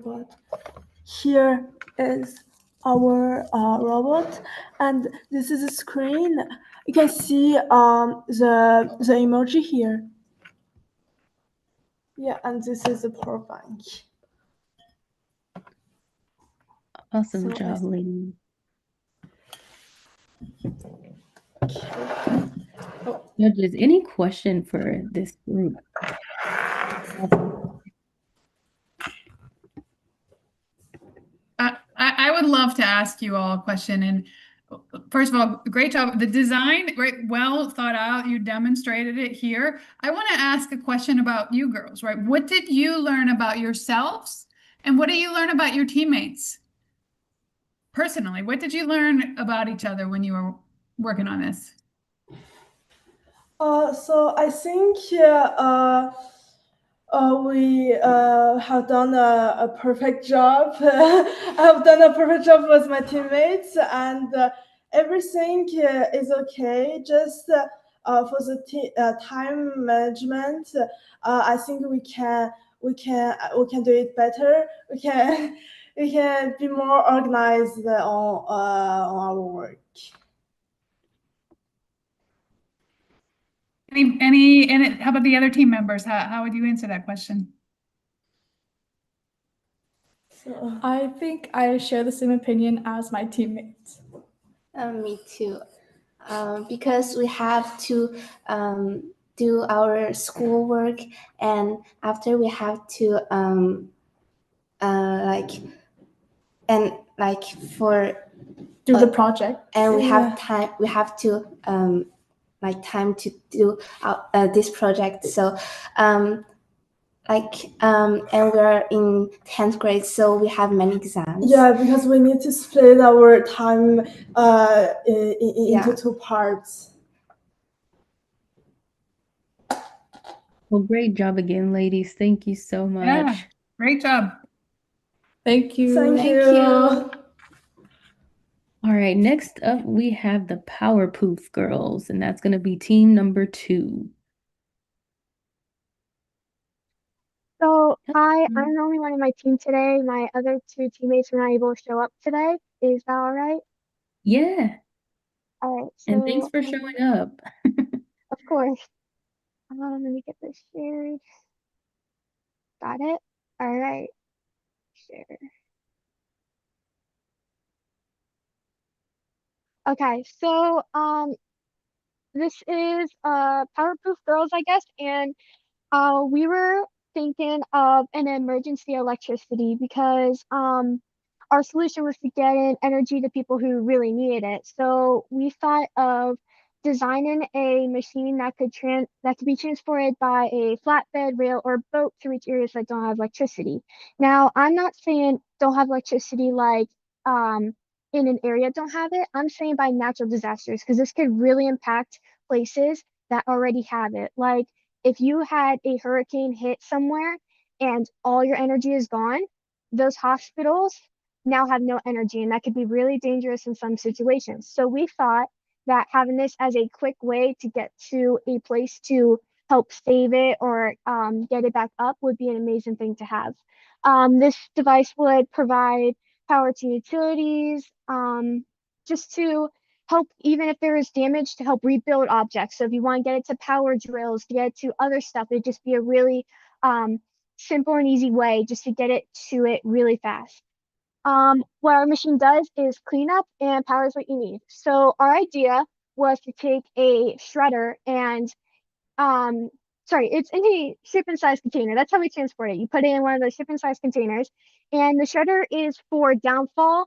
bot. Here is our robot, and this is a screen. You can see the emoji here. Yeah, and this is the power bank. Awesome job, lady. Judges, any question for this group? I would love to ask you all a question. And first of all, great job. The design, right? Well thought out. You demonstrated it here. I want to ask a question about you girls, right? What did you learn about yourselves? And what did you learn about your teammates? Personally, what did you learn about each other when you were working on this? So I think we have done a perfect job. I have done a perfect job with my teammates, and everything is okay. Just for the time management, I think we can do it better. We can we can be more organized on our work. And how about the other team members? How would you answer that question? So I think I share the same opinion as my teammates. Me too. Because we have to do our schoolwork, and after we have to like for do the project, and we have Yeah. time. We have to like time to do this project. So and we're in 10th grade, so we have many exams. Yeah, because we need to split our time into Yeah. 2 parts. Well, great job again, ladies. Thank you so much. Yeah, great job. Thank you. Thank you. All right, next up we have the Power Poof girls, and that's going to be team number 2. So I'm the only one in my team today. My other 2 teammates were not able to show up today. Is that all right? Yeah, All right. and thanks So for showing up. of course. Let me get this shared. Got it. All right. Share. Okay. So this is Powerproof Girls, I guess, and we were thinking of an emergency electricity because our solution was to get in energy to people who really needed it. So we thought of designing a machine that could be transported by a flatbed, rail, or boat to reach areas that don't have electricity. Now, I'm not saying don't have electricity like in an area don't have it. I'm saying by natural disasters because this could really impact places that already have it. Like if you had a hurricane hit somewhere and all your energy is gone, those hospitals now have no energy, and that could be really dangerous in some situations. So we thought that having this as a quick way to get to a place to help save it or get it back up would be an amazing thing to have. This device would provide power to utilities, just to help even if there is damage to help rebuild objects. So if you want to get it to power drills, to get it to other stuff, it'd just be a really simple and easy way just to get it to it really fast. What our machine does is clean up and powers what you need. So our idea was to take a shredder and sorry, it's in a shipping size container. That's how we transport it. You put it in one of those shipping size containers, and the shredder is for downfall,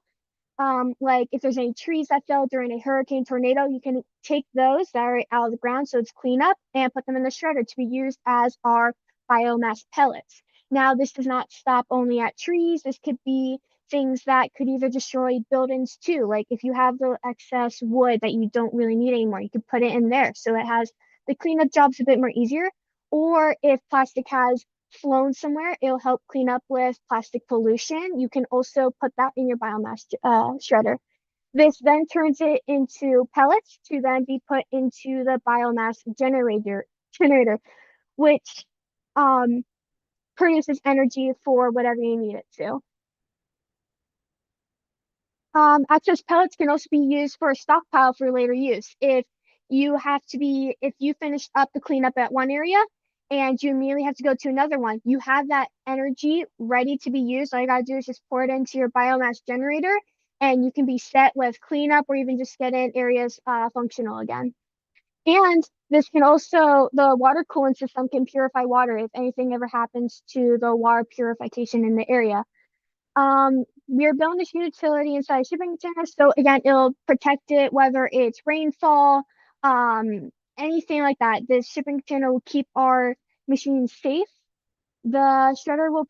like if there's any trees that fell during a hurricane, tornado, you can take those that are out of the ground, so it's clean up, and put them in the shredder to be used as our biomass pellets. Now, this does not stop only at trees. This could be things that could either destroy buildings too. Like if you have the excess wood that you don't really need anymore, you could put it in there. So it has the cleanup job's a bit more easier. Or if plastic has flown somewhere, it'll help clean up with plastic pollution. You can also put that in your biomass shredder. This then turns it into pellets to then be put into the biomass generator, which um, produces energy for whatever you need it to. Excess pellets can also be used for a stockpile for later use. If you finish up the cleanup at one area and you immediately have to go to another one, you have that energy ready to be used. All you gotta do is just pour it into your biomass generator, and you can be set with cleanup or even just get in areas functional again. And the water cooling system can purify water if anything ever happens to the water purification in the area. We're building this utility inside a shipping container, so again, it'll protect it whether it's rainfall, anything like that. This shipping container will keep our machines safe. The shredder will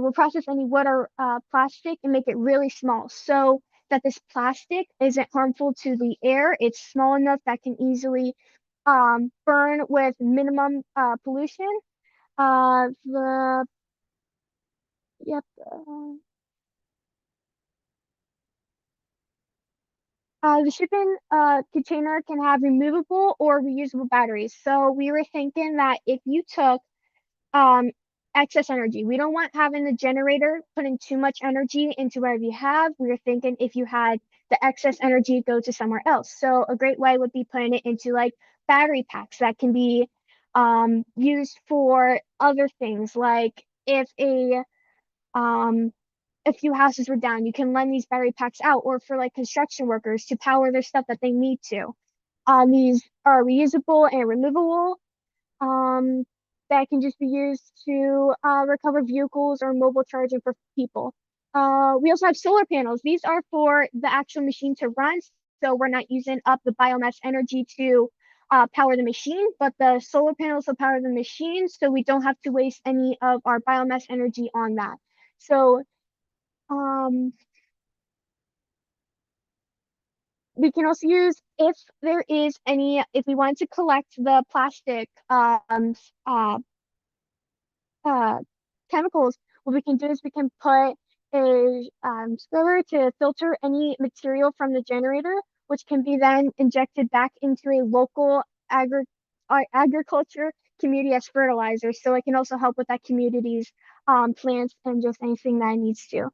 will process any wood or plastic and make it really small so that this plastic isn't harmful to the air. It's small enough that can easily burn with minimum pollution. The Yep. The shipping container can have removable or reusable batteries. So we were thinking that if you took um, excess energy, we don't want having the generator putting too much energy into whatever you have. We were thinking if you had the excess energy go to somewhere else. So a great way would be putting it into like battery packs that can be used for other things. Like if a a few houses were down, you can lend these battery packs out, or for like construction workers to power their stuff that they need to. These are reusable and removable. Um, that can just be used to recover vehicles or mobile charging for people. We also have solar panels. These are for the actual machine to run, so we're not using up the biomass energy to power the machine, but the solar panels will power the machine, so we don't have to waste any of our biomass energy on that. So um, we can also use, if there is any, if we want to collect the plastic uh, uh, chemicals, what we can do is we can put a scrubber to filter any material from the generator, which can be then injected back into a local agriculture community as fertilizer. So it can also help with that community's plants and just anything that it needs to.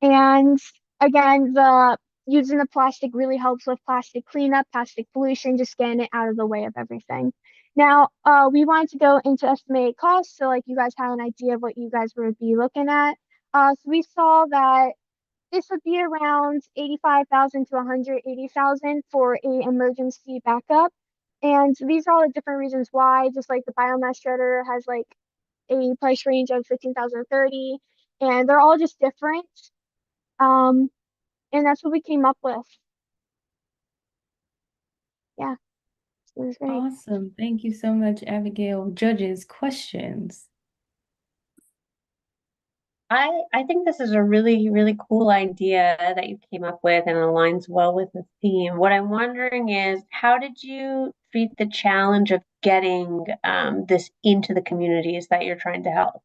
And again, the using the plastic really helps with plastic cleanup, plastic pollution, just getting it out of the way of everything. Now, we wanted to go into estimated costs, so like you guys have an idea of what you guys would be looking at. So we saw that this would be around 85,000 to 180,000 for a emergency backup. And these are all the different reasons why, just like the biomass shredder has like a price range of 15,000 to 30, and they're all just different. Um, and that's what we came up with. Yeah, it was great. Awesome. Thank you so much, Abigail. Judges, questions? I think this is a really, really cool idea that you came up with and aligns well with the theme. What I'm wondering is, how did you treat the challenge of getting this into the communities that you're trying to help?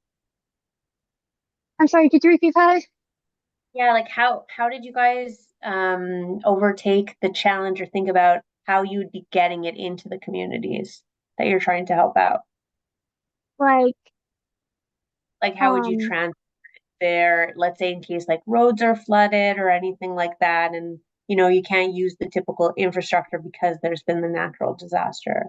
I'm sorry, could you repeat that? Yeah, like how did you guys overtake the challenge or think about how you would be getting it into the communities that you're trying to help out? Like, Like how would you transfer there, let's say in case like roads are flooded or anything like that, and you can't use the typical infrastructure because there's been the natural disaster.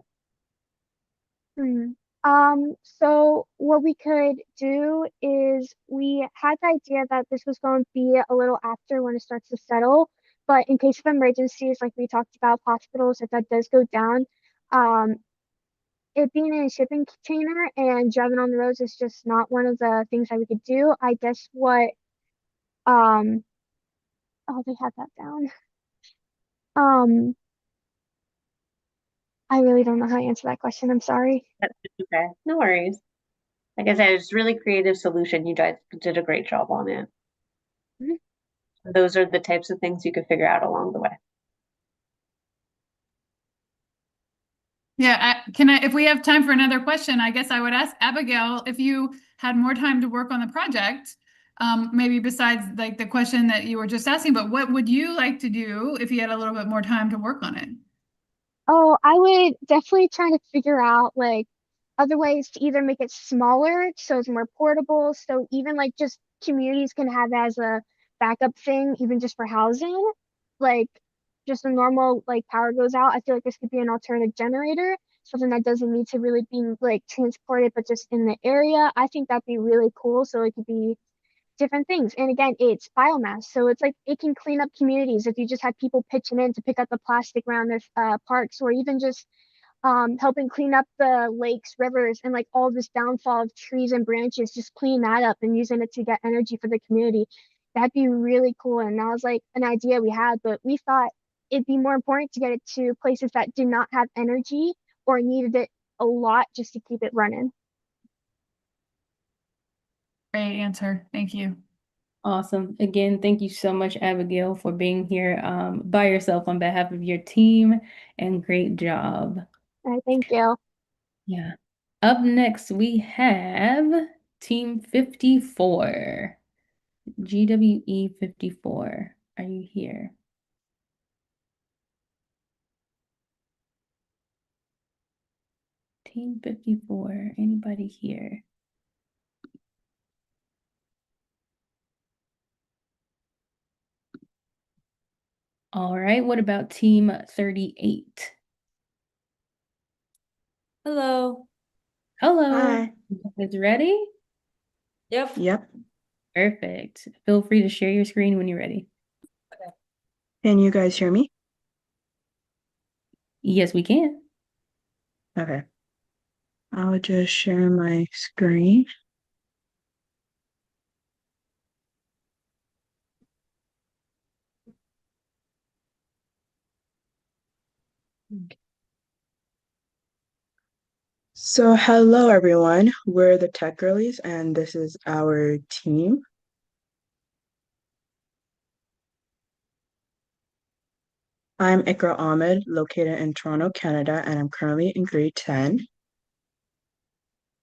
so what we could do is we had the idea that this was going to be a little after when it starts to settle, but in case of emergencies, like we talked about hospitals, if that does go down, um, it being in a shipping container and driving on the roads is just not one of the things that we could do. I guess what um oh, they had that down. Um, I really don't know how to answer that question. I'm sorry. That's okay, no worries. Like I said, it's a really creative solution. You guys did a great job on it. Mhm. Those are the types of things you could figure out along the way. Yeah, if we have time for another question, I guess I would ask Abigail if you had more time to work on the project, maybe besides like the question that you were just asking, but what would you like to do if you had a little bit more time to work on it? Oh, I would definitely try to figure out like other ways to either make it smaller so it's more portable, so even like just communities can have as a backup thing, even just for housing. Like just a normal like power goes out. I feel like this could be an alternative generator, something that doesn't need to really be like transported, but just in the area. I think that'd be really cool. So it could be different things. And again, it's biomass. So it's like it can clean up communities if you just had people pitching in to pick up the plastic around their parks, or even just helping clean up the lakes, rivers, and like all this downfall of trees and branches, just clean that up and using it to get energy for the community. That'd be really cool. And that was like an idea we had, but we thought it'd be more important to get it to places that did not have energy or needed it a lot just to keep it running. Great answer. Thank you. Awesome. Again, thank you so much, Abigail, for being here by yourself on behalf of your team, and great job. All right, thank you. Yeah. Up next, we have Team 54. GWE 54. Are you here? Team 54. Anybody here? All right. What about Team 38? Hello. Hello. Hi. You guys ready? Yep. Perfect. Feel free to share your screen when you're ready. Can you guys hear me? Yes, we can. Okay. I'll just share my screen. So hello everyone, we're the Tech Girlies and this is our team. I'm Ikra Ahmed, located in Toronto, Canada, and I'm currently in grade 10.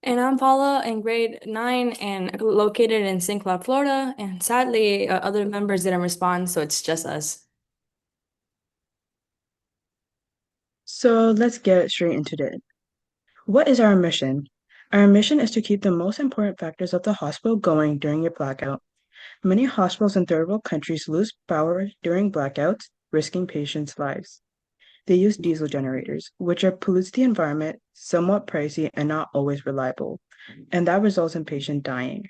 And I'm Paula in grade 9 and located in St. Cloud, Florida. And sadly, other members didn't respond, so it's just us. So let's get straight into it. What is our mission? Our mission is to keep the most important factors of the hospital going during your blackout. Many hospitals in third world countries lose power during blackouts, risking patients' lives. They use diesel generators, which are pollutes the environment, somewhat pricey, and not always reliable, and that results in patient dying.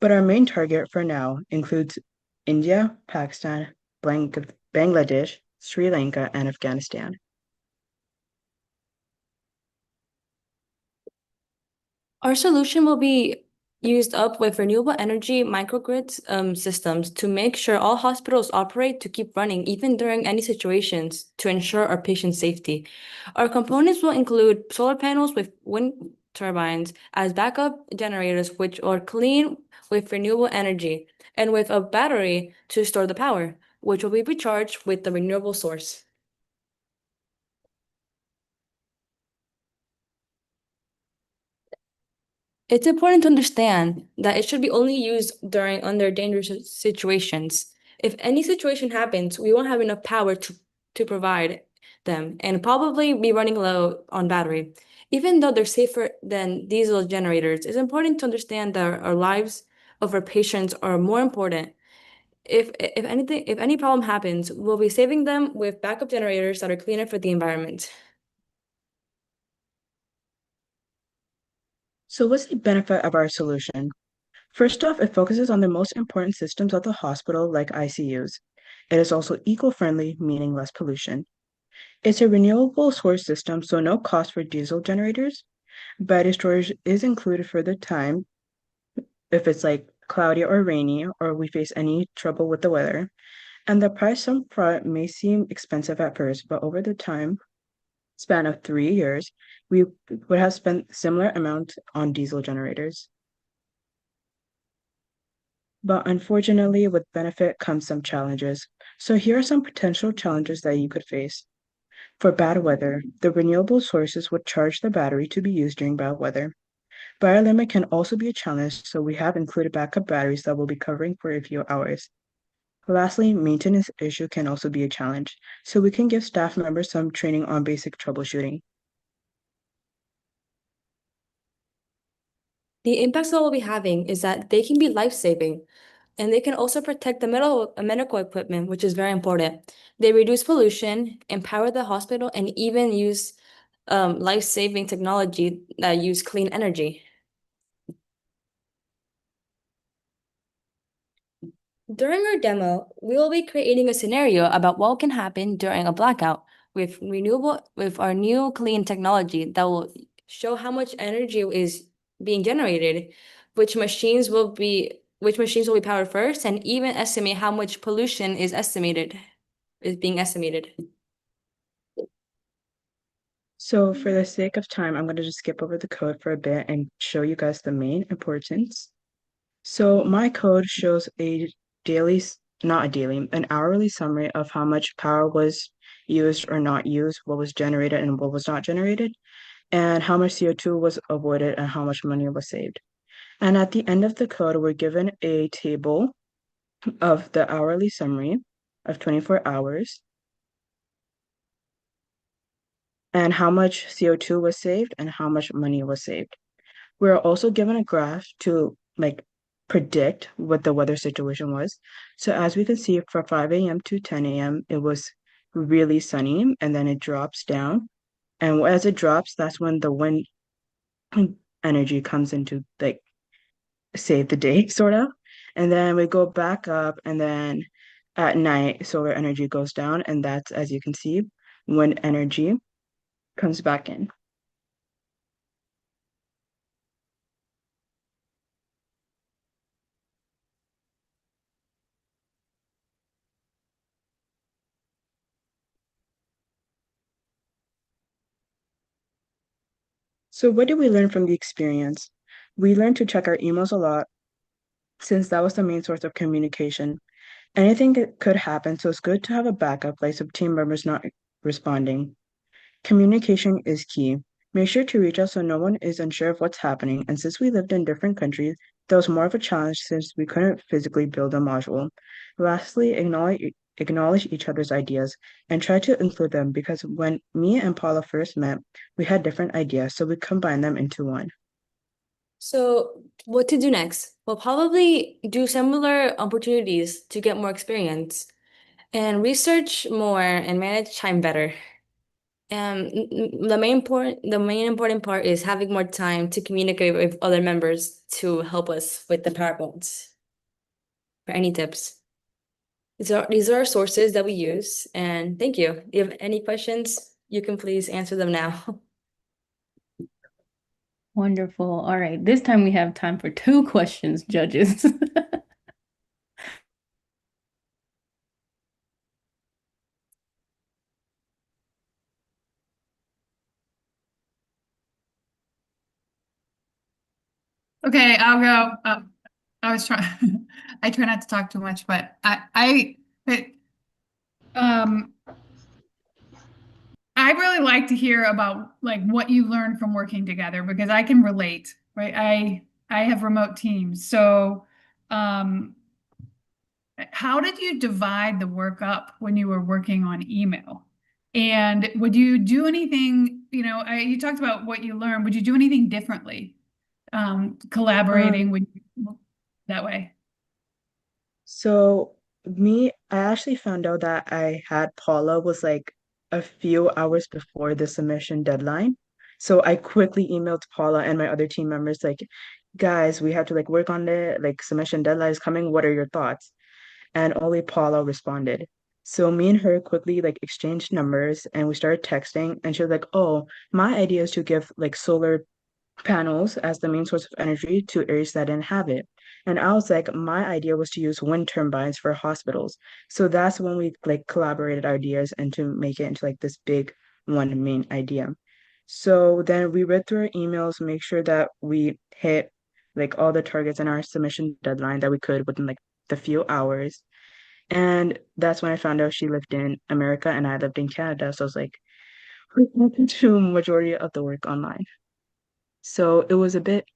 But our main target for now includes India, Pakistan, Bangladesh, Sri Lanka, and Afghanistan. Our solution will be used up with renewable energy microgrids systems to make sure all hospitals operate to keep running even during any situations to ensure our patient safety. Our components will include solar panels with wind turbines as backup generators, which are clean with renewable energy, and with a battery to store the power, which will be recharged with the renewable source. It's important to understand that it should be only used during under dangerous situations. If any situation happens, we won't have enough power to provide them and probably be running low on battery. Even though they're safer than diesel generators, it's important to understand that our lives of our patients are more important. If any problem happens, we'll be saving them with backup generators that are cleaner for the environment. So what's the benefit of our solution? First off, it focuses on the most important systems of the hospital, like ICUs. It is also eco-friendly, meaning less pollution. It's a renewable source system, so no cost for diesel generators. Battery storage is included for the time if it's like cloudy or rainy or we face any trouble with the weather. And the price upfront may seem expensive at first, but over the time span of 3 years, we would have spent similar amount on diesel generators. But unfortunately, with benefit comes some challenges. So here are some potential challenges that you could face. For bad weather, the renewable sources would charge the battery to be used during bad weather. Battery limit can also be a challenge, so we have included backup batteries that will be covering for a few hours. Lastly, maintenance issue can also be a challenge, so we can give staff members some training on basic troubleshooting. The impacts that we'll be having is that they can be life-saving, and they can also protect the medical equipment, which is very important. They reduce pollution, empower the hospital, and even use life-saving technology that use clean energy. During our demo, we will be creating a scenario about what can happen during a blackout with our new clean technology that will show how much energy is being generated, which machines will be powered first, and even estimate how much pollution is being estimated. So for the sake of time, I'm going to just skip over the code for a bit and show you guys the main importance. So my code shows an hourly summary of how much power was used or not used, what was generated and what was not generated, and how much CO2 was avoided and how much money was saved. And at the end of the code, we're given a table of the hourly summary of 24 hours and how much CO2 was saved and how much money was saved. We're also given a graph to predict what the weather situation was. So as we can see, for 5 a.m. to 10 a.m., it was really sunny and then it drops down. And as it drops, that's when the wind energy comes into save the day, sort of. And then we go back up, and then at night, solar energy goes down, and that's, as you can see, wind energy comes back in. So what did we learn from the experience? We learned to check our emails a lot since that was the main source of communication. Anything could happen, so it's good to have a backup, like some team members not responding. Communication is key. Make sure to reach out so no one is unsure of what's happening. And since we lived in different countries, that was more of a challenge since we couldn't physically build a module. Lastly, acknowledge each other's ideas and try to include them because when me and Paula first met, we had different ideas, so we combined them into one. So, what to do next? We'll probably do similar opportunities to get more experience and research more and manage time better. The main important part is having more time to communicate with other members to help us with the PowerPoints. For any tips. These are our sources that we use, and thank you. If you have any questions, you can please answer them now. Wonderful. All right. This time we have time for 2 questions, judges. Okay, I'll go. I was trying. I try not to talk too much, but um, I really like to hear about like what you learned from working together because I can relate, right? I have remote teams, so um, how did you divide the work up when you were working on email? And would you do anything? You talked about what you learned. Would you do anything differently? Collaborating Um, with that way. so I actually found out that I had Paula was like a few hours before the submission deadline. So I quickly emailed Paula and my other team members like, guys, we have to like work on it, like submission deadline is coming. What are your thoughts? And only Paula responded. So me and her quickly like exchanged numbers and we started texting and she was like, "Oh, my idea is to give like solar panels as the main source of energy to areas that didn't have it." And I was like, my idea was to use wind turbines for hospitals. So that's when we like collaborated ideas and to make it into like this big one main idea. So then we read through our emails, make sure that we hit like all the targets in our submission deadline that we could within like the few hours. And that's when I found out she lived in America and I lived in Canada. So I was like, we can do majority of the work online. So it was a bit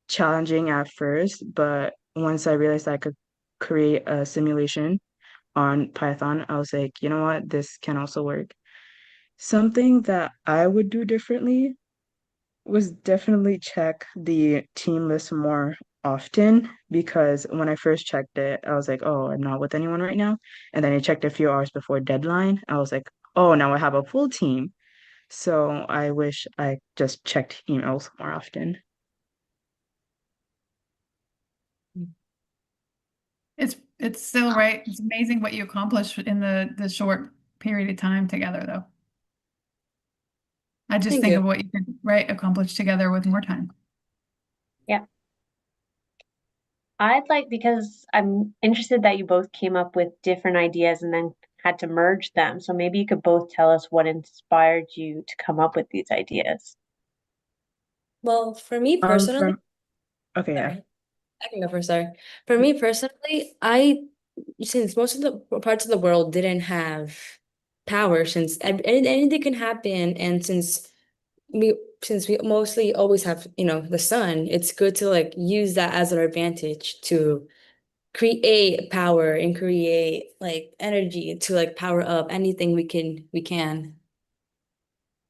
challenging at first, but once I realized I could create a simulation on Python, I was like, you know what, this can also work. Something that I would do differently was definitely check the team list more often because when I first checked it, I was like, oh, I'm not with anyone right now. And then I checked a few hours before deadline. I was like, oh, now I have a full team. So I wish I just checked emails more often. It's still right. It's amazing what you accomplished in the short period of time together, though. I just Thank think you. of what you can accomplish together with more time. Yeah. Because I'm interested that you both came up with different ideas and then had to merge them. So maybe you could both tell us what inspired you to come up with these ideas. Well, for me personally, From okay, yeah. sorry, I can go first, sorry. For me personally, since most of the parts of the world didn't have power, since anything can happen, and since we mostly always have, the sun, it's good to like use that as an advantage to create power and create like energy to like power up anything we can.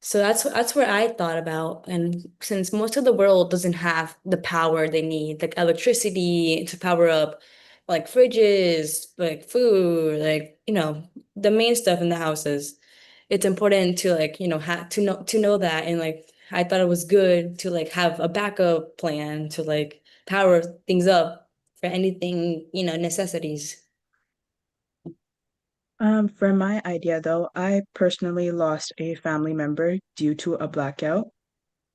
So that's where I thought about. And since most of the world doesn't have the power they need, like electricity to power up like fridges, like food, like, the main stuff in the houses, it's important to like, have to know that. And like I thought it was good to like have a backup plan to like power things up for anything, necessities. For my idea though, I personally lost a family member due to a blackout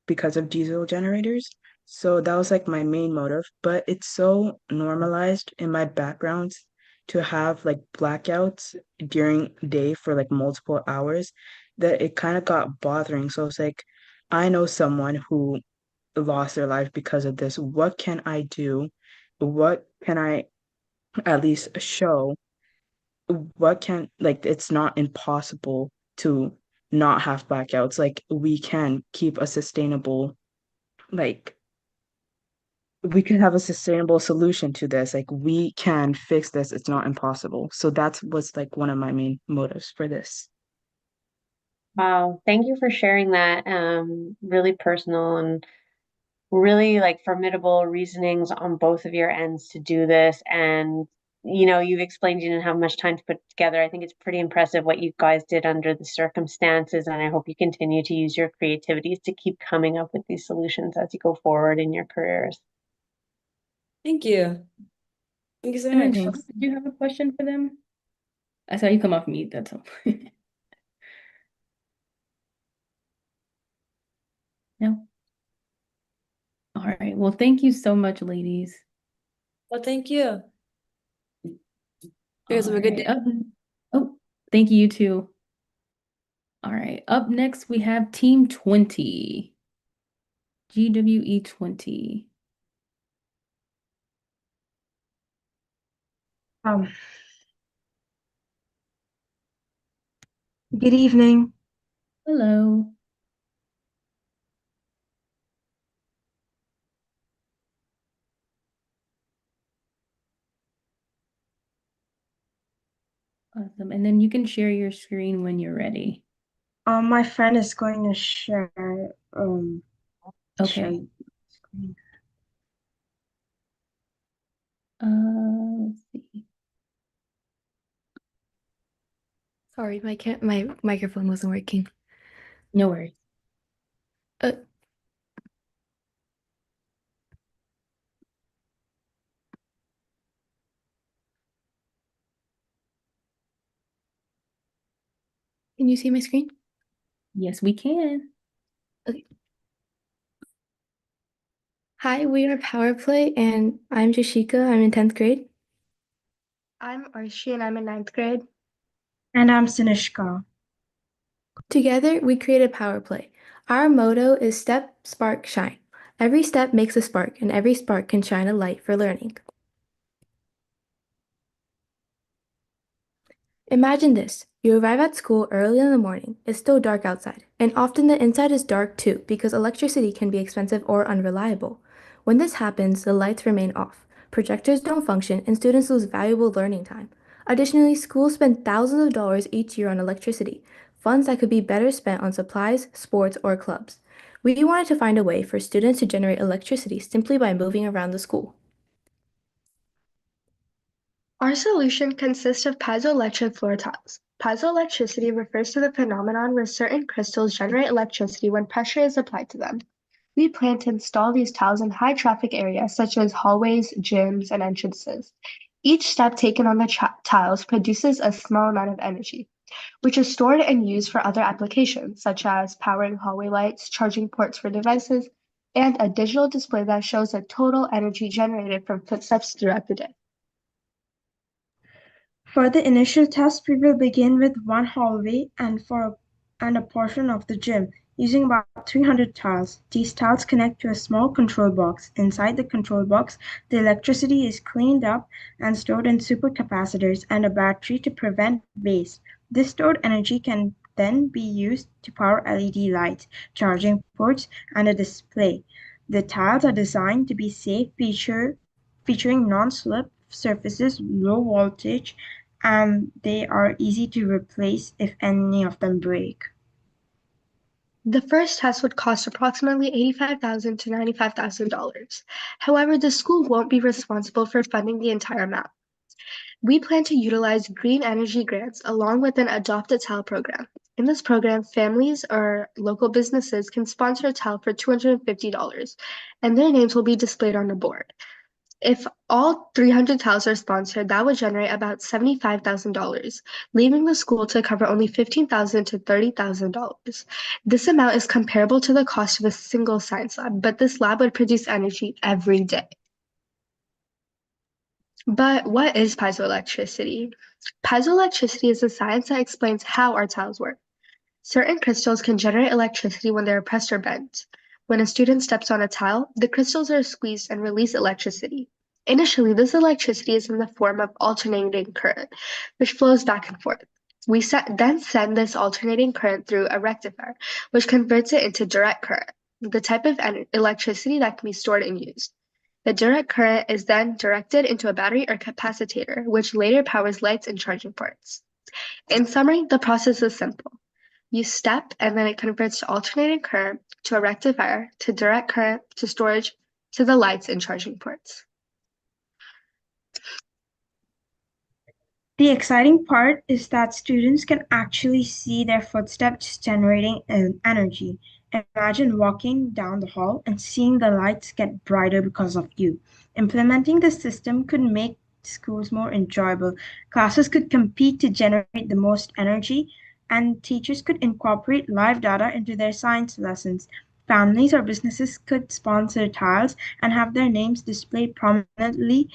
because of diesel generators. So that was like my main motive, but it's so normalized in my backgrounds to have like blackouts during day for like multiple hours that it kind of got bothering. So it's like, I know someone who lost their life because of this. What can I do? What can I at least show? What can, like, it's not impossible to not have blackouts. Like, we can keep a sustainable, like, we can have a sustainable solution to this. Like, we can fix this. It's not impossible. So that's what's like one of my main motives for this. Wow, thank you for sharing that. Really personal and really like formidable reasonings on both of your ends to do this. And you've explained you didn't have much time to put it together. I think it's pretty impressive what you guys did under the circumstances, and I hope you continue to use your creativities to keep coming up with these solutions as you go forward in your careers. Thank you. Thank you so And then, much. Sean, Thanks. did you have a question for them? I saw you come off mute, that's all. No? All right. Well, thank you so much, ladies. Well, thank you. You guys have a All good right. day. Oh, thank you, you too. All right. Up next, we have Team 20. GWE 20. Um, Good evening. Hello. Awesome. And then you can share your screen when you're ready. My friend is going to share Okay. screen. Let's see. Sorry, my microphone wasn't working. No worries. Uh, can you see my screen? Yes, we can. Okay. Hi, we are Power Play, and I'm Jashika. I'm in 10th grade. I'm Arshi and I'm in ninth grade. And I'm Sinishka. Together, we created Power Play. Our motto is Step, Spark, Shine. Every step makes a spark, and every spark can shine a light for learning. Imagine this. You arrive at school early in the morning. It's still dark outside, and often the inside is dark too because electricity can be expensive or unreliable. When this happens, the lights remain off. Projectors don't function, and students lose valuable learning time. Additionally, schools spend thousands of dollars each year on electricity, funds that could be better spent on supplies, sports, or clubs. We wanted to find a way for students to generate electricity simply by moving around the school. Our solution consists of piezoelectric floor tiles. Piezoelectricity refers to the phenomenon where certain crystals generate electricity when pressure is applied to them. We plan to install these tiles in high traffic areas such as hallways, gyms, and entrances. Each step taken on the tiles produces a small amount of energy, which is stored and used for other applications, such as powering hallway lights, charging ports for devices, and a digital display that shows the total energy generated from footsteps throughout the day. For the initial test, we will begin with one hallway and a portion of the gym, using about 300 tiles. These tiles connect to a small control box. Inside the control box, the electricity is cleaned up and stored in supercapacitors and a battery to prevent waste. This stored energy can then be used to power LED lights, charging ports, and a display. The tiles are designed to be safe, featuring non-slip surfaces, low voltage, and they are easy to replace if any of them break. The first test would cost approximately $85,000 to $95,000. However, the school won't be responsible for funding the entire amount. We plan to utilize green energy grants along with an Adopt a Tile program. In this program, families or local businesses can sponsor a tile for $250, and their names will be displayed on the board. If all 300 tiles are sponsored, that would generate about $75,000, leaving the school to cover only $15,000 to $30,000. This amount is comparable to the cost of a single science lab, but this lab would produce energy every day. But what is piezoelectricity? Piezoelectricity is a science that explains how our tiles work. Certain crystals can generate electricity when they are pressed or bent. When a student steps on a tile, the crystals are squeezed and release electricity. Initially, this electricity is in the form of alternating current, which flows back and forth. Then send this alternating current through a rectifier, which converts it into direct current, the type of electricity that can be stored and used. The direct current is then directed into a battery or capacitor, which later powers lights and charging ports. In summary, the process is simple. You step and then it converts to alternating current, to a rectifier, to direct current, to storage, to the lights and charging ports. The exciting part is that students can actually see their footsteps generating energy. Imagine walking down the hall and seeing the lights get brighter because of you. Implementing this system could make schools more enjoyable. Classes could compete to generate the most energy, and teachers could incorporate live data into their science lessons. Families or businesses could sponsor tiles and have their names displayed prominently.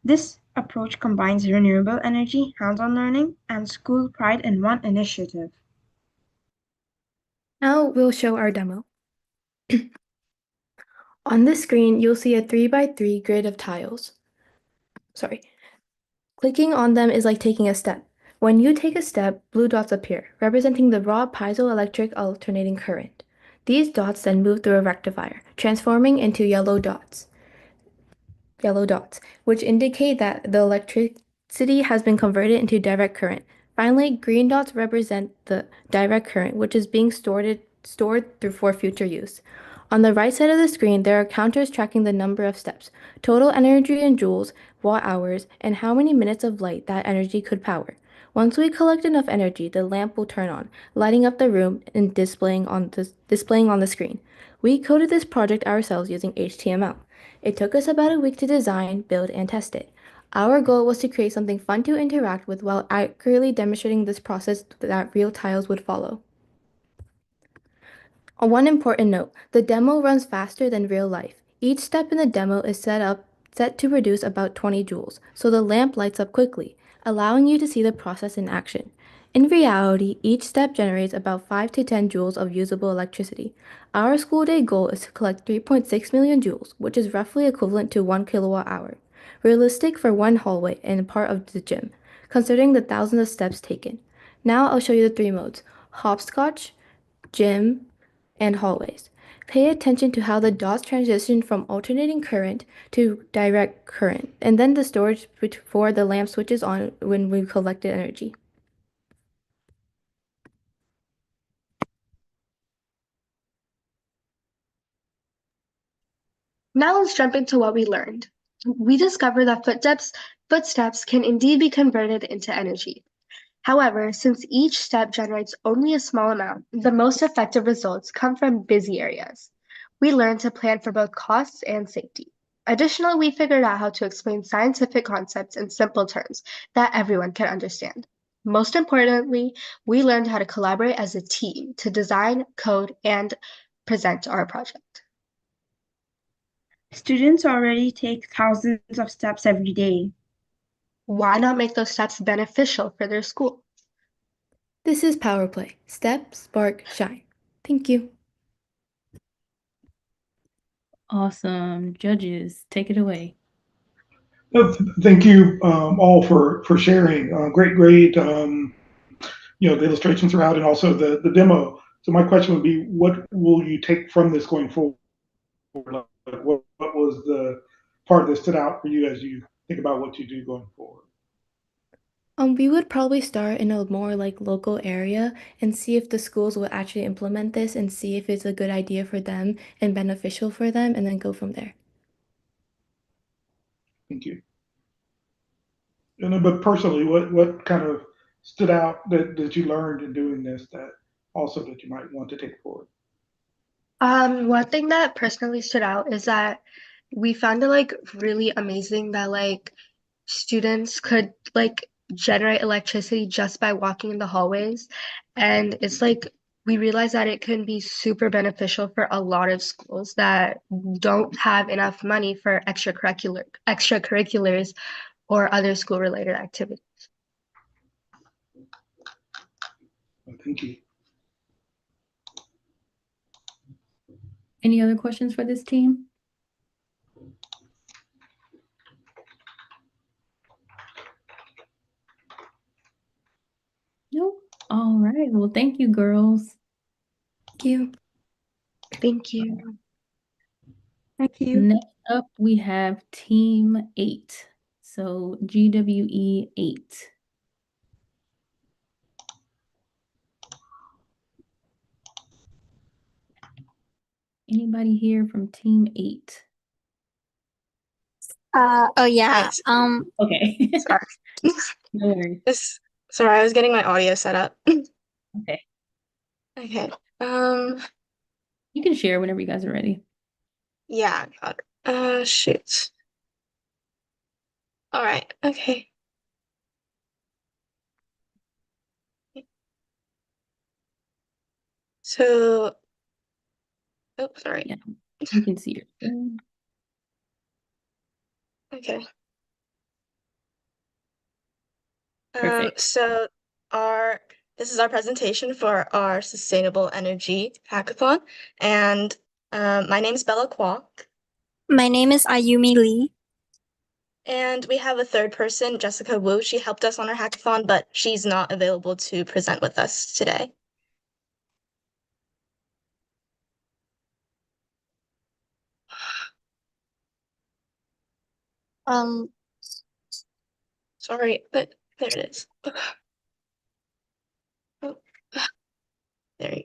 This approach combines renewable energy, hands-on learning, and school pride in one initiative. Now we'll show our demo. On the screen, you'll see a 3x3 grid of tiles. Sorry. Clicking on them is like taking a step. When you take a step, blue dots appear, representing the raw piezoelectric alternating current. These dots then move through a rectifier, transforming into yellow dots, which indicate that the electricity has been converted into direct current. Finally, green dots represent the direct current, which is being stored for future use. On the right side of the screen, there are counters tracking the number of steps, total energy in joules, watt hours, and how many minutes of light that energy could power. Once we collect enough energy, the lamp will turn on, lighting up the room and displaying on the screen. We coded this project ourselves using HTML. It took us about a week to design, build, and test it. Our goal was to create something fun to interact with while accurately demonstrating this process that real tiles would follow. On one important note, the demo runs faster than real life. Each step in the demo is set to produce about 20 joules, so the lamp lights up quickly, allowing you to see the process in action. In reality, each step generates about 5 to 10 joules of usable electricity. Our school day goal is to collect 3.6 million joules, which is roughly equivalent to 1 kilowatt hour. Realistic for one hallway and part of the gym, considering the thousands of steps taken. Now I'll show you the 3 modes: hopscotch, gym, and hallways. Pay attention to how the dots transition from alternating current to direct current, and then the storage before the lamp switches on when we collected energy. Now let's jump into what we learned. We discovered that footsteps can indeed be converted into energy. However, since each step generates only a small amount, the most effective results come from busy areas. We learned to plan for both costs and safety. Additionally, we figured out how to explain scientific concepts in simple terms that everyone can understand. Most importantly, we learned how to collaborate as a team to design, code, and present our project. Students already take thousands of steps every day. Why not make those steps beneficial for their school? This is Power Play. Step, spark, shine. Thank you. Awesome. Judges, take it away. Thank you all for sharing. Great. The illustrations are out and also the demo. So my question would be, what will you take from this going forward? Like, what was the part that stood out for you as you think about what you do going forward? We would probably start in a more like local area and see if the schools will actually implement this and see if it's a good idea for them and beneficial for them, and then go from there. Thank you. But personally, what kind of stood out that you learned in doing this that also that you might want to take forward? One thing that personally stood out is that we found it like really amazing that like students could like generate electricity just by walking in the hallways. And it's like we realized that it can be super beneficial for a lot of schools that don't have enough money for extracurriculars or other school related activities. Thank you. Any other questions for this team? Nope. All right. Well, thank you, girls. Thank you. Thank you. Thank you. Next up, we have Team 8. So GWE 8. Anybody here from Team 8? Oh yeah. Okay. Sorry. No worries. Sorry, I was getting my audio set up. Okay. Okay. You can share whenever you guys are ready. Yeah, got it. Shoot. All right. Okay. So, oh, sorry. Yeah, you can see your screen. Okay. Perfect. So this is our presentation for our Sustainable Energy Hackathon, and my name is Bella Kwok, My name is Ayumi Lee. And we have a third person, Jessica Wu. She helped us on our hackathon, but she's not available to present with us today. Um, Sorry, but there it is. Oh, there you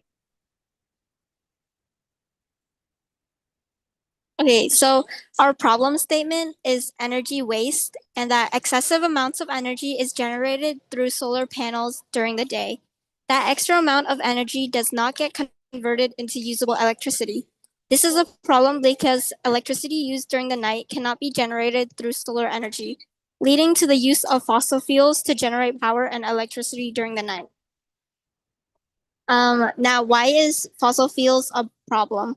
Okay, so our problem statement is energy waste and that excessive amounts of energy is generated through solar panels during the day. That extra amount of energy does not get converted into usable electricity. This is a problem because electricity used during the night cannot be generated through solar energy, leading to the use of fossil fuels to generate power and electricity during the night. Now, why is fossil fuels a problem?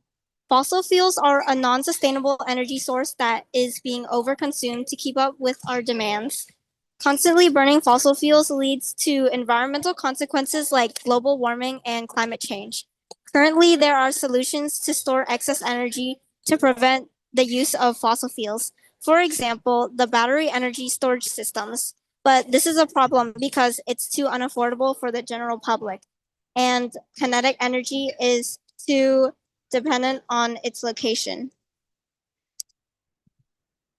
Fossil fuels are a non-sustainable energy source that is being overconsumed to keep up with our demands. Constantly burning fossil fuels leads to environmental consequences like global warming and climate change. Currently, there are solutions to store excess energy to prevent the use of fossil fuels. For example, the battery energy storage systems. But this is a problem because it's too unaffordable for the general public and kinetic energy is too dependent on its location.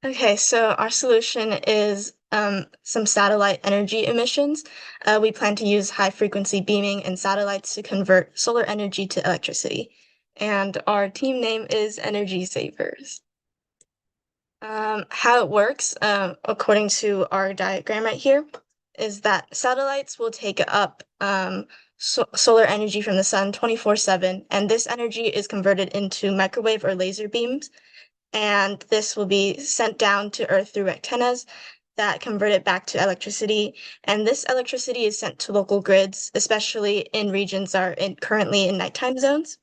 Okay, so our solution is some satellite energy emissions. We plan to use high frequency beaming and satellites to convert solar energy to electricity. And our team name is Energy Savers. How it works, according to our diagram right here, is that satellites will take up solar energy from the sun 24/7, and this energy is converted into microwave or laser beams, and this will be sent down to Earth through antennas that convert it back to electricity. And this electricity is sent to local grids, especially in regions currently in nighttime zones.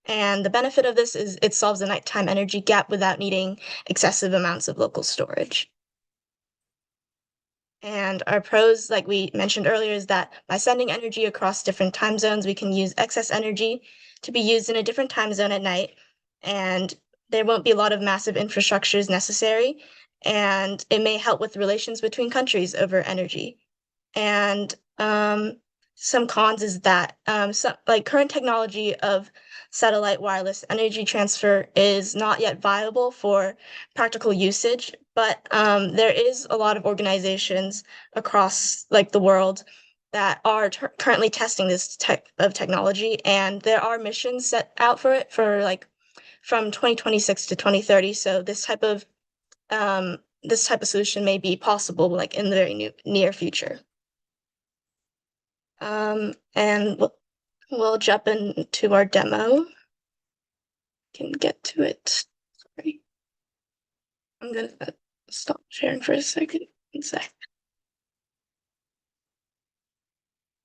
And the benefit of this is it solves the nighttime energy gap without needing excessive amounts of local storage. And our pros, like we mentioned earlier, is that by sending energy across different time zones, we can use excess energy to be used in a different time zone at night. And there won't be a lot of massive infrastructures necessary. And it may help with relations between countries over energy. And some cons is that like current technology of satellite wireless energy transfer is not yet viable for practical usage, but there is a lot of organizations across like the world that are currently testing this type of technology, and there are missions set out for it for like from 2026 to 2030. So this type of solution may be possible like in the very near future. And we'll jump into our demo. Can get to it. Sorry. I'm gonna stop sharing for a second. One sec.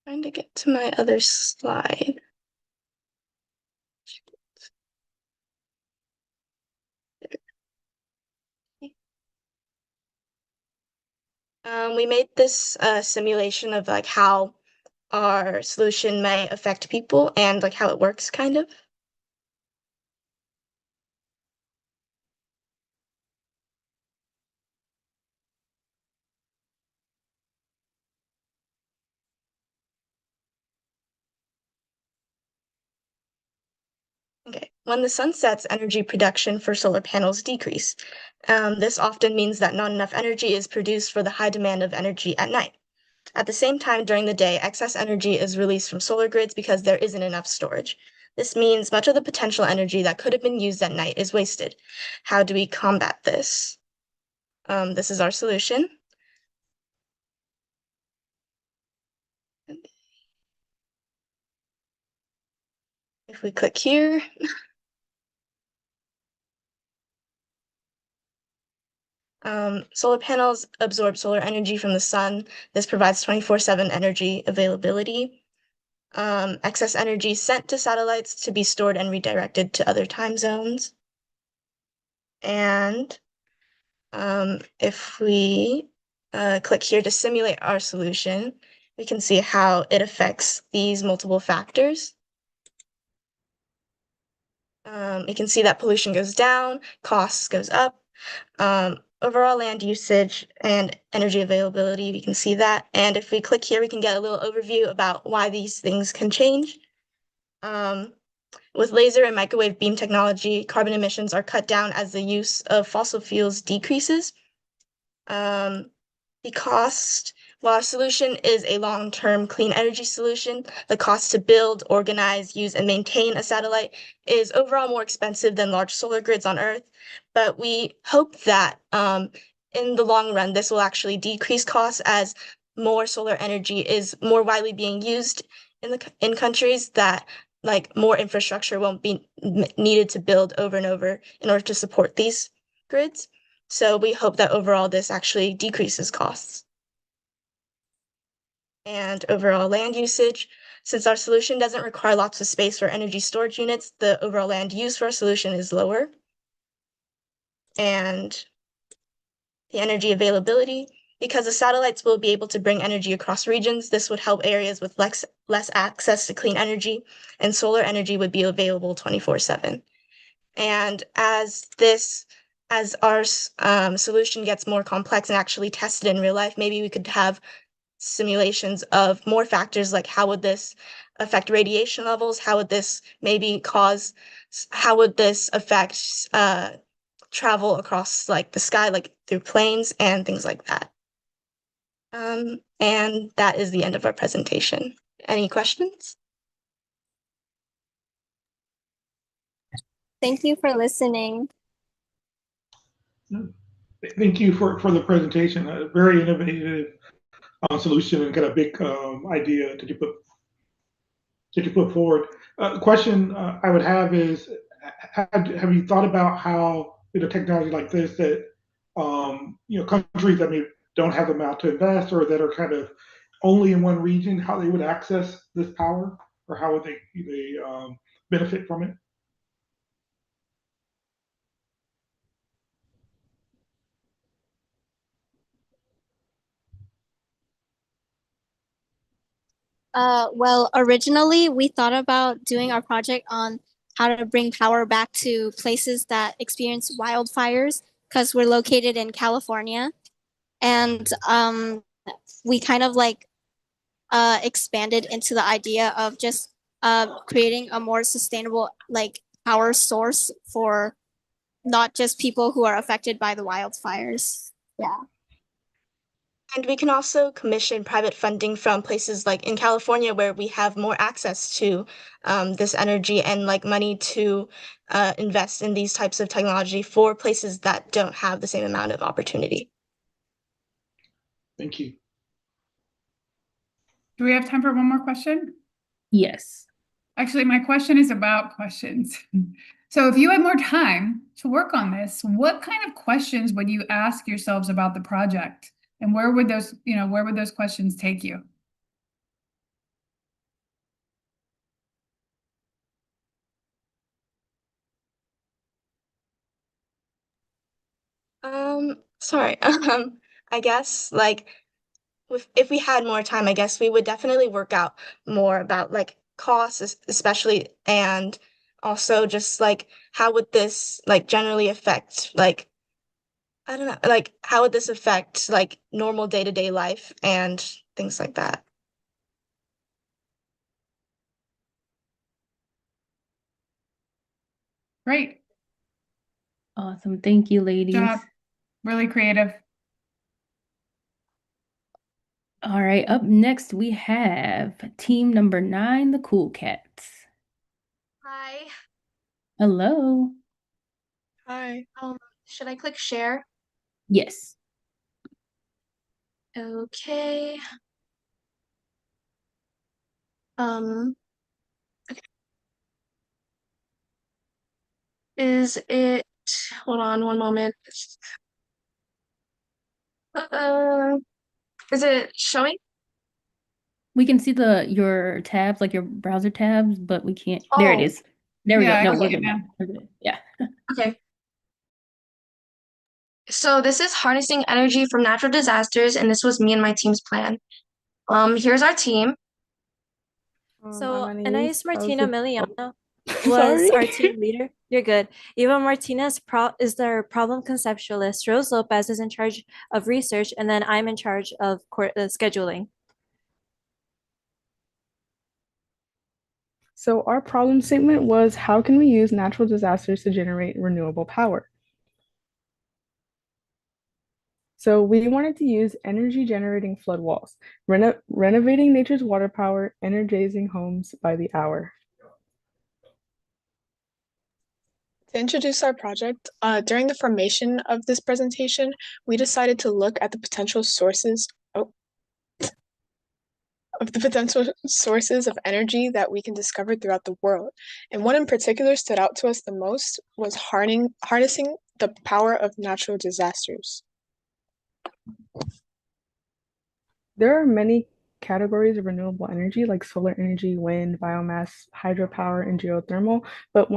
Trying to get to my other slide. We made this simulation of like how our solution may affect people and like how it works, kind of. Okay, when the sun sets, energy production for solar panels decrease. This often means that not enough energy is produced for the high demand of energy at night. At the same time, during the day, excess energy is released from solar grids because there isn't enough storage. This means much of the potential energy that could have been used at night is wasted. How do we combat this? This is our solution. If we click here, solar panels absorb solar energy from the sun. This provides 24/7 energy availability. Excess energy sent to satellites to be stored and redirected to other time zones. And if we click here to simulate our solution, we can see how it affects these multiple factors. We can see that pollution goes down, costs goes up, overall land usage and energy availability, we can see that. And if we click here, we can get a little overview about why these things can change. With laser and microwave beam technology, carbon emissions are cut down as the use of fossil fuels decreases. The cost, while our solution is a long-term clean energy solution, the cost to build, organize, use, and maintain a satellite is overall more expensive than large solar grids on Earth. But we hope that in the long run, this will actually decrease costs as more solar energy is more widely being used in countries that like more infrastructure won't be needed to build over and over in order to support these grids. So we hope that overall this actually decreases costs. And overall land usage, since our solution doesn't require lots of space for energy storage units, the overall land used for our solution is lower. And the energy availability, because the satellites will be able to bring energy across regions, this would help areas with less access to clean energy, and solar energy would be available 24/7. And as our solution gets more complex and actually tested in real life, maybe we could have simulations of more factors like how would this affect radiation levels? How would this affect travel across like the sky, like through planes and things like that? And that is the end of our presentation. Any questions? Thank you for listening. Thank you for the presentation. A very innovative solution and kind of big idea that you put forward. Question I would have is, have you thought about how with a technology like this that countries that maybe don't have the amount to invest or that are kind of only in one region, how they would access this power or how would they benefit from it? Well, originally we thought about doing our project on how to bring power back to places that experience wildfires because we're located in California. And we kind of like expanded into the idea of just creating a more sustainable like power source for not just people who are affected by the wildfires. Yeah. And we can also commission private funding from places like in California where we have more access to this energy and like money to invest in these types of technology for places that don't have the same amount of opportunity. Thank you. Do we have time for one more question? Yes. Actually, my question is about questions. So if you had more time to work on this, what kind of questions would you ask yourselves about the project? And where would those questions take you? Sorry. I guess like if we had more time, I guess we would definitely work out more about like costs, especially, and also just like how would this like generally affect like I don't know, like how would this affect like normal day-to-day life and things like that. Great. Awesome. Thank you, ladies. Job. Really creative. All right, up next we have team number 9, the Cool Cats. Hi. Hello. Hi. Should I click share? Yes. Okay. Okay. Is it, hold on one moment. Uh, is it showing? We can see your tabs, like your browser tabs, but we can't. There it Oh, is. There we go. Yeah, I No, can we're see it good now. now. We're good. Yeah. okay. So this is harnessing energy from natural disasters, and this was me and my team's plan. Here's our team. So Anais Martina Miliana was Sorry. our team leader. You're good. Eva Martinez is their problem conceptualist. Rose Lopez is in charge of research, and then I'm in charge of scheduling. So our problem statement was, how can we use natural disasters to generate renewable power? So we wanted to use energy generating flood walls, renovating nature's water power, energizing homes by the hour. To introduce our project, during the formation of this presentation, we decided to look at the potential sources of energy that we can discover throughout the world. And one in particular stood out to us the most was harnessing the power of natural disasters. There are many categories of renewable energy like solar energy, wind, biomass, hydropower, and geothermal. But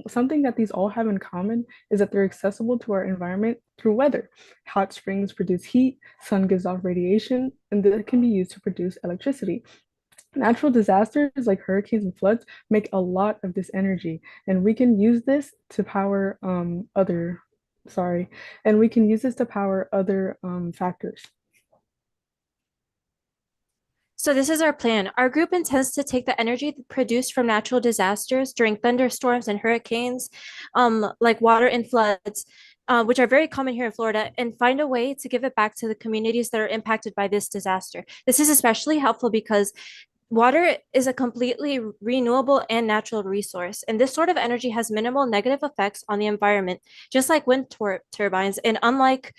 something that these all have in common is that they're accessible to our environment through weather. Hot springs produce heat, sun gives off radiation, and that can be used to produce electricity. Natural disasters like hurricanes and floods make a lot of this energy, and we can use this to power other factors. So this is our plan. Our group intends to take the energy produced from natural disasters during thunderstorms and hurricanes, like water and floods, which are very common here in Florida, and find a way to give it back to the communities that are impacted by this disaster. This is especially helpful because water is a completely renewable and natural resource, and this sort of energy has minimal negative effects on the environment, just like wind turbines, and unlike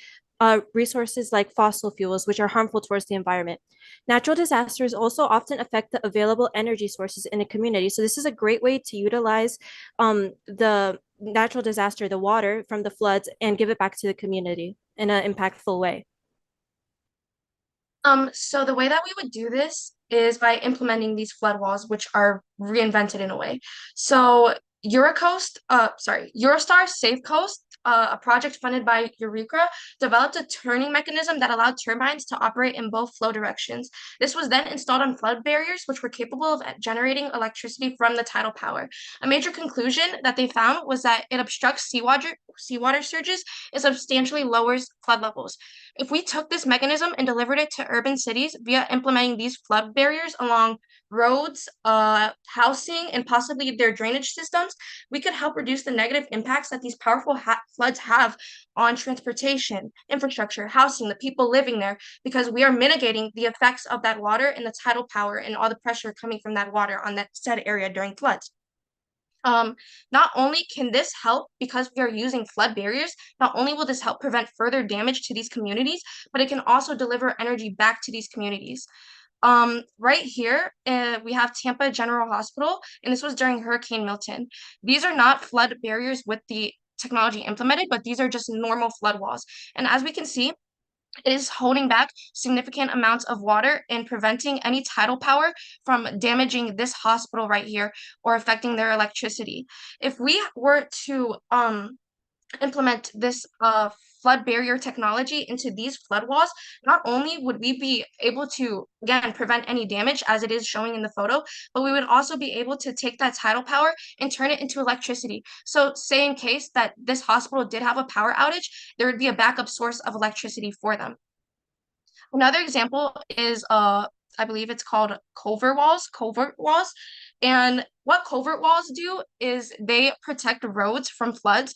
resources like fossil fuels, which are harmful towards the environment. Natural disasters also often affect the available energy sources in a community. So this is a great way to utilize the natural disaster, the water from the floods, and give it back to the community in an impactful way. So the way that we would do this is by implementing these flood walls, which are reinvented in a way. So Eurostar Safe Coast, a project funded by Eureka, developed a turning mechanism that allowed turbines to operate in both flow directions. This was then installed on flood barriers, which were capable of generating electricity from the tidal power. A major conclusion that they found was that it obstructs seawater surges and substantially lowers flood levels. If we took this mechanism and delivered it to urban cities via implementing these flood barriers along roads, housing, and possibly their drainage systems, we could help reduce the negative impacts that these powerful floods have on transportation, infrastructure, housing, the people living there, because we are mitigating the effects of that water and the tidal power and all the pressure coming from that water on that said area during floods. Not only can this help because we are using flood barriers, not only will this help prevent further damage to these communities, but it can also deliver energy back to these communities. Right here, we have Tampa General Hospital, and this was during Hurricane Milton. These are not flood barriers with the technology implemented, but these are just normal flood walls. And as we can see, it is holding back significant amounts of water and preventing any tidal power from damaging this hospital right here or affecting their electricity. If we were to implement this flood barrier technology into these flood walls, not only would we be able to, again, prevent any damage as it is showing in the photo, but we would also be able to take that tidal power and turn it into electricity. So say in case that this hospital did have a power outage, there would be a backup source of electricity for them. Another example is I believe it's called covert walls. And what covert walls do is they protect roads from floods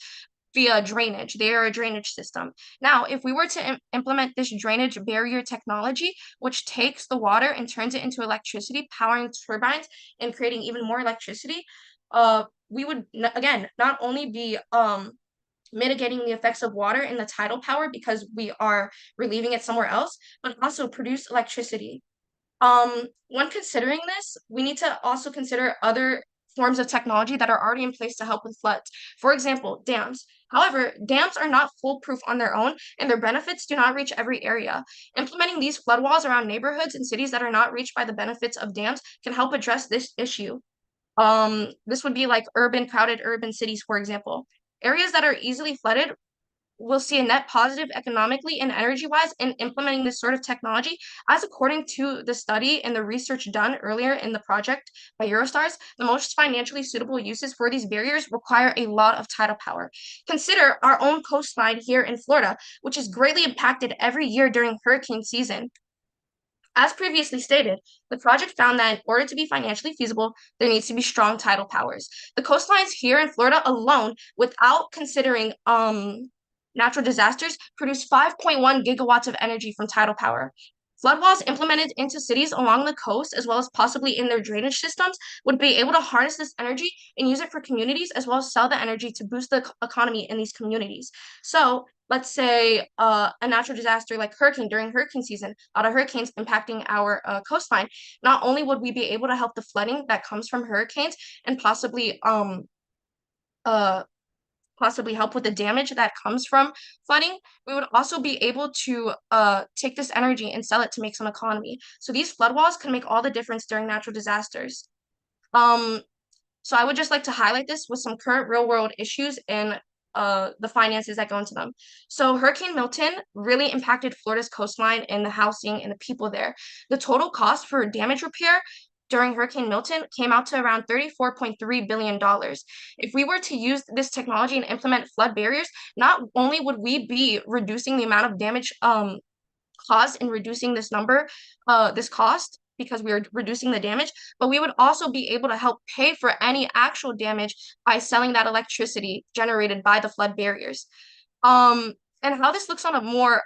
via drainage. They are a drainage system. Now, if we were to implement this drainage barrier technology, which takes the water and turns it into electricity, powering turbines and creating even more electricity, we would, again, not only be mitigating the effects of water and the tidal power because we are relieving it somewhere else, but also produce electricity. When considering this, we need to also consider other forms of technology that are already in place to help with floods. For example, dams. However, dams are not foolproof on their own, and their benefits do not reach every area. Implementing these flood walls around neighborhoods and cities that are not reached by the benefits of dams can help address this issue. This would be like crowded urban cities, for example. Areas that are easily flooded will see a net positive economically and energy-wise in implementing this sort of technology, as according to the study and the research done earlier in the project by Eurostars, the most financially suitable uses for these barriers require a lot of tidal power. Consider our own coastline here in Florida, which is greatly impacted every year during hurricane season. As previously stated, the project found that in order to be financially feasible, there needs to be strong tidal powers. The coastlines here in Florida alone, without considering natural disasters, produce 5.1 gigawatts of energy from tidal power. Flood walls implemented into cities along the coast, as well as possibly in their drainage systems, would be able to harness this energy and use it for communities, as well as sell the energy to boost the economy in these communities. So let's say a natural disaster like hurricane during hurricane season, a lot of hurricanes impacting our coastline, not only would we be able to help the flooding that comes from hurricanes and possibly help with the damage that comes from flooding, we would also be able to take this energy and sell it to make some economy. So these flood walls can make all the difference during natural disasters. So I would just like to highlight this with some current real world issues and the finances that go into them. So Hurricane Milton really impacted Florida's coastline and the housing and the people there. The total cost for damage repair during Hurricane Milton came out to around $34.3 billion. If we were to use this technology and implement flood barriers, not only would we be reducing the amount of damage caused and reducing this cost, because we are reducing the damage, but we would also be able to help pay for any actual damage by selling that electricity generated by the flood barriers. And how this looks on a more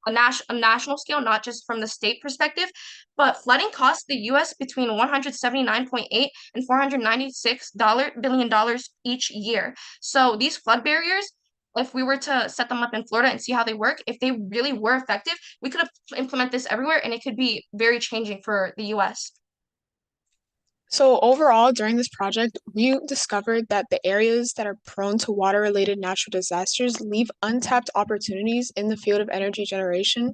national scale, not just from the state perspective, but flooding costs the U.S. between 179.8 and $496 billion each year. So these flood barriers, if we were to set them up in Florida and see how they work, if they really were effective, we could implement this everywhere, and it could be very changing for the US. So overall, during this project, we discovered that the areas that are prone to water-related natural disasters leave untapped opportunities in the field of energy generation.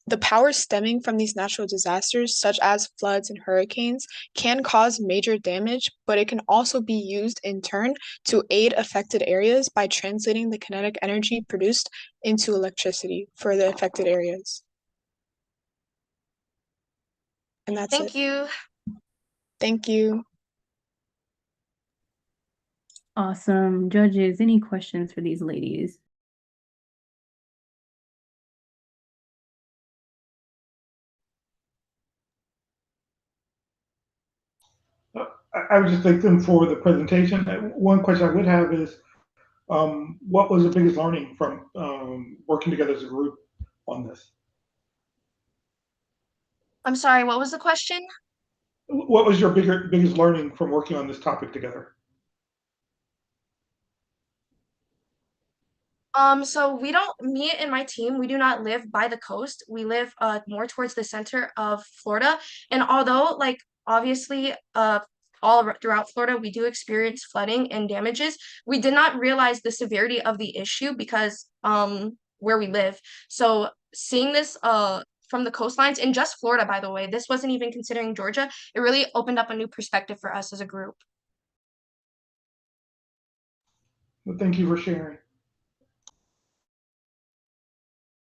The power stemming from these natural disasters, such as floods and hurricanes, can cause major damage, but it can also be used in turn to aid affected areas by translating the kinetic energy produced into electricity for the affected areas. And that's it. Thank you. Thank you. Awesome. Judges, any questions for these ladies? I would just thank them for the presentation. One question I would have is, what was the biggest learning from working together as a group on this? I'm sorry, what was the question? What was your biggest learning from working on this topic together? So me and my team, we do not live by the coast. We live more towards the center of Florida. And although like obviously throughout Florida we do experience flooding and damages, we did not realize the severity of the issue because where we live. So seeing this from the coastlines in just Florida, by the way, this wasn't even considering Georgia, it really opened up a new perspective for us as a group. Well, thank you for sharing.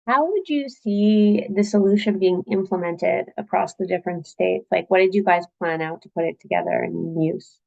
How would you see the solution being implemented across the different states? Like, what did you guys plan out to put it together and use?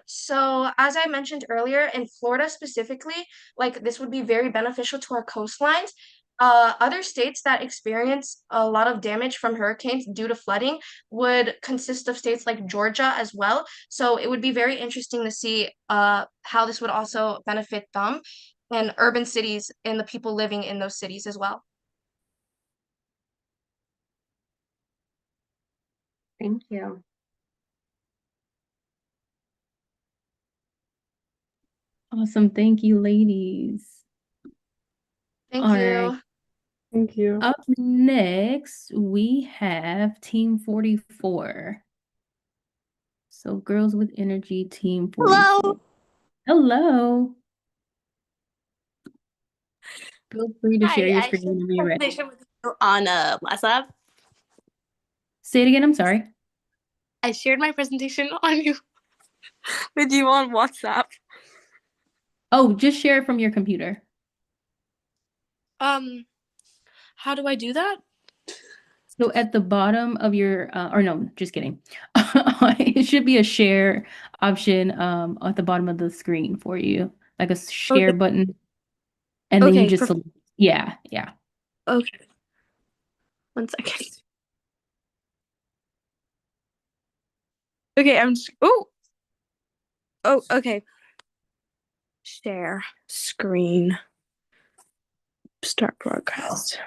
So as I mentioned earlier, in Florida specifically, like this would be very beneficial to our coastlines. Other states that experience a lot of damage from hurricanes due to flooding would consist of states like Georgia as well. So it would be very interesting to see how this would also benefit them and urban cities and the people living in those cities as well. Thank you. Awesome. Thank you, ladies. Thank All you. right. Thank you. Up next, we have Team 44. So Girls with Energy, Team 44. Hello. Feel free to share your Hi, I screen shared when my you're ready. presentation with you on WhatsApp. Say it again, I'm sorry. I shared my presentation with you on WhatsApp. Oh, just share it from your computer. How do I do that? So at the bottom of your, or no, just kidding. It should be a share option at the bottom of the screen for you, like a share button. And then you Okay, just, perfect. yeah. Okay. 1 second. Okay, okay. Share screen. Start broadcast.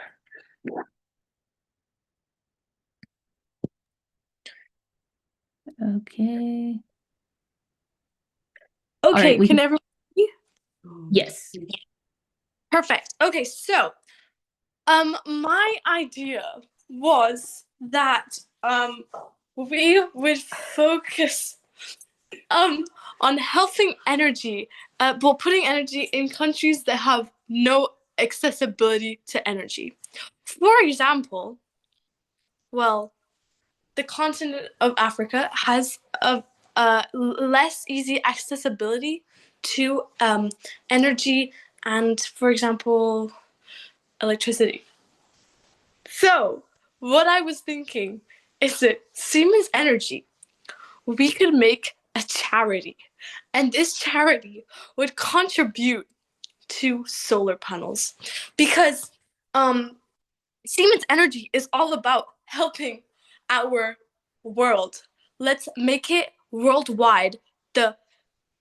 Okay. Okay, right, can everyone see? Yes. Perfect. Okay, so my idea was that we would focus on helping energy, well, putting energy in countries that have no accessibility to energy. For example, well, the continent of Africa has a less easy accessibility to energy and, for example, electricity. So, what I was thinking is that Siemens Energy, we could make a charity, and this charity would contribute to solar panels because Siemens Energy is all about helping our world. Let's make it worldwide, the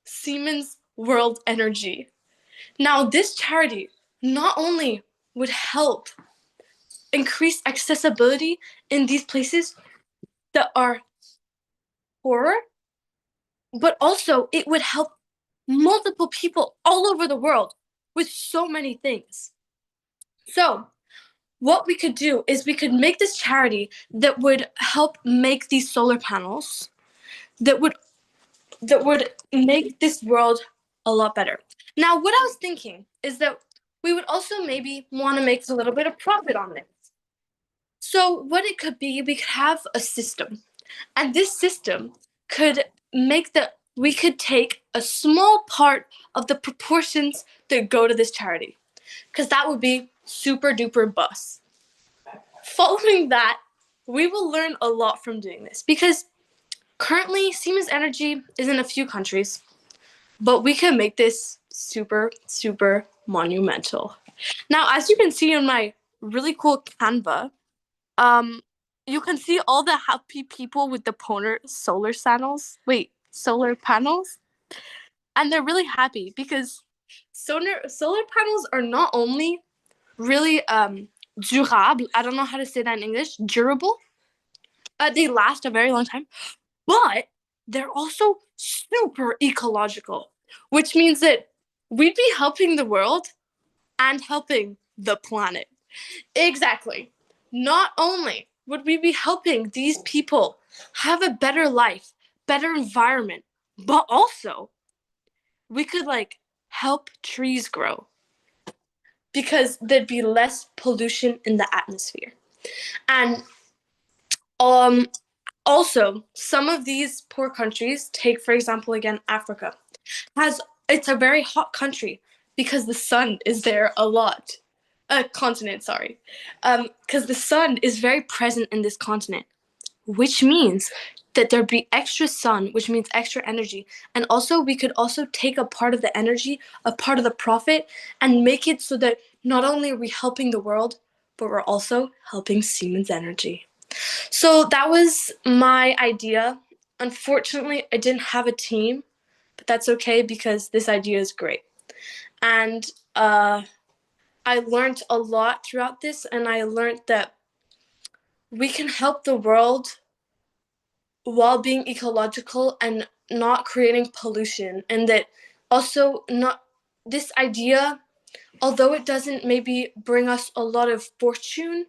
Siemens World Energy. Now, this charity not only would help increase accessibility in these places that are poorer, but also it would help multiple people all over the world with so many things. So, what we could do is we could make this charity that would help make these solar panels that would make this world a lot better. Now, what I was thinking is that we would also maybe want to make a little bit of profit on this. So, what it could be, we could have a system, and this system could we could take a small part of the proportions that go to this charity, because that would be super duper bus. Following that, we will learn a lot from doing this because currently Siemens Energy is in a few countries, but we can make this super, super monumental. Now, as you can see in my really cool Canva, you can see all the happy people with the solar panels, and they're really happy because solar panels are not only really durable. I don't know how to say that in English. Durable. They last a very long time, but they're also super ecological, which means that we'd be helping the world and helping the planet. Exactly. Not only would we be helping these people have a better life, better environment, but also we could like help trees grow because there'd be less pollution in the atmosphere. And um also, some of these poor countries, take for example again Africa, has it's a very hot country because the sun is there a lot. Continent, sorry. Because the sun is very present in this continent, which means that there'd be extra sun, which means extra energy. And also, we could also take a part of the energy, a part of the profit, and make it so that not only are we helping the world, but we're also helping Siemens Energy. So that was my idea. Unfortunately, I didn't have a team, but that's okay because this idea is great. And I learned a lot throughout this, and I learned that we can help the world while being ecological and not creating pollution, and that also not this idea, although it doesn't maybe bring us a lot of fortune,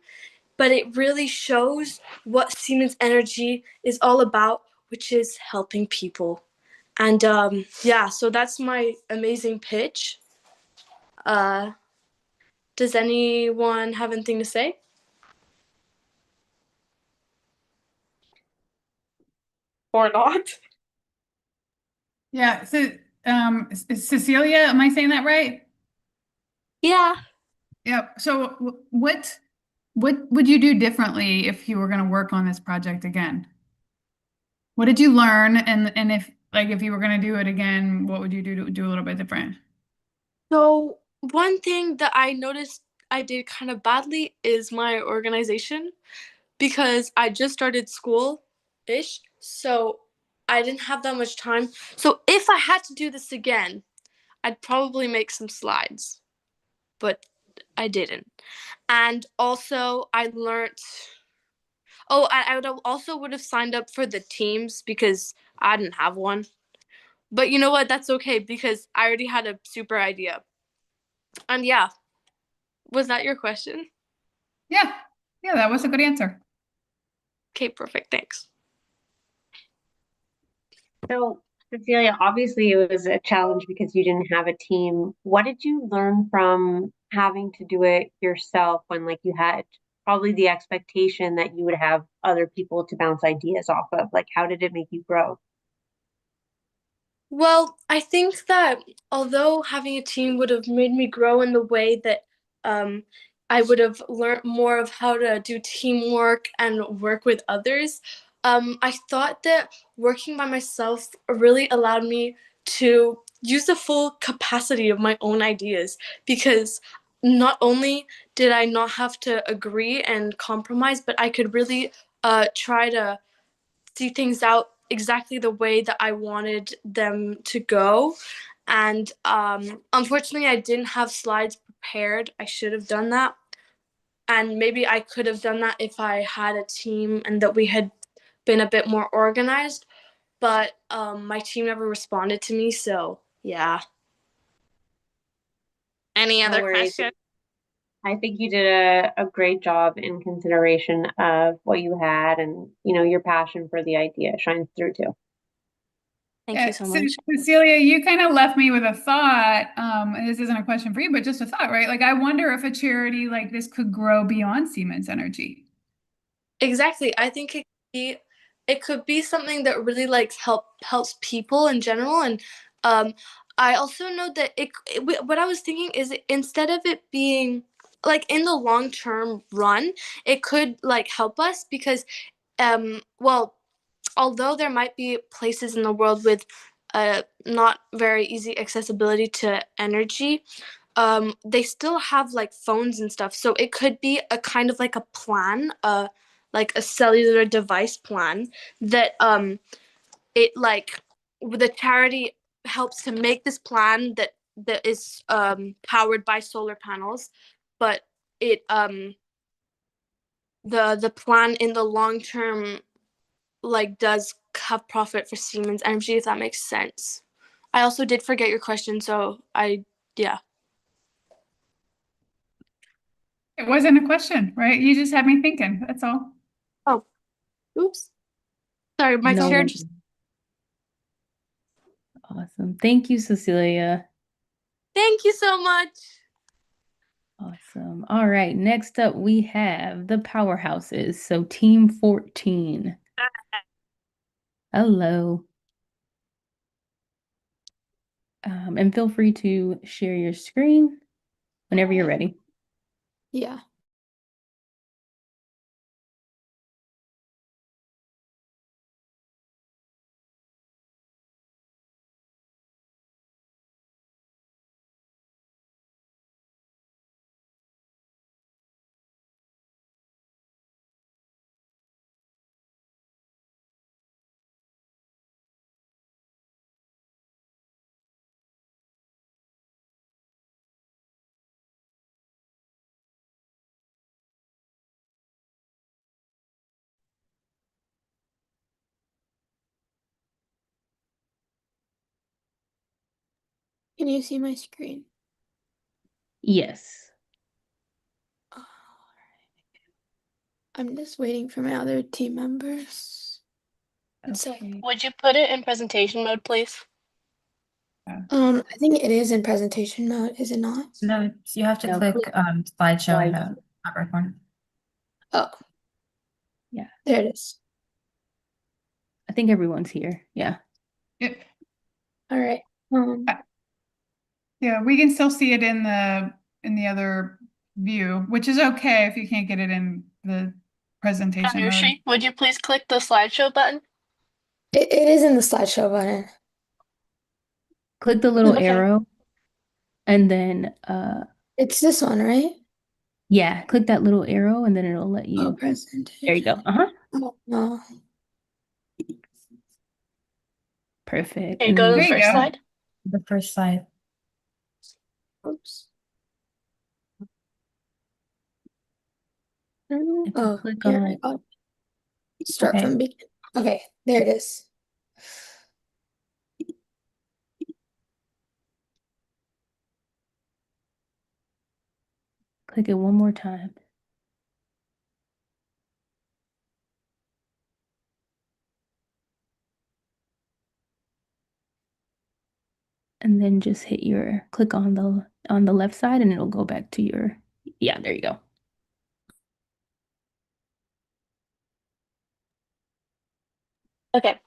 but it really shows what Siemens Energy is all about, which is helping people. And yeah, so that's my amazing pitch. Does anyone have anything to say? Or not? Yeah. So, Cecilia, am I saying that right? Yeah. Yeah. So, what would you do differently if you were going to work on this project again? What did you learn, and if you were going to do it again, what would you do to do a little bit different? So, one thing that I noticed I did kind of badly is my organization because I just started school ish. So, I didn't have that much time. So, if I had to do this again, I'd probably make some slides, but I didn't. And also, I learned. Oh, I would have also would have signed up for the teams because I didn't have one. But you know what? That's okay because I already had a super idea. And yeah, was that your question? Yeah. Yeah, that was a good answer. Okay, perfect. Thanks. So, Cecilia, obviously it was a challenge because you didn't have a team. What did you learn from having to do it yourself when like you had probably the expectation that you would have other people to bounce ideas off of? Like, how did it make you grow? Well, I think that although having a team would have made me grow in the way that um, I would have learned more of how to do teamwork and work with others, I thought that working by myself really allowed me to use the full capacity of my own ideas because not only did I not have to agree and compromise, but I could really try to see things out exactly the way that I wanted them to go. And unfortunately, I didn't have slides prepared. I should have done that. And maybe I could have done that if I had a team and that we had been a bit more organized. But my team never responded to me. So, yeah. Any No other worries. questions? I think you did a great job in consideration of what you had and, your passion for the idea shines through too. Thank you so So much. Cecilia, you kind of left me with a thought. And this isn't a question for you, but just a thought, right? Like, I wonder if a charity like this could grow beyond Siemens Energy. Exactly. I think it could be something that really like helps people in general. And I also know that what I was thinking is instead of it being like in the long term run, it could like help us because well, although there might be places in the world with not very easy accessibility to energy, they still have like phones and stuff. So it could be a kind of like a plan, like a cellular device plan that it like the charity helps to make this plan that is powered by solar panels, but it the plan in the long term like does have profit for Siemens Energy, if that makes sense. I also did forget your question, so I Yeah. It wasn't a question, right? You just had me thinking. That's all. Oh, oops. Sorry, my No chair worries. just. Awesome. Thank you, Cecilia. Thank you so much. Awesome. All right. Next up, we have the powerhouses. So, Team 14. Hello. And feel free to share your screen whenever you're ready. Yeah. Can you see my screen? Yes. I'm just waiting for my other team members. Okay. Would you put it in presentation mode, please? I think it is in presentation mode, is it not? No, you have to No, click click slideshow in slide. the upper corner. Oh, Yeah. there it is. I think everyone's here. Yeah. It, All right. yeah, we can still see it in the other view, which is okay if you can't get it in the presentation mode. Anushi, would you please click the slideshow button? It is in the slideshow button. Click the little Okay. arrow and then It's this one, right? yeah, click that little arrow and then it'll let Oh, you. presentation. There you go. Uh-huh. Oh, no. Perfect. Okay, go to the There you first go. slide. The first slide. Oops. If you Oh, click here. on Oh, start Okay. from begin. Okay, there it is. click it one more time. And then just hit your click on the left side and it'll go back to your yeah, there you go. Okay.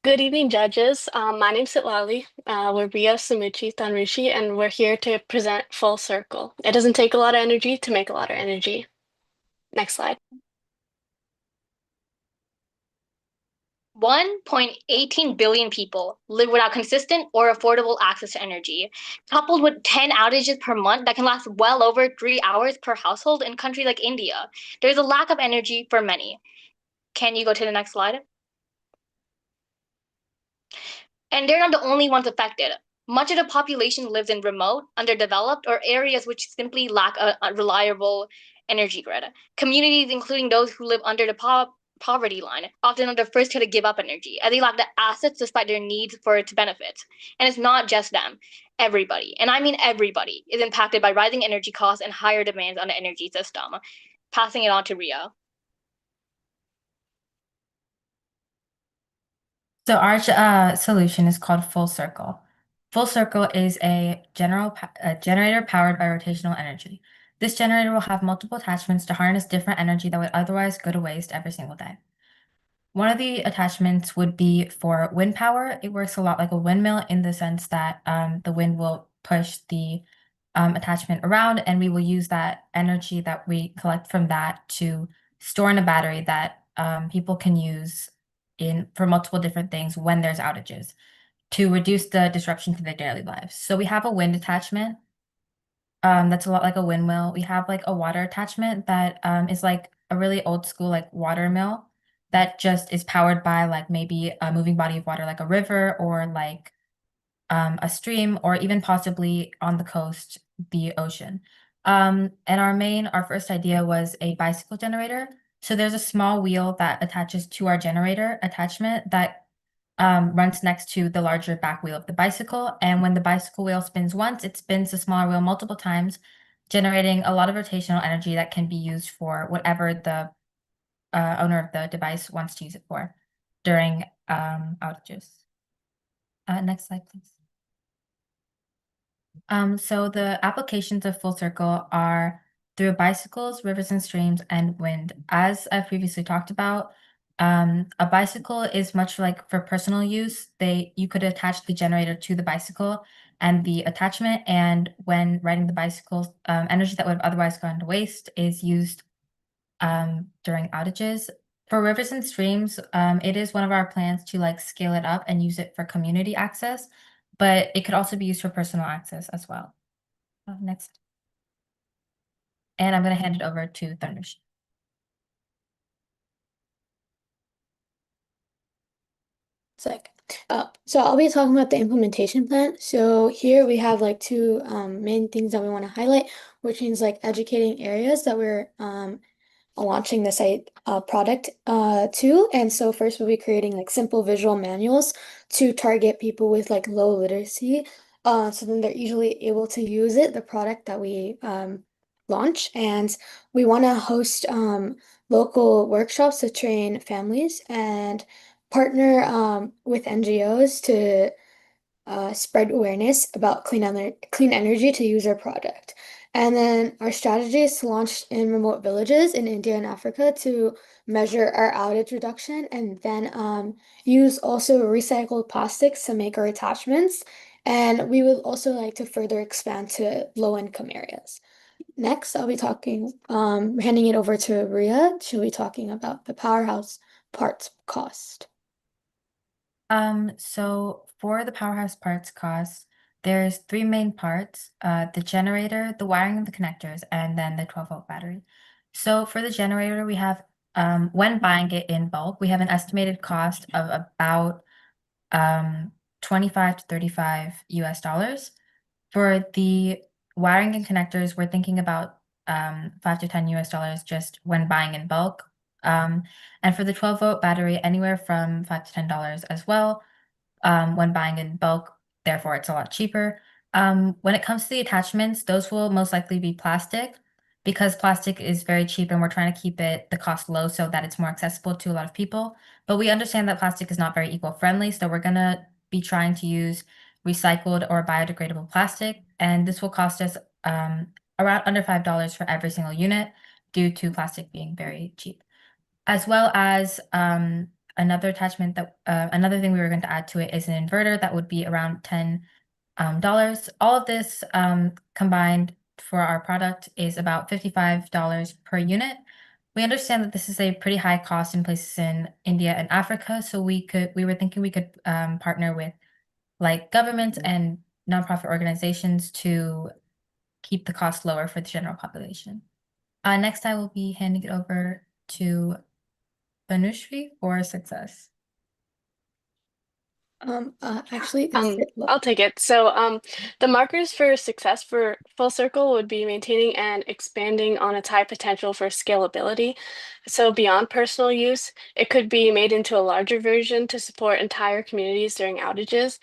Good evening, judges. My name's Sitlali. We're Ria, Samuchi, Tanrushi, and we're here to present Full Circle. It doesn't take a lot of energy to make a lot of energy. Next slide. 1.18 billion people live without consistent or affordable access to energy. Coupled with 10 outages per month that can last well over 3 hours per household in countries like India, there's a lack of energy for many. Can you go to the next slide? And they're not the only ones affected. Much of the population lives in remote, underdeveloped, or areas which simply lack a reliable energy grid. Communities, including those who live under the poverty line, often are the first to give up energy, as they lack the assets despite their needs for its benefits. And it's not just them. Everybody, and I mean everybody, is impacted by rising energy costs and higher demands on the energy system. Passing it on to Ria. So our solution is called Full Circle. Full Circle is a generator powered by rotational energy. This generator will have multiple attachments to harness different energy that would otherwise go to waste every single day. One of the attachments would be for wind power. It works a lot like a windmill in the sense that the wind will push the attachment around, and we will use that energy that we collect from that to store in a battery that people can use for multiple different things when there's outages to reduce the disruption to their daily lives. So we have a wind attachment that's a lot like a windmill. We have like a water attachment that is like a really old school like water mill that just is powered by like maybe a moving body of water like a river or like a stream or even possibly on the coast, the ocean. And our first idea was a bicycle generator. So there's a small wheel that attaches to our generator attachment that runs next to the larger back wheel of the bicycle. And when the bicycle wheel spins once, it spins the smaller wheel multiple times, generating a lot of rotational energy that can be used for whatever the owner of the device wants to use it for during outages. Next slide, please. So the applications of Full Circle are through bicycles, rivers and streams, and wind. As I previously talked about, a bicycle is much like for personal use. You could attach the generator to the bicycle and the attachment, and when riding the bicycle, energy that would have otherwise gone to waste is used during outages. For rivers and streams, it is one of our plans to like scale it up and use it for community access, but it could also be used for personal access as well. Next. And I'm going to hand it over to Thanush. Sick. So I'll be talking about the implementation plan. So here we have like two main things that we want to highlight, which means like educating areas that we're launching the site product to. And so first we'll be creating like simple visual manuals to target people with like low literacy. So then they're easily able to use it, the product that we launch. And we want to host local workshops to train families and partner with NGOs to spread awareness about clean energy to use our product. And then our strategy is to launch in remote villages in India and Africa to measure our outage reduction, and then use also recycled plastics to make our attachments. And we would also like to further expand to low-income areas. Next, I'll be handing it over to Ria. She'll be talking about the powerhouse parts cost. So for the powerhouse parts cost, there's three main parts, the generator, the wiring of the connectors, and then the 12-volt battery. So for the generator, we have, when buying it in bulk, we have an estimated cost of about 25 to 35 US dollars. For the wiring and connectors, we're thinking about 5 to 10 US dollars just when buying in bulk. And for the 12-volt battery, anywhere from $5 to $10 as well when buying in bulk. Therefore, it's a lot cheaper. When it comes to the attachments, those will most likely be plastic because plastic is very cheap and we're trying to keep the cost low so that it's more accessible to a lot of people. But we understand that plastic is not very eco-friendly, so we're going to be trying to use recycled or biodegradable plastic. And this will cost us around under $5 for every single unit due to plastic being very cheap. As well as another attachment that another thing we were going to add to it is an inverter that would be around $10. All of this combined for our product is about $55 per unit. We understand that this is a pretty high cost in places in India and Africa, so we were thinking we could partner with like governments and nonprofit organizations to keep the cost lower for the general population. Next, I will be handing it over to Banushri for success. Actually, I'll take it. So, the markers for success for Full Circle would be maintaining and expanding on its high potential for scalability. So, beyond personal use, it could be made into a larger version to support entire communities during outages.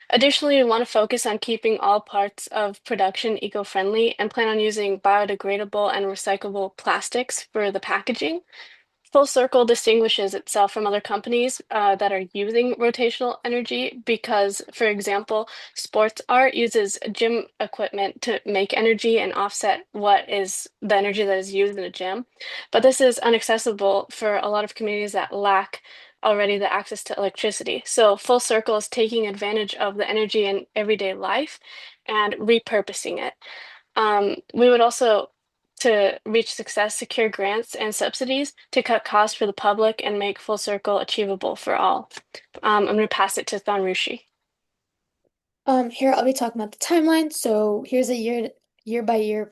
Additionally, we want to focus on keeping all parts of production eco-friendly and plan on using biodegradable and recyclable plastics for the packaging. Full Circle distinguishes itself from other companies that are using rotational energy because, for example, sports art uses gym equipment to make energy and offset what is the energy that is used in a gym. But this is inaccessible for a lot of communities that lack already the access to electricity. So Full Circle is taking advantage of the energy in everyday life and repurposing it. We would also to reach success, secure grants and subsidies to cut costs for the public and make Full Circle achievable for all. I'm going to pass it to Thanrushi. Here I'll be talking about the timeline. So here's a year by year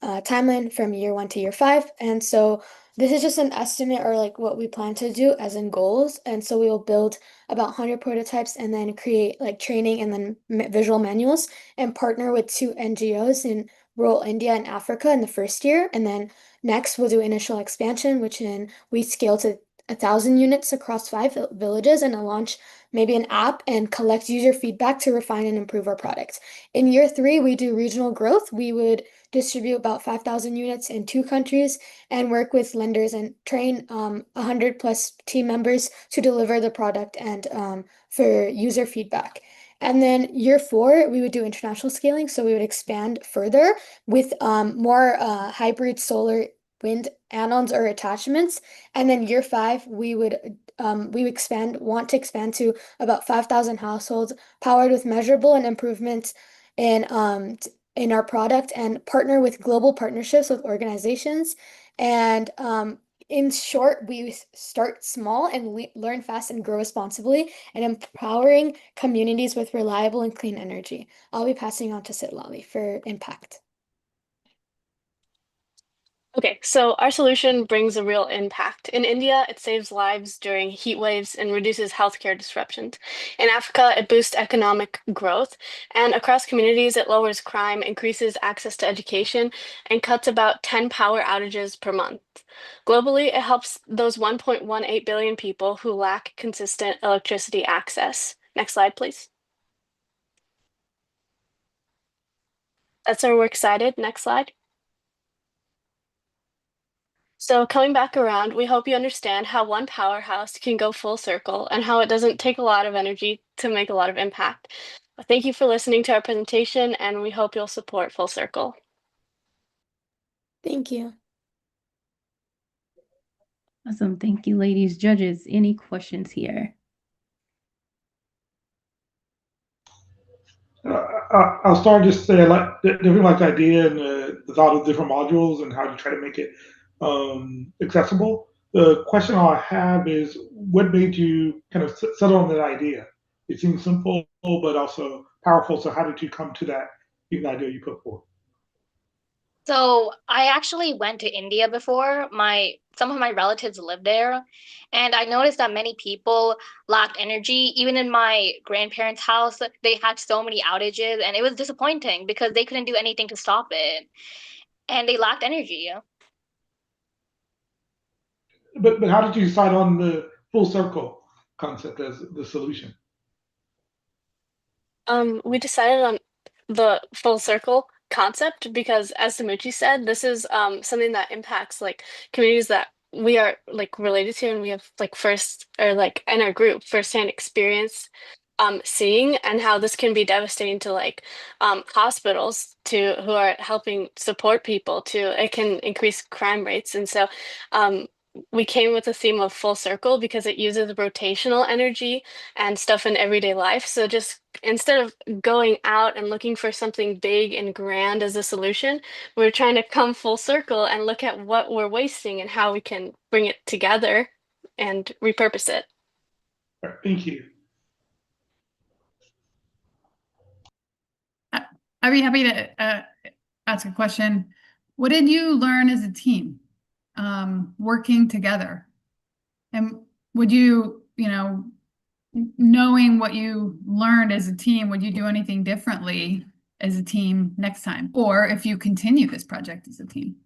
timeline from year 1 to year 5. And so this is just an estimate or like what we plan to do as in goals. And so we will build about 100 prototypes and then create like training and then visual manuals and partner with 2 NGOs in rural India and Africa in the first year. And then next we'll do initial expansion, which we scale to 1,000 units across 5 villages and launch maybe an app and collect user feedback to refine and improve our product. In year 3, we do regional growth. We would distribute about 5,000 units in 2 countries and work with lenders and train 100 plus team members to deliver the product and for user feedback. And then year 4, we would do international scaling. So we would expand further with more hybrid solar wind add-ons or attachments. And then year 5, we want to expand to about 5,000 households powered with measurable and improvements in our product and partner with global partnerships with organizations. And in short, we start small and learn fast and grow responsibly and empowering communities with reliable and clean energy. I'll be passing on to Sitlali for impact. Okay, so our solution brings a real impact. In India, it saves lives during heat waves and reduces healthcare disruptions. In Africa, it boosts economic growth. And across communities, it lowers crime, increases access to education, and cuts about 10 power outages per month. Globally, it helps those 1.18 billion people who lack consistent electricity access. Next slide, please. That's our works cited. Next slide. So coming back around, we hope you understand how one powerhouse can go full circle and how it doesn't take a lot of energy to make a lot of impact. Thank you for listening to our presentation, and we hope you'll support Full Circle. Thank you. Awesome. Thank you, ladies judges. Any questions here? I'll start just saying I definitely like the idea and the thought of different modules and how to try to make it accessible. The question I have is, what made you kind of settle on that idea? It seems simple, but also powerful. So how did you come to that even idea you put forth? So I actually went to India before. Some of my relatives live there, and I noticed that many people lacked energy. Even in my grandparents' house, they had so many outages, and it was disappointing because they couldn't do anything to stop it, and they lacked energy. But how did you decide on the full circle concept as the solution? We decided on the Full Circle concept because, as Samuchi said, this is something that impacts like communities that we are like related to, and we have like first or like in our group firsthand experience seeing, and how this can be devastating to like hospitals to who are helping support people to it can increase crime rates. And so we came with the theme of Full Circle because it uses rotational energy and stuff in everyday life. So just instead of going out and looking for something big and grand as a solution, we're trying to come full circle and look at what we're wasting and how we can bring it together and repurpose it. All right, thank you. I'd be happy to ask a question. What did you learn as a team, working together? And would you, knowing what you learned as a team, would you do anything differently as a team next time? Or if you continue this project as a team?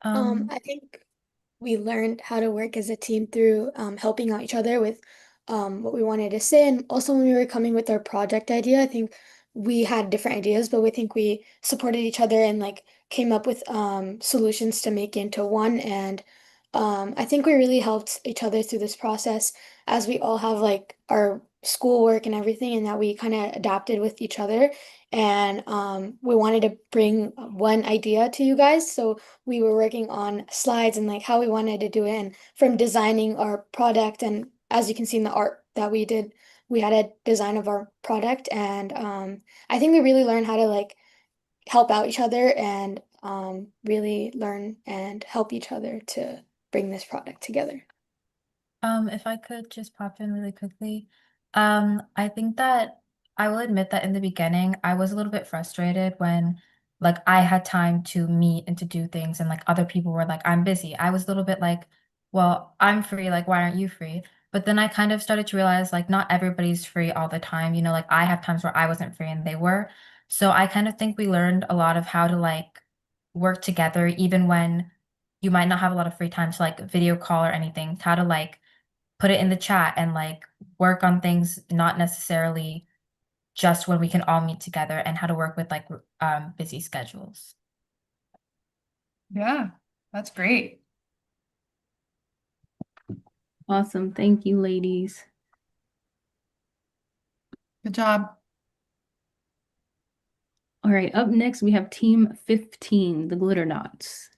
I think we learned how to work as a team through helping out each other with what we wanted to say. And also when we were coming with our project idea, I think we had different ideas, but we think we supported each other and like came up with solutions to make into one. And I think we really helped each other through this process as we all have like our schoolwork and everything, and that we kind of adapted with each other. And we wanted to bring one idea to you guys. So we were working on slides and like how we wanted to do it, and from designing our product. And as you can see in the art that we did, we had a design of our product. And I think we really learned how to like help out each other and really learn and help each other to bring this product together. If I could just pop in really quickly, I think that I will admit that in the beginning, I was a little bit frustrated when like I had time to meet and to do things and like other people were like, I'm busy. I was a little bit like, well, I'm free, like why aren't you free? But then I kind of started to realize like not everybody's free all the time. Like I have times where I wasn't free and they were. So I kind of think we learned a lot of how to like work together even when you might not have a lot of free time to like video call or anything, how to like put it in the chat and like work on things not necessarily just when we can all meet together, and how to work with like busy schedules. Yeah, that's great. Awesome. Thank you, ladies. Good job. All right, up next we have Team 15, the Glitter Knots.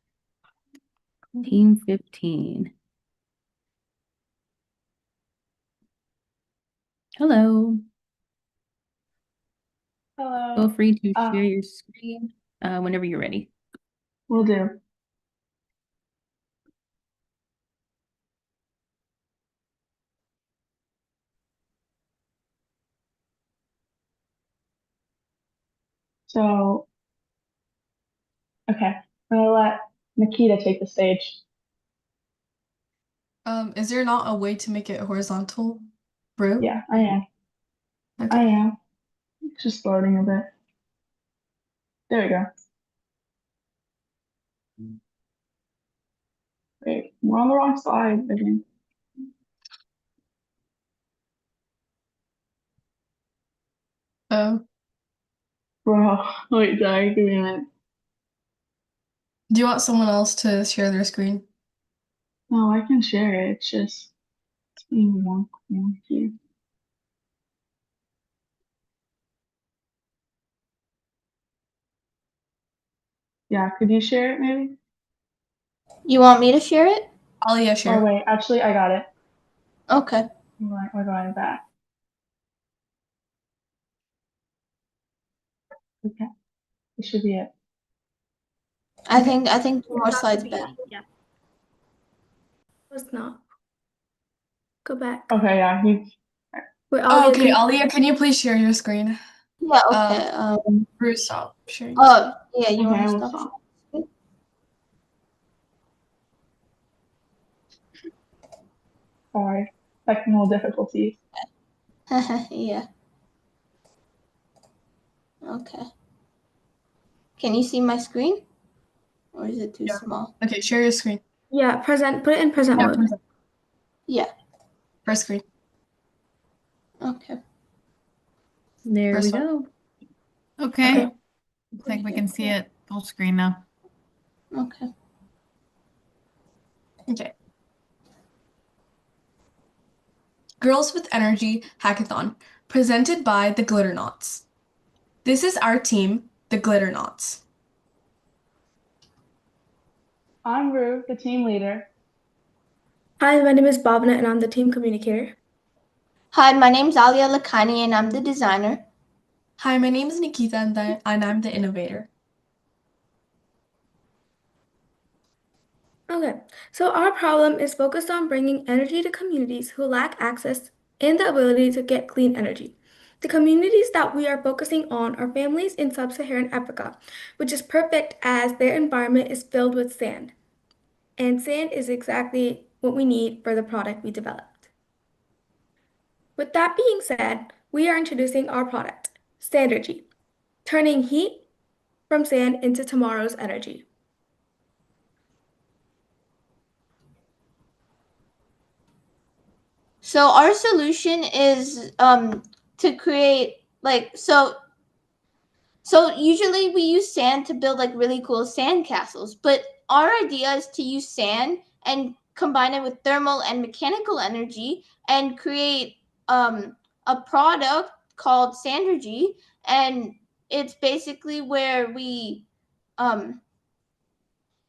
Team 15. Hello. Hello. Feel free to share your screen whenever you're ready. Will do. So, okay, I'm gonna let Nikita take the stage. Is there not a way to make it horizontal, bro? Yeah, I am. Okay. I am. It's just loading a bit. There we go. Wait, we're on the wrong slide again. Oh. Bro, wait, sorry, give me a minute. Do you want someone else to share their screen? No, I can share it. It's just it's being wonky. Yeah, could you share it maybe? You want me to share it? Oh, yeah, Oh, wait, actually, I got it. Okay. We're going back. Okay, this should be it. I think 2 more slides back. Yeah. It's not. Go back. Okay, yeah, he's. Wait, Oh, Alia, okay, Alia, can you please share your screen? Yeah, okay. Bruce, stop sharing. Oh, yeah, you Okay, I want will to stop. stop? Sorry, technical difficulties. Yeah. Okay. Can you see my screen? Or is it too small? Okay, share your screen. Yeah, put it in present mode. Present. Yeah. First screen. Okay. There First we one. go. Okay. Looks like we can see it full screen now. Okay. Okay. Girls with Energy Hackathon, presented by the Glitter Knots. This is our team, the Glitter Knots. I'm Rue, the team leader. Hi, my name is Bhavna and I'm the team communicator. Hi, my name's Alia Lakhani and I'm the designer. Hi, my name is Nikita and I'm the innovator. Okay, so our problem is focused on bringing energy to communities who lack access and the ability to get clean energy. The communities that we are focusing on are families in sub-Saharan Africa, which is perfect as their environment is filled with sand. And sand is exactly what we need for the product we developed. With that being said, we are introducing our product, Sandergy, turning heat from sand into tomorrow's energy. So our solution is to create so usually we use sand to build like really cool sand castles, but our idea is to use sand and combine it with thermal and mechanical energy and create a product called Sandergy, and it's basically where we um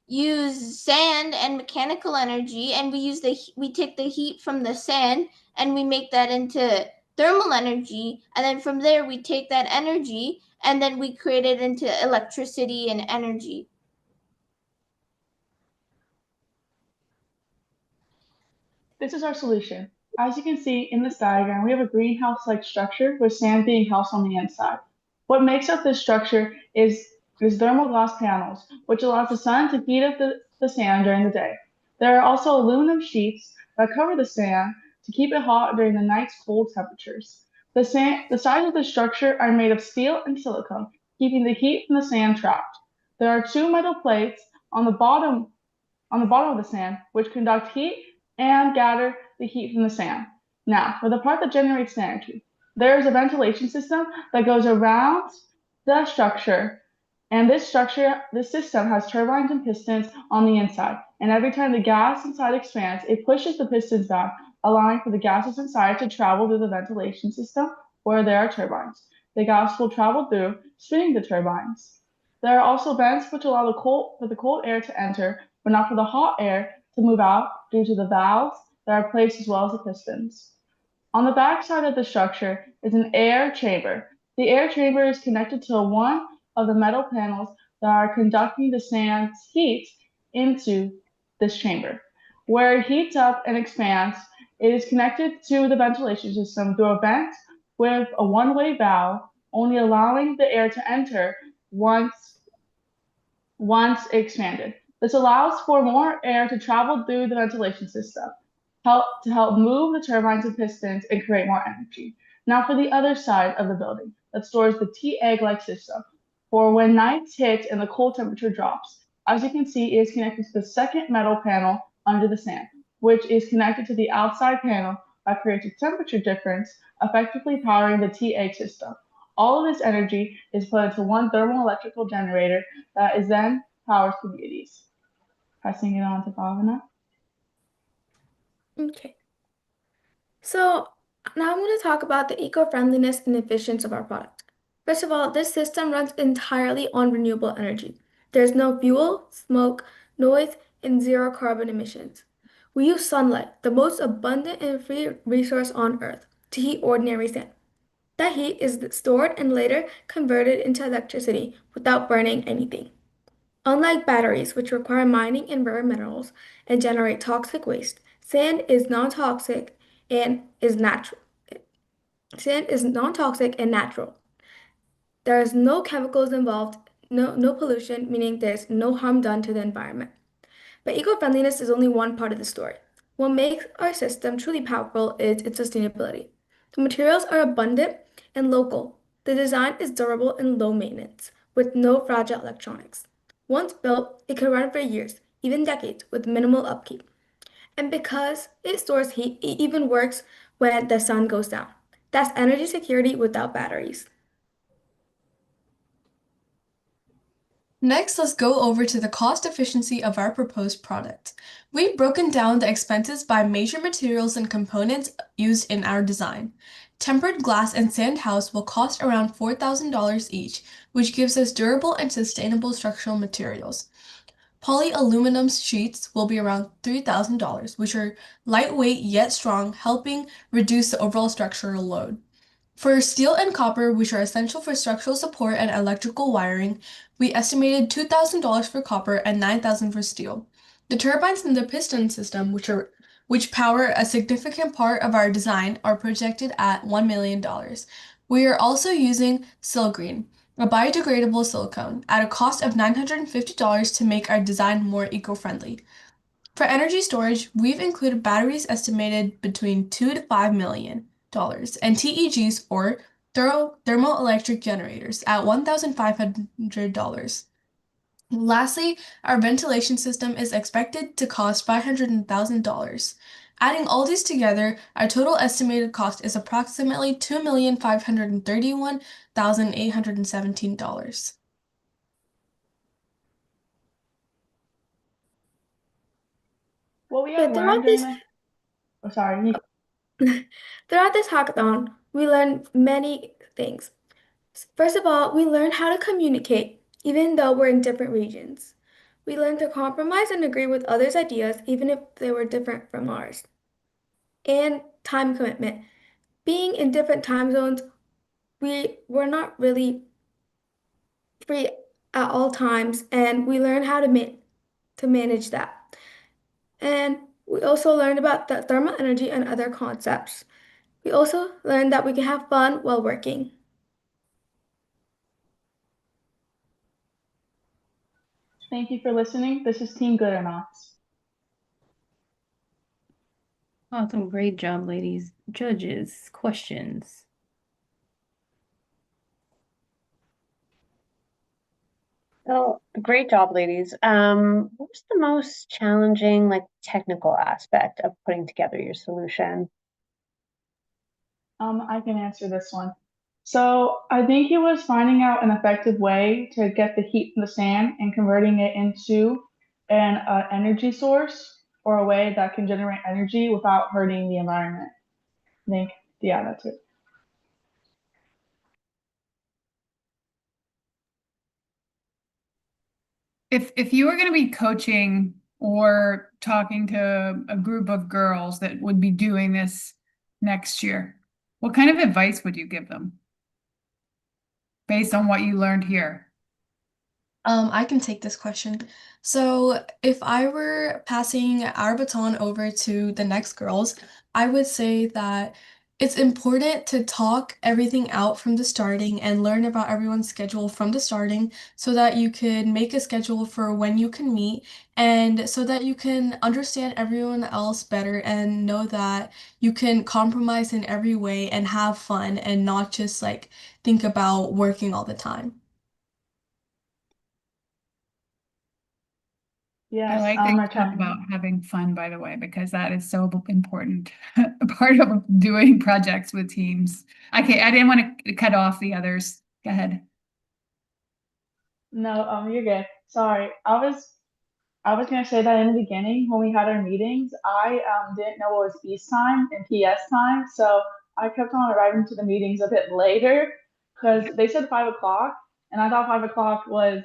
use sand and mechanical energy, and we take the heat from the sand and we make that into thermal energy, and then from there we take that energy and then we create it into electricity and energy. This is our solution. As you can see in this diagram, we have a greenhouse-like structure with sand being housed on the inside. What makes up this structure is thermal glass panels, which allows the sun to heat up the sand during the day. There are also aluminum sheets that cover the sand to keep it hot during the night's cold temperatures. The sides of the structure are made of steel and silicone, keeping the heat from the sand trapped. There are two metal plates on the on the bottom of the sand, which conduct heat and gather the heat from the sand. Now, for the part that generates the energy, there is a ventilation system that goes around the structure. And this system has turbines and pistons on the inside. And every time the gas inside expands, it pushes the pistons back, allowing for the gases inside to travel through the ventilation system where there are turbines. The gas will travel through, spinning the turbines. There are also vents which allow for the cold air to enter, but not for the hot air to move out due to the valves that are placed as well as the pistons. On the back side of the structure is an air chamber. The air chamber is connected to one of the metal panels that are conducting the sand's heat into this chamber. Where it heats up and expands, it is connected to the ventilation system through a vent with a one-way valve, only allowing the air to enter once expanded. This allows for more air to travel through the ventilation system, to help move the turbines and pistons and create more energy. Now for the other side of the building that stores the T-egg-like system for when nights hit and the cold temperature drops. As you can see, it is connected to the second metal panel under the sand, which is connected to the outside panel that creates a temperature difference, effectively powering the T-egg system. All of this energy is put into one thermal-electrical generator that is then powers communities. Passing it on to Bhavana. Okay. So now I'm going to talk about the eco-friendliness and efficiency of our product. First of all, this system runs entirely on renewable energy. There's no fuel, smoke, noise, and zero carbon emissions. We use sunlight, the most abundant and free resource on Earth, to heat ordinary sand. That heat is stored and later converted into electricity without burning anything. Unlike batteries, which require mining and rare minerals and generate toxic waste, sand is non-toxic and is natural. Sand is non-toxic and natural. There is no chemicals involved, no pollution, meaning there's no harm done to the environment. But eco-friendliness is only one part of the story. What makes our system truly powerful is its sustainability. The materials are abundant and local. The design is durable and low maintenance, with no fragile electronics. Once built, it can run for years, even decades, with minimal upkeep. And because it stores heat, it even works when the sun goes down. That's energy security without batteries. Next, let's go over to the cost efficiency of our proposed product. We've broken down the expenses by major materials and components used in our design. Tempered glass and sand house will cost around $4,000 each, which gives us durable and sustainable structural materials. Polyaluminum sheets will be around $3,000, which are lightweight yet strong, helping reduce the overall structural load. For steel and copper, which are essential for structural support and electrical wiring, we estimated $2,000 for copper and $9,000 for steel. The turbines in the piston system, which power a significant part of our design, are projected at $1 million. We are also using Silgreen, a biodegradable silicone, at a cost of $950 to make our design more eco-friendly. For energy storage, we've included batteries estimated between $2 to $5 million and TEGs or thermoelectric generators at $1,500. Lastly, our ventilation system is expected to cost $500,000. Adding all these together, our total estimated cost is approximately $2,531,817. What we have learned during the... Oh, sorry. Throughout this hackathon, we learned many things. First of all, we learned how to communicate, even though we're in different regions. We learned to compromise and agree with others' ideas, even if they were different from ours. And time commitment. Being in different time zones, we were not really free at all times, and we learned how to manage that. And we also learned about the thermal energy and other concepts. We also learned that we can have fun while working. Thank you for listening. This is Team Goodernauts. Awesome. Great job, ladies. Judges, questions? Oh, great job, ladies. What was the most challenging, like technical aspect of putting together your solution? I can answer this one. So I think it was finding out an effective way to get the heat from the sand and converting it into an energy source or a way that can generate energy without hurting the environment. I think, yeah, that's it. If you were going to be coaching or talking to a group of girls that would be doing this next year, what kind of advice would you give them based on what you learned here? I can take this question. So, if I were passing our baton over to the next girls, I would say that it's important to talk everything out from the starting and learn about everyone's schedule from the starting so that you can make a schedule for when you can meet and so that you can understand everyone else better and know that you can compromise in every way and have fun and not just like think about working all the time. I Yes, like that I you talk can. about having fun, by the way, because that is so important. A part of doing projects with teams. Okay, I didn't want to cut off the others. Go ahead. No, you're good. Sorry. I was gonna say that in the beginning when we had our meetings, I didn't know what was East time and PS time, so I kept on arriving to the meetings a bit later because they said 5 o'clock, and I thought 5 o'clock was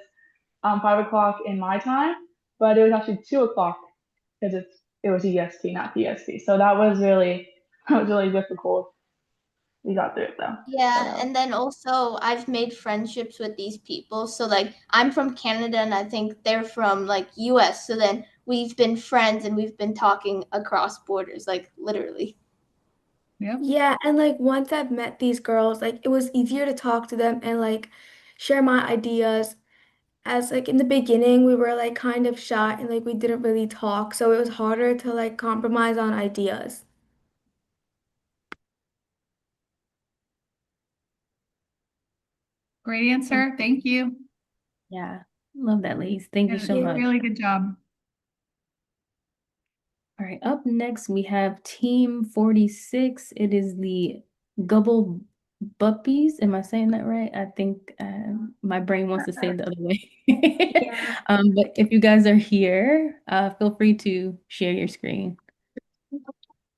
5 o'clock in my time, but it was actually 2 o'clock because it was EST, not PST. So that was really that was really difficult. We got through it though. So Yeah, that was and then also I've made friendships with these people. So like I'm from Canada and I think they're from like US. So then we've been friends and we've been talking across borders, like literally. Yep. Yeah, and like once I've met these girls, like it was easier to talk to them and like share my ideas. As like in the beginning, we were like kind of shy and like we didn't really talk, so it was harder to like compromise on ideas. Great answer. Thank you. Yeah, love that, ladies. Thank you Yeah, so much. really good job. All right, up next we have Team 46. It is the Gubble Buppies. Am I saying that right? I think my brain wants to say it the other way. Yeah. But if you guys are here, feel free to share your screen.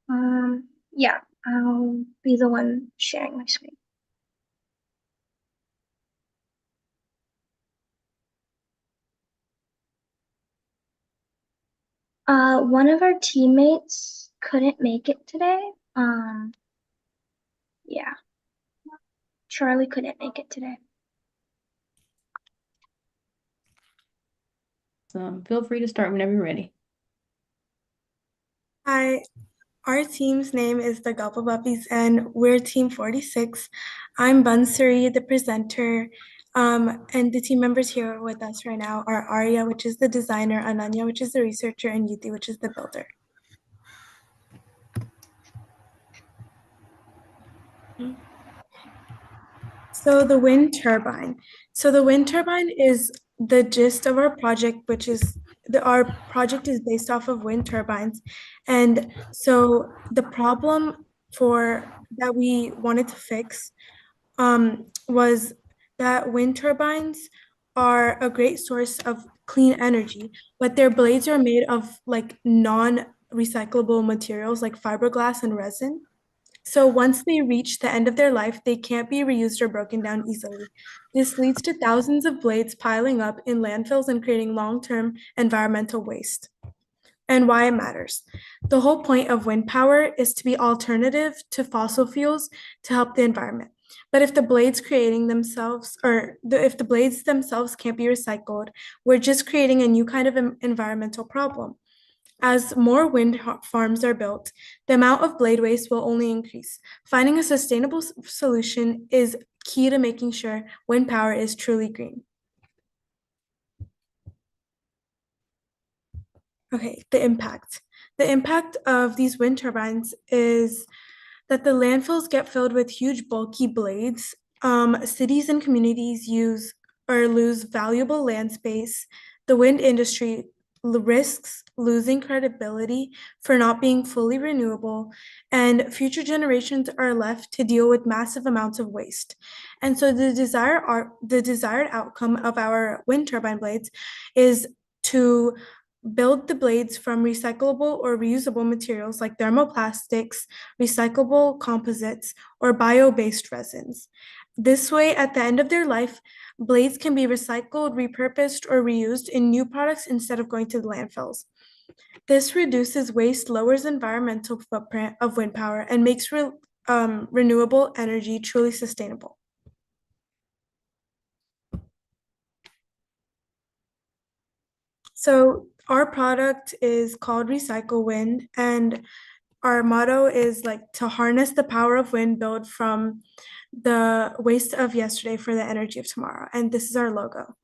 Yeah, I'll be the one sharing my screen. One of our teammates couldn't make it today. Yeah, Charlie couldn't make it today. So feel free to start whenever you're ready. Hi, our team's name is the Gulpa Puppies, and we're Team 46. I'm Bansuri, the presenter, and the team members here with us right now are Arya, which is the designer, Ananya, which is the researcher, and Yuti, which is the builder. So the wind turbine. So the wind turbine is the gist of our project, which is our project is based off of wind turbines. And so the problem for that we wanted to fix was that wind turbines are a great source of clean energy, but their blades are made of like non-recyclable materials like fiberglass and resin. So once they reach the end of their life, they can't be reused or broken down easily. This leads to thousands of blades piling up in landfills and creating long-term environmental waste. And why it matters. The whole point of wind power is to be alternative to fossil fuels to help the environment. But if the blades creating themselves, if the blades themselves can't be recycled, we're just creating a new kind of environmental problem. As more wind farms are built, the amount of blade waste will only increase. Finding a sustainable solution is key to making sure wind power is truly green. Okay, the impact. The impact of these wind turbines is that the landfills get filled with huge bulky blades. Cities and communities use or lose valuable land space. The wind industry risks losing credibility for not being fully renewable, and future generations are left to deal with massive amounts of waste. And so the desired outcome of our wind turbine blades is to build the blades from recyclable or reusable materials like thermoplastics, recyclable composites, or bio-based resins. This way, at the end of their life, blades can be recycled, repurposed, or reused in new products instead of going to the landfills. This reduces waste, lowers environmental footprint of wind power, and makes renewable energy truly sustainable. So our product is called Recycle Wind, and our motto is like to harness the power of wind, build from the waste of yesterday for the energy of tomorrow. And this is our logo.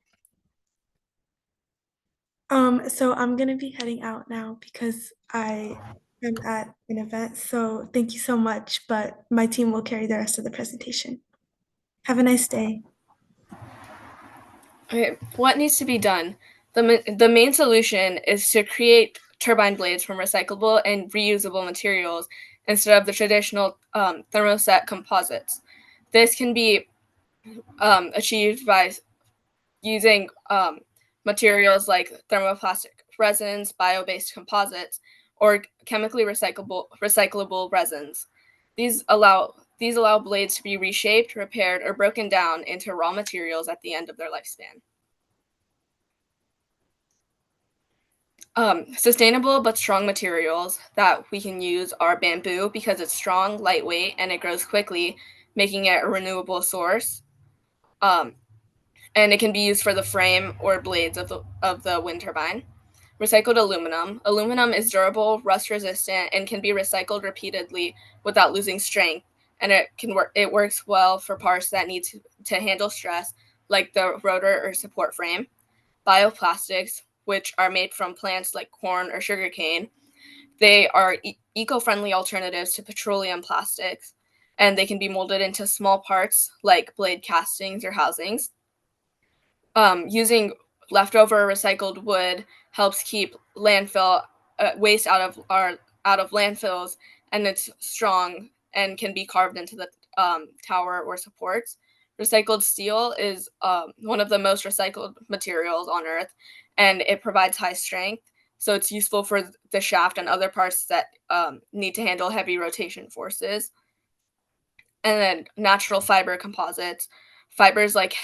So I'm gonna be heading out now because I am at an event. So thank you so much, but my team will carry the rest of the presentation. Have a nice day. Okay, what needs to be done? The main solution is to create turbine blades from recyclable and reusable materials instead of the traditional thermoset composites. This can be achieved by using materials like thermoplastic resins, bio-based composites, or chemically recyclable resins. These allow blades to be reshaped, repaired, or broken down into raw materials at the end of their lifespan. Sustainable but strong materials that we can use are bamboo because it's strong, lightweight, and it grows quickly, making it a renewable source. And it can be used for the frame or blades of the wind turbine. Recycled aluminum. Aluminum is durable, rust resistant, and can be recycled repeatedly without losing strength. And it works well for parts that need to handle stress, like the rotor or support frame. Bioplastics, which are made from plants like corn or sugarcane. They are eco-friendly alternatives to petroleum plastics, and they can be molded into small parts like blade castings or housings. Using leftover recycled wood helps keep landfill waste out of landfills, and it's strong and can be carved into the tower or supports. Recycled steel is one of the most recycled materials on Earth, and it provides high strength, so it's useful for the shaft and other parts that need to handle heavy rotation forces. And then natural fiber composites. Fibers like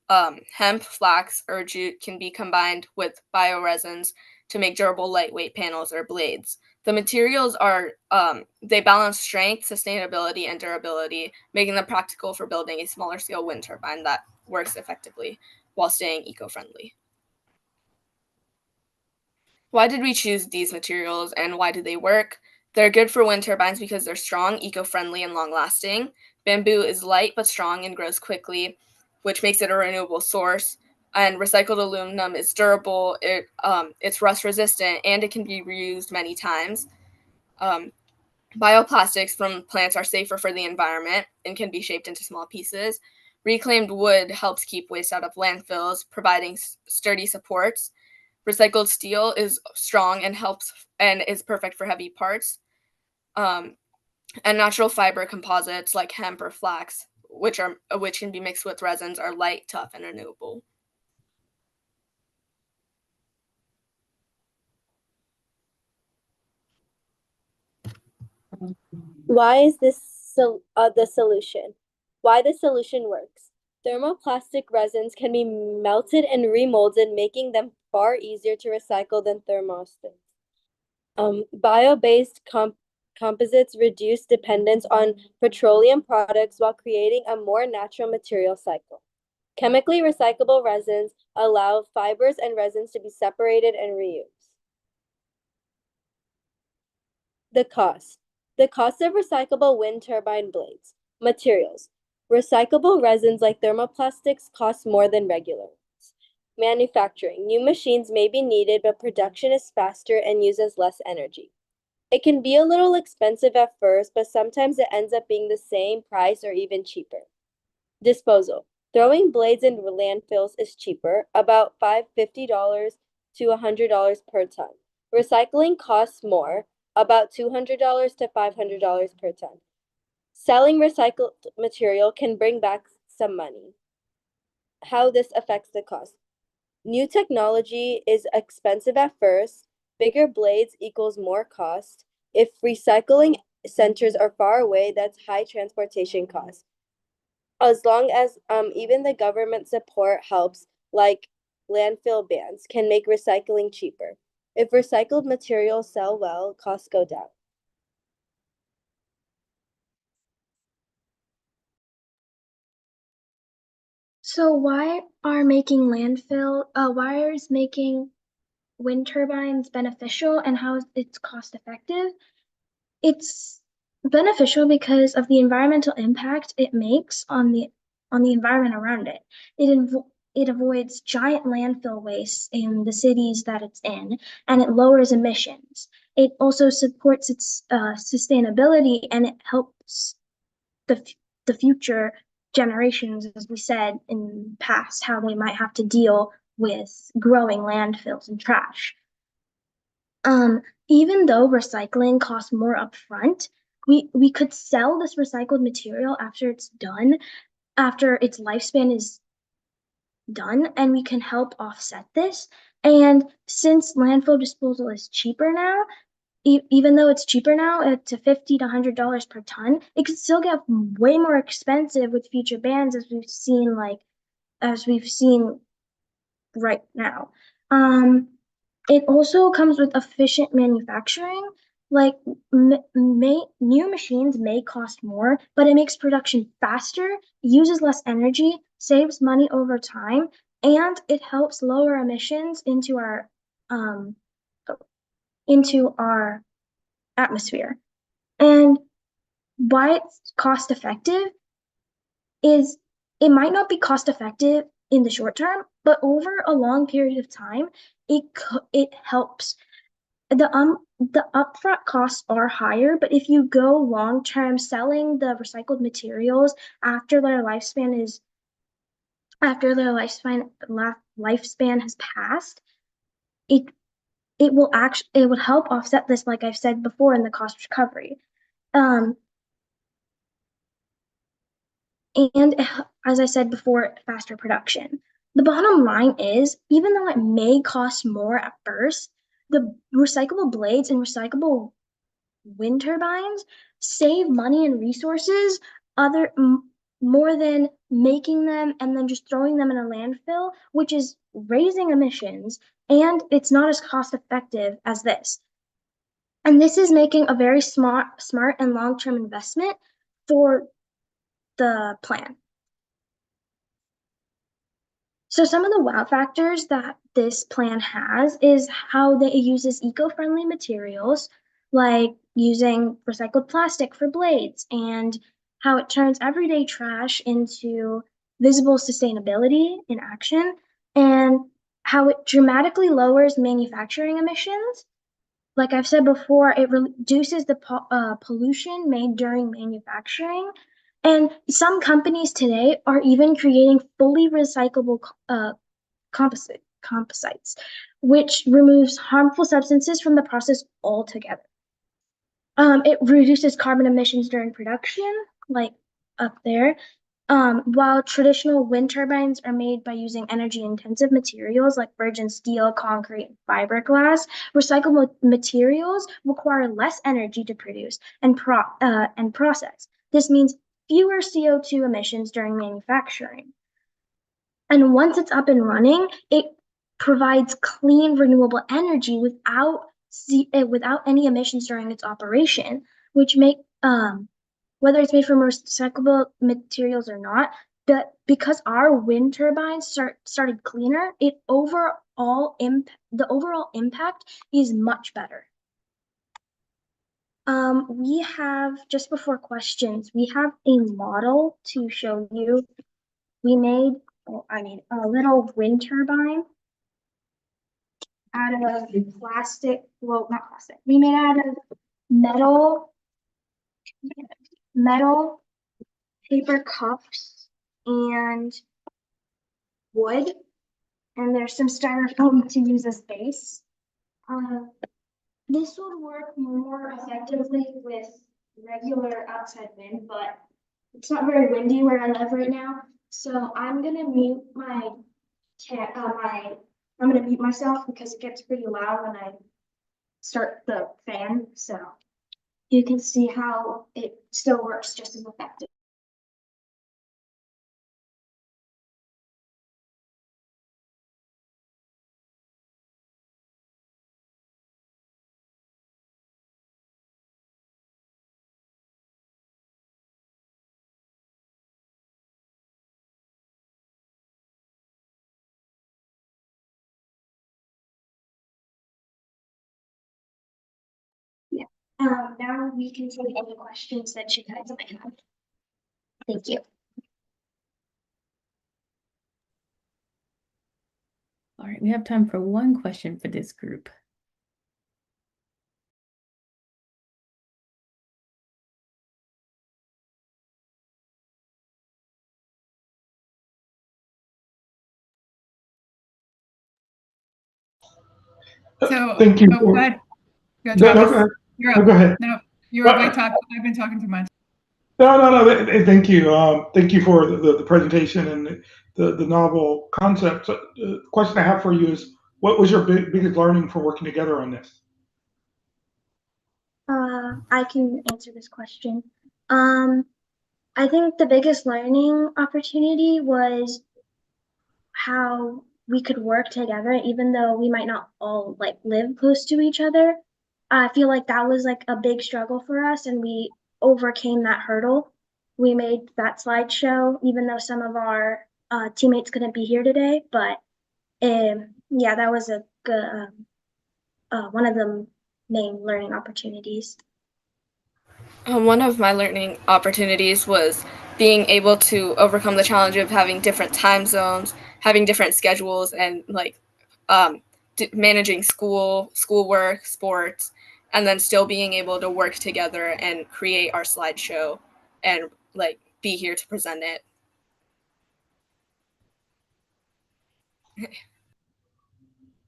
hemp, flax, or jute can be combined with bioresins to make durable, lightweight panels or blades. The materials are, they balance strength, sustainability, and durability, making them practical for building a smaller scale wind turbine that works effectively while staying eco-friendly. Why did we choose these materials and why do they work? They're good for wind turbines because they're strong, eco-friendly, and long-lasting. Bamboo is light but strong and grows quickly, which makes it a renewable source. And recycled aluminum is durable, it's rust resistant, and it can be reused many times. Bioplastics from plants are safer for the environment and can be shaped into small pieces. Reclaimed wood helps keep waste out of landfills, providing sturdy supports. Recycled steel is strong and is perfect for heavy parts. And natural fiber composites like hemp or flax, which can be mixed with resins, are light, tough, and renewable. Why is this the solution? Why the solution works? Thermoplastic resins can be melted and remolded, making them far easier to recycle than thermostants. Bio-based composites reduce dependence on petroleum products while creating a more natural material cycle. Chemically recyclable resins allow fibers and resins to be separated and reused. The cost. The cost of recyclable wind turbine blades. Materials. Recyclable resins like thermoplastics cost more than regular ones. Manufacturing. New machines may be needed, but production is faster and uses less energy. It can be a little expensive at first, but sometimes it ends up being the same price or even cheaper. Disposal. Throwing blades in landfills is cheaper, about $50 to $100 per ton. Recycling costs more, about $200 to $500 per ton. Selling recycled material can bring back some money. How this affects the cost. New technology is expensive at first. Bigger blades equals more cost. If recycling centers are far away, that's high transportation costs. As long as even the government support helps, like landfill bans, can make recycling cheaper. If recycled materials sell well, costs go down. So why is making wind turbines beneficial and how is it's cost effective? It's beneficial because of the environmental impact it makes on the environment around it. It avoids giant landfill waste in the cities that it's in, and it lowers emissions. It also supports its sustainability, and it helps the future generations, as we said in the past, how they might have to deal with growing landfills and trash. Even though recycling costs more upfront, we could sell this recycled material after its lifespan is done, and we can help offset this. And since landfill disposal is cheaper now, even though it's cheaper now to $50 to $100 per ton, it could still get way more expensive with future bans, as we've seen right now. It also comes with efficient manufacturing. Like new machines may cost more, but it makes production faster, uses less energy, saves money over time, and it helps lower emissions um, into our atmosphere. And why it's cost effective is it might not be cost effective in the short term, but over a long period of time, it helps. The upfront costs are higher, but if you go long term selling the recycled materials after their lifespan has passed, it it would help offset this, like I've said before, in the cost recovery. Um, and as I said before, faster production. The bottom line is, even though it may cost more at first, the recyclable blades and recyclable wind turbines save money and resources more than making them and then just throwing them in a landfill, which is raising emissions, and it's not as cost effective as this. And this is making a very smart and long-term investment for the plan. So some of the wow factors that this plan has is how it uses eco-friendly materials, like using recycled plastic for blades, and how it turns everyday trash into visible sustainability in action, and how it dramatically lowers manufacturing emissions. Like I've said before, it reduces the pollution made during manufacturing. And some companies today are even creating fully recyclable composites, which removes harmful substances from the process altogether. It reduces carbon emissions during production, like up there. While traditional wind turbines are made by using energy-intensive materials like virgin steel, concrete, and fiberglass, recyclable materials require less energy to produce and process. This means fewer CO2 emissions during manufacturing. And once it's up and running, it provides clean, renewable energy without any emissions during its operation, which make whether it's made from recyclable materials or not. But because our wind turbines started cleaner, the overall impact is much better. We have, just before questions, we have a model to show you. We made, a little wind turbine out of plastic, well, not plastic. We made out of metal paper cups and wood, and there's some styrofoam to use as base. This would work more effectively with regular outside wind, but it's not very windy where I live right now. So I'm gonna mute I'm gonna mute myself because it gets pretty loud when I start the fan. So you can see how it still works just as effective. Yeah. Now we can take any questions that you guys might have. Thank you. All right, we have time for one question for this group. So, Thank you. go ahead. Go, No, Travis. go ahead. You're No, up. go ahead. No, you're up. Well, I've been talking too much. no. Thank you. Thank you for the presentation and the novel concept. So, the question I have for you is, what was your biggest learning from working together on this? I can answer this question. I think the biggest learning opportunity was how we could work together, even though we might not all like live close to each other. I feel like that was like a big struggle for us, and we overcame that hurdle. We made that slideshow, even though some of our teammates couldn't be here today. But yeah, that was a good one of the main learning opportunities. One of my learning opportunities was being able to overcome the challenge of having different time zones, having different schedules, and like managing schoolwork, sports, and then still being able to work together and create our slideshow and like be here to present it.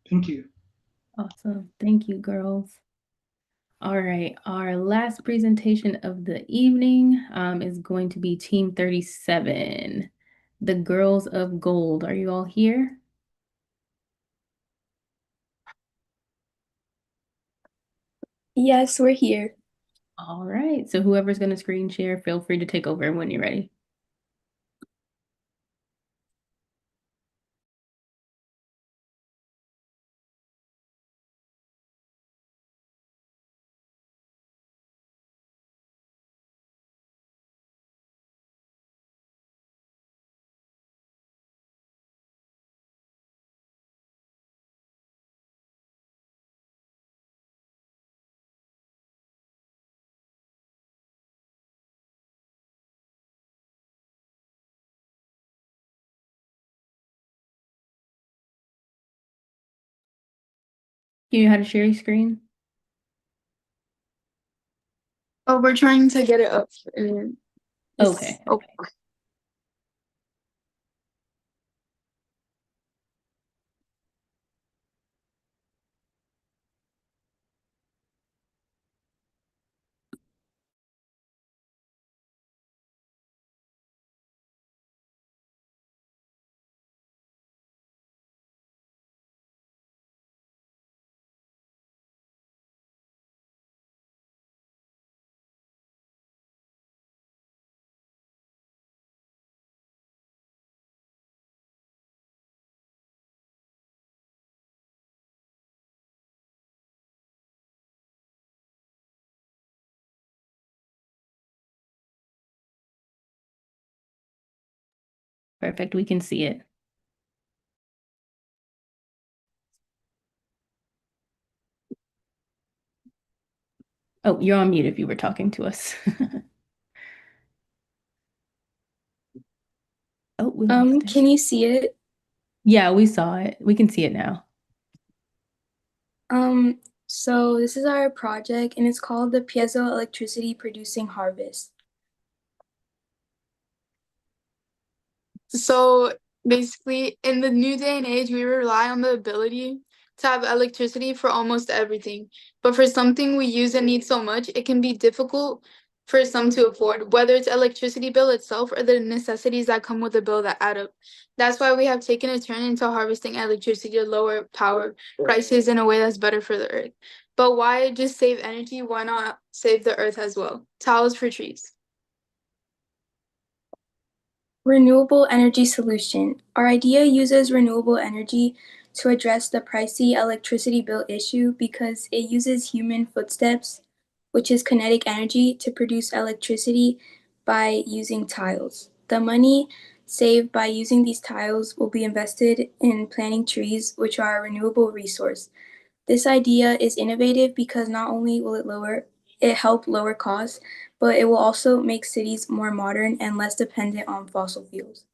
Thank you. Awesome. Thank you, girls. All right, our last presentation of the evening is going to be Team 37, the Girls of Gold. Are you all here? Yes, we're here. All right, so whoever's going to screen share, feel free to take over when you're ready. Do you know how to share your screen? Oh, we're trying to get it up. And Okay. Perfect, we can see it. Oh, you're on mute if you were talking to us. Oh, we lost it. Can you see it? Yeah, we saw it. We can see it now. So this is our project and it's called the Piezoelectricity Producing Harvest. So Basically, in the new day and age, we rely on the ability to have electricity for almost everything. But for something we use and need so much, it can be difficult for some to afford, whether it's electricity bill itself or the necessities that come with the bill that add up. That's why we have taken a turn into harvesting electricity to lower power prices in a way that's better for the earth. But why just save energy? Why not save the earth as well? Towels for trees. Renewable energy solution. Our idea uses renewable energy to address the pricey electricity bill issue because it uses human footsteps, which is kinetic energy, to produce electricity by using tiles. The money saved by using these tiles will be invested in planting trees, which are a renewable resource. This idea is innovative because not only will it help lower costs, but it will also make cities more modern and less dependent on fossil fuels.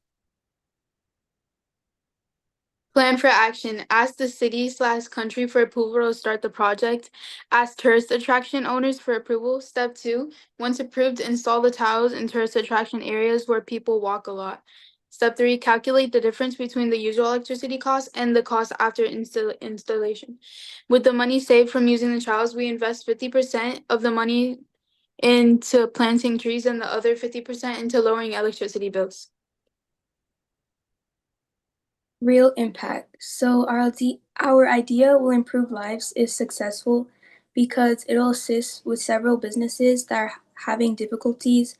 Plan for action. Ask the city/country for approval to start the project. Ask tourist attraction owners for approval. Step 2, once approved, install the tiles in tourist attraction areas where people walk a lot. Step 3, calculate the difference between the usual electricity cost and the cost after installation. With the money saved from using the tiles, we invest 50% of the money into planting trees and the other 50% into lowering electricity bills. Real impact. So our idea will improve lives if successful because it'll assist with several businesses that are having difficulties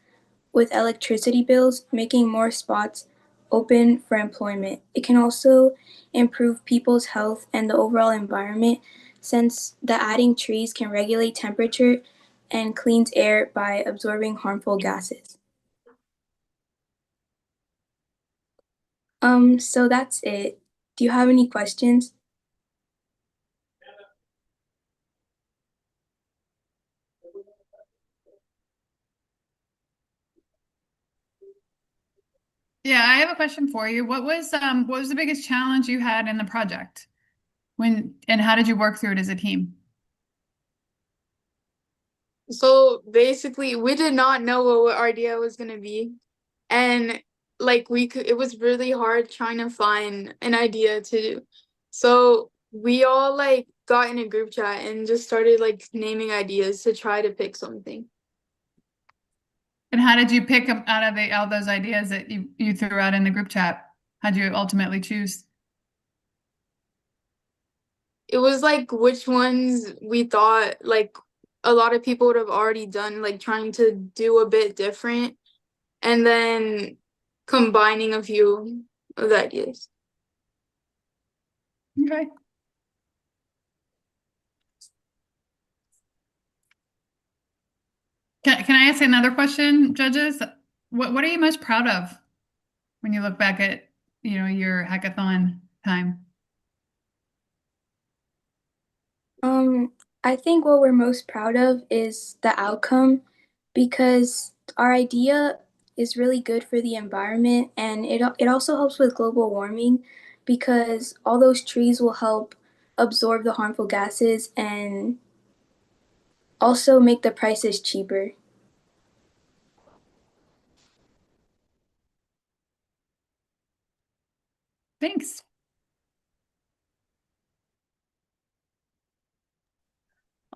with electricity bills, making more spots open for employment. It can also improve people's health and the overall environment since the adding trees can regulate temperature and cleans air by absorbing harmful gases. So that's it. Do you have any questions? Yeah, I have a question for you. What was the biggest challenge you had in the project? And how did you work through it as a team? So basically, we did not know what our idea was gonna be, and it was really hard trying to find an idea to do. So we all got in a group chat and just started naming ideas to try to pick something. And how did you pick them out of all those ideas that you threw out in the group chat? How'd you ultimately choose? It was which ones we thought a lot of people would have already done, trying to do a bit different, and then combining a few of the ideas. Okay. Can I ask another question, judges? What are you most proud of when you look back at, your hackathon time? I think what we're most proud of is the outcome because our idea is really good for the environment and it also helps with global warming because all those trees will help absorb the harmful gases and also make the prices cheaper. Thanks.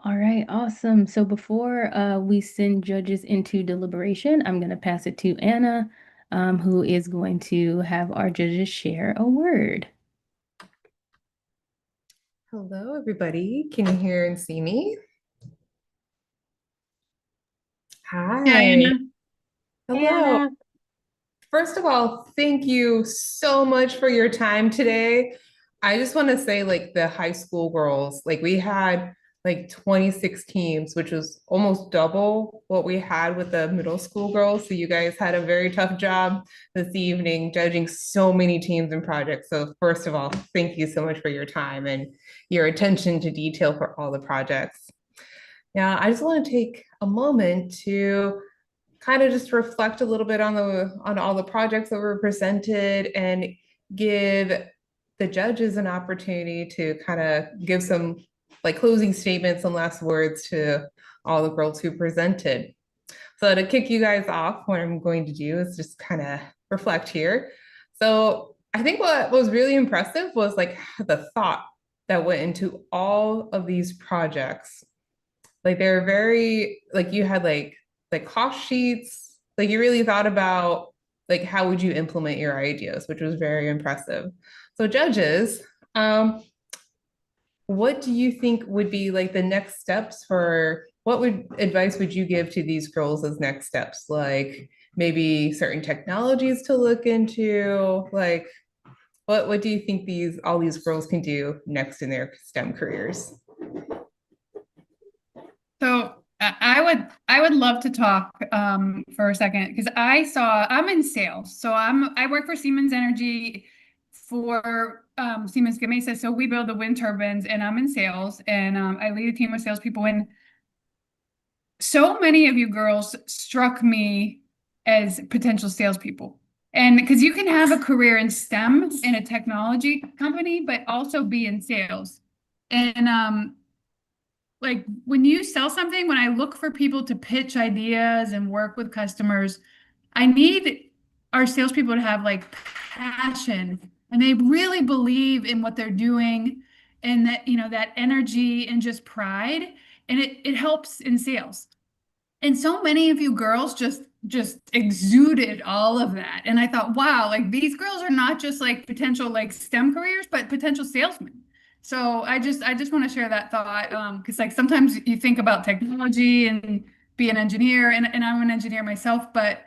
All right, awesome. So before we send judges into deliberation, I'm going to pass it to Anna, who is going to have our judges share a word. Hello, everybody. Can you hear and see me? Hi. Yeah, Anna. Hello. Anna. First of all, thank you so much for your time today. I just want to say, the high school girls, we had 26 teams, which was almost double what we had with the middle school girls. So you guys had a very tough job this evening judging so many teams and projects. So first of all, thank you so much for your time and your attention to detail for all the projects. Now, I just want to take a moment to kind of just reflect a little bit on all the projects that were presented and give the judges an opportunity to kind of give some closing statements and last words to all the girls who presented. So to kick you guys off, what I'm going to do is just kind of reflect here. So I think what was really impressive was like the thought that went into all of these projects. Like they're very like you had like cost sheets. Like you really thought about like how would you implement your ideas, which was very impressive. So judges, what do you think would be like the next steps for what would advice would you give to these girls as next steps? Like maybe certain technologies to look into, like what do you think all these girls can do next in their STEM careers? So I would love to talk for a second because I'm in sales. So I work for Siemens Energy for Siemens Gamesa. So we build the wind turbines and I'm in sales and I lead a team of salespeople. And so many of you girls struck me as potential salespeople. And because you can have a career in STEM in a technology company, but also be in sales. And like when you sell something, when I look for people to pitch ideas and work with customers, I need our salespeople to have like passion and they really believe in what they're doing and that, you know, that energy and just pride. And it helps in sales. And so many of you girls just exuded all of that. And I thought, wow, like these girls are not just like potential like STEM careers, but potential salesmen. So I just want to share that thought because like sometimes you think about technology and be an engineer and I'm an engineer myself, but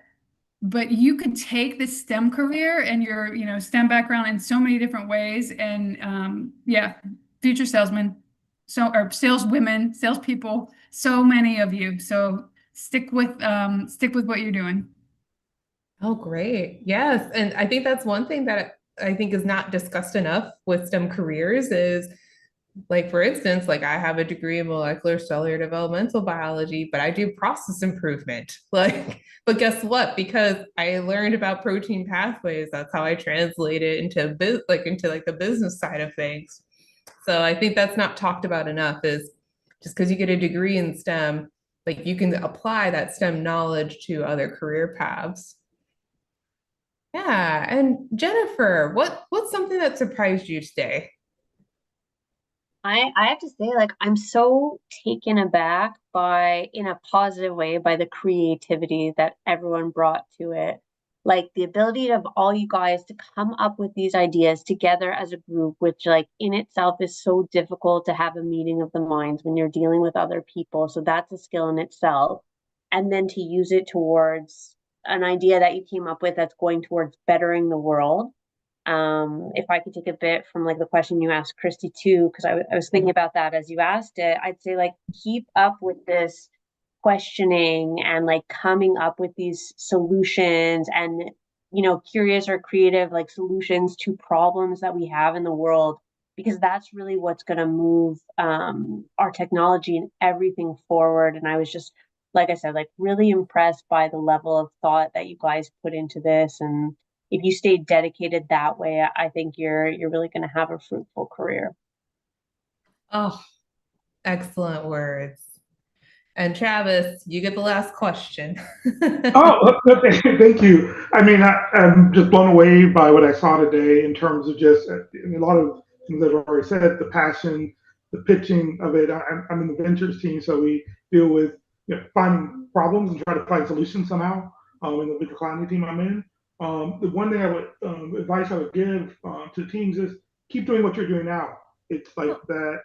you could take this STEM career and your, you know, STEM background in so many different ways. And yeah, future salesmen, so or saleswomen, salespeople, so many of you. So stick with what you're doing. Oh, great. Yes. And I think that's one thing that I think is not discussed enough with STEM careers is like, for instance, like I have a degree in molecular cellular developmental biology, but I do process improvement. Like, but guess what? Because I learned about protein pathways, that's how I translate it into into like the business side of things. So I think that's not talked about enough is just because you get a degree in STEM, like you can apply that STEM knowledge to other career paths. Yeah. And Jennifer, what's something that surprised you today? I have to say, like, I'm so taken aback by, in a positive way, by the creativity that everyone brought to it. Like the ability of all you guys to come up with these ideas together as a group, which like in itself is so difficult to have a meeting of the minds when you're dealing with other people. So that's a skill in itself. And then to use it towards an idea that you came up with that's going towards bettering the world. If I could take a bit from like the question you asked Christy too, because I was thinking about that as you asked it, I'd say like keep up with this questioning and like coming up with these solutions and you know curious or creative like solutions to problems that we have in the world because that's really what's going to move our technology and everything forward. And I was just like I said, like really impressed by the level of thought that you guys put into this. And if you stay dedicated that way, I think you're really going to have a fruitful career. Oh, excellent words. And Travis, you get the last question. Oh, okay. Thank you. I mean, I'm just blown away by what I saw today in terms of just a lot of things that I've already said, the passion, the pitching of it. I'm in the ventures team, so we deal with finding problems and try to find solutions somehow in the venture climbing team I'm in. The one thing I would advice I would give to teams is keep doing what you're doing now. It's like that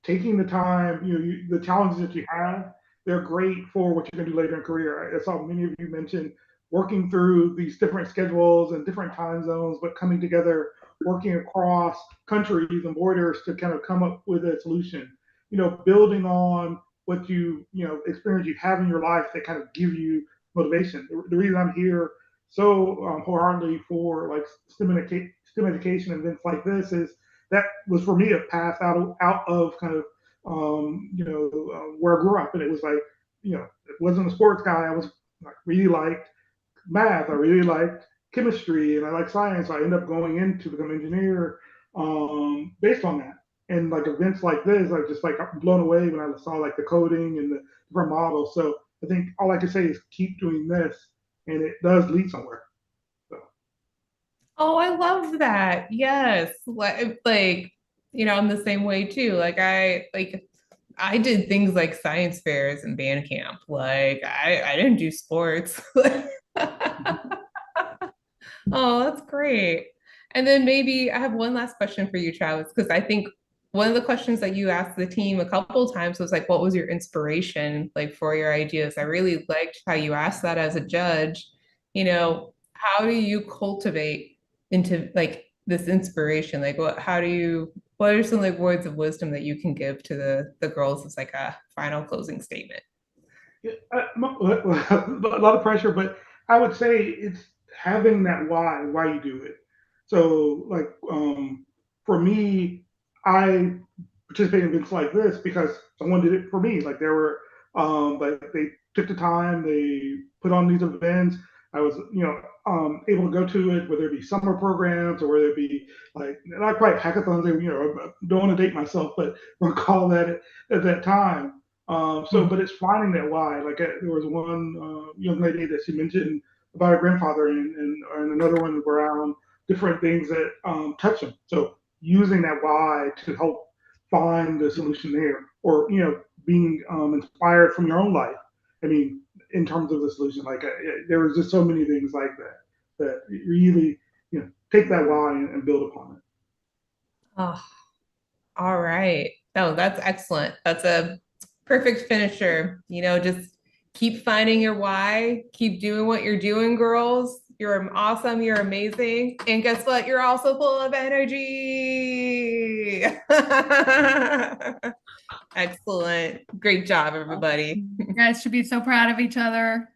taking the time, the challenges that you have, they're great for what you're going to do later in career. I saw many of you mention working through these different schedules and different time zones, but coming together, working across countries and borders to kind of come up with a solution. Building on what experience you have in your life that kind of give you motivation. The reason I'm here so wholeheartedly for like STEM education events like this is that was for me a path out of kind of where I grew up, and it was like it wasn't a sports guy. I was like really liked math. I really liked chemistry, and I like science. So I ended up going in to become an engineer based on that. And like events like this, I just like I'm blown away when I saw like the coding and the different models. So I think all I can say is keep doing this, and it does lead somewhere. So. Oh, I love that. Yes. I'm the same way too. I did things like science fairs and band camp. I didn't do sports. Oh, that's great. And then maybe I have one last question for you, Travis, because I think one of the questions that you asked the team a couple of times was like, what was your inspiration like for your ideas? I really liked how you asked that as a judge. How do you cultivate into like this inspiration? What are some like words of wisdom that you can give to the girls as like a final closing statement? A lot of pressure, but I would say it's having that why you do it. So, for me, I participate in events like this because someone did it for me. Like they took the time, they put on these events. I was, able to go to it, whether it be summer programs or whether it be like not quite hackathons. Don't want to date myself, but recall that at that time. But it's finding that why. There was one young lady that she mentioned about her grandfather, and another one around different things that touch them. So using that why to help find the solution there, or being inspired from your own life. I mean, in terms of the solution, there was just so many things like that really take that why and build upon it. Oh, all right. No, that's excellent. That's a perfect finisher. Just keep finding your why, keep doing what you're doing, girls. You're awesome. You're amazing. And guess what? You're also full of energy. Excellent. Great job, everybody. You guys should be so proud of each other.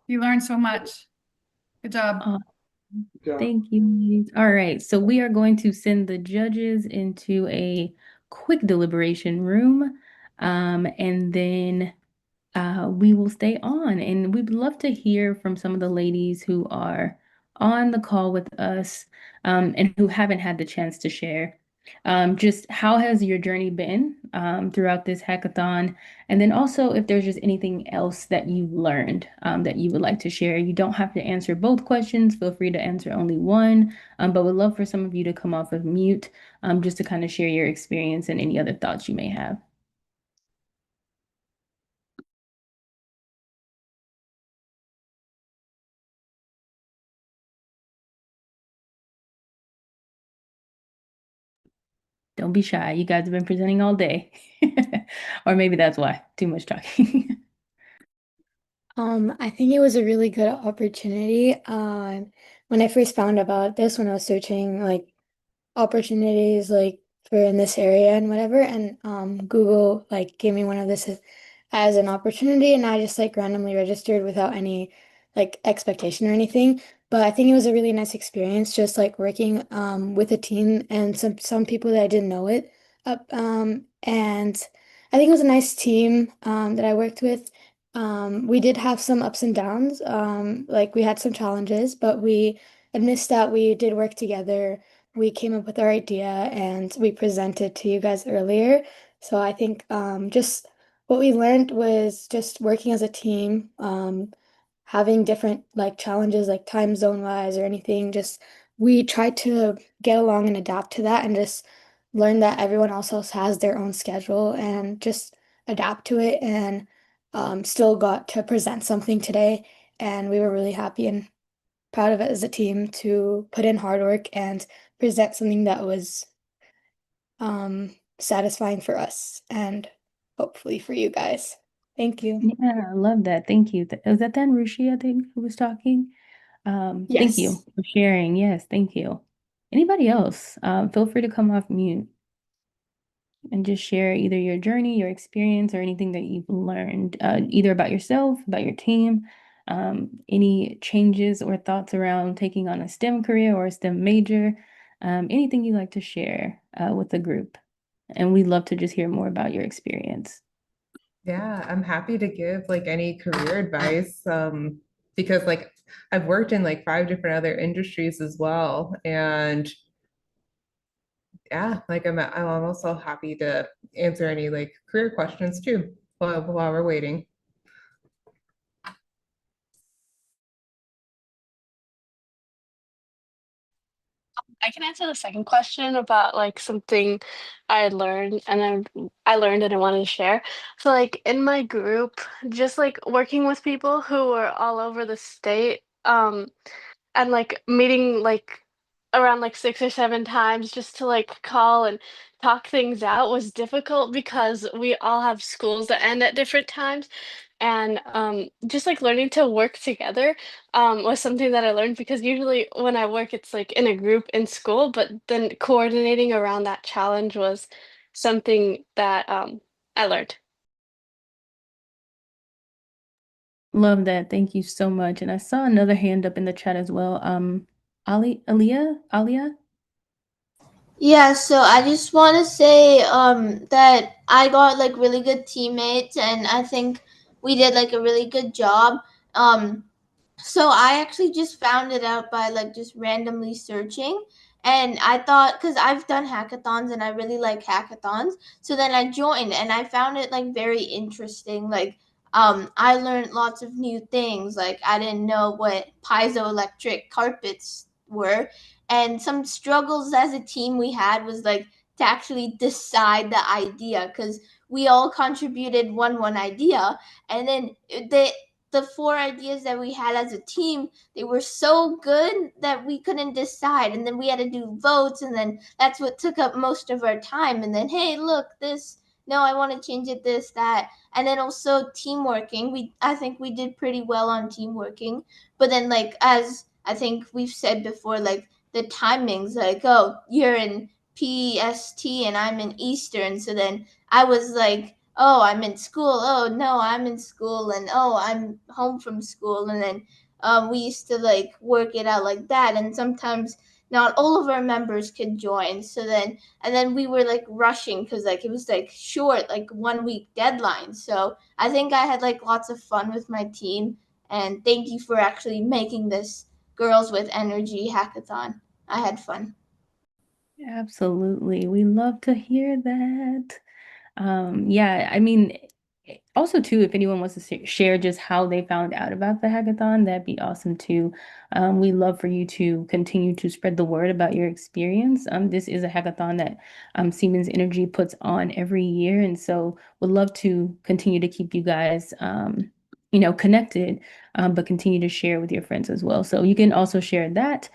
You learned so much. Good job. Thank you, ladies. All right, so we are going to send the judges into a quick deliberation room, and then we will stay on. And we'd love to hear from some of the ladies who are on the call with us, and who haven't had the chance to share. Just how has your journey been throughout this hackathon? And then also, if there's just anything else that you've learned that you would like to share. You don't have to answer both questions. Feel free to answer only one. But would love for some of you to come off of mute just to kind of share your experience and any other thoughts you may have. Don't be shy. You guys have been presenting all day. Or maybe that's why. Too much talking. I think it was a really good opportunity. When I first found about this, when I was searching like opportunities like for in this area and whatever, and Google like gave me one of this as an opportunity, and I just like randomly registered without any like expectation or anything. But I think it was a really nice experience, just like working with a team and some people that I didn't know it. And I think it was a nice team that I worked with. We did have some ups and downs. Like we had some challenges, but amidst that we did work together. We came up with our idea and we presented to you guys earlier. So I think just what we learned was just working as a team, having different like challenges like time zone wise or anything. Just we tried to get along and adapt to that and just learn that everyone else has their own schedule and just adapt to it and still got to present something today. And we were really happy and proud of it as a team to put in hard work and present something that was satisfying for us and hopefully for you guys. Thank you. Yeah, I love that. Thank you. Was that Dan Rushi, I think, who was talking? Thank you Yes. for sharing. Yes, thank you. Anybody else? Feel free to come off mute and just share either your journey, your experience, or anything that you've learned, either about yourself, about your team, any changes or thoughts around taking on a STEM career or a STEM major, anything you'd like to share with the group. And we'd love to just hear more about your experience. Yeah, I'm happy to give like any career advice because like I've worked in like 5 different other industries as well. And yeah, like I'm also happy to answer any like career questions too while we're waiting. I can answer the second question about like something I learned and then I learned and I wanted to share. So like in my group, just like working with people who were all over the state, and like meeting like around like 6 or 7 times just to like call and talk things out was difficult because we all have schools that end at different times. And just like learning to work together was something that I learned because usually when I work, it's like in a group in school, but then coordinating around that challenge was something that I learned. Love that. Thank you so much. And I saw another hand up in the chat as well. Alia? Yeah, so I just want to say that I got like really good teammates, and I think we did like a really good job. Um, so I actually just found it out by like just randomly searching. And I thought, because I've done hackathons and I really like hackathons. So then I joined and I found it like very interesting. Like, I learned lots of new things. Like, I didn't know what piezoelectric carpets were. And some struggles as a team we had was like to actually decide the idea because we all contributed one idea. And then the four ideas that we had as a team, they were so good that we couldn't decide, and then we had to do votes, and then that's what took up most of our time. And then, hey, look, this, no, I want to change it, this, that. And then also teamworking, I think we did pretty well on teamworking. But then, like, as I think we've said before, like the timings, like, oh, you're in PST and I'm in Eastern, so then I was like, oh, I'm in school. Oh, no, I'm in school. And oh, I'm home from school. And then we used to like work it out like that. And sometimes not all of our members could join. So then, and then we were like rushing because like it was like short, like 1 week deadline. So I think I had like lots of fun with my team. And thank you for actually making this Girls with Energy hackathon. I had fun. Absolutely. We love to hear that. Yeah, I mean, also too, if anyone wants to share just how they found out about the hackathon, that'd be awesome too. We love for you to continue to spread the word about your experience. This is a hackathon that Siemens Energy puts on every year, and so would love to continue to keep you guys, connected, but continue to share with your friends as well. So you can also share that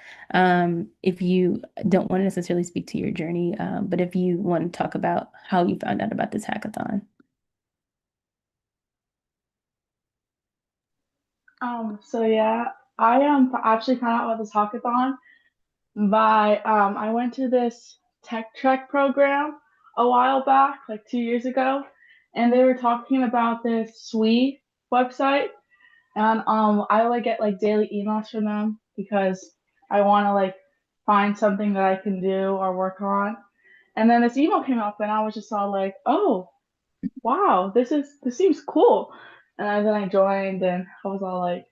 if you don't want to necessarily speak to your journey, but if you want to talk about how you found out about this hackathon. So yeah, I actually found out about this hackathon by I went to this tech trek program a while back, like 2 years ago, and they were talking about this SWE website, and I like get like daily emails from them because I want to like find something that I can do or work on. And then this email came up, and I was just all like, "Oh, wow, this seems cool." And then I joined, and I was all like,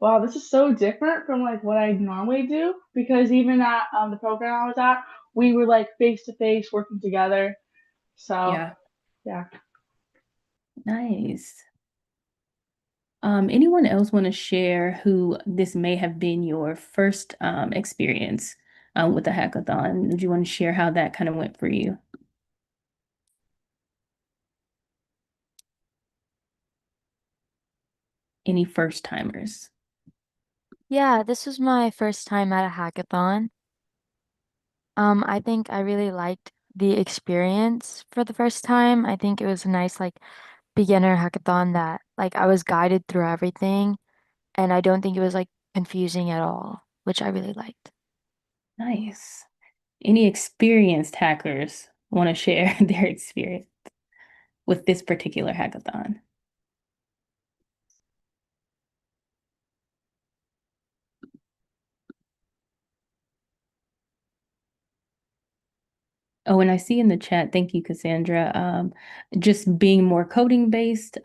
wow, this is so different from like what I normally do because even at the program I was at, we were like face to face working together. So Yeah. yeah. Nice. Anyone else want to share who this may have been your first experience with the hackathon? Would you want to share how that kind of went for you? Any first timers? Yeah, this was my first time at a hackathon. I think I really liked the experience for the first time. I think it was a nice like beginner hackathon that like I was guided through everything and I don't think it was like confusing at all, which I really liked. Nice. Any experienced hackers want to share their experience with this particular hackathon? Oh, and I see in the chat, thank you, Cassandra. Just being more coding based,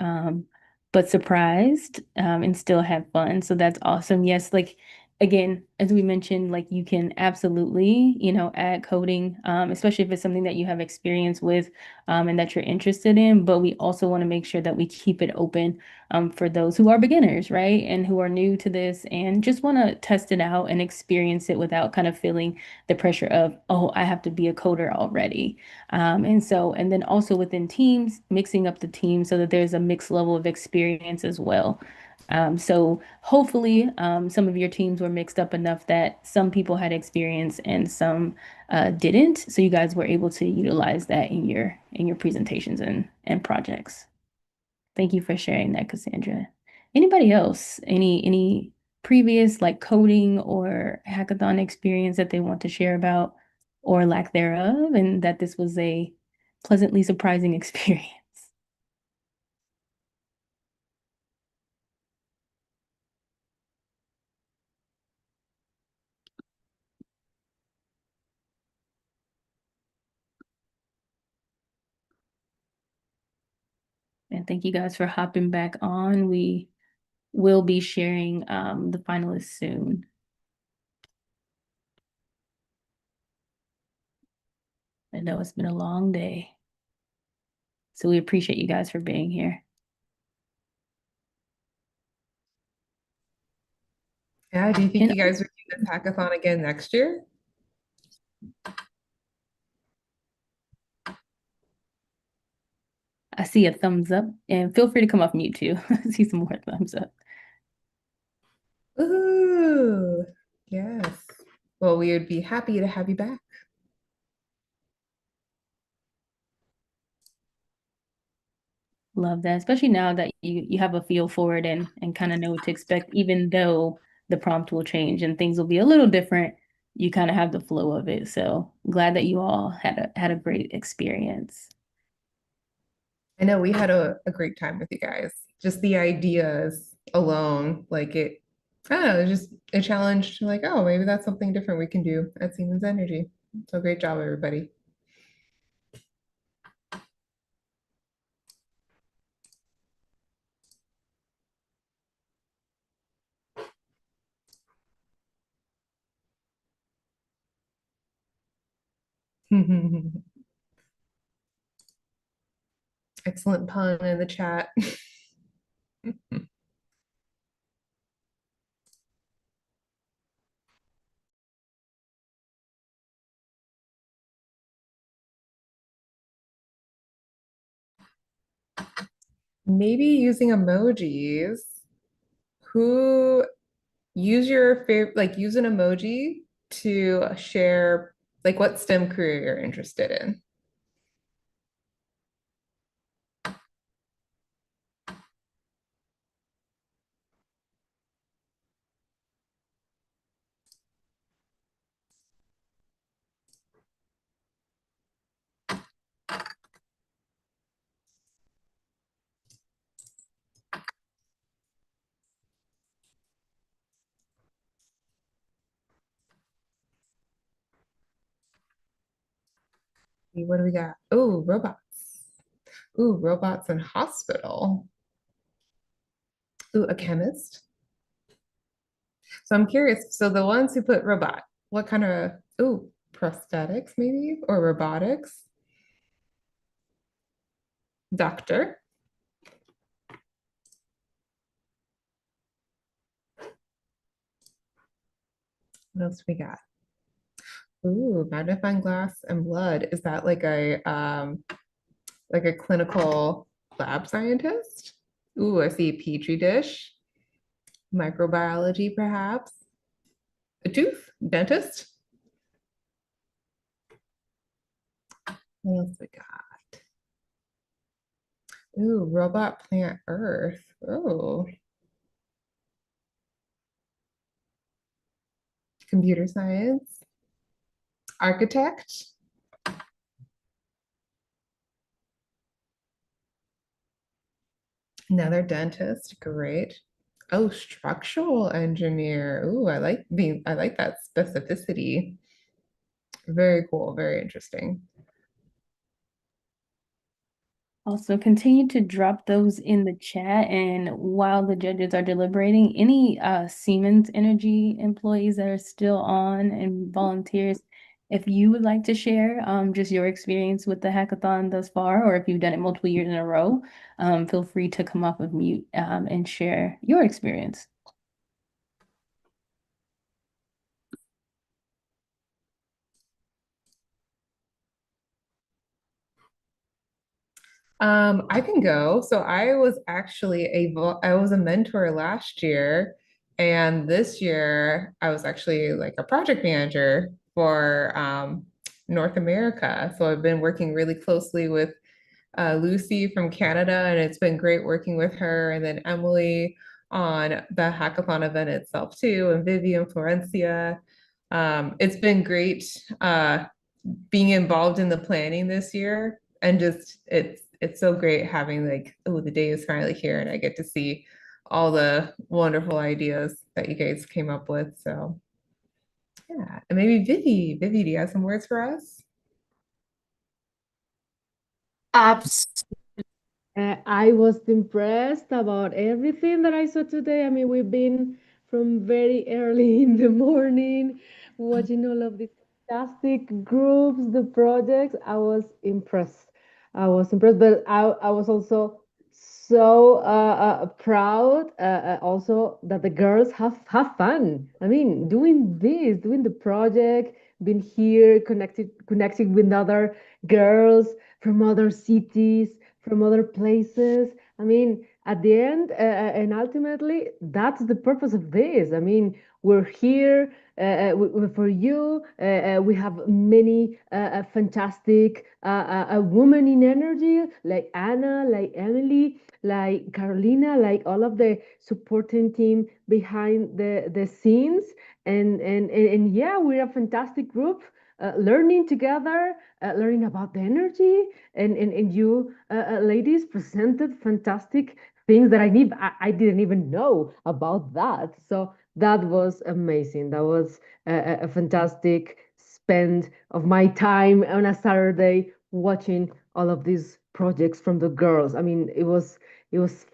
but surprised, and still have fun. So that's awesome. Yes, like again, as we mentioned, like you can absolutely, add coding, especially if it's something that you have experience with, and that you're interested in. But we also want to make sure that we keep it open, for those who are beginners, right? And who are new to this and just want to test it out and experience it without kind of feeling the pressure of, oh, I have to be a coder already. And then also within teams, mixing up the team so that there's a mixed level of experience as well. So hopefully, some of your teams were mixed up enough that some people had experience and some didn't. So you guys were able to utilize that in your presentations and projects. Thank you for sharing that, Cassandra. Anybody else? Any previous like coding or hackathon experience that they want to share about or lack thereof, and that this was a pleasantly surprising experience? And thank you guys for hopping back on. We will be sharing the finalists soon. I know it's been a long day. So we appreciate you guys for being here. Yeah, do you think And you guys would do this hackathon again next year? I see a thumbs up, and feel free to come off mute too. I see some more thumbs up. Ooh, yes. Well, we would be happy to have you back. Love that, especially now that you have a feel for it and kind of know what to expect, even though the prompt will change and things will be a little different, you kind of have the flow of it. So glad that you all had a great experience. I know we had a great time with you guys. Just the ideas alone, like I don't know, just a challenge to like, oh, maybe that's something different we can do at Siemens Energy. So great job, everybody. Excellent pun in the chat. Maybe using emojis. Who use your favorite, like use an emoji to share like what STEM career you're interested in. What do we got? Oh, robots. Ooh, robots in hospital. Ooh, a chemist. So I'm curious. So the ones who put robot, what kind of, ooh, prosthetics maybe, or robotics? Doctor. What else we got? Ooh, magnifying glass and blood. Is that like a clinical lab scientist? Ooh, I see a petri dish. Microbiology, perhaps. A tooth? Dentist? What else we got? Ooh, robot plant earth. Oh, computer science. Architect. Another dentist. Great. Oh, structural engineer. Ooh, I like that specificity. Very cool, very interesting. Also, continue to drop those in the chat. And while the judges are deliberating, any Siemens Energy employees that are still on and volunteers, if you would like to share just your experience with the hackathon thus far, or if you've done it multiple years in a row, feel free to come off of mute and share your experience. I can go. So I was actually I was a mentor last year, and this year I was actually like a project manager for North America. So I've been working really closely with Lucy from Canada, and it's been great working with her, and then Emily on the hackathon event itself too, and Vivian Florencia. It's been great being involved in the planning this year, and just it's so great having like, oh, the day is finally here and I get to see all the wonderful ideas that you guys came up with. So yeah, and maybe Vivi, do you have some words for us? I was impressed about everything that I saw today. I mean, we've been from very early in the morning watching all of these fantastic groups, the projects. I was impressed. I was impressed, but I was also so proud also that the girls have fun. I mean, doing this, doing the project, being here, connecting with other girls from other cities, from other places. I mean, at the end, and ultimately, that's the purpose of this. I mean, we're here for you. We have many fantastic women in energy, like Anna, like Emily, like Carolina, like all of the supporting team behind the scenes. And yeah, we're a fantastic group. Learning together, learning about the energy, and you ladies presented fantastic things that I didn't even know about that. So that was amazing. That was a fantastic spend of my time on a Saturday watching all of these projects from the girls. I mean, it was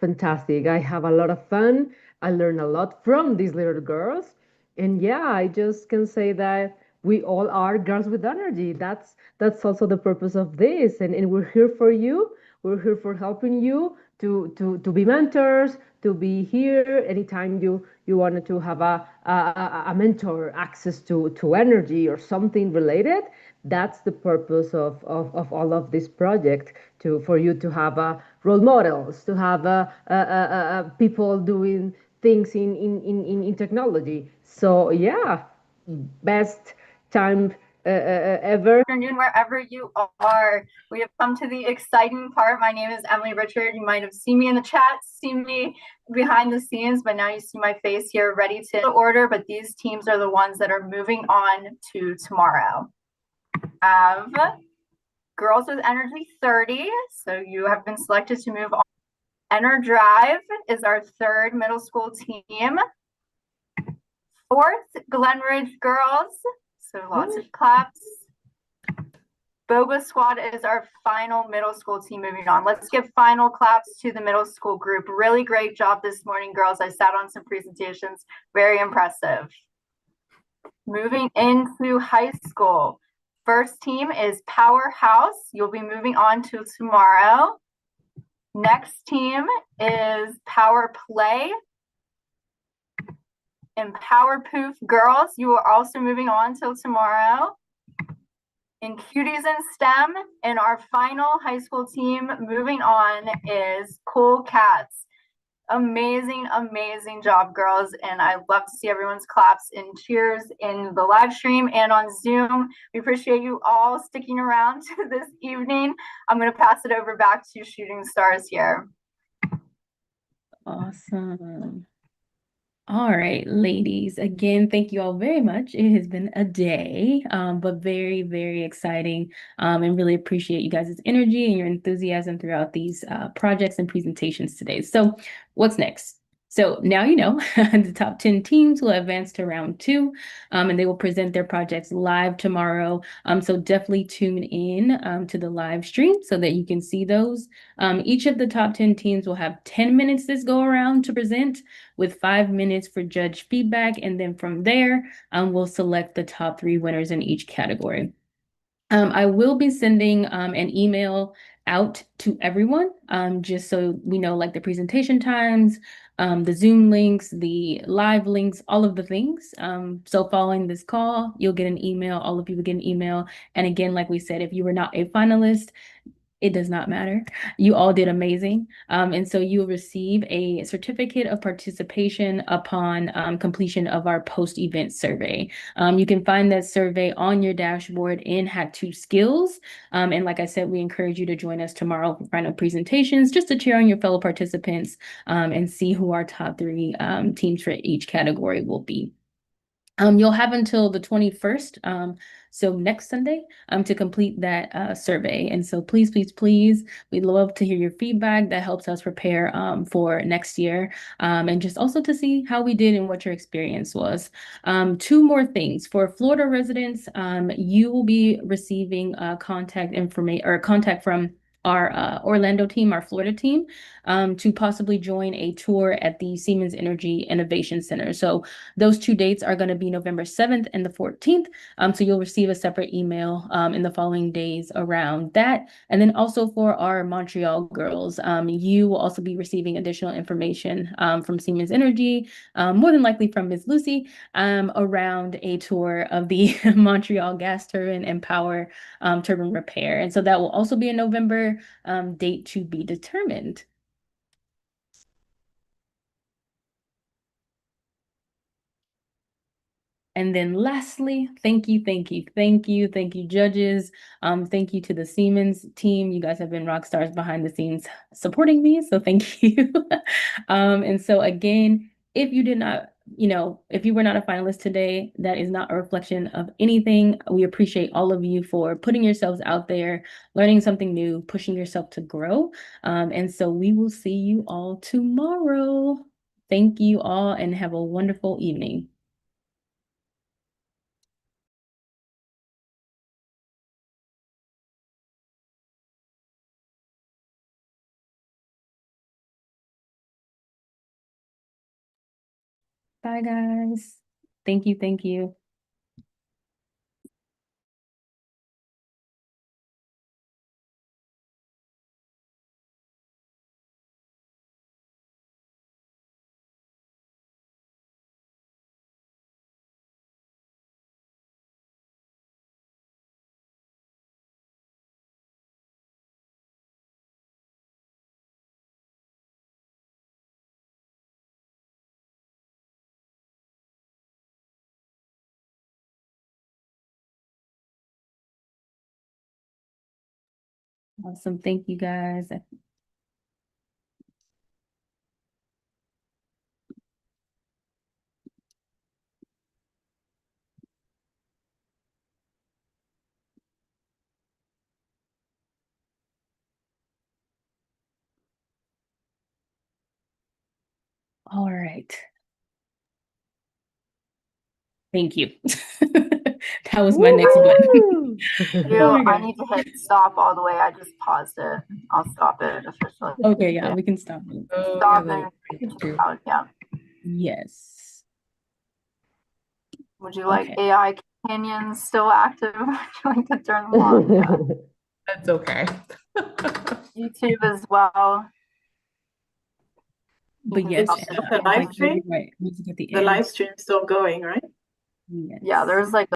fantastic. I have a lot of fun. I learned a lot from these little girls. And yeah, I just can say that we all are girls with energy. That's also the purpose of this, and we're here for you. We're here for helping you to be mentors, to be here anytime you wanted to have a mentor, access to energy or something related. That's the purpose of all of this project, to for you to have role models, to have people doing things in technology. So yeah, best time ever. Afternoon, wherever you are. We have come to the exciting part. My name is Emily Richard. You might have seen me in the chat, seen me behind the scenes, but now you see my face here ready to order. But these teams are the ones that are moving on to tomorrow. Have Girls with Energy 30. So you have been selected to move on. Drive is our third middle school team. Fourth, Glenridge Girls. So lots of claps. Boba Squad is our final middle school team moving on. Let's give final claps to the middle school group. Really great job this morning, girls. I sat on some presentations. Very impressive. Moving into high school. First team is Powerhouse. You'll be moving on to tomorrow. Next team is Power Play. And Power Poof Girls, you are also moving on till tomorrow. In Cuties in STEM, and our final high school team moving on is Cool Cats. Amazing, amazing job, girls. And I love to see everyone's claps and cheers in the live stream and on Zoom. We appreciate you all sticking around this evening. I'm going to pass it over back to Shooting Stars here. Awesome. All right, ladies. Again, thank you all very much. It has been a day, but very, very exciting. And really appreciate you guys' energy and your enthusiasm throughout these projects and presentations today. So what's next? So now you know the top 10 teams will advance to round 2, and they will present their projects live tomorrow. So definitely tune in to the live stream so that you can see those. Each of the top 10 teams will have 10 minutes this go around to present, with 5 minutes for judge feedback. And then from there, we'll select the top 3 winners in each category. I will be sending an email out to everyone, just so we know like the presentation times, the Zoom links, the live links, all of the things. So following this call, you'll get an email, all of you will get an email. And again, like we said, if you were not a finalist, it does not matter. You all did amazing. And so you will receive a certificate of participation upon completion of our post-event survey. You can find that survey on your dashboard in Hack2 Skills. And like I said, we encourage you to join us tomorrow for final presentations, just to cheer on your fellow participants and see who our top 3 teams for each category will be. You'll have until the 21st, so next Sunday, to complete that survey. And so please, please, please, we'd love to hear your feedback. That helps us prepare for next year, and just also to see how we did and what your experience was. 2 more things. For Florida residents, you will be receiving contact information or contact from our Orlando team, our Florida team, to possibly join a tour at the Siemens Energy Innovation Center. So those 2 dates are going to be November 7th and the 14th. So you'll receive a separate email in the following days around that. And then also for our Montreal girls, you will also be receiving additional information from Siemens Energy, more than likely from Ms. Lucy, around a tour of the Montreal gas turbine and power turbine repair. And so that will also be a November date to be determined. And then lastly, thank you, thank you, thank you, thank you, judges. Thank you to the Siemens team. You guys have been rock stars behind the scenes supporting me, so thank you. And so again, if you did not, if you were not a finalist today, that is not a reflection of anything. We appreciate all of you for putting yourselves out there, learning something new, pushing yourself to grow. And so we will see you all tomorrow. Thank you all and have a wonderful evening. Bye, guys. Thank you. Thank you. Awesome. Thank you, guys. All right. Thank you. That was my next button. I need to hit stop all the way. I just paused it. I'll stop it officially. Okay, yeah, we can stop it. Stop it. Yeah. Yes. Would you like AI companions still active? Would you like to turn them off? Yeah. That's okay. YouTube as well. But yes, the live stream? The live stream's still going, right? Yes. Yeah, there's like